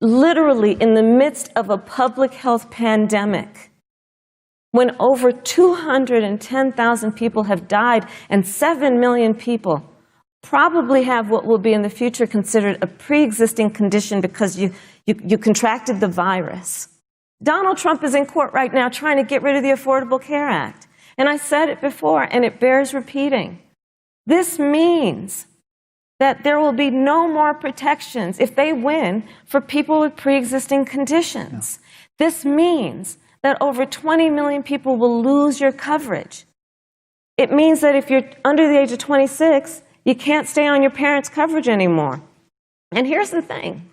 literally in the midst of a public health pandemic, when over 210,000 people have died and 7 million people probably have what will be in the future considered a pre-existing condition because you contracted the virus. Donald Trump is in court right now trying to get rid of the Affordable Care Act. And I said it before, and it bears repeating. This means that there will be no more protections if they win for people with pre-existing conditions. No. This means that over 20 million people will lose your coverage. It means that if you're under the age of 26, you can't stay on your parents' coverage anymore. And here's the thing.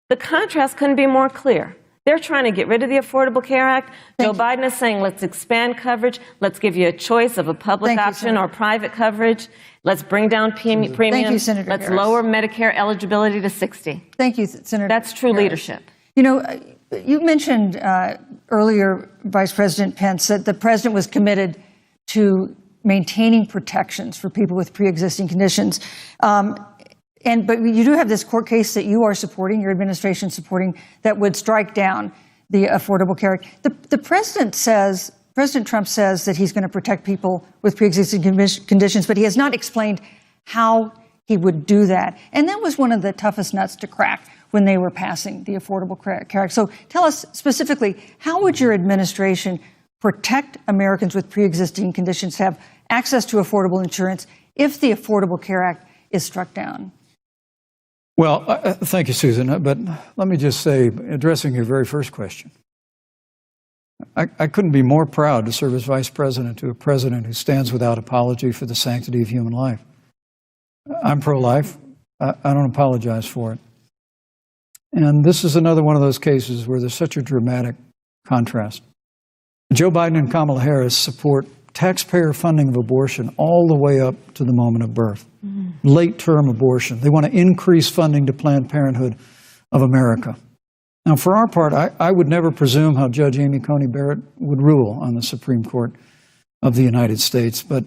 The contrast couldn't be more clear. They're trying to get rid of the Affordable Care Act. Joe Biden is saying, let's expand coverage. Let's give you a choice of a public option or private coverage. Let's bring down premiums. Thank you, Senator Let's Harris. lower Medicare eligibility to 60. Thank you, Senator That's true Harris. leadership. You know, You mentioned earlier, Vice President Pence, that the president was committed to maintaining protections for people with pre-existing conditions. But you do have this court case that you are supporting, your administration supporting, that would strike down the Affordable Care Act. The president says, President Trump says that he's going to protect people with pre-existing conditions, but he has not explained how he would do that. And that was one of the toughest nuts to crack when they were passing the Affordable Care Act. So tell us specifically, how would your administration protect Americans with pre-existing conditions to have access to affordable insurance if the Affordable Care Act is struck down? Well, thank you, Susan. But let me just say, addressing your very first question, I couldn't be more proud to serve as vice president to a president who stands without apology for the sanctity of human life. I'm pro-life. I don't apologize for it. And this is another one of those cases where there's such a dramatic contrast. Joe Biden and Kamala Harris support taxpayer funding of abortion all the way up to the moment of birth. Late-term abortion. They want to increase funding to Planned Parenthood of America. Now, for our part, I would never presume how Judge Amy Coney Barrett would rule on the Supreme Court of the United States, but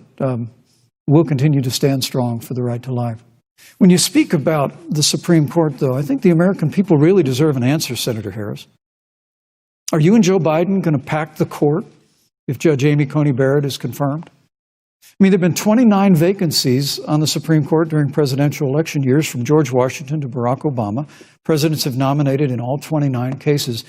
we'll continue to stand strong for the right to life. When you speak about the Supreme Court, though, I think the American people really deserve an answer, Senator Harris. Are you and Joe Biden going to pack the court if Judge Amy Coney Barrett is confirmed? I mean, there have been 29 vacancies on the Supreme Court during presidential election years, from George Washington to Barack Obama. Presidents have nominated in all 29 cases.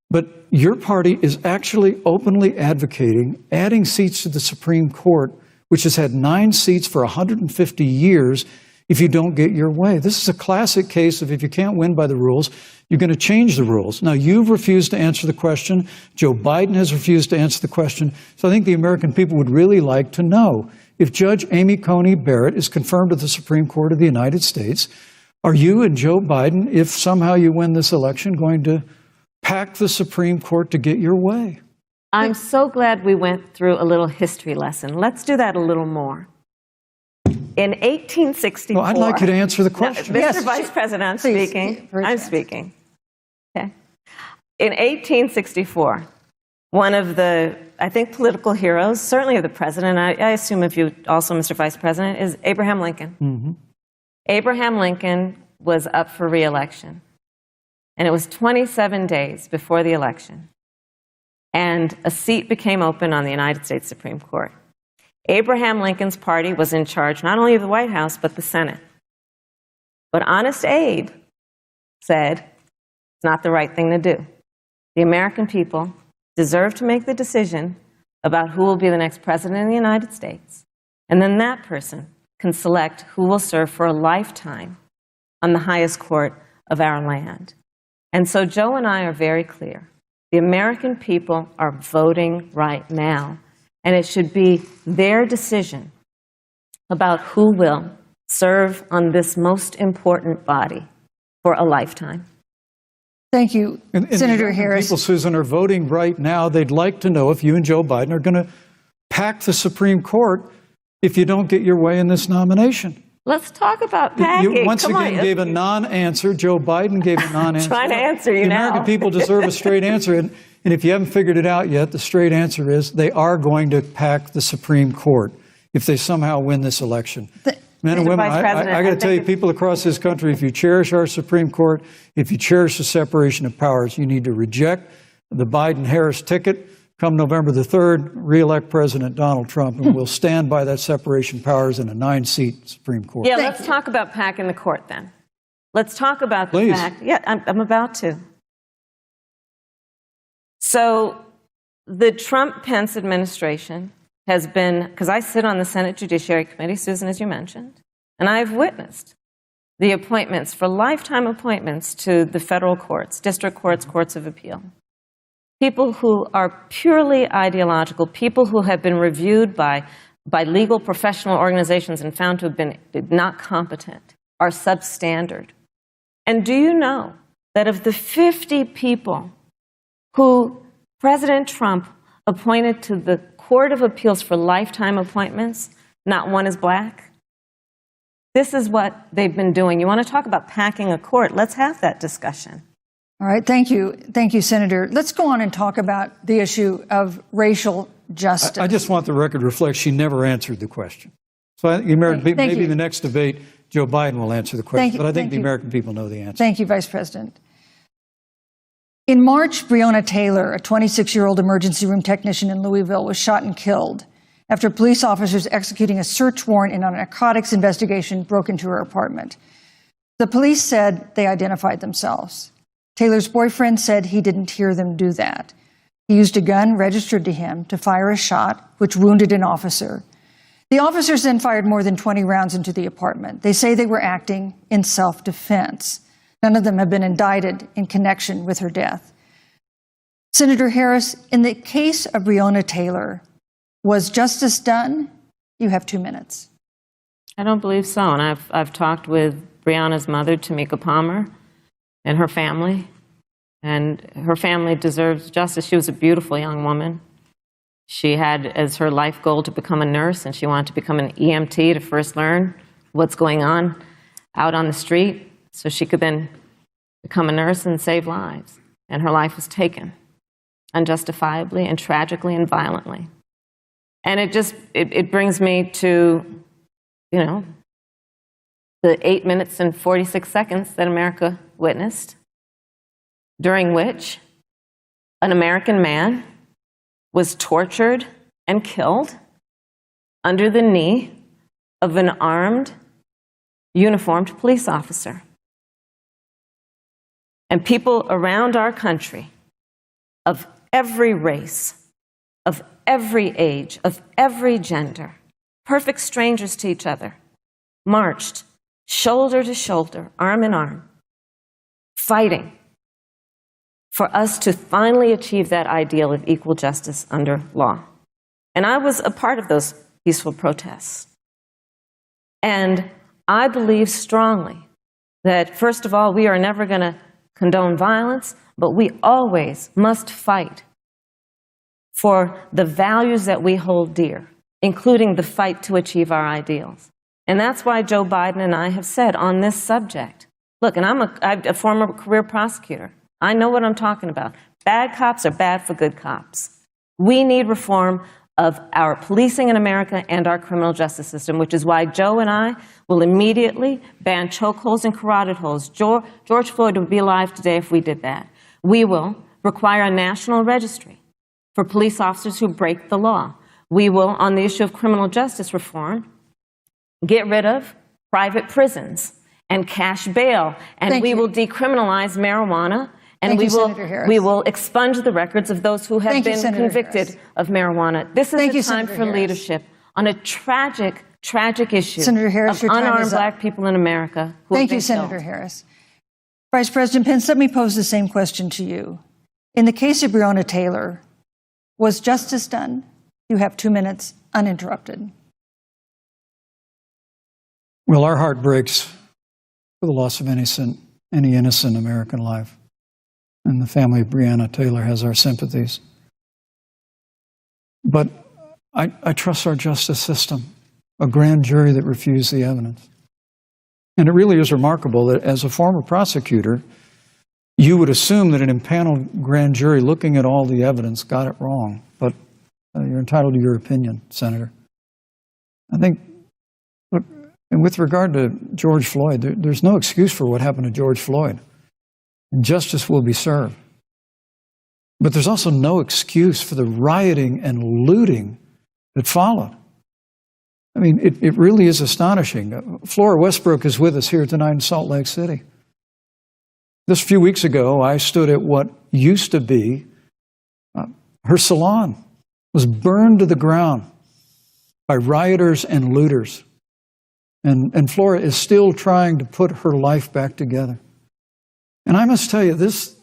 But your party is actually openly advocating adding seats to the Supreme Court, which has had 9 seats for 150 years, if you don't get your way. This is a classic case of if you can't win by the rules, you're going to change the rules. Now, you've refused to answer the question. Joe Biden has refused to answer the question. So I think the American people would really like to know, if Judge Amy Coney Barrett is confirmed to the Supreme Court of the United States, are you and Joe Biden, if somehow you win this election, going to pack the Supreme Court to get your way? I'm so glad we went through a little history lesson. Let's do that a little more. In 1864... Well, I'd like you to answer the question. No, Mr. Vice President, I'm speaking. I'm speaking. Okay. In 1864, one of the, I think, political heroes, certainly of the president, I assume if you also, Mr. Vice President, is Abraham Lincoln. Mm-hmm. Abraham Lincoln was up for re-election. And it was 27 days before the election. And a seat became open on the United States Supreme Court. Abraham Lincoln's party was in charge not only of the White House, but the Senate. But Honest Abe said it's not the right thing to do. The American people deserve to make the decision about who will be the next president of the United States. And then that person can select who will serve for a lifetime on the highest court of our land. And so Joe and I are very clear. The American people are voting right now. And it should be their decision about who will serve on this most important body for a lifetime. Thank you, Senator Harris. People, Susan, are voting right now. They'd like to know if you and Joe Biden are going to pack the Supreme Court if you don't get your way in this nomination. Let's talk about packing. You once again gave a non-answer. Joe Biden gave a non-answer. I'm trying to answer you now. The American people deserve a straight answer. And if you haven't figured it out yet, the straight answer is they are going to pack the Supreme Court if they somehow win this election. Men and women, I got to tell you, people across this country, if you cherish our Supreme Court, if you cherish the separation of powers, you need to reject the Biden-Harris ticket. Come November the 3rd, re-elect President Donald Trump, and we'll stand by that separation of powers in a 9-seat Supreme Court. Yeah, let's talk about packing the court then. Let's talk about the fact. Yeah, I'm about to. So the Trump-Pence administration has been, because I sit on the Senate Judiciary Committee, Susan, as you mentioned, and I've witnessed the appointments for lifetime appointments to the federal courts, district courts, courts of appeal. People who are purely ideological, people who have been reviewed by legal professional organizations and found to have been not competent, are substandard. And do you know that of the 50 people who President Trump appointed to the Court of Appeals for lifetime appointments, not one is black? This is what they've been doing. You want to talk about packing a court? Let's have that discussion. All right, thank you. Thank you, Senator. Let's go on and talk about the issue of racial justice. I just want the record to reflect she never answered the question. So maybe the next debate, Joe Biden will answer the question, but I think the American people know the answer. Thank you, Vice President. In March, Breonna Taylor, a 26-year-old emergency room technician in Louisville, was shot and killed after police officers executing a search warrant in a narcotics investigation broke into her apartment. The police said they identified themselves. Taylor's boyfriend said he didn't hear them do that. He used a gun registered to him to fire a shot, which wounded an officer. The officers then fired more than 20 rounds into the apartment. They say they were acting in self-defense. None of them have been indicted in connection with her death. Senator Harris, in the case of Breonna Taylor, was justice done? You have 2 minutes. I don't believe so. And I've talked with Breonna's mother, Tamika Palmer, and her family. And her family deserves justice. She was a beautiful young woman. She had as her life goal to become a nurse, and she wanted to become an EMT to first learn what's going on out on the street so she could then become a nurse and save lives. And her life was taken unjustifiably and tragically and violently. And it brings me to, the 8 minutes and 46 seconds that America witnessed, during which an American man was tortured and killed under the knee of an armed, uniformed police officer. And people around our country of every race, of every age, of every gender, perfect strangers to each other, marched shoulder to shoulder, arm in arm, fighting for us to finally achieve that ideal of equal justice under law. And I was a part of those peaceful protests. And I believe strongly that, first of all, we are never going to condone violence, but we always must fight for the values that we hold dear, including the fight to achieve our ideals. And that's why Joe Biden and I have said on this subject, look, and I'm a former career prosecutor. I know what I'm talking about. Bad cops are bad for good cops. We need reform of our policing in America and our criminal justice system, which is why Joe and I will immediately ban chokeholds and carotid holds. George Floyd would be alive today if we did that. We will require a national registry for police officers who break the law. We will, on the issue of criminal justice reform, get rid of private prisons and cash bail, and we will decriminalize marijuana. And we will expunge the records of those who have been convicted of marijuana. This is a time for leadership on a tragic, tragic issue of unarmed black people in America. Thank you, Senator Harris. Vice President Pence, let me pose the same question to you. In the case of Breonna Taylor, was justice done? You have 2 minutes, uninterrupted. Well, our heart breaks for the loss of any innocent American life. And the family of Breonna Taylor has our sympathies. But I trust our justice system, a grand jury that refused the evidence. And it really is remarkable that as a former prosecutor, you would assume that an impaneled grand jury looking at all the evidence got it wrong. But you're entitled to your opinion, Senator. I think, look, and with regard to George Floyd, there's no excuse for what happened to George Floyd. And justice will be served. But there's also no excuse for the rioting and looting that followed. I mean, it really is astonishing. Flora Westbrook is with us here tonight in Salt Lake City. Just a few weeks ago, I stood at what used to be her salon, was burned to the ground by rioters and looters. And Flora is still trying to put her life back together. And I must tell you, this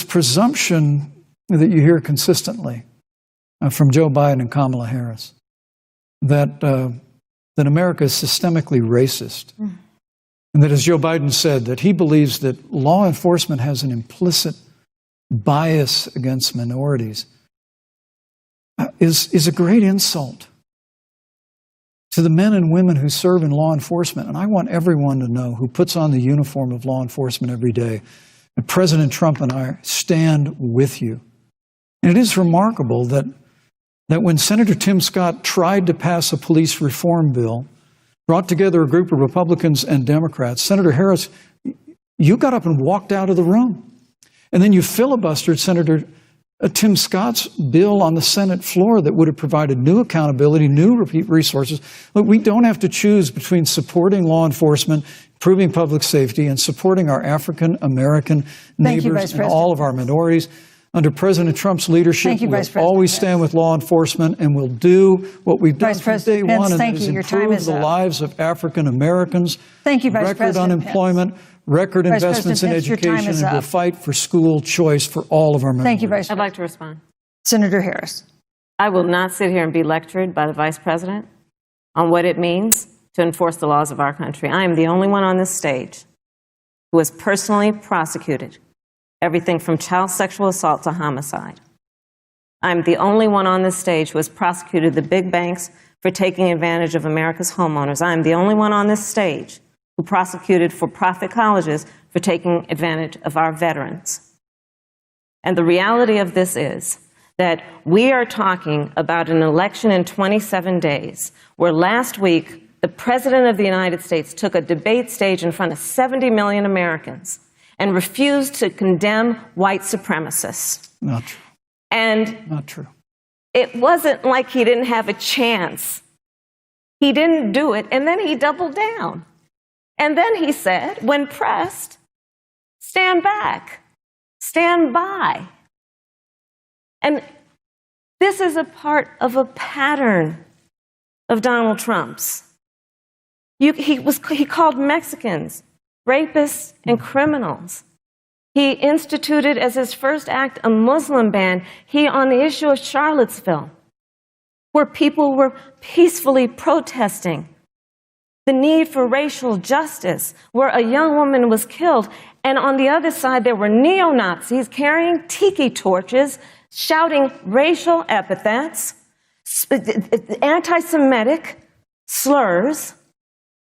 presumption that you hear consistently from Joe Biden and Kamala Harris, that America is systemically racist, and that, as Joe Biden said, that he believes that law enforcement has an implicit bias against minorities, is a great insult to the men and women who serve in law enforcement. And I want everyone to know who puts on the uniform of law enforcement every day And President Trump and I stand with you. And it is remarkable that when Senator Tim Scott tried to pass a police reform bill, brought together a group of Republicans and Democrats, Senator Harris, you got up and walked out of the room. And then you filibustered Senator Tim Scott's bill on the Senate floor that would have provided new accountability, new resources. Look, we don't have to choose between supporting law enforcement, improving public safety, and supporting our African American neighbors and all of our minorities. Under President Trump's leadership, we'll always stand with law enforcement, and we'll do what we've done from day one, and that is improve the lives of African Americans. Thank you, Vice President. Record unemployment, record investments in education, and we'll fight for school choice for all of our minorities. Thank you, Vice President. I'd like to respond. Senator Harris. I will not sit here and be lectured by the Vice President on what it means to enforce the laws of our country. I am the only one on this stage who has personally prosecuted everything from child sexual assault to homicide. I'm the only one on this stage who has prosecuted the big banks for taking advantage of America's homeowners. I'm the only one on this stage who prosecuted for-profit colleges for taking advantage of our veterans. And the reality of this is that we are talking about an election in 27 days, where last week the President of the United States took a debate stage in front of 70 million Americans and refused to condemn white supremacists. Not true. And not true. It wasn't like he didn't have a chance. He didn't do it, and then he doubled down. And then he said, when pressed, stand back, stand by. And this is a part of a pattern of Donald Trump's. He called Mexicans rapists and criminals. He instituted as his first act a Muslim ban. On the issue of Charlottesville, where people were peacefully protesting the need for racial justice, where a young woman was killed. And on the other side, there were neo-Nazis carrying tiki torches, shouting racial epithets, anti-Semitic slurs.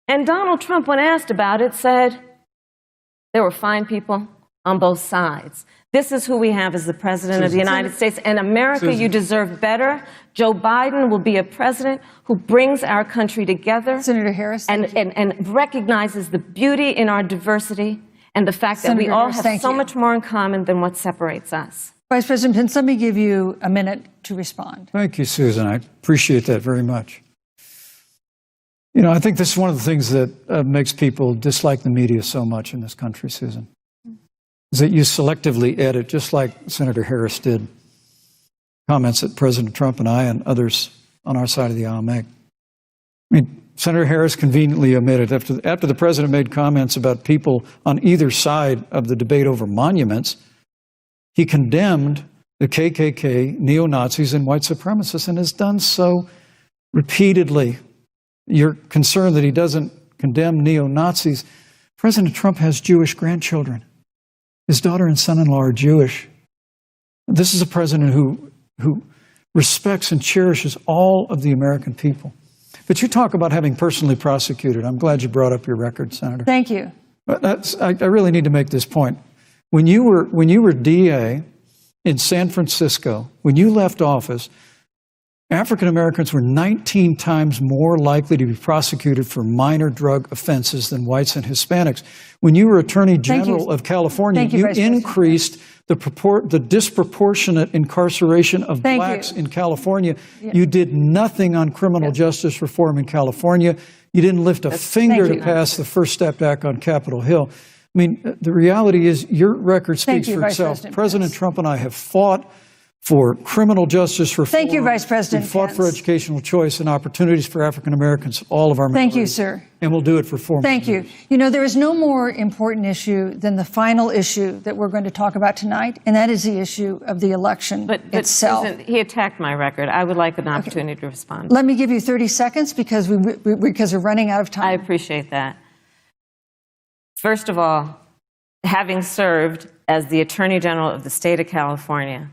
And Donald Trump, when asked about it, said there were fine people on both sides. This is who we have as the President of the United States. And America, you deserve better. Joe Biden will be a president who brings our country together. Senator Harris. And recognizes the beauty in our diversity and the fact that we all have so much more in common than what separates us. Vice President Pence, let me give you a minute to respond. Thank you, Susan. I appreciate that very much. You know, I think this is one of the things that makes people dislike the media so much in this country, Susan, is that you selectively edit, just like Senator Harris did, comments that President Trump and I and others on our side of the aisle make. I mean, Senator Harris conveniently omitted, after the president made comments about people on either side of the debate over monuments, he condemned the KKK, neo-Nazis, and white supremacists, and has done so repeatedly. You're concerned that he doesn't condemn neo-Nazis. President Trump has Jewish grandchildren. His daughter and son-in-law are Jewish. This is a president who respects and cherishes all of the American people. But you talk about having personally prosecuted. I'm glad you brought up your record, Senator. Thank you. But I really need to make this point. When you were DA in San Francisco, when you left office, African Americans were 19 times more likely to be prosecuted for minor drug offenses than whites and Hispanics. When you were Attorney General of California, you increased the disproportionate incarceration of blacks in California. Yeah. You did nothing on criminal justice reform in California. You didn't lift a finger to pass the First Step Act on Capitol Hill. I mean, the reality is your record speaks for itself. President Trump and I have fought for criminal justice reform. Thank you, Vice President. We fought for educational choice and opportunities for African Americans, all of our minorities. Thank you, sir. And we'll do it for 4 more Thank you. You know, there is no more important issue than the final issue that we're going to talk about tonight, and that is the issue of the election itself. Susan, he attacked my record. I would like an opportunity to respond. Let me give you 30 seconds because we're running out of time. I appreciate that. First of all, having served as the Attorney General of the state of California,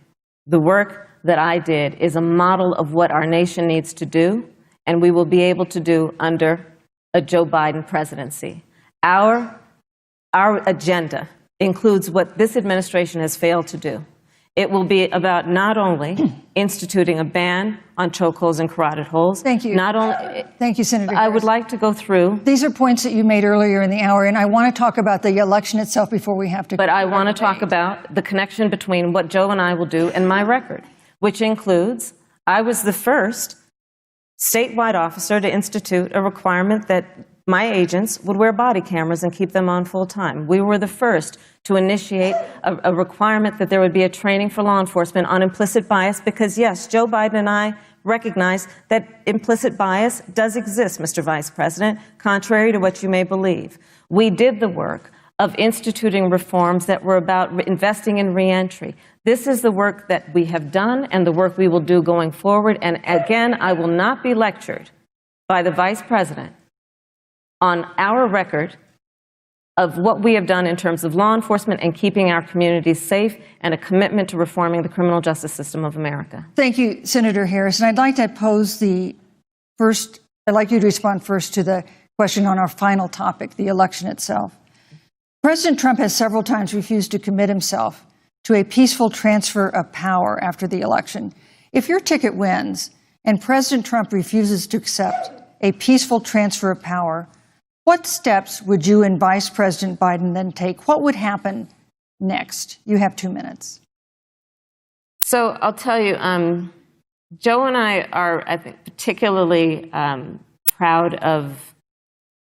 the work that I did is a model of what our nation needs to do, and we will be able to do under a Joe Biden presidency. Our agenda includes what this administration has failed to do. It will be about not only instituting a ban on chokeholds and carotid holes. Thank you. Not only. Thank you, Senator I Harris. would like to go through. These are points that you made earlier in the hour, and I want to talk about the election itself before we have to. But I want to talk about the connection between what Joe and I will do and my record, which includes I was the first statewide officer to institute a requirement that my agents would wear body cameras and keep them on full time. We were the first to initiate a requirement that there would be a training for law enforcement on implicit bias because, yes, Joe Biden and I recognize that implicit bias does exist, Mr. Vice President, contrary to what you may believe. We did the work of instituting reforms that were about investing in reentry. This is the work that we have done and the work we will do going forward. And again, I will not be lectured by the Vice President on our record of what we have done in terms of law enforcement and keeping our communities safe and a commitment to reforming the criminal justice system of America. Thank you, Senator Harris. And I'd like to pose I'd like you to respond first to the question on our final topic, the election itself. President Trump has several times refused to commit himself to a peaceful transfer of power after the election. If your ticket wins and President Trump refuses to accept a peaceful transfer of power, what steps would you and Vice President Biden then take? What would happen next? You have 2 minutes. So I'll tell you, Joe and I are, I think, particularly proud of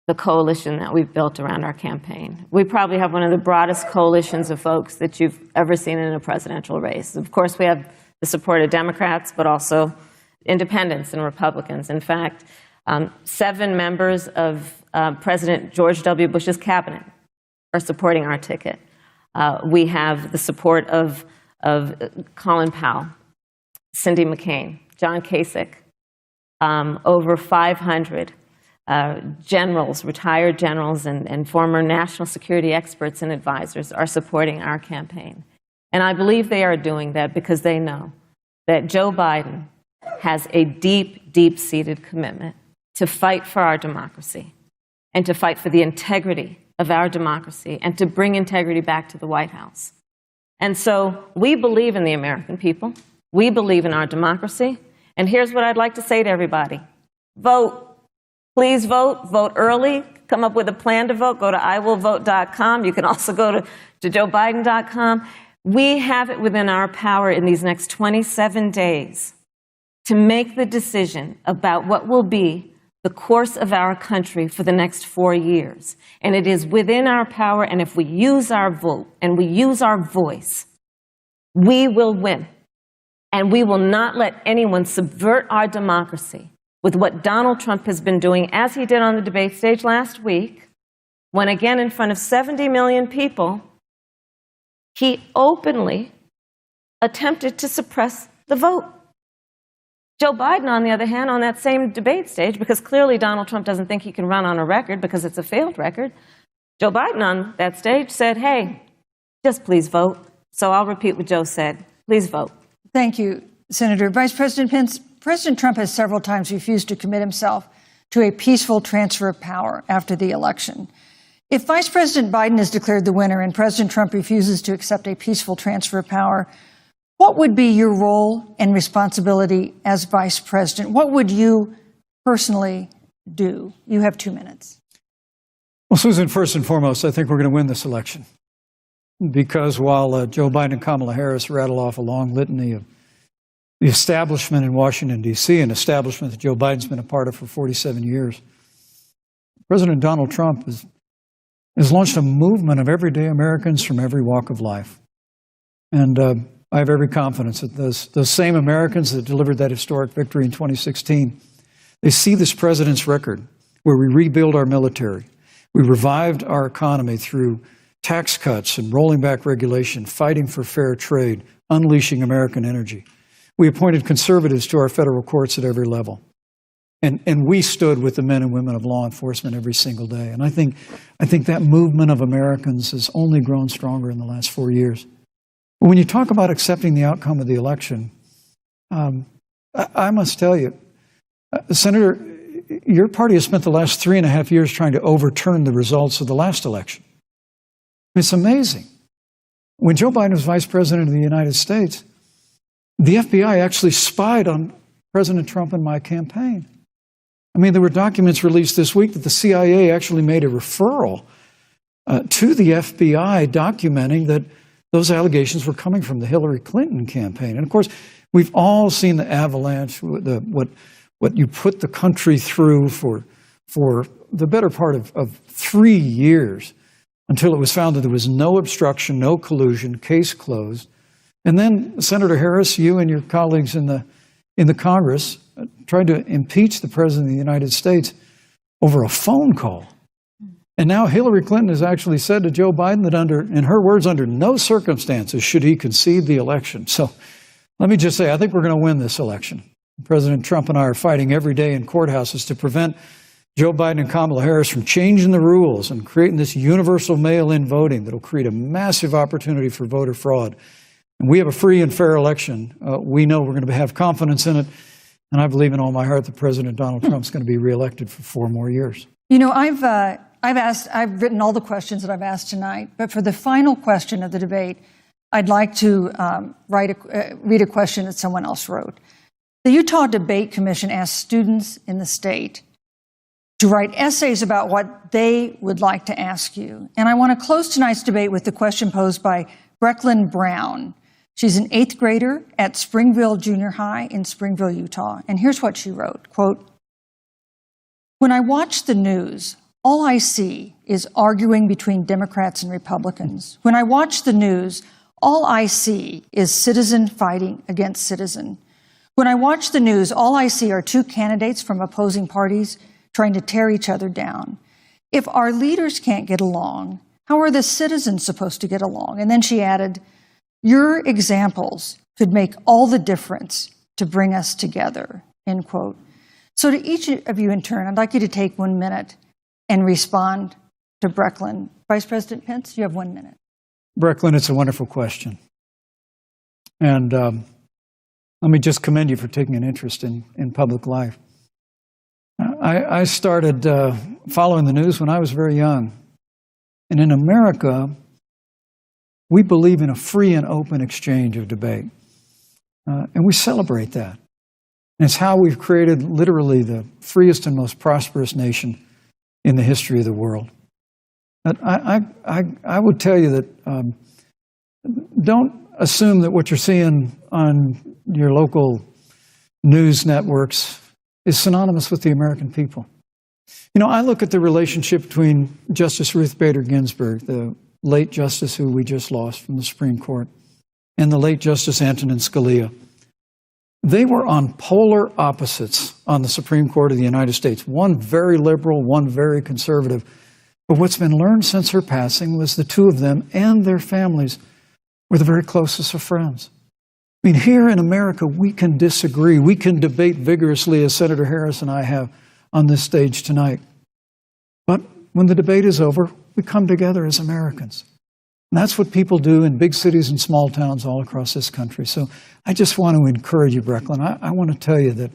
the coalition that we've built around our campaign. We probably have one of the broadest coalitions of folks that you've ever seen in a presidential race. Of course, we have the support of Democrats, but also independents and Republicans. In fact, 7 members of President George W. Bush's cabinet are supporting our ticket. We have the support of Colin Powell, Cindy McCain, John Kasich, over 500 generals, retired generals, and former national security experts and advisors are supporting our campaign. And I believe they are doing that because they know that Joe Biden has a deep, deep-seated commitment to fight for our democracy and to fight for the integrity of our democracy and to bring integrity back to the White House. And so we believe in the American people. We believe in our democracy. And here's what I'd like to say to everybody. Vote. Please vote. Vote early. Come up with a plan to vote. Go to iwillvote.com. You can also go to joebiden.com. We have it within our power in these next 27 days to make the decision about what will be the course of our country for the next 4 years. And it is within our power, and if we use our vote and we use our voice, we will win. And we will not let anyone subvert our democracy with what Donald Trump has been doing, as he did on the debate stage last week, when again in front of 70 million people, he openly attempted to suppress the vote. Joe Biden, on the other hand, on that same debate stage, because clearly Donald Trump doesn't think he can run on a record because it's a failed record, Joe Biden on that stage said, hey, just please vote. So I'll repeat what Joe said. Please vote. Thank you, Senator. Vice President Pence, President Trump has several times refused to commit himself to a peaceful transfer of power after the election. If Vice President Biden is declared the winner and President Trump refuses to accept a peaceful transfer of power, what would be your role and responsibility as Vice President? What would you personally do? You have 2 minutes. Well, Susan, first and foremost, I think we're going to win this election. Because while Joe Biden and Kamala Harris rattle off a long litany of the establishment in Washington, D.C., an establishment that Joe Biden's been a part of for 47 years, President Donald Trump has launched a movement of everyday Americans from every walk of life. And I have every confidence that those same Americans that delivered that historic victory in 2016, they see this president's record where we rebuild our military. We revived our economy through tax cuts and rolling back regulation, fighting for fair trade, unleashing American energy. We appointed conservatives to our federal courts at every level. And we stood with the men and women of law enforcement every single day. And I think that movement of Americans has only grown stronger in the last 4 years. When you talk about accepting the outcome of the election, I must tell you, Senator, your party has spent the last 3.5 years trying to overturn the results of the last election. It's amazing. when Joe Biden was vice president of the United States, the FBI actually spied on President Trump and my campaign. I mean, there were documents released this week that the CIA actually made a referral to the FBI documenting that those allegations were coming from the Hillary Clinton campaign. And of course, we've all seen the avalanche, what you put the country through for the better part of 3 years until it was found that there was no obstruction, no collusion, case closed. And then, Senator Harris, you and your colleagues in the Congress tried to impeach the President of the United States over a phone call. And now Hillary Clinton has actually said to Joe Biden that in her words, under no circumstances should he concede the election. So let me just say, I think we're going to win this election. President Trump and I are fighting every day in courthouses to prevent Joe Biden and Kamala Harris from changing the rules and creating this universal mail-in voting that will create a massive opportunity for voter fraud. And we have a free and fair election. We know we're going to have confidence in it. And I believe in all my heart that President Donald Trump's going to be reelected for 4 more years. You know, I've written all the questions that I've asked tonight, but for the final question of the debate, I'd like to read a question that someone else wrote. The Utah Debate Commission asked students in the state to write essays about what they would like to ask you. And I want to close tonight's debate with the question posed by Brecklin Brown. She's an 8th grader at Springville Junior High in Springville, Utah. And here's what she wrote, quote, "When I watch the news, all I see is arguing between Democrats and Republicans. When I watch the news, all I see is citizen fighting against citizen. When I watch the news, all I see are 2 candidates from opposing parties trying to tear each other down. If our leaders can't get along, how are the citizens supposed to get along?" And then she added, "Your examples could make all the difference to bring us together," end quote. So to each of you in turn, I'd like you to take 1 minute and respond to Brecklin. Vice President Pence, you have 1 minute. Brecklin, it's a wonderful question. And let me just commend you for taking an interest in public life. I started following the news when I was very young. And in America, we believe in a free and open exchange of debate. And we celebrate that. And it's how we've created literally the freest and most prosperous nation in the history of the world. But I would tell you that don't assume that what you're seeing on your local news networks is synonymous with the American people. You know, I look at the relationship between Justice Ruth Bader Ginsburg, the late justice who we just lost from the Supreme Court, and the late Justice Antonin Scalia. They were on polar opposites on the Supreme Court of the United States, one very liberal, one very conservative. But what's been learned since her passing was the 2 of them and their families were the very closest of friends. I mean, here in America, we can disagree. We can debate vigorously, as Senator Harris and I have on this stage tonight. But when the debate is over, we come together as Americans. And that's what people do in big cities and small towns all across this country. So I just want to encourage you, Brecklin. I want to tell you that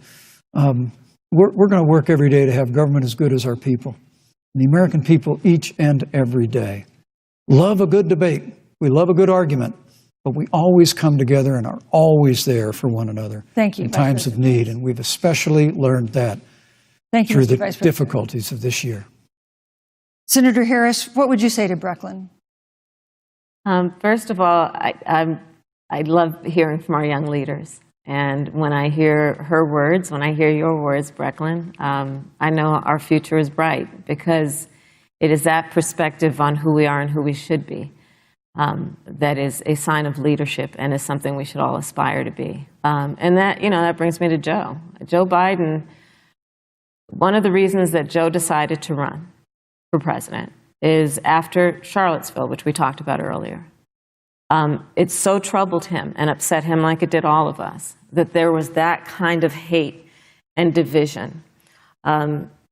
we're going to work every day to have government as good as our people. And the American people, each and every day, love a good debate. We love a good argument. But we always come together and are always there for one another in times of need. And we've especially learned that through the difficulties of this year. Senator Harris, what would you say to Brecklin? First of all, I love hearing from our young leaders. And when I hear her words, when I hear your words, Brecklin, I know our future is bright because it is that perspective on who we are and who we should be. That is a sign of leadership and is something we should all aspire to be. And that, that brings me to Joe. Joe Biden, one of the reasons that Joe decided to run for president is after Charlottesville, which we talked about earlier. It so troubled him and upset him like it did all of us, that there was that kind of hate and division.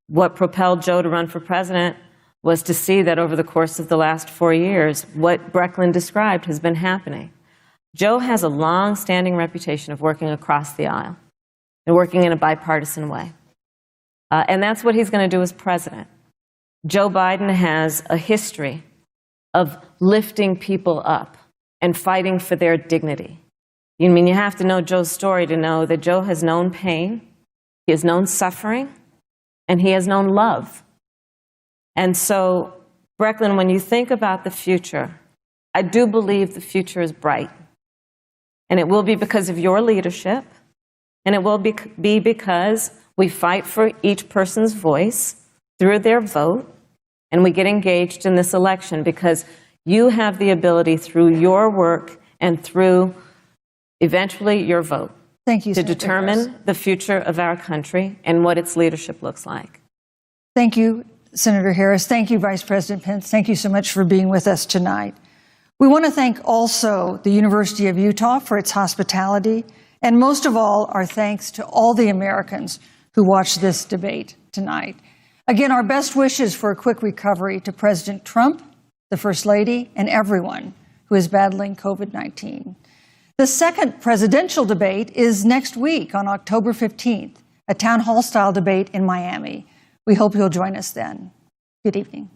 What propelled Joe to run for president was to see that over the course of the last 4 years, what Brecklin described has been happening. Joe has a long-standing reputation of working across the aisle and working in a bipartisan way. And that's what he's going to do as president. Joe Biden has a history of lifting people up and fighting for their dignity. You mean you have to know Joe's story to know that Joe has known pain, he has known suffering, and he has known love. And so, Brecklin, when you think about the future, I do believe the future is bright. And it will be because of your leadership, and it will be because we fight for each person's voice through their vote, and we get engaged in this election because you have the ability through your work and through eventually your vote Thank you, to Senator determine Harris. the future of our country and what its leadership looks like. Thank you, Senator Harris. Thank you, Vice President Pence. Thank you so much for being with us tonight. We want to thank also the University of Utah for its hospitality, and most of all, our thanks to all the Americans who watched this debate tonight. Again, our best wishes for a quick recovery to President Trump, the First Lady, and everyone who is battling COVID-19. The second presidential debate is next week on October 15th, a town hall style debate in Miami. We hope you'll join us then. Good evening.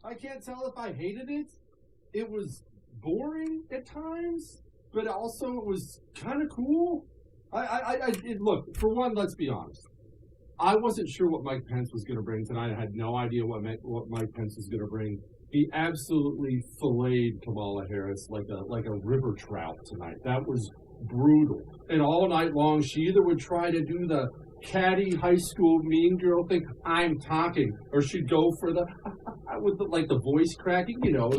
I can't tell if I hated it. It was boring at times, but also it was kind of cool. Look, for one, let's be honest. I wasn't sure what Mike Pence was going to bring tonight. I had no idea what Mike Pence was going to bring. He absolutely filleted Kamala Harris like a river trout tonight. That was brutal. And all night long, she either would try to do the catty high school mean girl thing, I'm talking, or she'd go for the with the voice cracking. You know,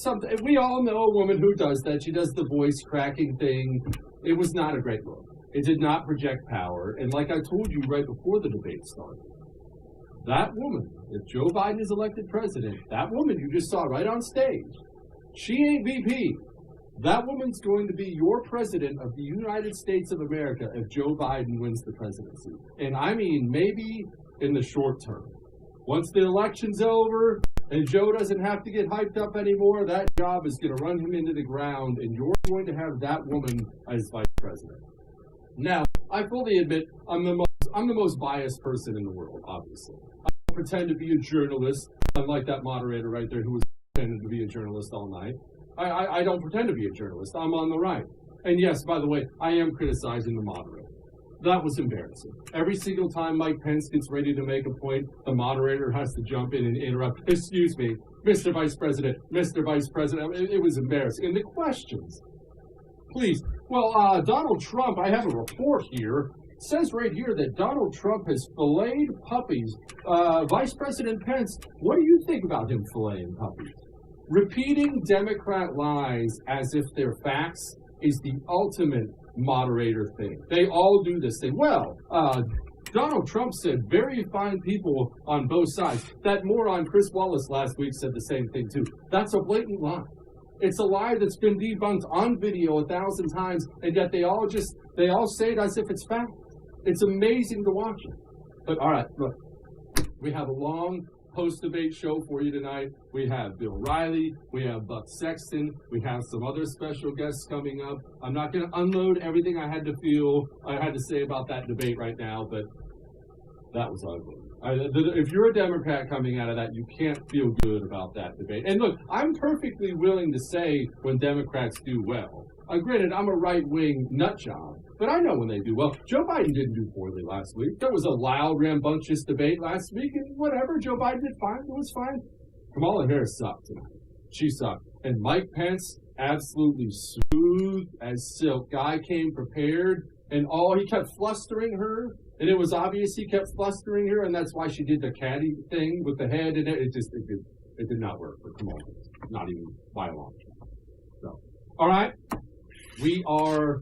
something. We all know a woman who does that. She does the voice cracking thing. It was not a great look. It did not project power. And like I told you right before the debate started, that woman, if Joe Biden is elected president, that woman you just saw right on stage, she ain't VP. That woman's going to be your president of the United States of America if Joe Biden wins the presidency. And I mean, maybe in the short term. Once the election's over and Joe doesn't have to get hyped up anymore, that job is going to run him into the ground, and you're going to have that woman as vice president. Now, I fully admit I'm the most biased person in the world, obviously. I don't pretend to be a journalist, unlike that moderator right there who was pretending to be a journalist all night. I don't pretend to be a journalist. I'm on the right. And yes, by the way, I am criticizing the moderator. That was embarrassing. Every single time Mike Pence gets ready to make a point, the moderator has to jump in and interrupt. Excuse me, Mr. Vice President, Mr. Vice President. It was embarrassing. And the questions, please. Well, Donald Trump, I have a report here, says right here that Donald Trump has filleted puppies. Vice President Pence, what do you think about him filleting puppies? Repeating Democrat lies as if they're facts is the ultimate moderator thing. They all do this thing. Well, Donald Trump said very fine people on both sides. That moron Chris Wallace last week said the same thing too. That's a blatant lie. It's a lie that's been debunked on video 1,000 times, and yet they all say it as if it's fact. It's amazing to watch it. But all right, look, we have a long post-debate show for you tonight. We have Bill Riley, we have Buck Sexton, we have some other special guests coming up. I'm not going to unload everything I had to say about that debate right now, but that was ugly. If you're a Democrat coming out of that, you can't feel good about that debate. And look, I'm perfectly willing to say when Democrats do well. Granted, I'm a right-wing nut job, but I know when they do well. Joe Biden didn't do poorly last week. There was a loud, rambunctious debate last week, and whatever, Joe Biden did fine. It was fine. Kamala Harris sucked tonight. She sucked. And Mike Pence, absolutely smooth as silk. Guy came prepared, and he kept flustering her, and it was obvious he kept flustering her, and that's why she did the caddy thing with the head, and it did not work for Kamala. Not even by a long shot. So, all right. We are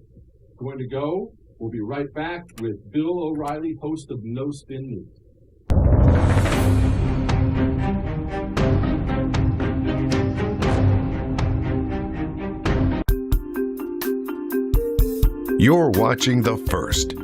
going to go. We'll be right back with Bill O'Reilly, host of No Spin News. You're watching The First.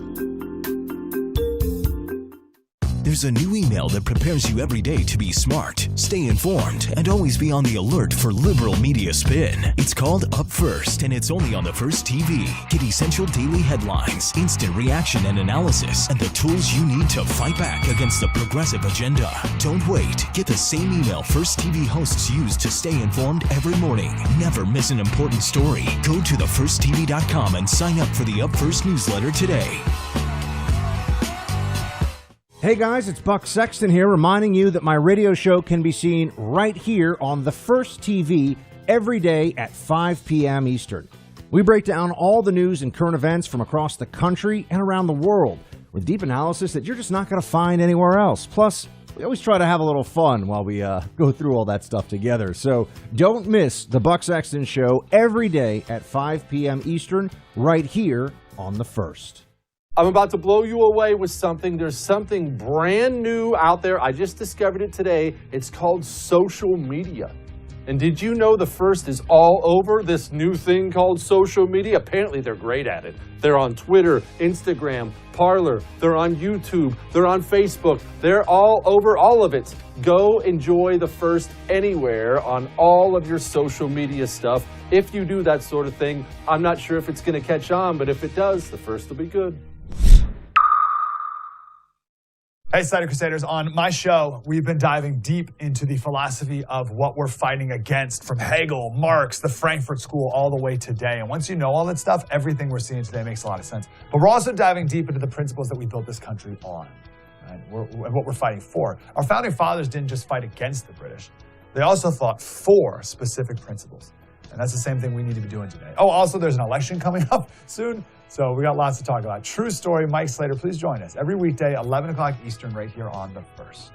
There's a new email that prepares you every day to be smart, stay informed, and always be on the alert for liberal media spin. It's called Up First, and it's only on The First TV. Get essential daily headlines, instant reaction and analysis, and the tools you need to fight back against the progressive agenda. Don't wait. Get the same email First TV hosts use to stay informed every morning. Never miss an important story. Go to thefirsttv.com and sign up for the Up First newsletter today. Hey guys, it's Buck Sexton here, reminding you that my radio show can be seen right here on The First TV every day at 5 p.m. Eastern. We break down all the news and current events from across the country and around the world with deep analysis that you're just not going to find anywhere else. Plus, we always try to have a little fun while we go through all that stuff together. So don't miss the Buck Sexton Show every day at 5 p.m. Eastern right here on The First. I'm about to blow you away with something. There's something brand new out there. I just discovered it today. It's called social media. And did you know The First is all over this new thing called social media? Apparently they're great at it. They're on Twitter, Instagram, Parler. They're on YouTube. They're on Facebook. They're all over all of it. Go enjoy The First anywhere on all of your social media stuff. If you do that sort of thing, I'm not sure if it's going to catch on, but if it does, The First will be good. Hey, Cider Crusaders. On my show, we've been diving deep into the philosophy of what we're fighting against, from Hegel, Marx, the Frankfurt School, all the way today. And once you know all that stuff, everything we're seeing today makes a lot of sense. But we're also diving deep into the principles that we built this country on, right? And what we're fighting for. Our founding fathers didn't just fight against the British. They also fought for specific principles. And that's the same thing we need to be doing today. Oh, also, there's an election coming up soon. So we got lots to talk about. True story, Mike Slater, please join us every weekday, 11 o'clock Eastern, right here on The First.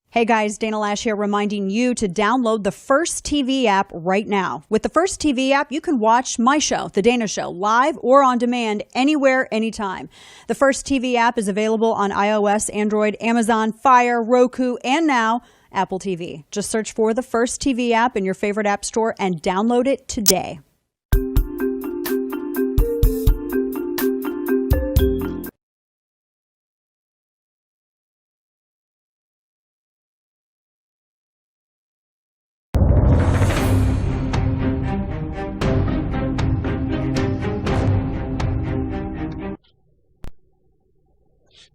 Hey guys, Dana Lash here, reminding you to download the First TV app right now. With the First TV app, you can watch my show, The Dana Show, live or on demand, anywhere, anytime. The First TV app is available on iOS, Android, Amazon, Fire, Roku, and now Apple TV. Just search for the First TV app in your favorite app store and download it today.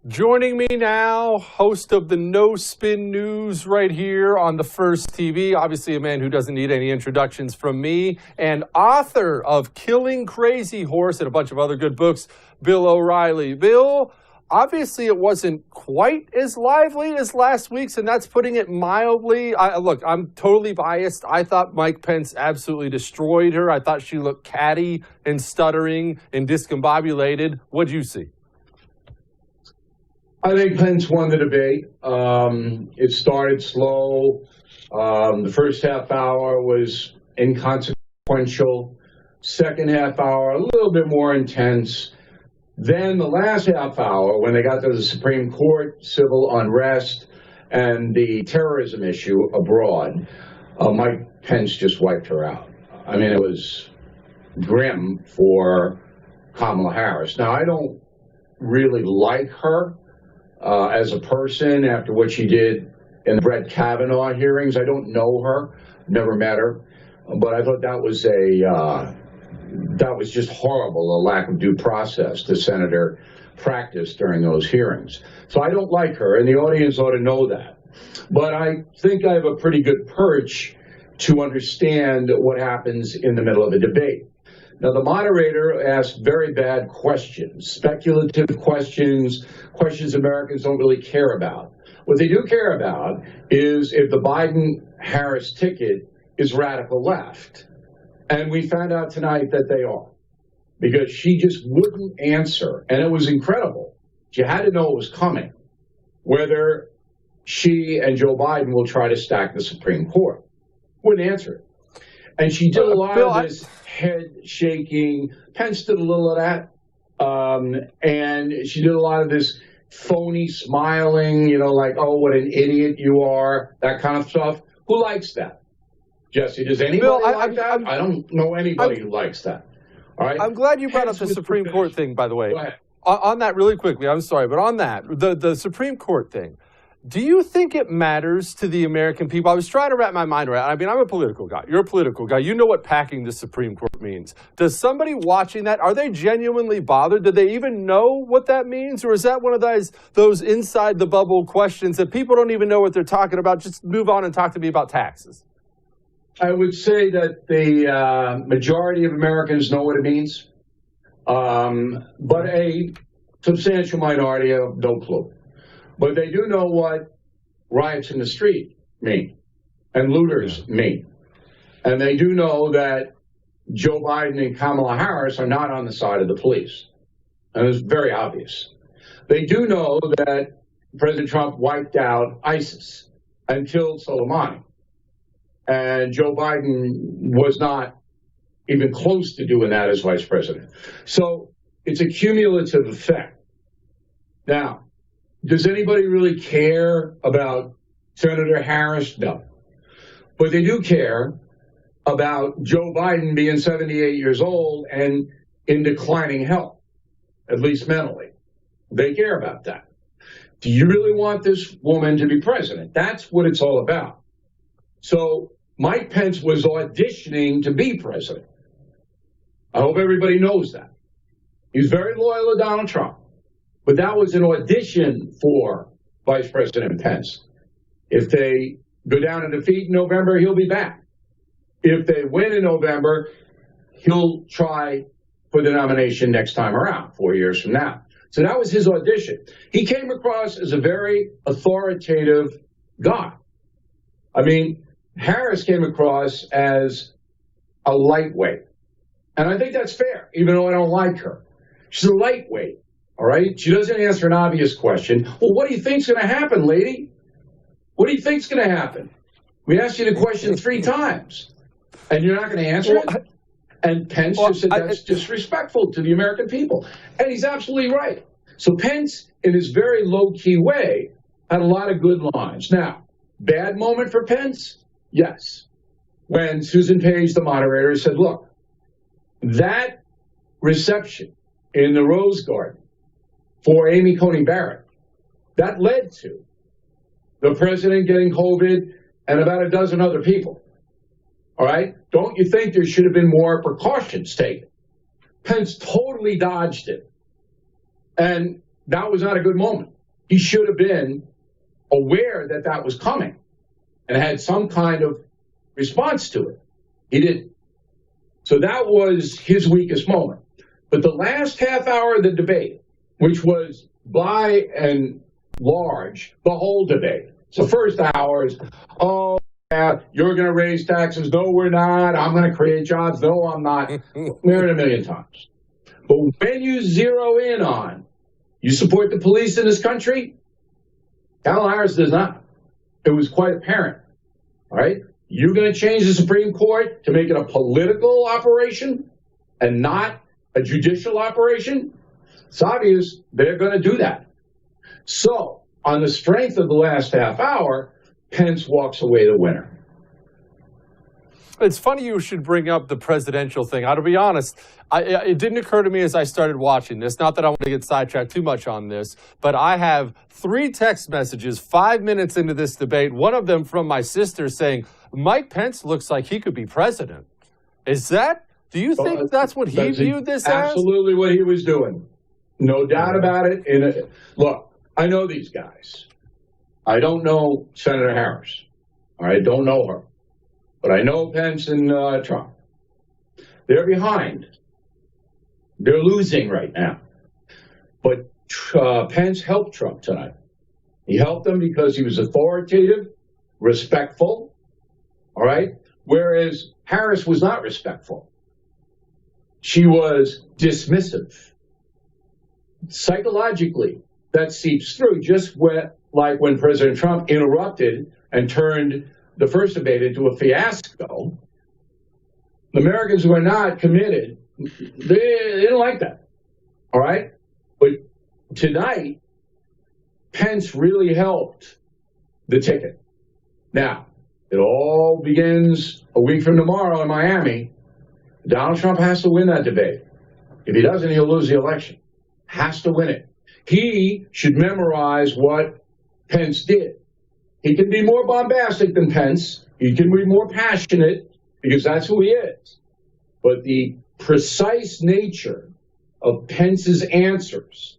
Joining me now, host of the No Spin News right here on The First TV, obviously a man who doesn't need any introductions from me, and author of Killing Crazy Horse and a bunch of other good books, Bill O'Reilly. Bill, obviously it wasn't quite as lively as last week's, and that's putting it mildly. Look, I'm totally biased. I thought Mike Pence absolutely destroyed her. I thought she looked catty and stuttering and discombobulated. What'd you see? I think Pence won the debate. It started slow. The first half hour was inconsequential. Second half hour, a little bit more intense. Then the last half hour, when they got to the Supreme Court, civil unrest, and the terrorism issue abroad, Mike Pence just wiped her out. I mean, it was grim for Kamala Harris. Now, I don't really like her as a person after what she did in the Brett Kavanaugh hearings. I don't know her, never met her, but I thought that was just horrible, the lack of due process the senator practiced during those hearings. So I don't like her, and the audience ought to know that. But I think I have a pretty good perch to understand what happens in the middle of a debate. Now, the moderator asked very bad questions, speculative questions, questions Americans don't really care about. What they do care about is if the Biden-Harris ticket is radical left. And we found out tonight that they are, because she just wouldn't answer. And it was incredible. She had to know it was coming, whether she and Joe Biden will try to stack the Supreme Court. Wouldn't answer it. And she did a lot of this head shaking. Pence did a little of that. And she did a lot of this phony smiling, like, oh, what an idiot you are, that kind of stuff. Who likes that? Jesse, does anybody Bill, like that? I don't know anybody who likes that. All right. I'm glad you brought up Pence the was Supreme Court thing, by the way. Go ahead. On that, really quickly, I'm sorry, but on that, the Supreme Court thing, do you think it matters to the American people? I was trying to wrap my mind around. I mean, I'm a political guy. You're a political guy. You know what packing the Supreme Court means. Does somebody watching that, are they genuinely bothered? Do they even know what that means? Or is that one of those inside the bubble questions that people don't even know what they're talking about? Just move on and talk to me about taxes. I would say that the majority of Americans know what it means, but a substantial minority have no clue. But they do know what riots in the street mean and looters mean. And they do know that Joe Biden and Kamala Harris are not on the side of the police. And it's very obvious. They do know that President Trump wiped out ISIS and killed Soleimani. And Joe Biden was not even close to doing that as vice president. So it's a cumulative effect. Now, does anybody really care about Senator Harris? No. But they do care about Joe Biden being 78 years old and in declining health, at least mentally. They care about that. Do you really want this woman to be president? That's what it's all about. So Mike Pence was auditioning to be president. I hope everybody knows that. He's very loyal to Donald Trump. But that was an audition for Vice President Pence. If they go down in defeat in November, he'll be back. If they win in November, he'll try for the nomination next time around, 4 years from now. So that was his audition. He came across as a very authoritative guy. I mean, Harris came across as a lightweight. And I think that's fair, even though I don't like her. She's a lightweight. All right? She doesn't answer an obvious question. Well, what do you think's going to happen, lady? What do you think's going to happen? We asked you the question 3 times, and you're not going to answer it? And Pence just said that's disrespectful to the American people. And he's absolutely right. So Pence, in his very low-key way, had a lot of good lines. Now, bad moment for Pence? Yes. When Susan Page, the moderator, said, look, that reception in the Rose Garden for Amy Coney Barrett, that led to the president getting COVID and about a dozen other people. All right? Don't you think there should have been more precautions taken? Pence totally dodged it. And that was not a good moment. He should have been aware that that was coming and had some kind of response to it. He didn't. So that was his weakest moment. But the last half hour of the debate, which was by and large the whole debate. So first hour is, oh, yeah, you're going to raise taxes. No, we're not. I'm going to create jobs. No, I'm not. We heard it a million times. But when you zero in on, you support the police in this country, Kamala Harris does not. It was quite apparent. All right? You're going to change the Supreme Court to make it a political operation and not a judicial operation? It's obvious they're going to do that. So, on the strength of the last half hour, Pence walks away the winner. It's funny you should bring up the presidential thing. To be honest, it didn't occur to me as I started watching this. Not that I want to get sidetracked too much on this, but I have 3 text messages 5 minutes into this debate, one of them from my sister saying, Mike Pence looks like he could be president. Do you think that's what he viewed this as? Absolutely what he was doing. No doubt about it. Look, I know these guys. I don't know Senator Harris. All right, don't know her. But I know Pence and Trump. They're behind. They're losing right now. But Pence helped Trump tonight. He helped him because he was authoritative, respectful, all right? Whereas Harris was not respectful. She was dismissive. Psychologically, that seeps through, just like when President Trump interrupted and turned the first debate into a fiasco. The Americans who are not committed, they don't like that, all right? But tonight, Pence really helped the ticket. Now, It all begins a week from tomorrow in Miami. Donald Trump has to win that debate. If he doesn't, he'll lose the election. Has to win it. He should memorize what Pence did. He can be more bombastic than Pence. He can be more passionate because that's who he is. But the precise nature of Pence's answers,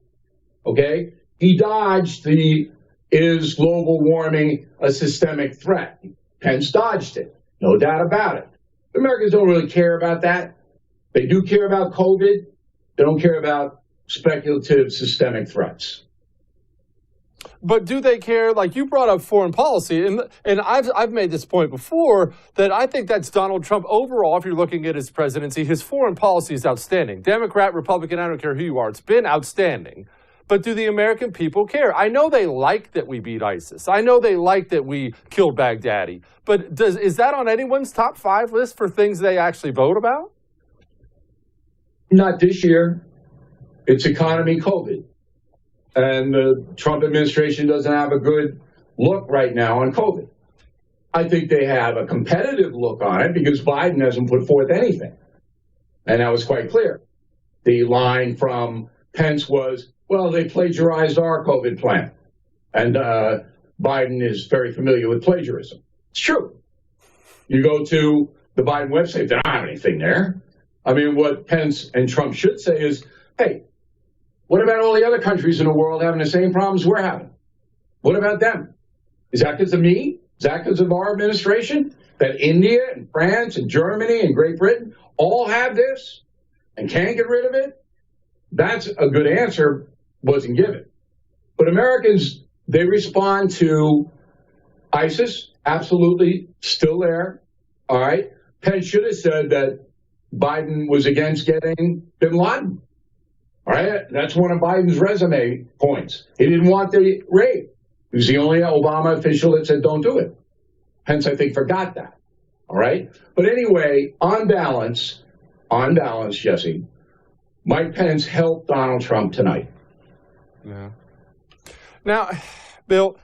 okay? He dodged the, is global warming a systemic threat? Pence dodged it, no doubt about it. Americans don't really care about that. They do care about COVID. They don't care about speculative systemic threats. But do they care? Like you brought up foreign policy, and I've made this point before that I think that's Donald Trump overall. If you're looking at his presidency, his foreign policy is outstanding. Democrat, Republican, I don't care who you are, it's been outstanding. But do the American people care? I know they like that we beat ISIS. I know they like that we killed Baghdadi. But is that on anyone's top 5 list for things they actually vote about? Not this year. It's economy, COVID. And the Trump administration doesn't have a good look right now on COVID. I think they have a competitive look on it because Biden hasn't put forth anything. And that was quite clear. The line from Pence was, well, they plagiarized our COVID plan. And Biden is very familiar with plagiarism. It's true. You go to the Biden website, they don't have anything there. I mean, what Pence and Trump should say is, hey, what about all the other countries in the world having the same problems we're having? What about them? Is that because of me? Is that because of our administration? That India and France and Germany and Great Britain all have this and can't get rid of it? That's a good answer, wasn't given. But Americans, they respond to ISIS, absolutely still there. All right. Pence should have said that Biden was against getting bin Laden. All right. That's one of Biden's resume points. He didn't want the raid. He was the only Obama official that said don't do it. Pence, I think, forgot that. All right. But anyway, on balance, Jesse, Mike Pence helped Donald Trump tonight. Yeah. Now, Bill,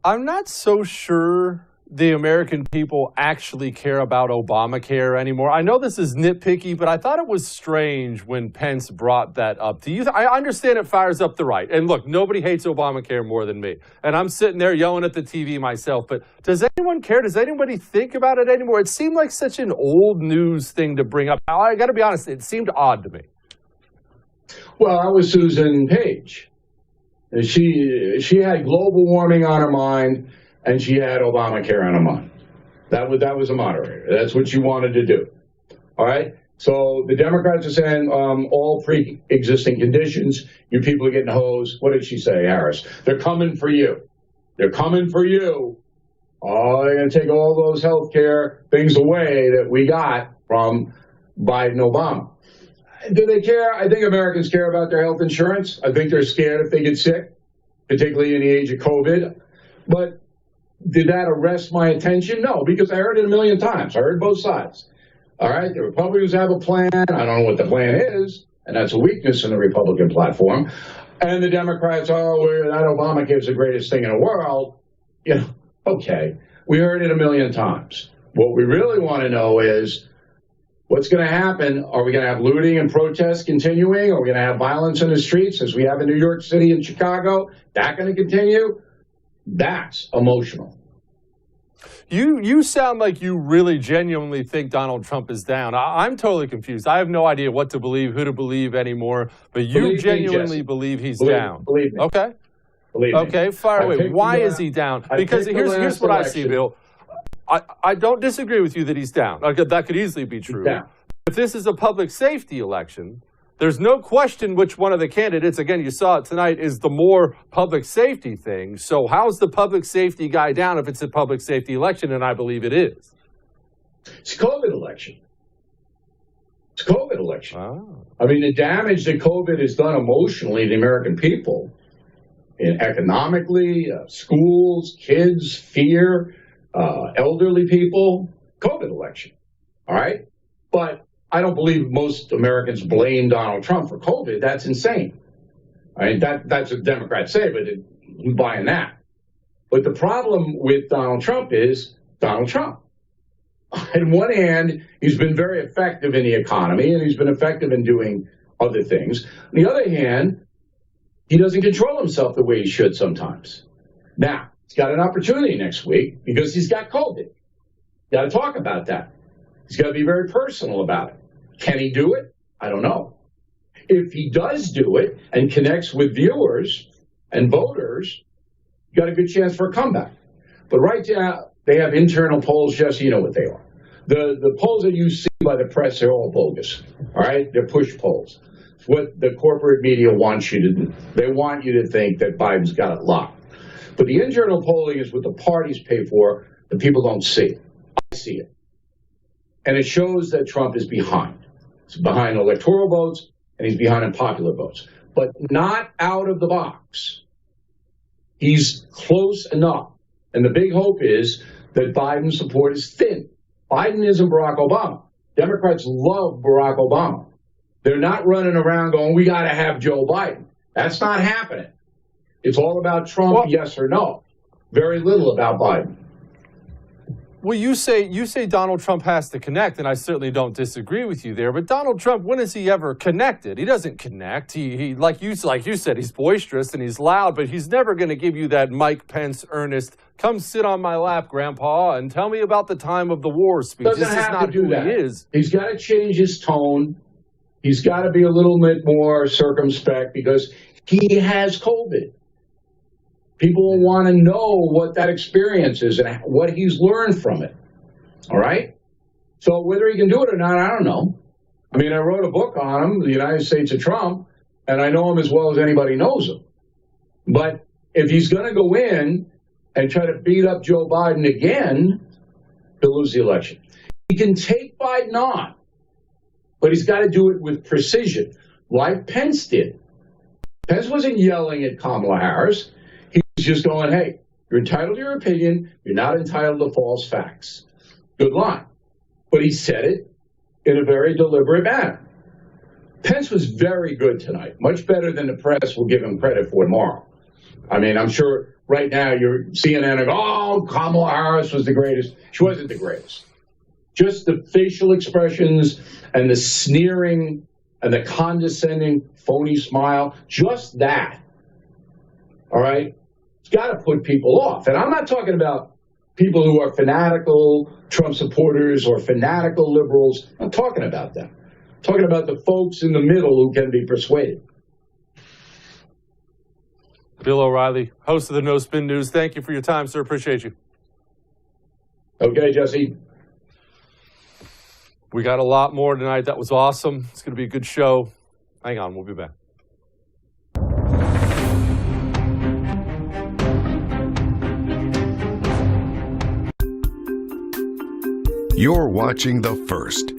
I'm not so sure the American people actually care about Obamacare anymore. I know this is nitpicky, but I thought it was strange when Pence brought that up. Do you? I understand it fires up the right. And look, nobody hates Obamacare more than me. And I'm sitting there yelling at the TV myself. But does anyone care? Does anybody think about it anymore? It seemed like such an old news thing to bring up. I got to be honest, it seemed odd to me. Well, that was Susan Page. She had global warming on her mind, and she had Obamacare on her mind. That was a moderator. That's what she wanted to do. All right? So the Democrats are saying all pre-existing conditions, you people are getting hosed. What did she say, Harris? They're coming for you. They're coming for you. Oh, they're going to take all those health care things away that we got from Biden Obama. Do they care? I think Americans care about their health insurance. I think they're scared if they get sick, particularly in the age of COVID. But did that arrest my attention? No, because I heard it a million times. I heard both sides. All right, the Republicans have a plan. I don't know what the plan is, and that's a weakness in the Republican platform. And the Democrats, that Obamacare is the greatest thing in the world. You know, okay, we heard it a million times. What we really want to know is, what's going to happen? Are we going to have looting and protests continuing? Are we going to have violence in the streets as we have in New York City and Chicago? That going to continue? That's emotional. You sound like you really genuinely think Donald Trump is down. I'm totally confused. I have no idea what to believe, who to believe anymore. But you genuinely believe he's down. Believe me. Okay. Believe me. Okay, fire away. Why is he down? Because here's what I see, Bill. I don't disagree with you that he's down. That could easily be true. If this is a public safety election, there's no question which one of the candidates, again, you saw it tonight, is the more public safety thing. So how's the public safety guy down if it's a public safety election? And I believe it is. It's a COVID election. It's a COVID election. I mean, the damage that COVID has done emotionally to the American people, economically, schools, kids, fear, elderly people, COVID election. All right? But I don't believe most Americans blame Donald Trump for COVID. That's insane. I mean, that's what Democrats say, but who's buying that? But the problem with Donald Trump is Donald Trump. On one hand, he's been very effective in the economy, and he's been effective in doing other things. On the other hand, he doesn't control himself the way he should sometimes. Now, he's got an opportunity next week because he's got COVID. Got to talk about that. He's got to be very personal about it. Can he do it? I don't know. If he does do it and connects with viewers and voters, you got a good chance for a comeback. But right now, they have internal polls, Jesse, you know what they are. The polls that you see by the press are all bogus, all right? They're push polls. It's what the corporate media wants you to do. They want you to think that Biden's got it locked. But the internal polling is what the parties pay for, the people don't see. I see it. And it shows that Trump is behind. He's behind electoral votes, and he's behind in popular votes. But not out of the box. He's close enough. And the big hope is that Biden's support is thin. Biden isn't Barack Obama. Democrats love Barack Obama. They're not running around going, we got to have Joe Biden. That's not happening. It's all about Trump, yes or no. Very little about Biden. Well, you say Donald Trump has to connect, and I certainly don't disagree with you there. But Donald Trump, when has he ever connected? He doesn't connect. He like you said, he's boisterous and he's loud, but he's never going to give you that Mike Pence earnest, come sit on my lap, Grandpa, and tell me about the time of the war speech. Doesn't this is have not to do who that. he is. He's got to change his tone. He's got to be a little bit more circumspect because he has COVID. People want to know what that experience is and what he's learned from it. All right? So whether he can do it or not, I don't know. I mean, I wrote a book on him, The United States of Trump, and I know him as well as anybody knows him. But if he's going to go in and try to beat up Joe Biden again, he'll lose the election. He can take Biden on, but he's got to do it with precision, like Pence did. Pence wasn't yelling at Kamala Harris. He's just going, hey, you're entitled to your opinion. You're not entitled to false facts. Good line. But he said it in a very deliberate manner. Pence was very good tonight, much better than the press will give him credit for tomorrow. I mean, I'm sure right now you're CNN and go, oh, Kamala Harris was the greatest. She wasn't the greatest. Just the facial expressions and the sneering and the condescending phony smile, just that. All right? It's got to put people off. And I'm not talking about people who are fanatical Trump supporters or fanatical liberals. I'm talking about them. I'm talking about the folks in the middle who can be persuaded. Bill O'Reilly, host of the No Spin News. Thank you for your time, sir. Appreciate you. Okay, Jesse. We got a lot more tonight. That was awesome. It's going to be a good show. Hang on. We'll be back. You're watching The First.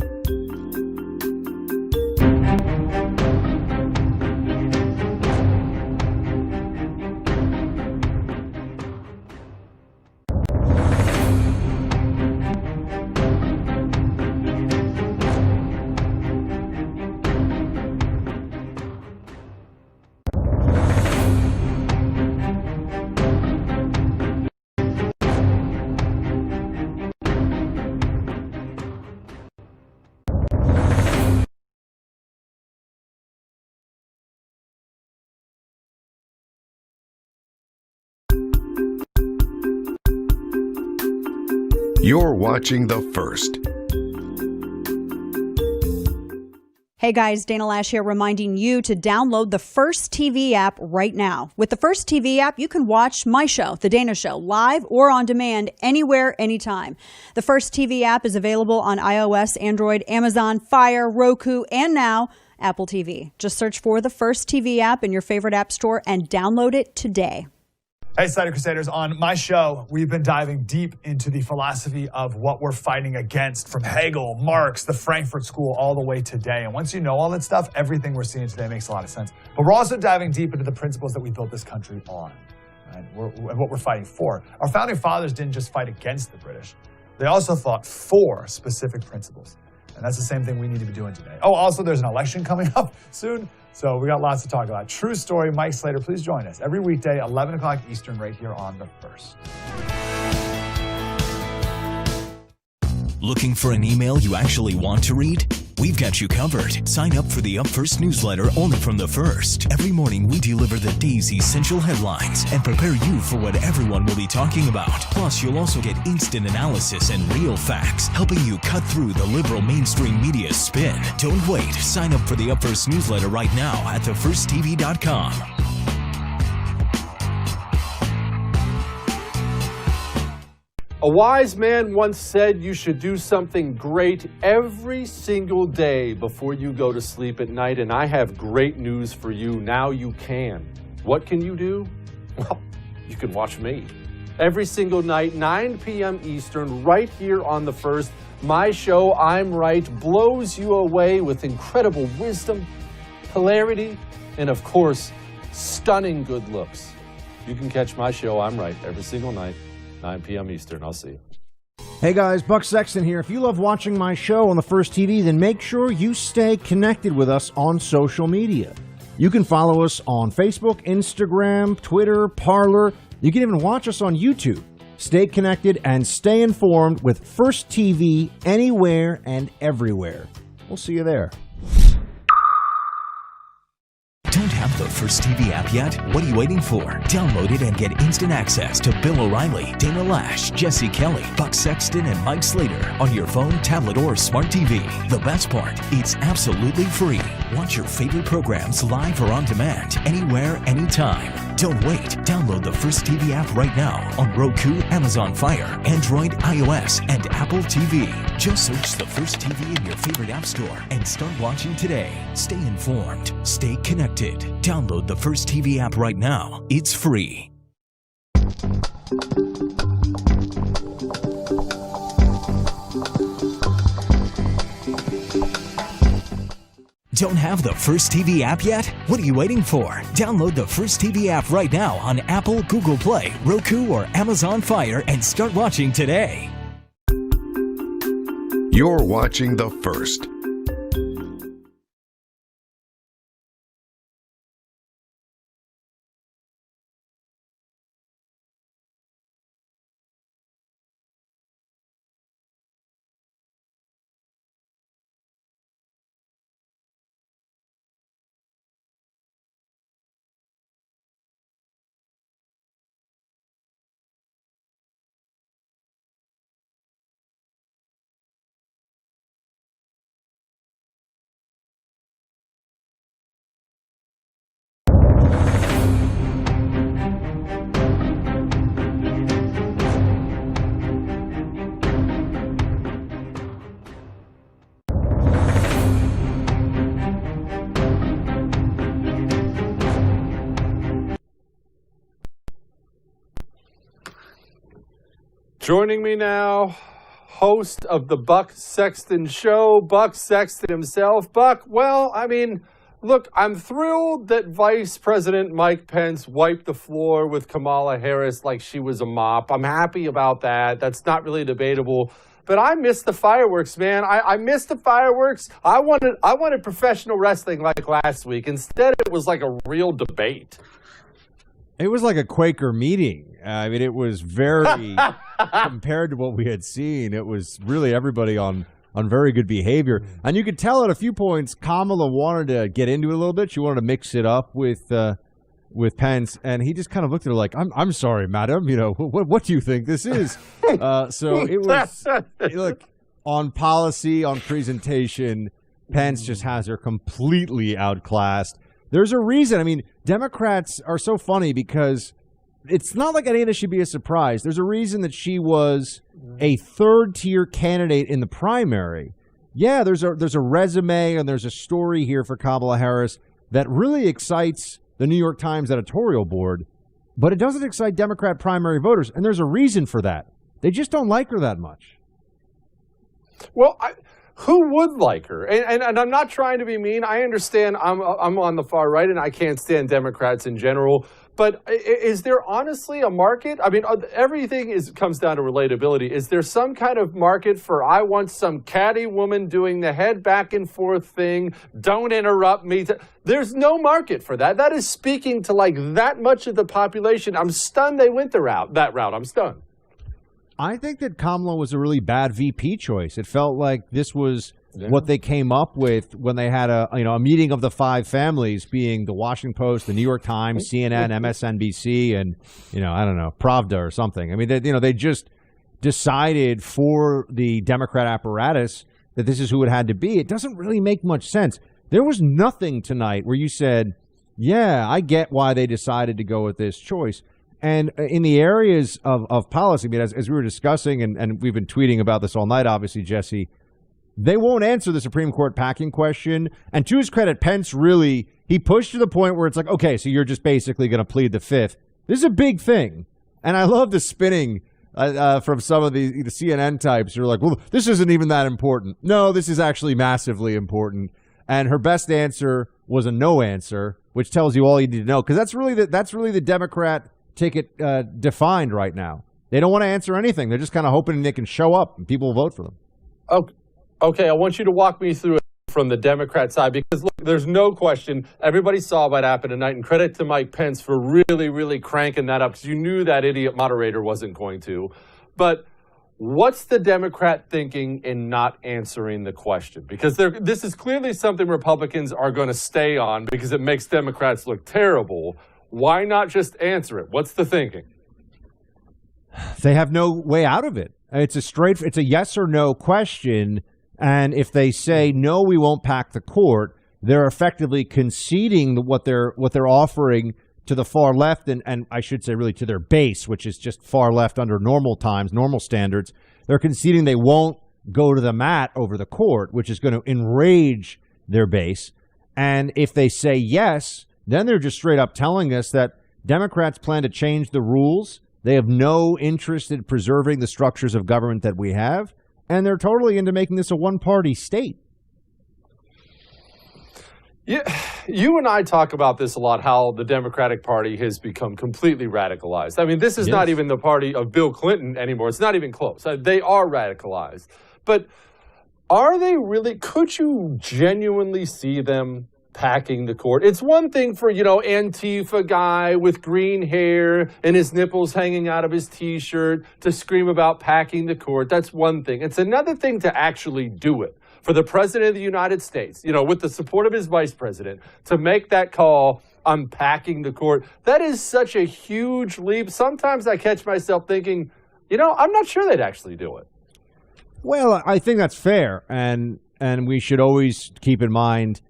You're watching The First. Hey guys, Dana Lash here reminding you to download the First TV app right now. With the First TV app, you can watch my show, The Dana Show, live or on demand anywhere, anytime. The First TV app is available on iOS, Android, Amazon, Fire, Roku, and now Apple TV. Just search for the First TV app in your favorite app store and download it today. Hey, Cider Crusaders, on my show, we've been diving deep into the philosophy of what we're fighting against, from Hegel, Marx, the Frankfurt School, all the way today. And once you know all that stuff, everything we're seeing today makes a lot of sense. But we're also diving deep into the principles that we built this country on, right? And what we're fighting for. Our founding fathers didn't just fight against the British. They also fought for specific principles. And that's the same thing we need to be doing today. Oh, also, there's an election coming up soon. So we got lots to talk about. True story. Mike Slater, please join us every weekday, 11 o'clock Eastern, right here on The First. Looking for an email you actually want to read? We've got you covered. Sign up for the Up First newsletter only from The First. Every morning we deliver the day's essential headlines and prepare you for what everyone will be talking about. Plus, you'll also get instant analysis and real facts, helping you cut through the liberal mainstream media spin. Don't wait. Sign up for the Up First newsletter right now at thefirsttv.com. A wise man once said you should do something great every single day before you go to sleep at night, and I have great news for you. Now you can. What can you do? Well, you can watch me. Every single night, 9 p.m. Eastern, right here on The First. My show, I'm Right, blows you away with incredible wisdom, hilarity, and of course, stunning good looks. You can catch my show, I'm Right, every single night. 9 p.m. Eastern. I'll see you. Hey guys, Buck Sexton here. If you love watching my show on The First TV, then make sure you stay connected with us on social media. You can follow us on Facebook, Instagram, Twitter, Parler. You can even watch us on YouTube. Stay connected and stay informed with First TV anywhere and everywhere. We'll see you there. Don't have the First TV app yet? What are you waiting for? Download it and get instant access to Bill O'Reilly, Dana Lash, Jesse Kelly, Buck Sexton, and Mike Slater on your phone, tablet, or smart TV. The best part, it's absolutely free. Watch your favorite programs live or on demand, anywhere, anytime. Don't wait. Download the First TV app right now on Roku, Amazon Fire, Android, iOS, and Apple TV. Just search the First TV in your favorite app store and start watching today. Stay informed. Stay connected. Download the First TV app right now. It's free. Don't have the First TV app yet? What are you waiting for? Download the First TV app right now on Apple, Google Play, Roku, or Amazon Fire and start watching today. You're watching The First. Joining me now, host of the Buck Sexton Show, Buck Sexton himself. Buck, well, I mean, look, I'm thrilled that Vice President Mike Pence wiped the floor with Kamala Harris like she was a mop. I'm happy about that. That's not really debatable. But I missed the fireworks, man. I missed the fireworks. I wanted professional wrestling like last week. Instead, it was like a real debate. It was like a Quaker meeting. I mean, it was very, compared to what we had seen, it was really everybody on very good behavior. And you could tell at a few points, Kamala wanted to get into it a little bit. She wanted to mix it up with Pence. And he just kind of looked at her like, I'm sorry, madam. You know, what do you think this is? So it was, look, on policy, on presentation, Pence just has her completely outclassed. There's a reason. I mean, Democrats are so funny because it's not like any of this should be a surprise. There's a reason that she was a third-tier candidate in the primary. Yeah, there's a resume and there's a story here for Kamala Harris that really excites the New York Times editorial board, but it doesn't excite Democrat primary voters, and there's a reason for that. They just don't like her that much. Well, who would like her? And I'm not trying to be mean. I understand I'm on the far right and I can't stand Democrats in general. But is there honestly a market? I mean, everything comes down to relatability. Is there some kind of market for I want some catty woman doing the head back and forth thing, don't interrupt me? There's no market for that. That is speaking to like that much of the population. I'm stunned they went that route. I'm stunned. I think that Kamala was a really bad VP choice. It felt like this was what they came up with when they had a meeting of the five families, being the Washington Post, the New York Times, CNN, MSNBC, and I don't know, Pravda or something. I mean, they just decided for the Democrat apparatus that this is who it had to be. It doesn't really make much sense. There was nothing tonight where you said, yeah, I get why they decided to go with this choice. And in the areas of policy, I mean, as we were discussing, and we've been tweeting about this all night, obviously, Jesse, they won't answer the Supreme Court packing question. And to his credit, Pence really, he pushed to the point where it's like, okay, so you're just basically going to plead the fifth. This is a big thing. And I love the spinning from some of the CNN types who are like, well, this isn't even that important. No, this is actually massively important. And her best answer was a no answer, which tells you all you need to know, because that's really the Democrat ticket defined right now. They don't want to answer anything. They're just kind of hoping they can show up and people will vote for them. Okay, I want you to walk me through it from the Democrat side, because look, there's no question everybody saw what happened tonight, and credit to Mike Pence for really, really cranking that up, because you knew that idiot moderator wasn't going to. But what's the Democrat thinking in not answering the question? Because this is clearly something Republicans are going to stay on because it makes Democrats look terrible. Why not just answer it? What's the thinking? They have no way out of it. It's a yes or no question. And if they say, no, we won't pack the court, they're effectively conceding what they're offering to the far left, and I should say really to their base, which is just far left under normal times, normal standards. They're conceding they won't go to the mat over the court, which is going to enrage their base. And if they say yes, then they're just straight up telling us that Democrats plan to change the rules. They have no interest in preserving the structures of government that we have. And they're totally into making this a one-party state. Yeah, you and I talk about this a lot, how the Democratic Party has become completely radicalized. I mean, this is not even the party of Bill Clinton anymore. It's not even close. They are radicalized. But are they really? Could you genuinely see them packing the court? It's one thing for, Antifa guy with green hair and his nipples hanging out of his T-shirt to scream about packing the court. That's one thing. It's another thing to actually do it. For the President of the United States, with the support of his Vice President, to make that call on packing the court, that is such a huge leap. Sometimes I catch myself thinking, I'm not sure they'd actually do it. Well, I think that's fair. And we should always keep in mind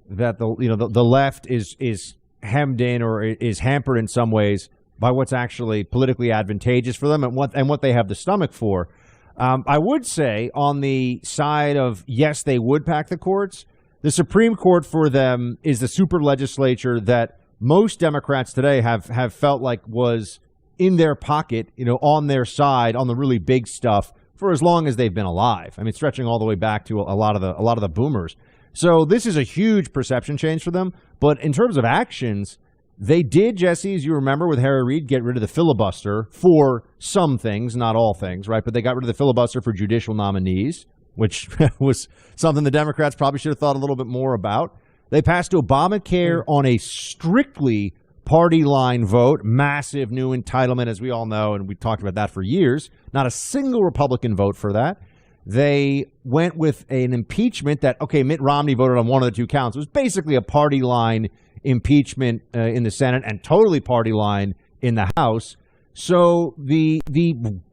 that the left is hemmed in or is hampered in some ways by what's actually politically advantageous for them and what they have the stomach for. I would say on the side of yes, they would pack the courts. The Supreme Court for them is the super legislature that most Democrats today have felt like was in their pocket, on their side on the really big stuff for as long as they've been alive. I mean, stretching all the way back to a lot of the boomers. So this is a huge perception change for them. But in terms of actions, they did, Jesse, as you remember, with Harry Reid, get rid of the filibuster for some things, not all things, right? But they got rid of the filibuster for judicial nominees, which was something the Democrats probably should have thought a little bit more about. They passed Obamacare on a strictly party line vote, massive new entitlement, as we all know, and we talked about that for years. Not a single Republican vote for that. They went with an impeachment that, okay, Mitt Romney voted on one of the two counts. It was basically a party line impeachment in the Senate and totally party line in the House. So the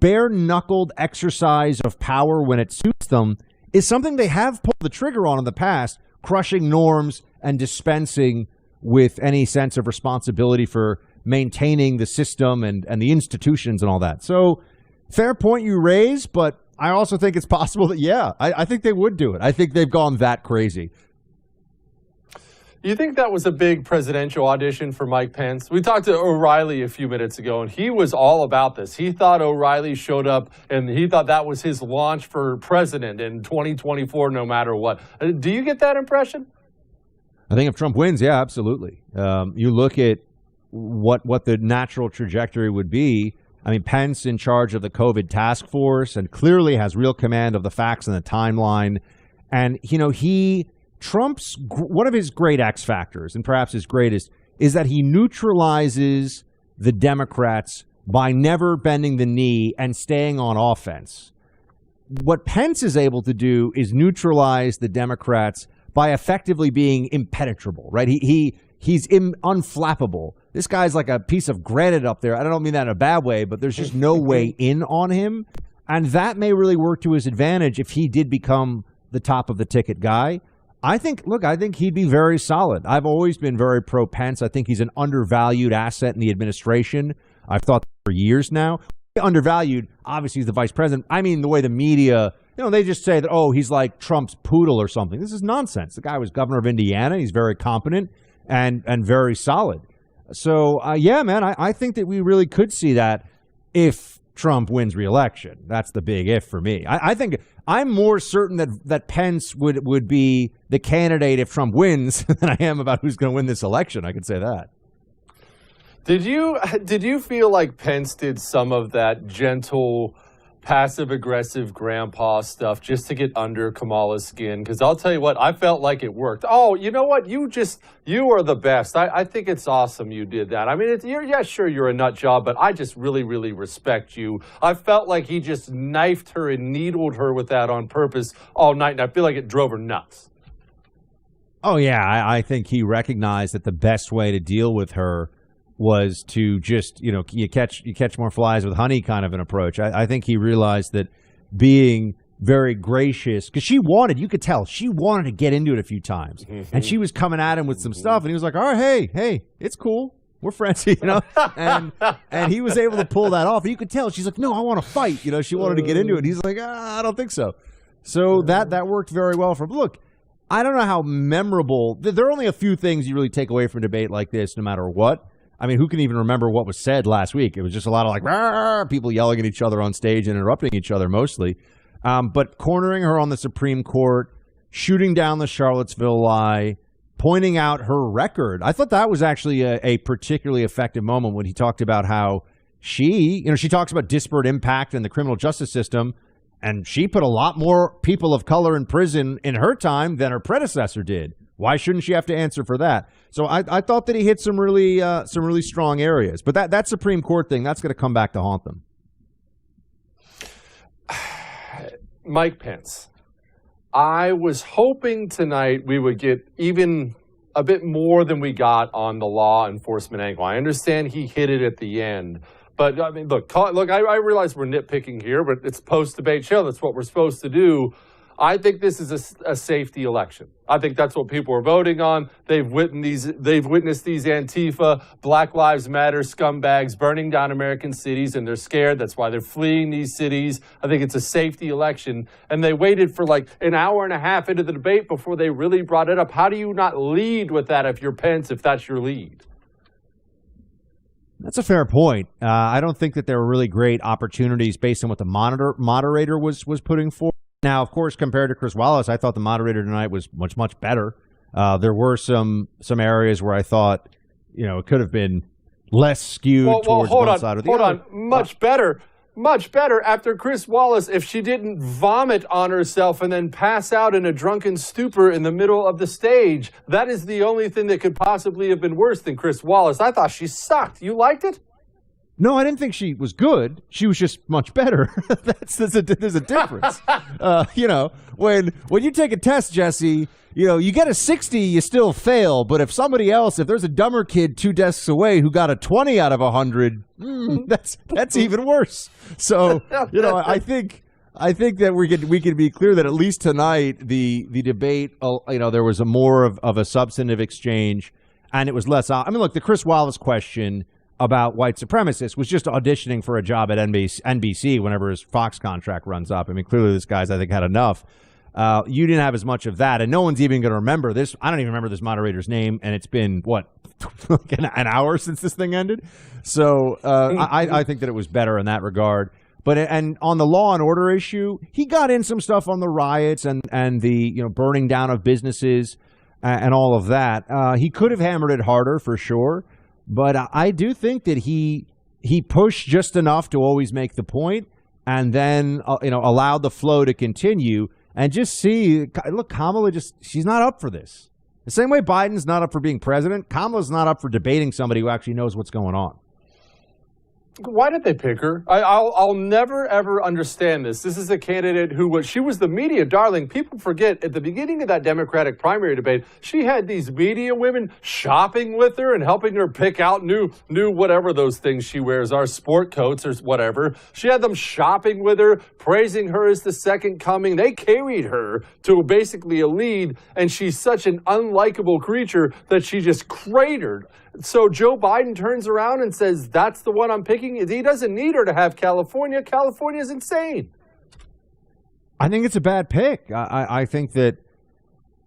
bare-knuckled exercise of power when it suits them is something they have pulled the trigger on in the past, crushing norms and dispensing with any sense of responsibility for maintaining the system and the institutions and all that. So fair point you raise, but I also think it's possible that, yeah, I think they would do it. I think they've gone that crazy. You think that was a big presidential audition for Mike Pence? We talked to O'Reilly a few minutes ago, and he was all about this. He thought O'Reilly showed up, and he thought that was his launch for president in 2024, no matter what. Do you get that impression? I think if Trump wins, yeah, absolutely. You look at what the natural trajectory would be. I mean, Pence in charge of the COVID task force and clearly has real command of the facts and the timeline. And, Trump's, one of his great X factors, and perhaps his greatest, is that he neutralizes the Democrats by never bending the knee and staying on offense. What Pence is able to do is neutralize the Democrats by effectively being impenetrable, right? He's unflappable. This guy's like a piece of granite up there. I don't mean that in a bad way, but there's just no way in on him. And that may really work to his advantage if he did become the top of the ticket guy. I think he'd be very solid. I've always been very pro Pence. I think he's an undervalued asset in the administration. I've thought for years now. Undervalued, obviously he's the vice president. I mean, the way the media, they just say that, oh, he's like Trump's poodle or something. This is nonsense. The guy was governor of Indiana. He's very competent and very solid. So, yeah, man, I think that we really could see that if Trump wins re-election. That's the big if for me. I think I'm more certain that Pence would be the candidate if Trump wins than I am about who's going to win this election. I could say that. Did you feel like Pence did some of that gentle, passive-aggressive grandpa stuff just to get under Kamala's skin? Because I'll tell you what, I felt like it worked. Oh, you know what? You are the best. I think it's awesome you did that. I mean, sure, you're a nut job, but I just really, really respect you. I felt like he just knifed her and needled her with that on purpose all night, and I feel like it drove her nuts. Oh, yeah. I think he recognized that the best way to deal with her was to just, you catch more flies with honey kind of an approach. I think he realized that being very gracious, because you could tell, she wanted to get into it a few times. And she was coming at him with some stuff, and he was like, all right, hey, it's cool. We're friends, and he was able to pull that off. And you could tell, she's like, no, I want to fight. She wanted to get into it. He's like, I don't think so. So that worked very well for him. Look, I don't know how memorable, there are only a few things you really take away from a debate like this, no matter what. I mean, who can even remember what was said last week? It was just a lot of people yelling at each other on stage and interrupting each other mostly. But cornering her on the Supreme Court, shooting down the Charlottesville lie, pointing out her record. I thought that was actually a particularly effective moment when he talked about how she talks about disparate impact in the criminal justice system, and she put a lot more people of color in prison in her time than her predecessor did. Why shouldn't she have to answer for that? So I thought that he hit some really strong areas. But that Supreme Court thing, that's going to come back to haunt them. Mike Pence, I was hoping tonight we would get even a bit more than we got on the law enforcement angle. I understand he hit it at the end. But, I mean, look, I realize we're nitpicking here, but it's post-debate show. That's what we're supposed to do. I think this is a safety election. I think that's what people are voting on. They've witnessed these Antifa, Black Lives Matter scumbags burning down American cities, and they're scared. That's why they're fleeing these cities. I think it's a safety election. And they waited for like an hour and a half into the debate before they really brought it up. How do you not lead with that if you're Pence, if that's your lead? That's a fair point. I don't think that there were really great opportunities based on what the moderator was putting forward. Now, of course, compared to Chris Wallace, I thought the moderator tonight was much better. There were some areas where I thought, it could have been less skewed towards one side or the other. Hold on. Much better after Chris Wallace, if she didn't vomit on herself and then pass out in a drunken stupor in the middle of the stage. That is the only thing that could possibly have been worse than Chris Wallace. I thought she sucked. You liked it? No, I didn't think she was good. She was just much better. There's a difference. When you take a test, Jesse, you get a 60, you still fail. But if there's a dumber kid 2 desks away who got a 20 out of 100, that's even worse. So, I think that we can be clear that at least tonight the debate, there was more of a substantive exchange, and it was less. I mean, look, the Chris Wallace question about white supremacists was just auditioning for a job at NBC whenever his Fox contract runs up. I mean, clearly this guy's, I think, had enough. You didn't have as much of that, and no one's even going to remember this. I don't even remember this moderator's name, and it's been, an hour since this thing ended? So I think that it was better in that regard. And on the law and order issue, he got in some stuff on the riots and the burning down of businesses and all of that. He could have hammered it harder for sure. But I do think that he pushed just enough to always make the point, and then allowed the flow to continue. And just look, Kamala she's not up for this. The same way Biden's not up for being president, Kamala's not up for debating somebody who actually knows what's going on. Why did they pick her? I'll never, ever understand this. This is a candidate who she was the media darling. People forget, at the beginning of that Democratic primary debate, she had these media women shopping with her and helping her pick out new whatever those things she wears are, sport coats or whatever. She had them shopping with her, praising her as the second coming. They carried her to basically a lead, and she's such an unlikable creature that she just cratered. So Joe Biden turns around and says, that's the one I'm picking. He doesn't need her to have California. California's insane. I think it's a bad pick. I think that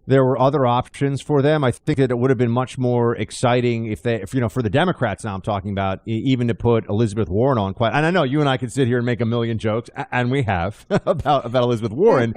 there were other options for them. I think that it would have been much more exciting if for the Democrats now I'm talking about, even to put Elizabeth Warren on. And I know you and I could sit here and make a million jokes, and we have, about Elizabeth Warren.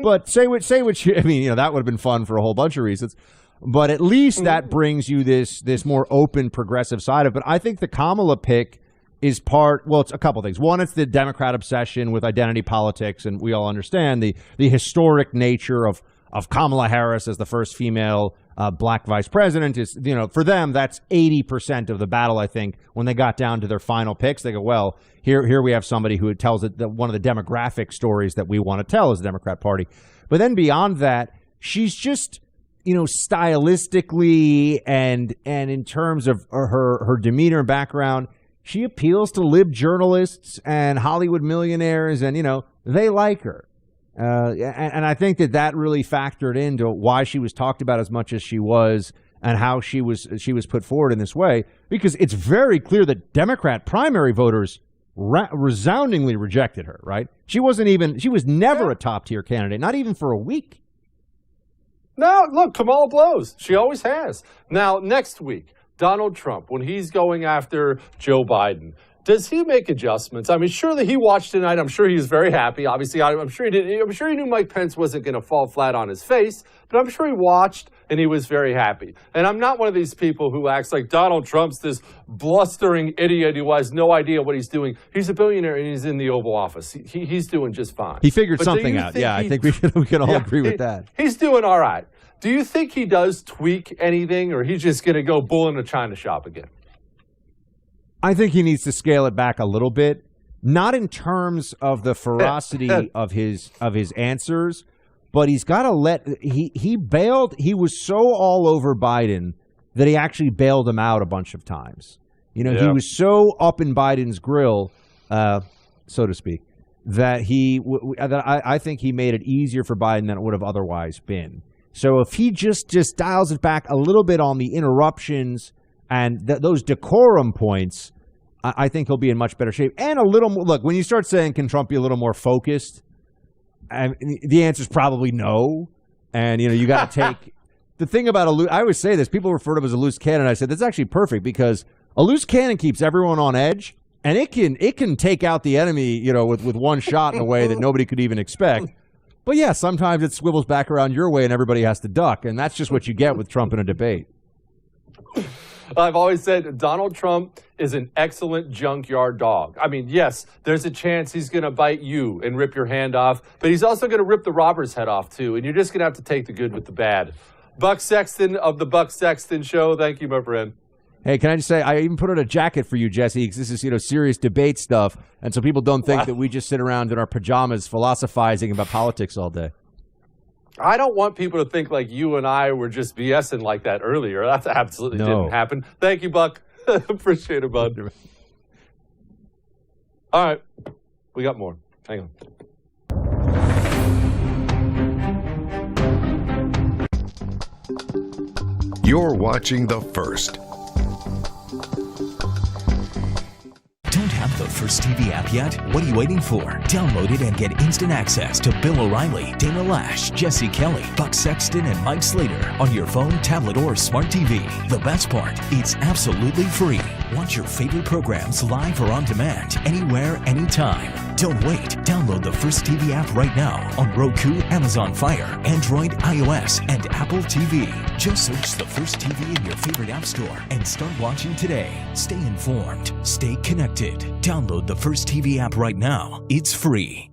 But say what you, that would have been fun for a whole bunch of reasons. But at least that brings you this more open, progressive side of it. But I think the Kamala pick is it's a couple things. One, it's the Democrat obsession with identity politics, and we all understand the historic nature of Kamala Harris as the first female black vice president. Is for them, that's 80% of the battle, I think. When they got down to their final picks, they go, well, here we have somebody who tells one of the demographic stories that we want to tell as the Democrat Party. But then beyond that, she's just stylistically and in terms of her demeanor and background, she appeals to lib journalists and Hollywood millionaires, and they like her. And I think that really factored into why she was talked about as much as she was, and how she was put forward in this way, because it's very clear that Democrat primary voters resoundingly rejected her. Right? She was never a top tier candidate, not even for a week. No, look, Kamala blows. She always has. Now, next week, Donald Trump, when he's going after Joe Biden, does he make adjustments? I mean, surely he watched tonight. I'm sure he was very happy. Obviously, I'm sure he did. I'm sure he knew Mike Pence wasn't going to fall flat on his face, but I'm sure he watched and he was very happy. And I'm not one of these people who acts like Donald Trump's this blustering idiot who has no idea what he's doing. He's a billionaire and he's in the Oval Office. He's doing just fine. He figured something out. Yeah, I think we can all agree with that. He's doing all right. Do you think he does tweak anything, or he's just going to go bull in a china shop again? I think he needs to scale it back a little bit, not in terms of the ferocity of his answers, but he's got to he bailed. He was so all over Biden that he actually bailed him out a bunch of times. He was so up in Biden's grill, so to speak, that I think he made it easier for Biden than it would have otherwise been. So if he just dials it back a little bit on the interruptions and those decorum points, I think he'll be in much better shape. And a little more, look, when you start saying, can Trump be a little more focused? The answer is probably no. And, you got to take the thing about I always say this, people refer to him as a loose cannon. I said, that's actually perfect, because a loose cannon keeps everyone on edge, and it can take out the enemy, with one shot in a way that nobody could even expect. But yeah, sometimes it swivels back around your way and everybody has to duck. And that's just what you get with Trump in a debate. I've always said Donald Trump is an excellent junkyard dog. I mean, yes, there's a chance he's going to bite you and rip your hand off, but he's also going to rip the robber's head off too. And you're just going to have to take the good with the bad. Buck Sexton of the Buck Sexton Show. Thank you, my friend. Hey, can I just say, I even put on a jacket for you, Jesse, because this is, serious debate stuff. And so people don't think that we just sit around in our pajamas philosophizing about politics all day. I don't want people to think like you and I were just BSing like that earlier. That absolutely didn't happen. Thank you, Buck. Appreciate it, bud. All right. We got more. Hang on. You're watching The First. Don't have the First TV app yet? What are you waiting for? Download it and get instant access to Bill O'Reilly, Dana Lash, Jesse Kelly, Buck Sexton, and Mike Slater on your phone, tablet, or smart TV. The best part, it's absolutely free. Watch your favorite programs live or on demand, anywhere, anytime. Don't wait. Download the First TV app right now on Roku, Amazon Fire, Android, iOS, and Apple TV. Just search the First TV in your favorite app store and start watching today. Stay informed. Stay connected. Download the First TV app right now. It's free.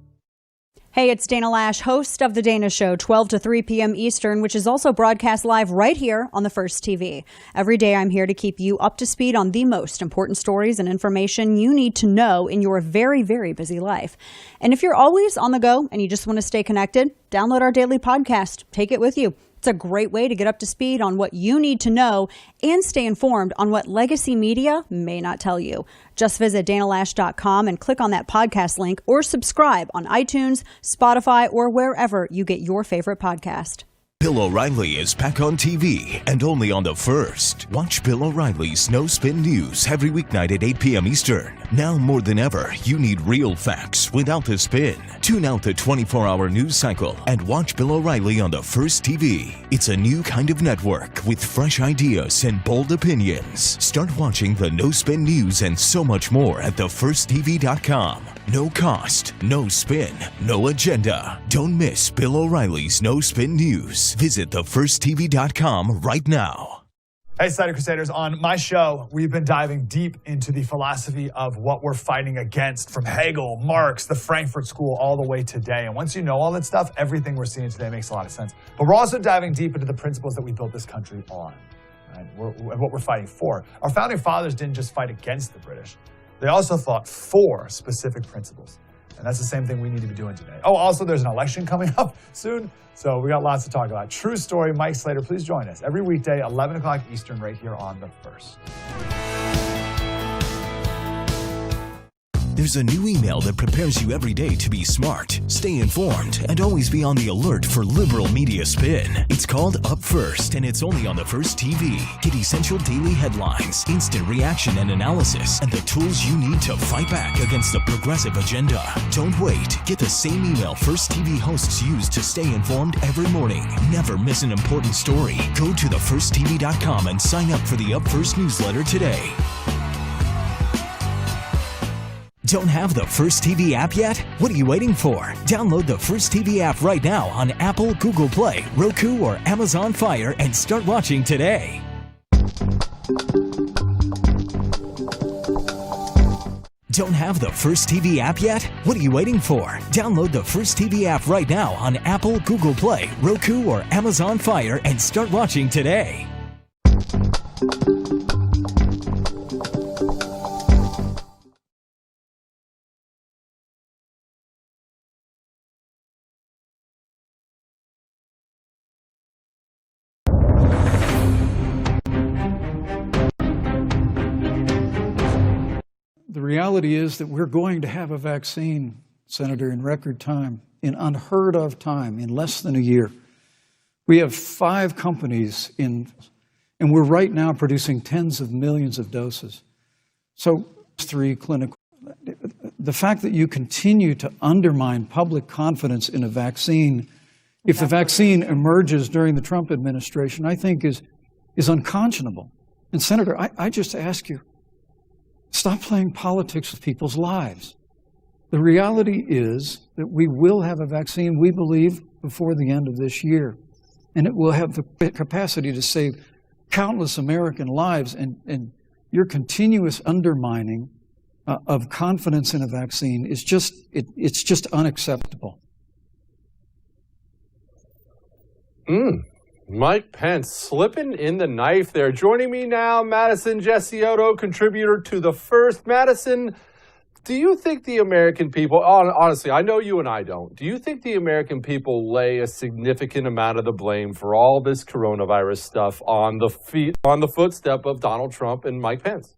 Hey, it's Dana Lash, host of The Dana Show, 12 to 3 p.m. Eastern, which is also broadcast live right here on the First TV. Every day I'm here to keep you up to speed on the most important stories and information you need to know in your very, very busy life. And if you're always on the go and you just want to stay connected, download our daily podcast. Take it with you. It's a great way to get up to speed on what you need to know and stay informed on what legacy media may not tell you. Just visit danalash.com and click on that podcast link or subscribe on iTunes, Spotify, or wherever you get your favorite podcast. Bill O'Reilly is back on TV and only on the First. Watch Bill O'Reilly's No Spin News every weeknight at 8 p.m. Eastern. Now more than ever, you need real facts without the spin. Tune out the 24-hour news cycle and watch Bill O'Reilly on the First TV. It's a new kind of network with fresh ideas and bold opinions. Start watching the No Spin News and so much more at thefirsttv.com. No cost, no spin, no agenda. Don't miss Bill O'Reilly's No Spin News. Visit thefirsttv.com right now. Hey, Cider Crusaders. On my show, we've been diving deep into the philosophy of what we're fighting against, from Hegel, Marx, the Frankfurt School, all the way today. And once you know all that stuff, everything we're seeing today makes a lot of sense. But we're also diving deep into the principles that we built this country on, right? What we're fighting for. Our founding fathers didn't just fight against the British. They also fought for specific principles. And that's the same thing we need to be doing today. Oh, also, there's an election coming up soon, so we got lots to talk about. True story, Mike Slater, please join us every weekday, 11 o'clock Eastern, right here on The First. There's a new email that prepares you every day to be smart, stay informed, and always be on the alert for liberal media spin. It's called Up First, and it's only on the First TV. Get essential daily headlines, instant reaction and analysis, and the tools you need to fight back against the progressive agenda. Don't wait. Get the same email First TV hosts use to stay informed every morning. Never miss an important story. Go to thefirsttv.com and sign up for the Up First newsletter today. Don't have the First TV app yet? What are you waiting for? Download the First TV app right now on Apple, Google Play, Roku, or Amazon Fire and start watching today. Don't have the First TV app yet? What are you waiting for? Download the First TV app right now on Apple, Google Play, Roku, or Amazon Fire and start watching today. The reality is that we're going to have a vaccine, Senator, in record time, in unheard of time, in less than a year. We have 5 companies and we're right now producing tens of millions of doses. So 3 clinical. The fact that you continue to undermine public confidence in a vaccine, if the vaccine emerges during the Trump administration, I think is unconscionable. And Senator, I just ask you, stop playing politics with people's lives. The reality is that we will have a vaccine, we believe, before the end of this year. And it will have the capacity to save countless American lives. And your continuous undermining of confidence in a vaccine is just, it's just unacceptable. Mike Pence slipping in the knife there. Joining me now, Madison Gesiotto, contributor to The First. Madison, do you think the American people, honestly, I know you and I don't, do you think the American people lay a significant amount of the blame for all this coronavirus stuff on the footstep of Donald Trump and Mike Pence?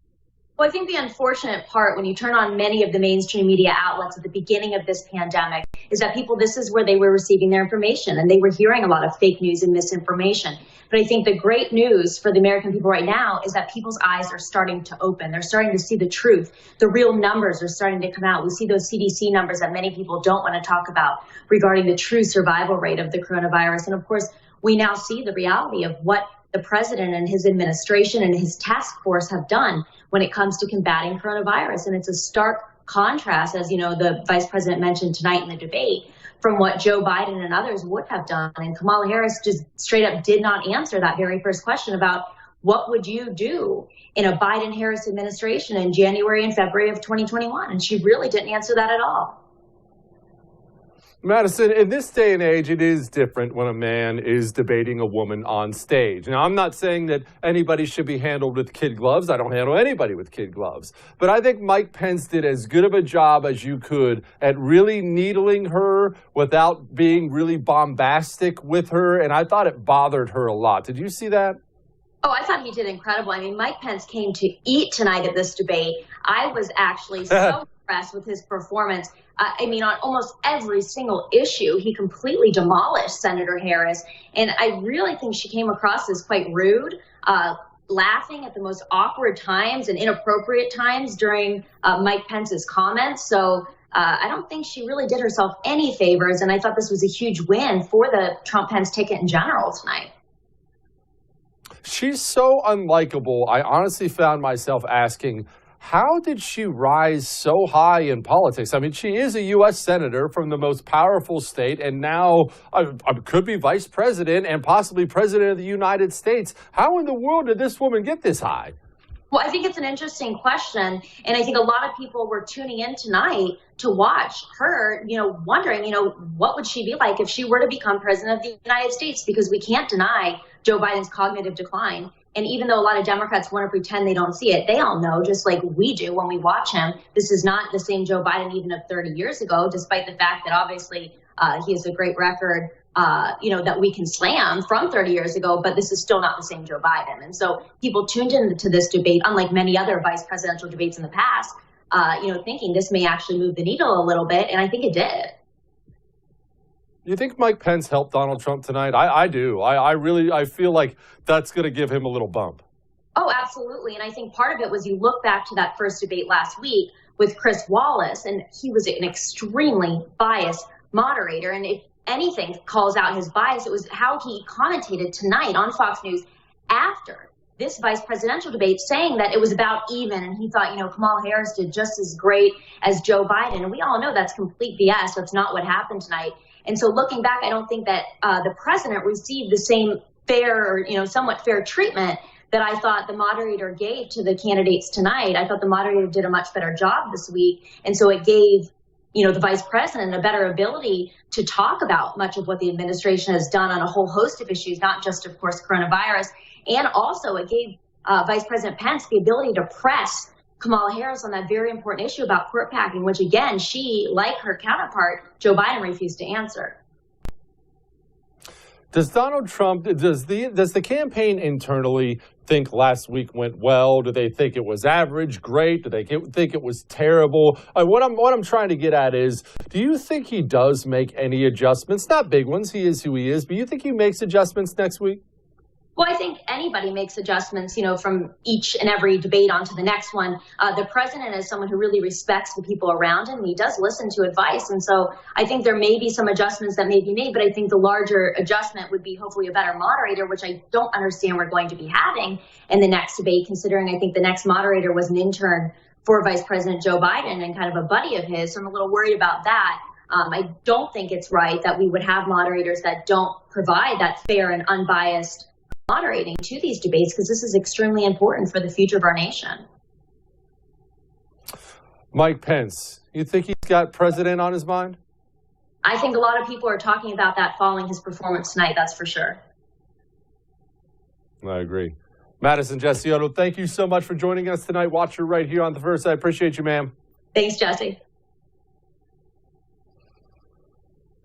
Well, I think the unfortunate part when you turn on many of the mainstream media outlets at the beginning of this pandemic is that people, this is where they were receiving their information, and they were hearing a lot of fake news and misinformation. But I think the great news for the American people right now is that people's eyes are starting to open. They're starting to see the truth. The real numbers are starting to come out. We see those CDC numbers that many people don't want to talk about regarding the true survival rate of the coronavirus. And of course, we now see the reality of what the president and his administration and his task force have done when it comes to combating coronavirus. And it's a stark contrast, as you know, the vice president mentioned tonight in the debate, from what Joe Biden and others would have done. And Kamala Harris just straight up did not answer that very first question about what would you do in a Biden-Harris administration in January and February of 2021. And she really didn't answer that at all. Madison, in this day and age, it is different when a man is debating a woman on stage. Now, I'm not saying that anybody should be handled with kid gloves. I don't handle anybody with kid gloves. But I think Mike Pence did as good of a job as you could at really needling her without being really bombastic with her. And I thought it bothered her a lot. Did you see that? Oh, I thought he did incredible. I mean, Mike Pence came to eat tonight at this debate. I was actually so impressed with his performance. I mean, on almost every single issue, he completely demolished Senator Harris. And I really think she came across as quite rude, laughing at the most awkward times and inappropriate times during Mike Pence's comments. So I don't think she really did herself any favors. And I thought this was a huge win for the Trump-Pence ticket in general tonight. She's so unlikable. I honestly found myself asking, how did she rise so high in politics? I mean, she is a U.S. senator from the most powerful state and now could be vice president and possibly president of the United States. How in the world did this woman get this high? Well, I think it's an interesting question. And I think a lot of people were tuning in tonight to watch her, wondering, what would she be like if she were to become president of the United States? Because we can't deny Joe Biden's cognitive decline. And even though a lot of Democrats want to pretend they don't see it, they all know, just like we do when we watch him, this is not the same Joe Biden even of 30 years ago, despite the fact that obviously he has a great record, that we can slam from 30 years ago, but this is still not the same Joe Biden. And so people tuned into this debate, unlike many other vice presidential debates in the past, thinking this may actually move the needle a little bit. And I think it did. You think Mike Pence helped Donald Trump tonight? I do. I feel like that's going to give him a little bump. Oh, absolutely. And I think part of it was you look back to that first debate last week with Chris Wallace, and he was an extremely biased moderator. And if anything calls out his bias, it was how he commentated tonight on Fox News after this vice presidential debate, saying that it was about even. And he thought, Kamala Harris did just as great as Joe Biden. And we all know that's complete BS. That's not what happened tonight. And so looking back, I don't think that the president received the same fair, somewhat fair treatment that I thought the moderator gave to the candidates tonight. I thought the moderator did a much better job this week. And so it gave, the vice president a better ability to talk about much of what the administration has done on a whole host of issues, not just, of course, coronavirus. And also it gave Vice President Pence the ability to press Kamala Harris on that very important issue about court packing, which again, she, like her counterpart, Joe Biden, refused to answer. Does Donald Trump, does the campaign internally think last week went well? Do they think it was average, great? Do they think it was terrible? What I'm trying to get at is, do you think he does make any adjustments? Not big ones, he is who he is, but you think he makes adjustments next week? Well, I think anybody makes adjustments, from each and every debate onto the next one. The president is someone who really respects the people around him. He does listen to advice. And so I think there may be some adjustments that may be made, but I think the larger adjustment would be hopefully a better moderator, which I don't understand we're going to be having in the next debate, considering I think the next moderator was an intern for Vice President Joe Biden and kind of a buddy of his. So I'm a little worried about that. I don't think it's right that we would have moderators that don't provide that fair and unbiased moderating to these debates, because this is extremely important for the future of our nation. Mike Pence, you think he's got president on his mind? I think a lot of people are talking about that following his performance tonight, that's for sure. I agree. Madison Jessiotto, thank you so much for joining us tonight. Watcher right here on The First. I appreciate you, ma'am. Thanks, Jesse.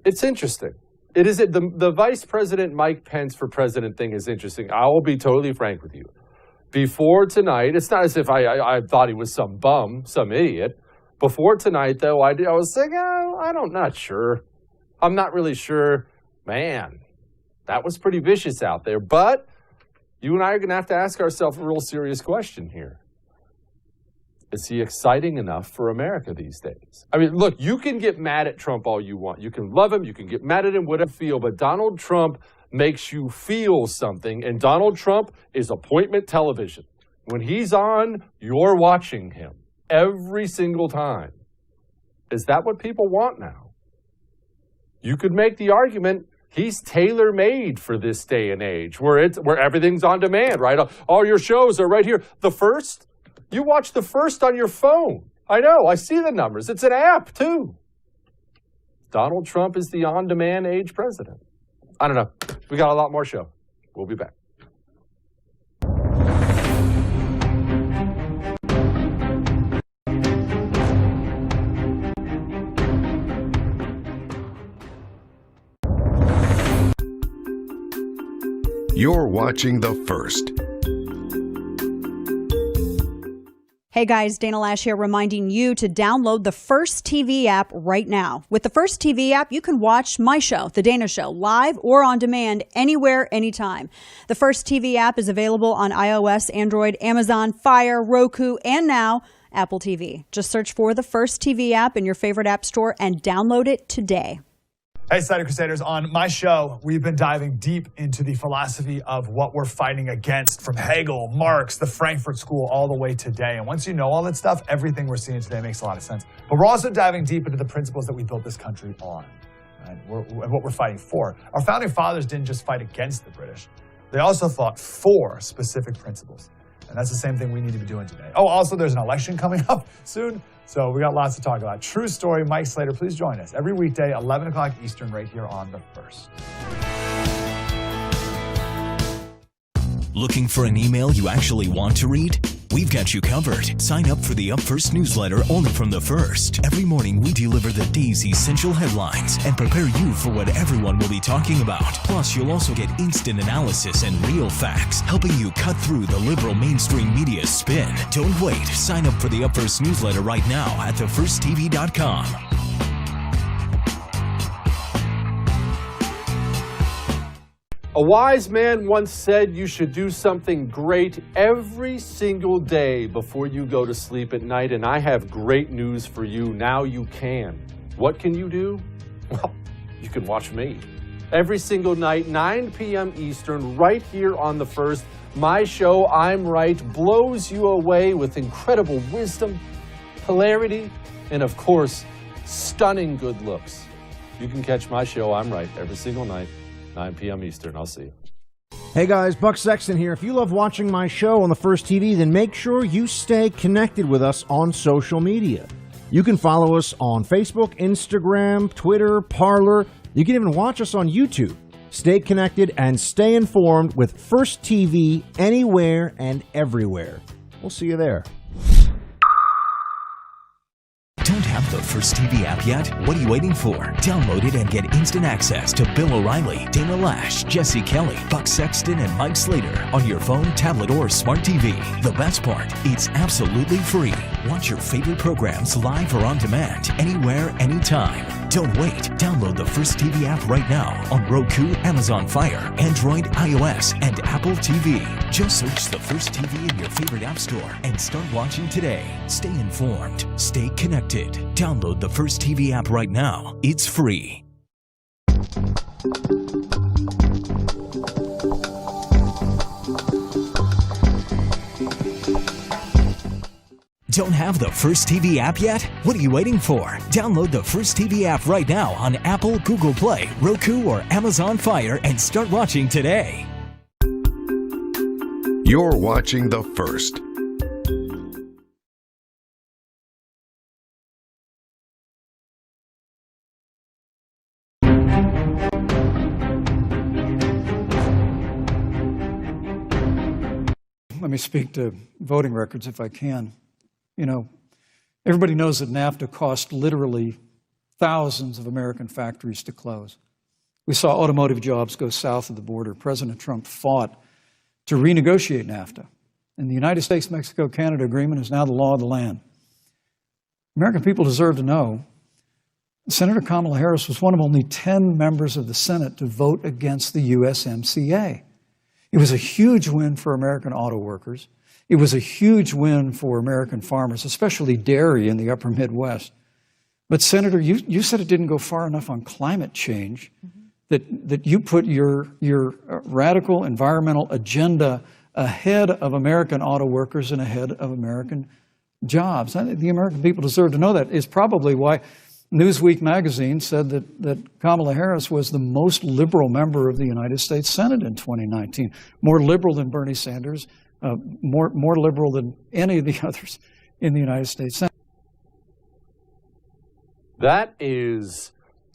It's interesting. It is the Vice President Mike Pence for president thing is interesting. I will be totally frank with you. Before tonight, it's not as if I thought he was some bum, some idiot. Before tonight, though, I was thinking, not sure. I'm not really sure. Man, that was pretty vicious out there. But you and I are going to have to ask ourselves a real serious question here. Is he exciting enough for America these days? I mean, look, you can get mad at Trump all you want. You can love him. You can get mad at him, whatever you feel. But Donald Trump makes you feel something. And Donald Trump is appointment television. When he's on, you're watching him every single time. Is that what people want now? You could make the argument he's tailor-made for this day and age where everything's on demand, right? All your shows are right here. The First, you watch The First on your phone. I know, I see the numbers. It's an app, too. Donald Trump is the on-demand age president. I don't know. We got a lot more show. We'll be back. You're watching The First. Hey guys, Dana Lash here reminding you to download the First TV app right now. With the First TV app, you can watch my show, The Dana Show, live or on demand anywhere, anytime. The First TV app is available on iOS, Android, Amazon, Fire, Roku, and now Apple TV. Just search for the First TV app in your favorite app store and download it today. Hey, Cider Crusaders. On my show, we've been diving deep into the philosophy of what we're fighting against, from Hegel, Marx, the Frankfurt School, all the way today. And once you know all that stuff, everything we're seeing today makes a lot of sense. But we're also diving deep into the principles that we built this country on, right? And what we're fighting for. Our founding fathers didn't just fight against the British. They also fought for specific principles. And that's the same thing we need to be doing today. Oh, also, there's an election coming up soon. So we got lots to talk about. True story, Mike Slater, please join us every weekday, 11 o'clock Eastern, right here on The First. Looking for an email you actually want to read? We've got you covered. Sign up for the Up First newsletter only from The First. Every morning we deliver the day's essential headlines and prepare you for what everyone will be talking about. Plus, you'll also get instant analysis and real facts, helping you cut through the liberal mainstream media spin. Don't wait. Sign up for the Up First newsletter right now at thefirsttv.com. A wise man once said you should do something great every single day before you go to sleep at night, and I have great news for you. Now you can. What can you do? Well, you can watch me. Every single night, 9 p.m. Eastern, right here on The First. My show, I'm Right, blows you away with incredible wisdom, hilarity, and of course, stunning good looks. You can catch my show, I'm Right, every single night. 9 p.m. Eastern. I'll see you. Hey guys, Buck Sexton here. If you love watching my show on The First TV, then make sure you stay connected with us on social media. You can follow us on Facebook, Instagram, Twitter, Parler. You can even watch us on YouTube. Stay connected and stay informed with First TV anywhere and everywhere. We'll see you there. Don't have the First TV app yet? What are you waiting for? Download it and get instant access to Bill O'Reilly, Dana Lash, Jesse Kelly, Buck Sexton, and Mike Slater on your phone, tablet, or smart TV. The best part, it's absolutely free. Watch your favorite programs live or on demand, anywhere, anytime. Don't wait. Download the First TV app right now on Roku, Amazon Fire, Android, iOS, and Apple TV. Just search the First TV in your favorite app store and start watching today. Stay informed. Stay connected. Download the First TV app right now. It's free. Don't have the First TV app yet? What are you waiting for? Download the First TV app right now on Apple, Google Play, Roku, or Amazon Fire and start watching today. You're watching The First. Let me speak to voting records if I can. You know, everybody knows that NAFTA cost literally thousands of American factories to close. We saw automotive jobs go south of the border. President Trump fought to renegotiate NAFTA. And the United States-Mexico-Canada agreement is now the law of the land. American people deserve to know Senator Kamala Harris was one of only 10 members of the Senate to vote against the USMCA. It was a huge win for American auto workers. It was a huge win for American farmers, especially dairy in the upper Midwest. But Senator, you said it didn't go far enough on climate change, that you put your radical environmental agenda ahead of American auto workers and ahead of American jobs. The American people deserve to know that. Is probably why Newsweek magazine said that Kamala Harris was the most liberal member of the United States Senate in 2019. More liberal than Bernie Sanders, more liberal than any of the others in the United States Senate. That is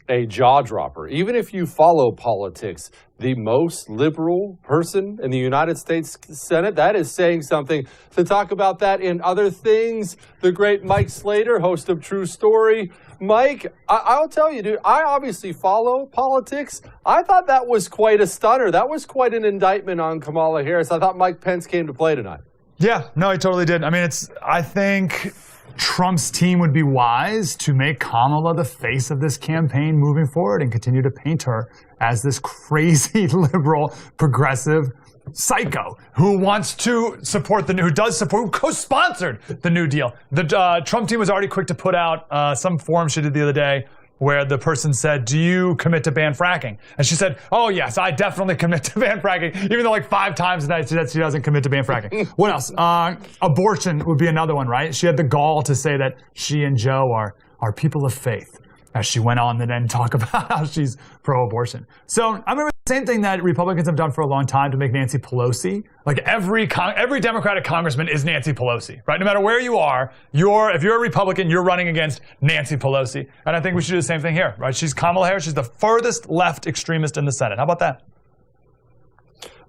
a jaw dropper. Even if you follow politics, the most liberal person in the United States Senate, that is saying something. To talk about that and other things, the great Mike Slater, host of True Story. Mike, I'll tell you, dude, I obviously follow politics. I thought that was quite a stunner. That was quite an indictment on Kamala Harris. I thought Mike Pence came to play tonight. Yeah, no, he totally did. I mean, I think Trump's team would be wise to make Kamala the face of this campaign moving forward and continue to paint her as this crazy liberal, progressive psycho who wants to support who co-sponsored the New Deal. The Trump team was already quick to put out some form she did the other day where the person said, do you commit to ban fracking? And she said, oh yes, I definitely commit to ban fracking, even though like 5 times tonight she said she doesn't commit to ban fracking. What else? Abortion would be another one, right? She had the gall to say that she and Joe are people of faith, as she went on to then talk about how she's pro-abortion. So I remember the same thing that Republicans have done for a long time to make Nancy Pelosi. Like every Democratic congressman is Nancy Pelosi, right? No matter where you are, if you're a Republican, you're running against Nancy Pelosi. And I think we should do the same thing here, right? She's Kamala Harris. She's the furthest left extremist in the Senate. How about that?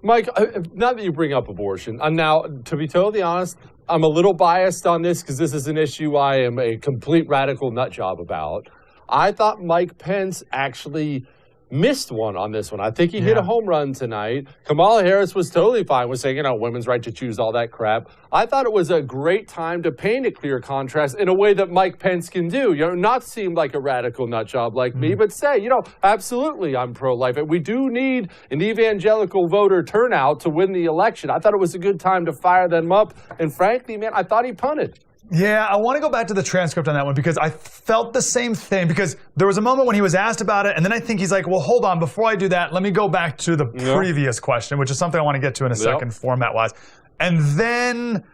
Mike, now that you bring up abortion, now, to be totally honest, I'm a little biased on this because this is an issue I am a complete radical nut job about. I thought Mike Pence actually missed one on this one. I think he hit a home run tonight. Kamala Harris was totally fine with saying, women's right to choose, all that crap. I thought it was a great time to paint a clear contrast in a way that Mike Pence can do. Not seem like a radical nut job like me, but say, absolutely, I'm pro-life. And we do need an evangelical voter turnout to win the election. I thought it was a good time to fire them up. And frankly, man, I thought he punted. Yeah, I want to go back to the transcript on that one because I felt the same thing because there was a moment when he was asked about it and then I think he's like, well, hold on, before I do that, let me go back to the previous question, which is something I want to get to in a second format-wise. And then,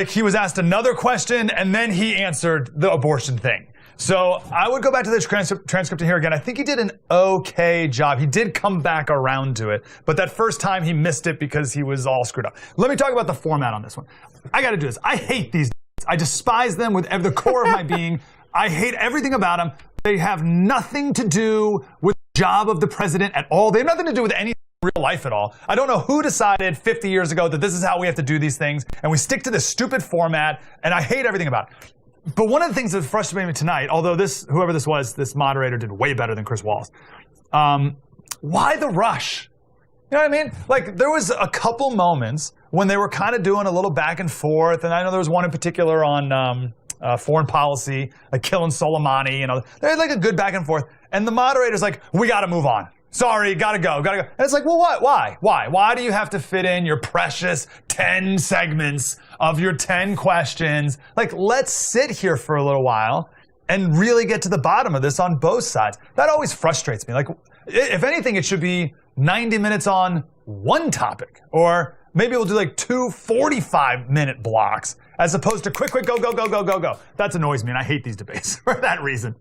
he was asked another question and then he answered the abortion thing. So I would go back to the transcript here again. I think he did an okay job. He did come back around to it, but that first time he missed it because he was all screwed up. Let me talk about the format on this one. I got to do this. I hate these. I despise them with the core of my being. I hate everything about them. They have nothing to do with the job of the president at all. They have nothing to do with any real life at all. I don't know who decided 50 years ago that this is how we have to do these things, and we stick to this stupid format, and I hate everything about it. But one of the things that frustrated me tonight, although whoever this was, this moderator did way better than Chris Wallace. Why the rush? You know what I mean? There was a couple moments when they were kind of doing a little back and forth, and I know there was one in particular on foreign policy, like killing Soleimani, they had a good back and forth, and the moderator's like, we gotta move on. Sorry, gotta go. And it's like, well, what? Why? Why do you have to fit in your precious 10 segments of your 10 questions? Let's sit here for a little while and really get to the bottom of this on both sides. That always frustrates me. If anything, it should be 90 minutes on one topic, or maybe we'll do 2 45-minute blocks as opposed to quick, go. That annoys me, and I hate these debates for that reason.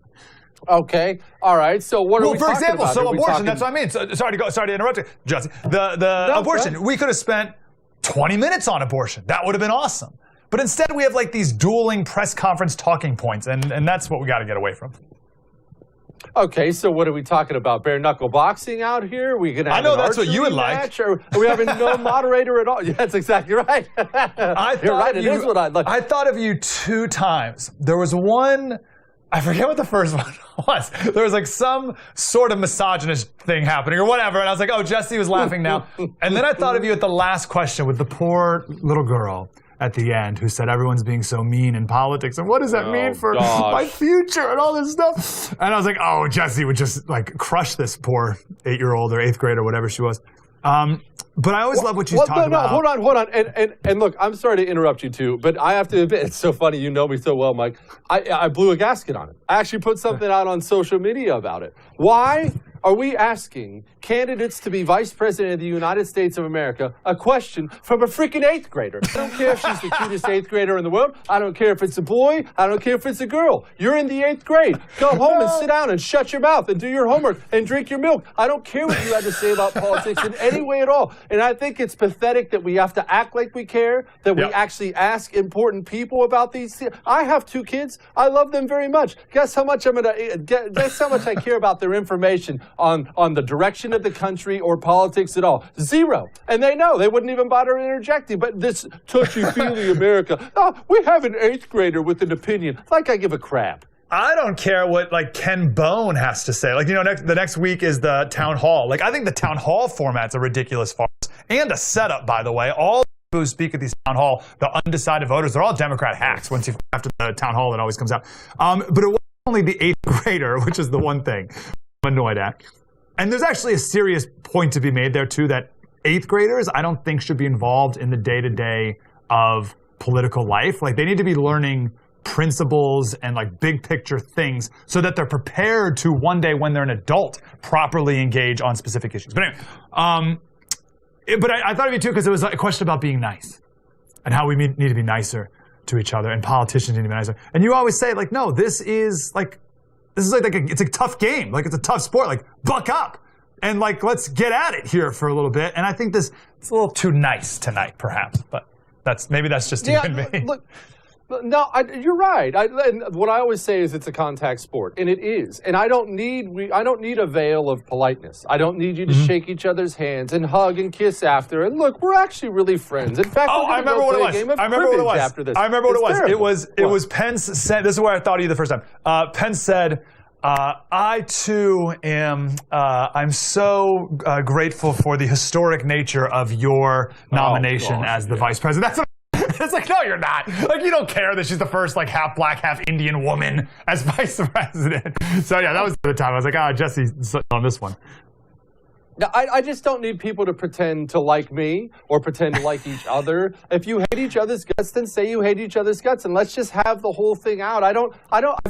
Okay, all right. So what are we talking about? For example, abortion. That's what I mean. So, sorry to interrupt you, Jesse. The abortion. We could have spent 20 minutes on abortion. That would have been awesome. But instead, we have these dueling press conference talking points, and that's what we got to get away from. Okay, so what are we talking about? Bare knuckle boxing out here? We gonna have I know that's what you would like. Or are we having no moderator at all? Yeah, that's exactly right. You're right. It is what I'd like. I thought of you 2 times. There was one. I forget what the first one was. There was some sort of misogynist thing happening or whatever, and I was like, oh, Jesse was laughing now. And then I thought of you at the last question with the poor little girl at the end who said everyone's being so mean in politics, and what does that mean for my future and all this stuff? And I was like, oh, Jesse would just crush this poor 8-year-old or 8th grader, whatever she was. But I always love what you talk about. No, hold on. And look, I'm sorry to interrupt you too, but I have to admit, it's so funny. You know me so well, Mike. I blew a gasket on it. I actually put something out on social media about it. Why? are we asking candidates to be vice president of the United States of America a question from a freaking 8th grader? I don't care if she's the cutest 8th grader in the world. I don't care if it's a boy. I don't care if it's a girl. You're in the 8th grade. Go home and sit down and shut your mouth and do your homework and drink your milk. I don't care what you have to say about politics in any way at all. And I think it's pathetic that we have to act like we care, that we actually ask important people about these things. I have 2 kids. I love them very much. Guess how much guess how much I care about their information on the direction of the country or politics at all. 0. And they know. They wouldn't even bother interjecting. But this touchy-feely America, oh, we have an 8th grader with an opinion. Like I give a crap. I don't care what like Ken Bone has to say. Like, you know, the next week is the town hall. Like, I think the town hall format's a ridiculous farce and a setup, by the way. All who speak at these town hall, the undecided voters, they're all Democrat hacks. After the town hall, it always comes out. But it was only the 8th grader, which is the one thing I'm annoyed at. And there's actually a serious point to be made there, too, that 8th graders, I don't think should be involved in the day-to-day of political life. Like, they need to be learning principles and like big picture things so that they're prepared to one day when they're an adult properly engage on specific issues. But anyway, but I thought of it too because it was a question about being nice and how we need to be nicer to each other and politicians need to be nicer. And you always say like, no, it's a tough game. Like, it's a tough sport. Like, buck up and like, let's get at it here for a little bit. And I think it's a little too nice tonight, perhaps, but maybe that's just even me. Look, no, you're right. And what I always say is it's a contact sport, and it is. And I don't need a veil of politeness. I don't need you to shake each other's hands and hug and kiss after. And look, we're actually really friends. In fact, I remember what it was. I remember what it was. After this. I remember what it was. Terrible. It was Pence said. This is where I thought of you the first time. Pence said, "I too am. I'm so grateful for the historic nature of your nomination as the vice president." That's what. It's like, no, you're not. Like, you don't care that she's the first, like, half black, half Indian woman as vice president. So, yeah, that was the time. I was like, Jesse's on this one. Now, I just don't need people to pretend to like me or pretend to like each other. If you hate each other's guts, then say you hate each other's guts, and let's just have the whole thing out. I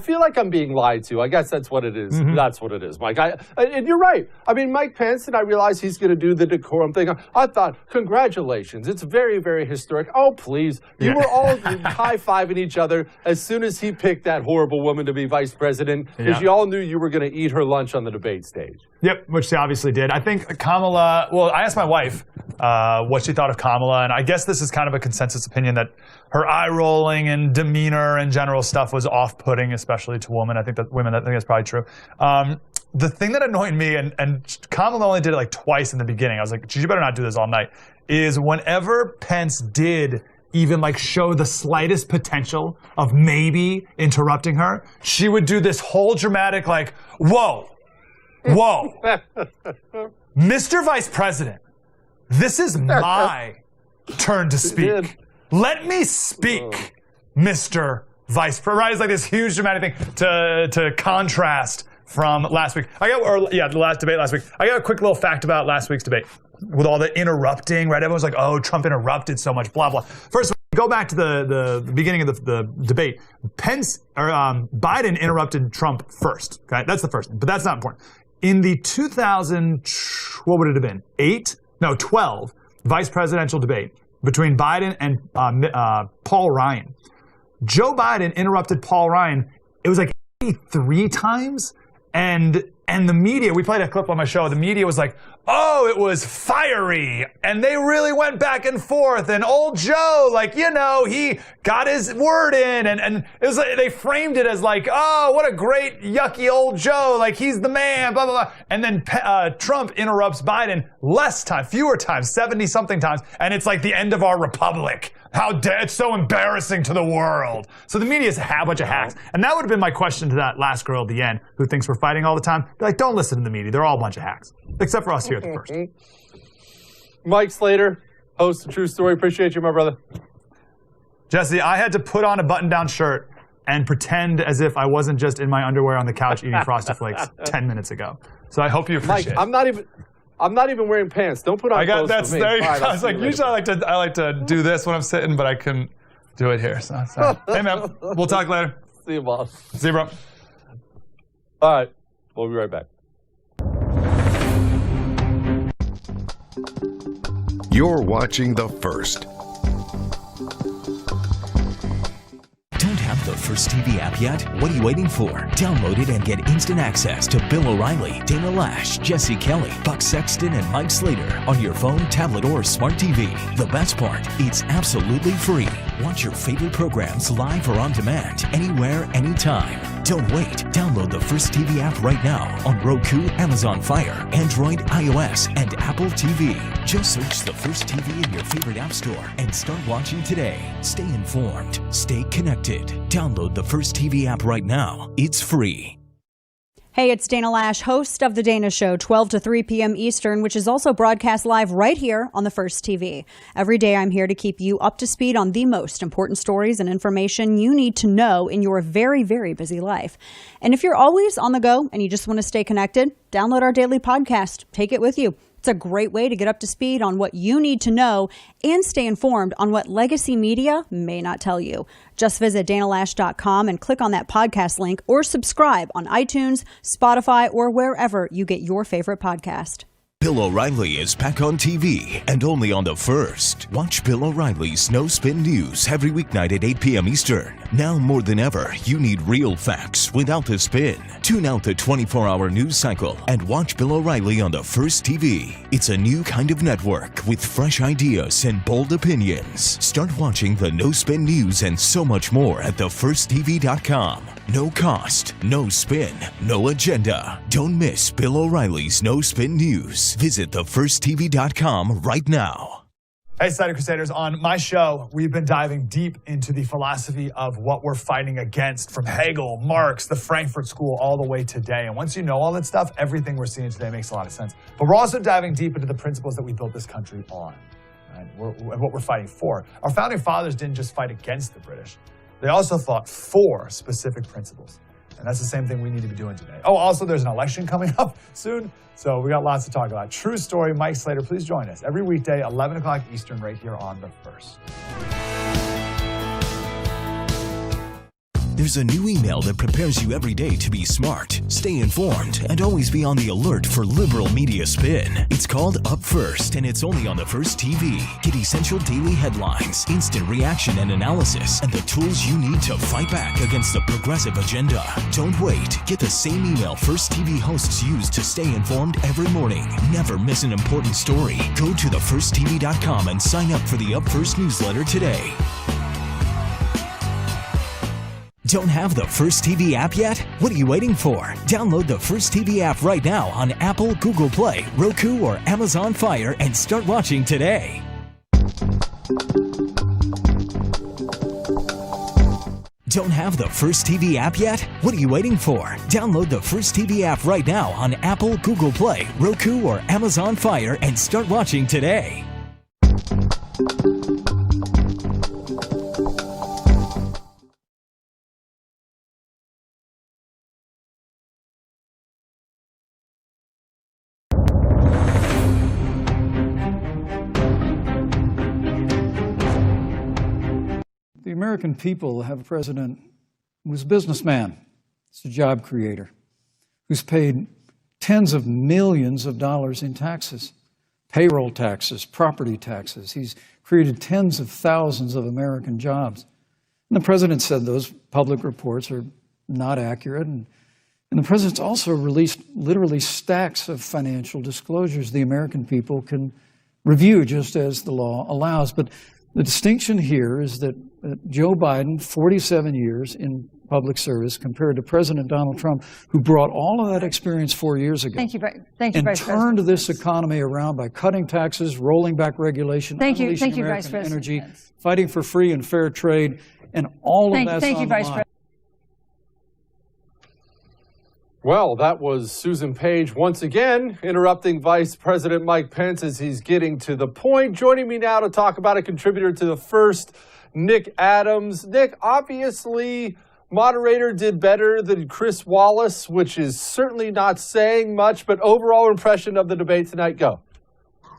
feel like I'm being lied to. I guess that's what it is. Mm-hmm. That's what it is, Mike. And you're right. I mean, Mike Pence, and I realize he's going to do the decorum thing. I thought, congratulations. It's very, very historic. Oh, please. You were all high-fiving each other as soon as he picked that horrible woman to be vice president, because you all knew you were going to eat her lunch on the debate stage. Yep, which they obviously did. I think Kamala, well, I asked my wife what she thought of Kamala, and I guess this is kind of a consensus opinion that her eye-rolling and demeanor and general stuff was off-putting, especially to women. I think that's probably true. The thing that annoyed me, and Kamala only did it like twice in the beginning, I was like, you better not do this all night, is whenever Pence did even like show the slightest potential of maybe interrupting her, she would do this whole dramatic like, whoa, Mr. Vice President, this is my turn to speak. Let me speak, Mr. Vice President. Right? It's like this huge dramatic thing to contrast from last week. The last debate last week. I got a quick little fact about last week's debate with all the interrupting, right? Everyone's like, oh, Trump interrupted so much, blah, blah. First of all, go back to the beginning of the debate. Biden interrupted Trump first, okay? That's the first thing, but that's not important. In the 12 vice presidential debate between Biden and Paul Ryan, Joe Biden interrupted Paul Ryan, it was like 83 times, and the media, we played a clip on my show, the media was like, oh, it was fiery, and they really went back and forth, and old Joe, like, you know, he got his word in, and it was like, they framed it as like, oh, what a great yucky old Joe, like, he's the man, blah, blah, blah, and then Trump interrupts Biden fewer times, 70-something times, and it's like the end of our republic. It's so embarrassing to the world. So the media is a bunch of hacks. And that would have been my question to that last girl at the end who thinks we're fighting all the time. Be like, don't listen to the media. They're all a bunch of hacks. Except for us here at the first. Mike Slater, host of True Story. Appreciate you, my brother. Jesse, I had to put on a button-down shirt and pretend as if I wasn't just in my underwear on the couch eating Frosted Flakes 10 minutes ago. So I hope you appreciate it. Mike, I'm not even wearing pants. Don't put on clothes for me. There you go. I was like, usually I like to do this when I'm sitting, but I couldn't do it here. So sorry. Hey, man. We'll talk later. See you, boss. See you, bro. All right. We'll be right back. You're watching The First. Don't have the First TV app yet? What are you waiting for? Download it and get instant access to Bill O'Reilly, Dana Lash, Jesse Kelly, Buck Sexton, and Mike Slater on your phone, tablet, or smart TV. The best part, it's absolutely free. Watch your favorite programs live or on demand, anywhere, anytime. Don't wait. Download the First TV app right now on Roku, Amazon Fire, Android, iOS, and Apple TV. Just search the First TV in your favorite app store and start watching today. Stay informed. Stay connected. Download the First TV app right now. It's free. Hey, it's Dana Lash, host of The Dana Show, 12 to 3 p.m. Eastern, which is also broadcast live right here on the First TV. Every day I'm here to keep you up to speed on the most important stories and information you need to know in your very, very busy life. And if you're always on the go and you just want to stay connected, download our daily podcast. Take it with you. It's a great way to get up to speed on what you need to know and stay informed on what legacy media may not tell you. Just visit danalash.com and click on that podcast link or subscribe on iTunes, Spotify, or wherever you get your favorite podcast. Bill O'Reilly is back on TV and only on The First. Watch Bill O'Reilly's No Spin News every weeknight at 8 p.m. Eastern. Now more than ever, you need real facts without the spin. Tune out the 24-hour news cycle and watch Bill O'Reilly on The First TV. It's a new kind of network with fresh ideas and bold opinions. Start watching the No Spin News and so much more at thefirsttv.com. No cost, no spin, no agenda. Don't miss Bill O'Reilly's No Spin News. Visit thefirsttv.com right now. Hey, Cider Crusaders. On my show, we've been diving deep into the philosophy of what we're fighting against, from Hegel, Marx, the Frankfurt School, all the way today. And once you know all that stuff, everything we're seeing today makes a lot of sense. But we're also diving deep into the principles that we built this country on, right? What we're fighting for. Our founding fathers didn't just fight against the British. They also fought for specific principles. And that's the same thing we need to be doing today. Oh, also, there's an election coming up soon, so we got lots to talk about. True story. Mike Slater, please join us every weekday, 11 o'clock Eastern, right here on The First. There's a new email that prepares you every day to be smart, stay informed, and always be on the alert for liberal media spin. It's called Up First, and it's only on The First TV. Get essential daily headlines, instant reaction and analysis, and the tools you need to fight back against the progressive agenda. Don't wait. Get the same email First TV hosts use to stay informed every morning. Never miss an important story. Go to thefirsttv.com and sign up for the Up First newsletter today. Don't have the First TV app yet? What are you waiting for? Download the First TV app right now on Apple, Google Play, Roku, or Amazon Fire and start watching today. Don't have the First TV app yet? What are you waiting for? Download the First TV app right now on Apple, Google Play, Roku, or Amazon Fire and start watching today. The American people have a president who's a businessman, he's a job creator, who's paid tens of millions of dollars in taxes, payroll taxes, property taxes. He's created tens of thousands of American jobs. And the president said those public reports are not accurate. And the president's also released literally stacks of financial disclosures the American people can review just as the law allows. But the distinction here is that Joe Biden, 47 years in public service, compared to President Donald Trump, who brought all of that experience 4 years ago. Thank you, Vice and President. turned this economy around by cutting taxes, rolling back regulation, unleashing Vice American President. energy, fighting for free and fair trade, and all of that's on the line. Well, that was Susan Page once again interrupting Vice President Mike Pence as he's getting to the point. Joining me now to talk about a contributor to The First, Nick Adams. Nick, obviously, moderator did better than Chris Wallace, which is certainly not saying much, but overall impression of the debate tonight, go.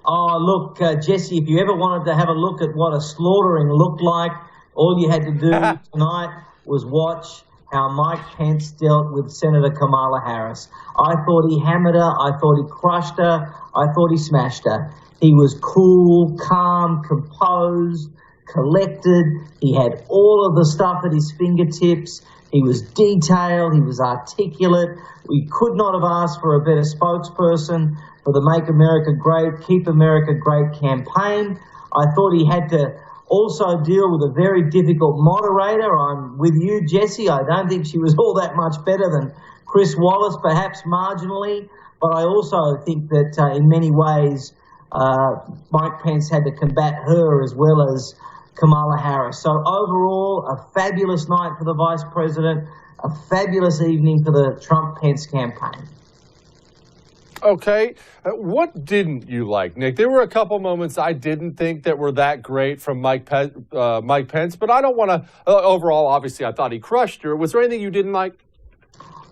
Oh, look, Jesse, if you ever wanted to have a look at what a slaughtering looked like, all you had to do tonight was watch how Mike Pence dealt with Senator Kamala Harris. I thought he hammered her. I thought he crushed her. I thought he smashed her. He was cool, calm, composed, collected. He had all of the stuff at his fingertips. He was detailed. He was articulate. We could not have asked for a better spokesperson for the Make America Great, Keep America Great campaign. I thought he had to also deal with a very difficult moderator. I'm with you, Jesse. I don't think she was all that much better than Chris Wallace, perhaps marginally. But I also think that in many ways, Mike Pence had to combat her as well as Kamala Harris. So overall, a fabulous night for the Vice President, a fabulous evening for the Trump-Pence campaign. Okay. What didn't you like, Nick? There were a couple moments I didn't think that were that great from Mike Pence, but I don't want to, overall, obviously, I thought he crushed her. Was there anything you didn't like?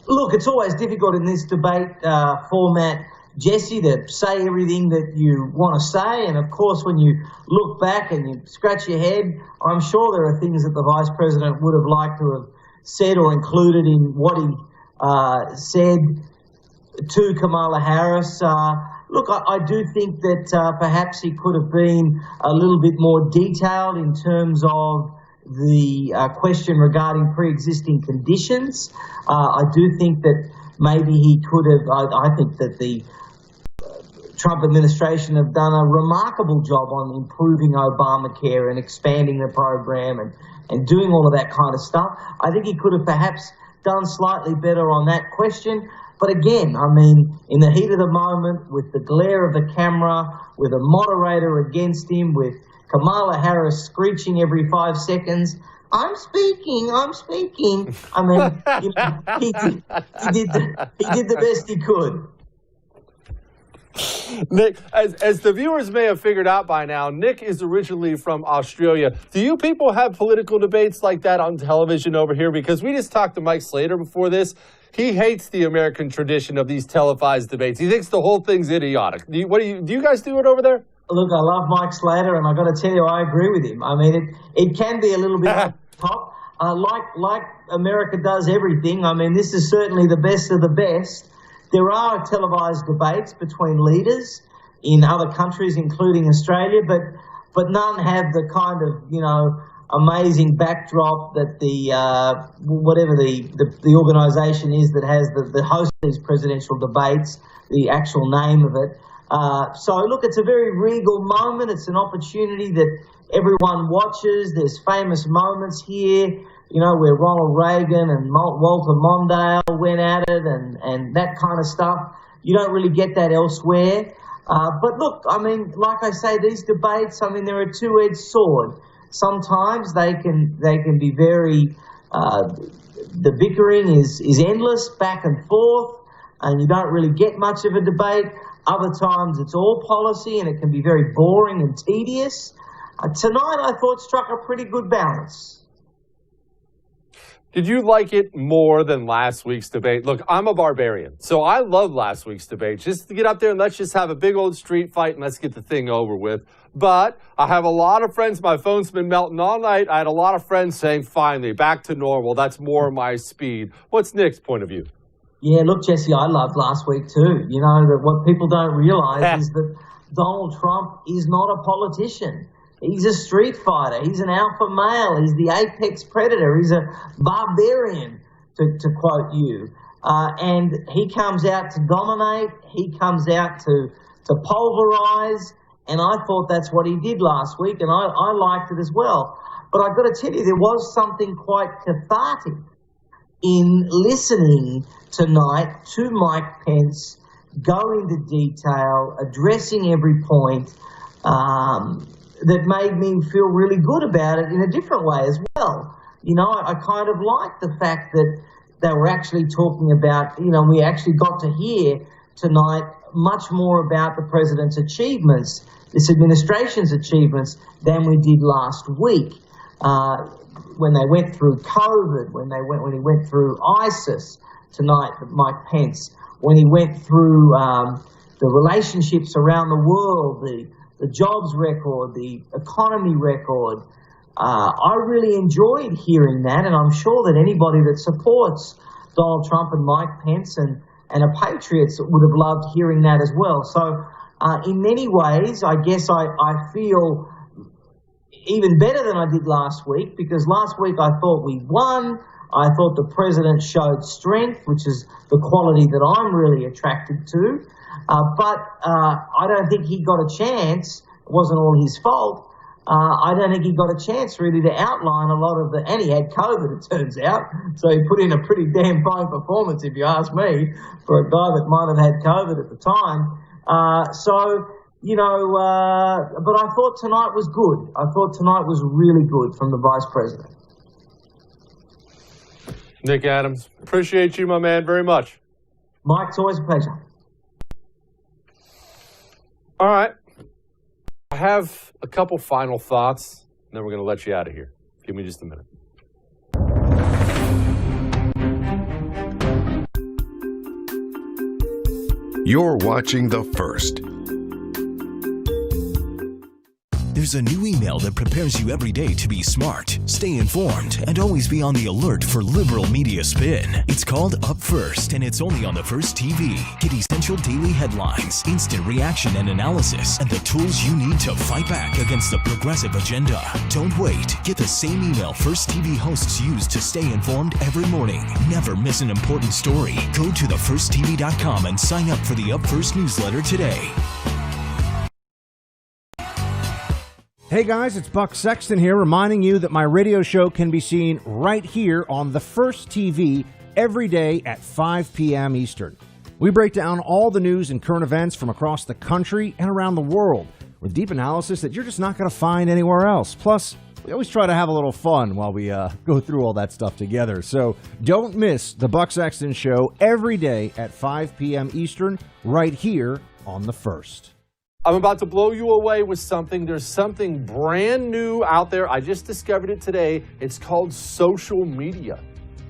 Look, it's always difficult in this debate format, Jesse, to say everything that you want to say. And of course, when you look back and you scratch your head, I'm sure there are things that the Vice President would have liked to have said or included in what he said to Kamala Harris. Look, I do think that perhaps he could have been a little bit more detailed in terms of the question regarding pre-existing conditions. I do think that maybe he could have, I think that the Trump administration have done a remarkable job on improving Obamacare and expanding the program and doing all of that kind of stuff. I think he could have perhaps done slightly better on that question. But again, I mean, in the heat of the moment, with the glare of the camera, with a moderator against him, with Kamala Harris screeching every 5 seconds, I'm speaking. I mean, you know, he did the best he could. Nick, as the viewers may have figured out by now, Nick is originally from Australia. Do you people have political debates like that on television over here? Because we just talked to Mike Slater before this. He hates the American tradition of these televised debates. He thinks the whole thing's idiotic. Do you guys do it over there? Look, I love Mike Slater, and I got to tell you, I agree with him. I mean, it can be a little bit over the top, like America does everything. I mean, this is certainly the best of the best. There are televised debates between leaders in other countries, including Australia, but none have the kind of, you know, amazing backdrop that the whatever the organisation is that has the host of these presidential debates, the actual name of it. So look, it's a very regal moment. It's an opportunity that everyone watches. There's famous moments here, you know, where Ronald Reagan and Walter Mondale went at it and that kind of stuff. You don't really get that elsewhere. But look, I mean, like I say, these debates, I mean, they're a two-edged sword. Sometimes they can be very, the bickering is endless, back and forth, and you don't really get much of a debate. Other times it's all policy and it can be very boring and tedious. Tonight I thought struck a pretty good balance. Did you like it more than last week's debate? Look, I'm a barbarian, so I love last week's debate. Just to get up there and let's just have a big old street fight and let's get the thing over with. But I have a lot of friends, my phone's been melting all night. I had a lot of friends saying, finally, back to normal. That's more my speed. What's Nick's point of view? Yeah, look, Jesse, I loved last week too. You know, that what people don't realize is that Donald Trump is not a politician. He's a street fighter. He's an alpha male. He's the apex predator. He's a barbarian, to quote you. And he comes out to dominate. He comes out to pulverize. And I thought that's what he did last week, and I liked it as well. But I've got to tell you, there was something quite cathartic in listening tonight to Mike Pence go into detail, addressing every point, that made me feel really good about it in a different way as well. You know, I kind of liked the fact that they were actually talking about, you know, we actually got to hear tonight much more about the president's achievements, this administration's achievements, than we did last week. When they went through COVID, when he went through ISIS tonight, Mike Pence, when he went through the relationships around the world, the jobs record, the economy record, I really enjoyed hearing that, and I'm sure that anybody that supports Donald Trump and Mike Pence and are patriots would have loved hearing that as well. So in many ways, I guess I feel even better than I did last week, because last week I thought we won. I thought the president showed strength, which is the quality that I'm really attracted to. But I don't think he got a chance. It wasn't all his fault. I don't think he got a chance really to outline a lot of and he had COVID, it turns out. So he put in a pretty damn fine performance, if you ask me, for a guy that might have had COVID at the time. But I thought tonight was good. I thought tonight was really good from the Vice President. Nick Adams, appreciate you, my man, very much. Mike, it's always a pleasure. All right. I have a couple final thoughts, and then we're going to let you out of here. Give me just a minute. You're watching The First. There's a new email that prepares you every day to be smart, stay informed, and always be on the alert for liberal media spin. It's called Up First, and it's only on the First TV. Get essential daily headlines, instant reaction and analysis, and the tools you need to fight back against the progressive agenda. Don't wait. Get the same email First TV hosts use to stay informed every morning. Never miss an important story. Go to thefirsttv.com and sign up for the Up First newsletter today. Hey guys, it's Buck Sexton here, reminding you that my radio show can be seen right here on the First TV every day at 5 p.m. Eastern. We break down all the news and current events from across the country and around the world with deep analysis that you're just not going to find anywhere else. Plus, we always try to have a little fun while we go through all that stuff together. So don't miss the Buck Sexton Show every day at 5 p.m. Eastern right here on the First. I'm about to blow you away with something. There's something brand new out there. I just discovered it today. It's called social media.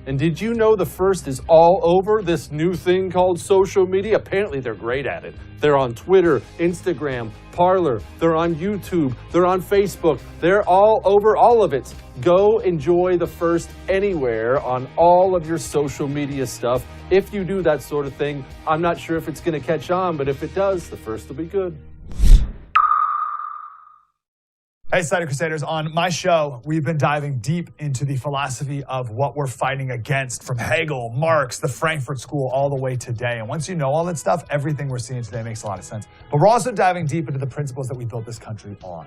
And did you know the First is all over this new thing called social media? Apparently they're great at it. They're on Twitter, Instagram, Parler. They're on YouTube. They're on Facebook. They're all over all of it. Go enjoy the First anywhere on all of your social media stuff. If you do that sort of thing, I'm not sure if it's going to catch on, but if it does, the First will be good. Hey, Slider Crusaders. On my show, we've been diving deep into the philosophy of what we're fighting against, from Hegel, Marx, the Frankfurt School, all the way today. And once you know all that stuff, everything we're seeing today makes a lot of sense. But we're also diving deep into the principles that we built this country on,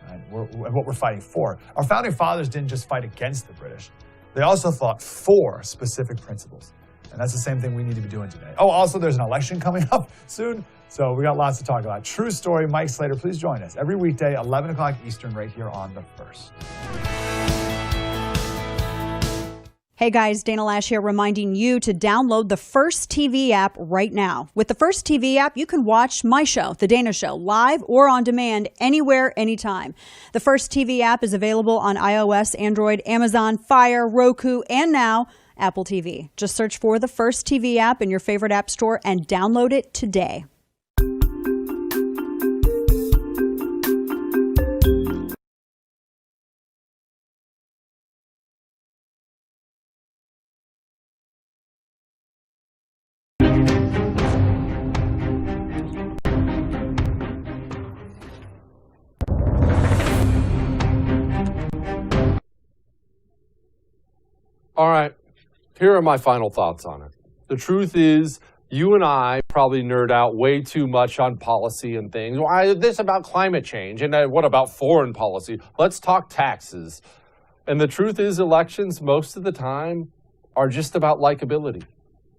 right? What we're fighting for. Our founding fathers didn't just fight against the British. They also fought for specific principles. And that's the same thing we need to be doing today. Oh, also, there's an election coming up soon. So we got lots to talk about. True story. Mike Slater, please join us every weekday, 11 o'clock Eastern, right here on The First. Hey guys, Dana Lash here, reminding you to download the First TV app right now. With the First TV app, you can watch my show, The Dana Show, live or on demand, anywhere, anytime. The First TV app is available on iOS, Android, Amazon, Fire, Roku, and now Apple TV. Just search for the First TV app in your favorite app store and download it today. All right, here are my final thoughts on it. The truth is, you and I probably nerd out way too much on policy and things. Why this about climate change, and what about foreign policy? Let's talk taxes. And the truth is, elections most of the time are just about likability.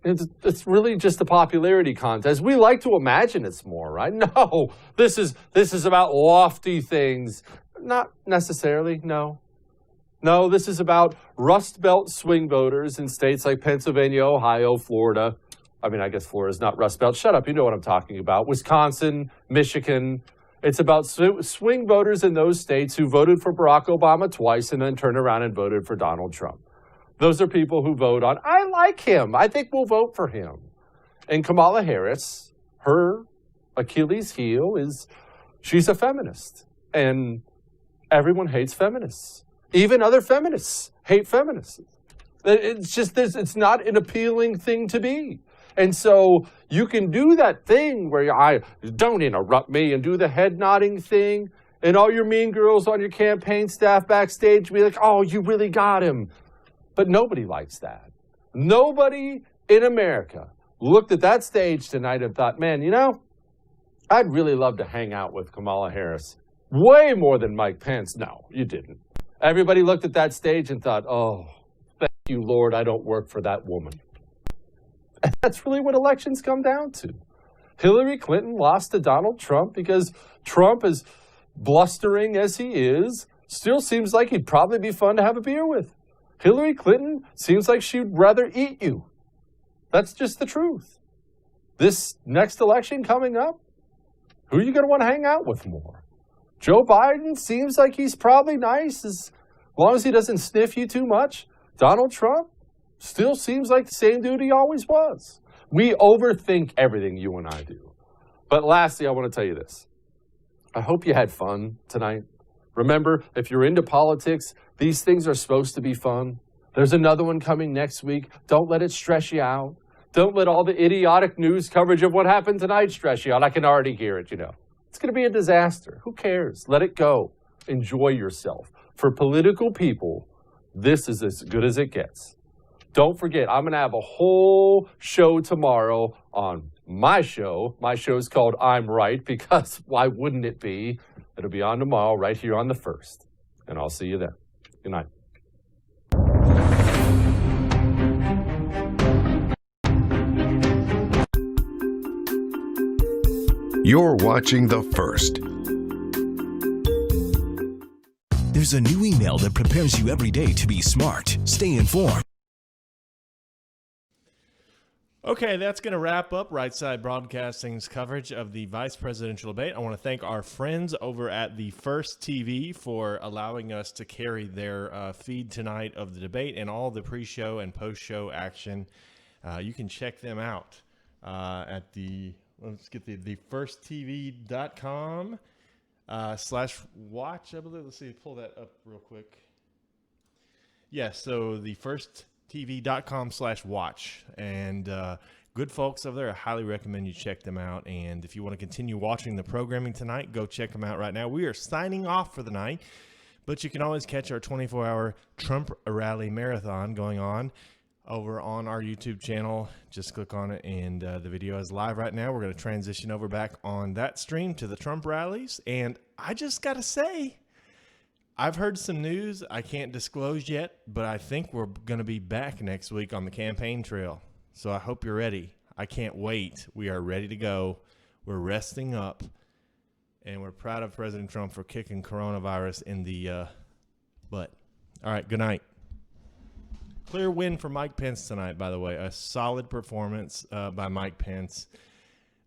It's really just a popularity contest. We like to imagine it's more, right? No, this is about lofty things. Not necessarily, no. No, this is about Rust Belt swing voters in states like Pennsylvania, Ohio, Florida. I mean, I guess Florida's not Rust Belt. Shut up, you know what I'm talking about. Wisconsin, Michigan. It's about swing voters in those states who voted for Barack Obama twice and then turned around and voted for Donald Trump. Those are people who vote on, I like him, I think we'll vote for him. And Kamala Harris, her Achilles heel is she's a feminist. And everyone hates feminists. Even other feminists hate feminists. It's just this, it's not an appealing thing to be. And so you can do that thing where I don't interrupt me and do the head nodding thing. And all your mean girls on your campaign staff backstage be like, oh, you really got him. But nobody likes that. Nobody in America looked at that stage tonight and thought, man, you know, I'd really love to hang out with Kamala Harris. Way more than Mike Pence. No, you didn't. Everybody looked at that stage and thought, oh, thank you, Lord, I don't work for that woman. And that's really what elections come down to. Hillary Clinton lost to Donald Trump because Trump, as blustering as he is, still seems like he'd probably be fun to have a beer with. Hillary Clinton seems like she'd rather eat you. That's just the truth. This next election coming up, who are you going to want to hang out with more? Joe Biden seems like he's probably nice as long as he doesn't sniff you too much. Donald Trump still seems like the same dude he always was. We overthink everything, you and I do. But lastly, I want to tell you this. I hope you had fun tonight. Remember, if you're into politics, these things are supposed to be fun. There's another one coming next week. Don't let it stress you out. Don't let all the idiotic news coverage of what happened tonight stress you out. I can already hear it, you know. It's going to be a disaster. Who cares? Let it go. Enjoy yourself. For political people, this is as good as it gets. Don't forget, I'm going to have a whole show tomorrow on my show. My show's called I'm Right, because why wouldn't it be? It'll be on tomorrow right here on the 1st. And I'll see you then. Good night. You're watching The First. There's a new email that prepares you every day to be smart, stay informed. Okay, that's going to wrap up Right Side Broadcasting's coverage of the vice presidential debate. I want to thank our friends over at the First TV for allowing us to carry their feed tonight of the debate and all the pre-show and post-show action. You can check them out at the, let's get the firsttv.com /watch, I believe. Let's see, pull that up real quick. Yes, so the firsttv.com/watch. And good folks over there. I highly recommend you check them out. And if you want to continue watching the programming tonight, go check them out right now. We are signing off for the night, but you can always catch our 24-hour Trump rally marathon going on over on our YouTube channel. Just click on it, and the video is live right now. We're going to transition over back on that stream to the Trump rallies. And I just got to say, I've heard some news I can't disclose yet, but I think we're going to be back next week on the campaign trail. So I hope you're ready. I can't wait. We are ready to go. We're resting up, and we're proud of President Trump for kicking coronavirus in the butt. All right, good night. Clear win for Mike Pence tonight, by the way. A solid performance by Mike Pence.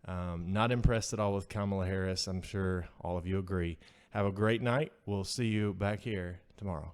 Not impressed at all with Kamala Harris. I'm sure all of you agree. Have a great night. We'll see you back here tomorrow.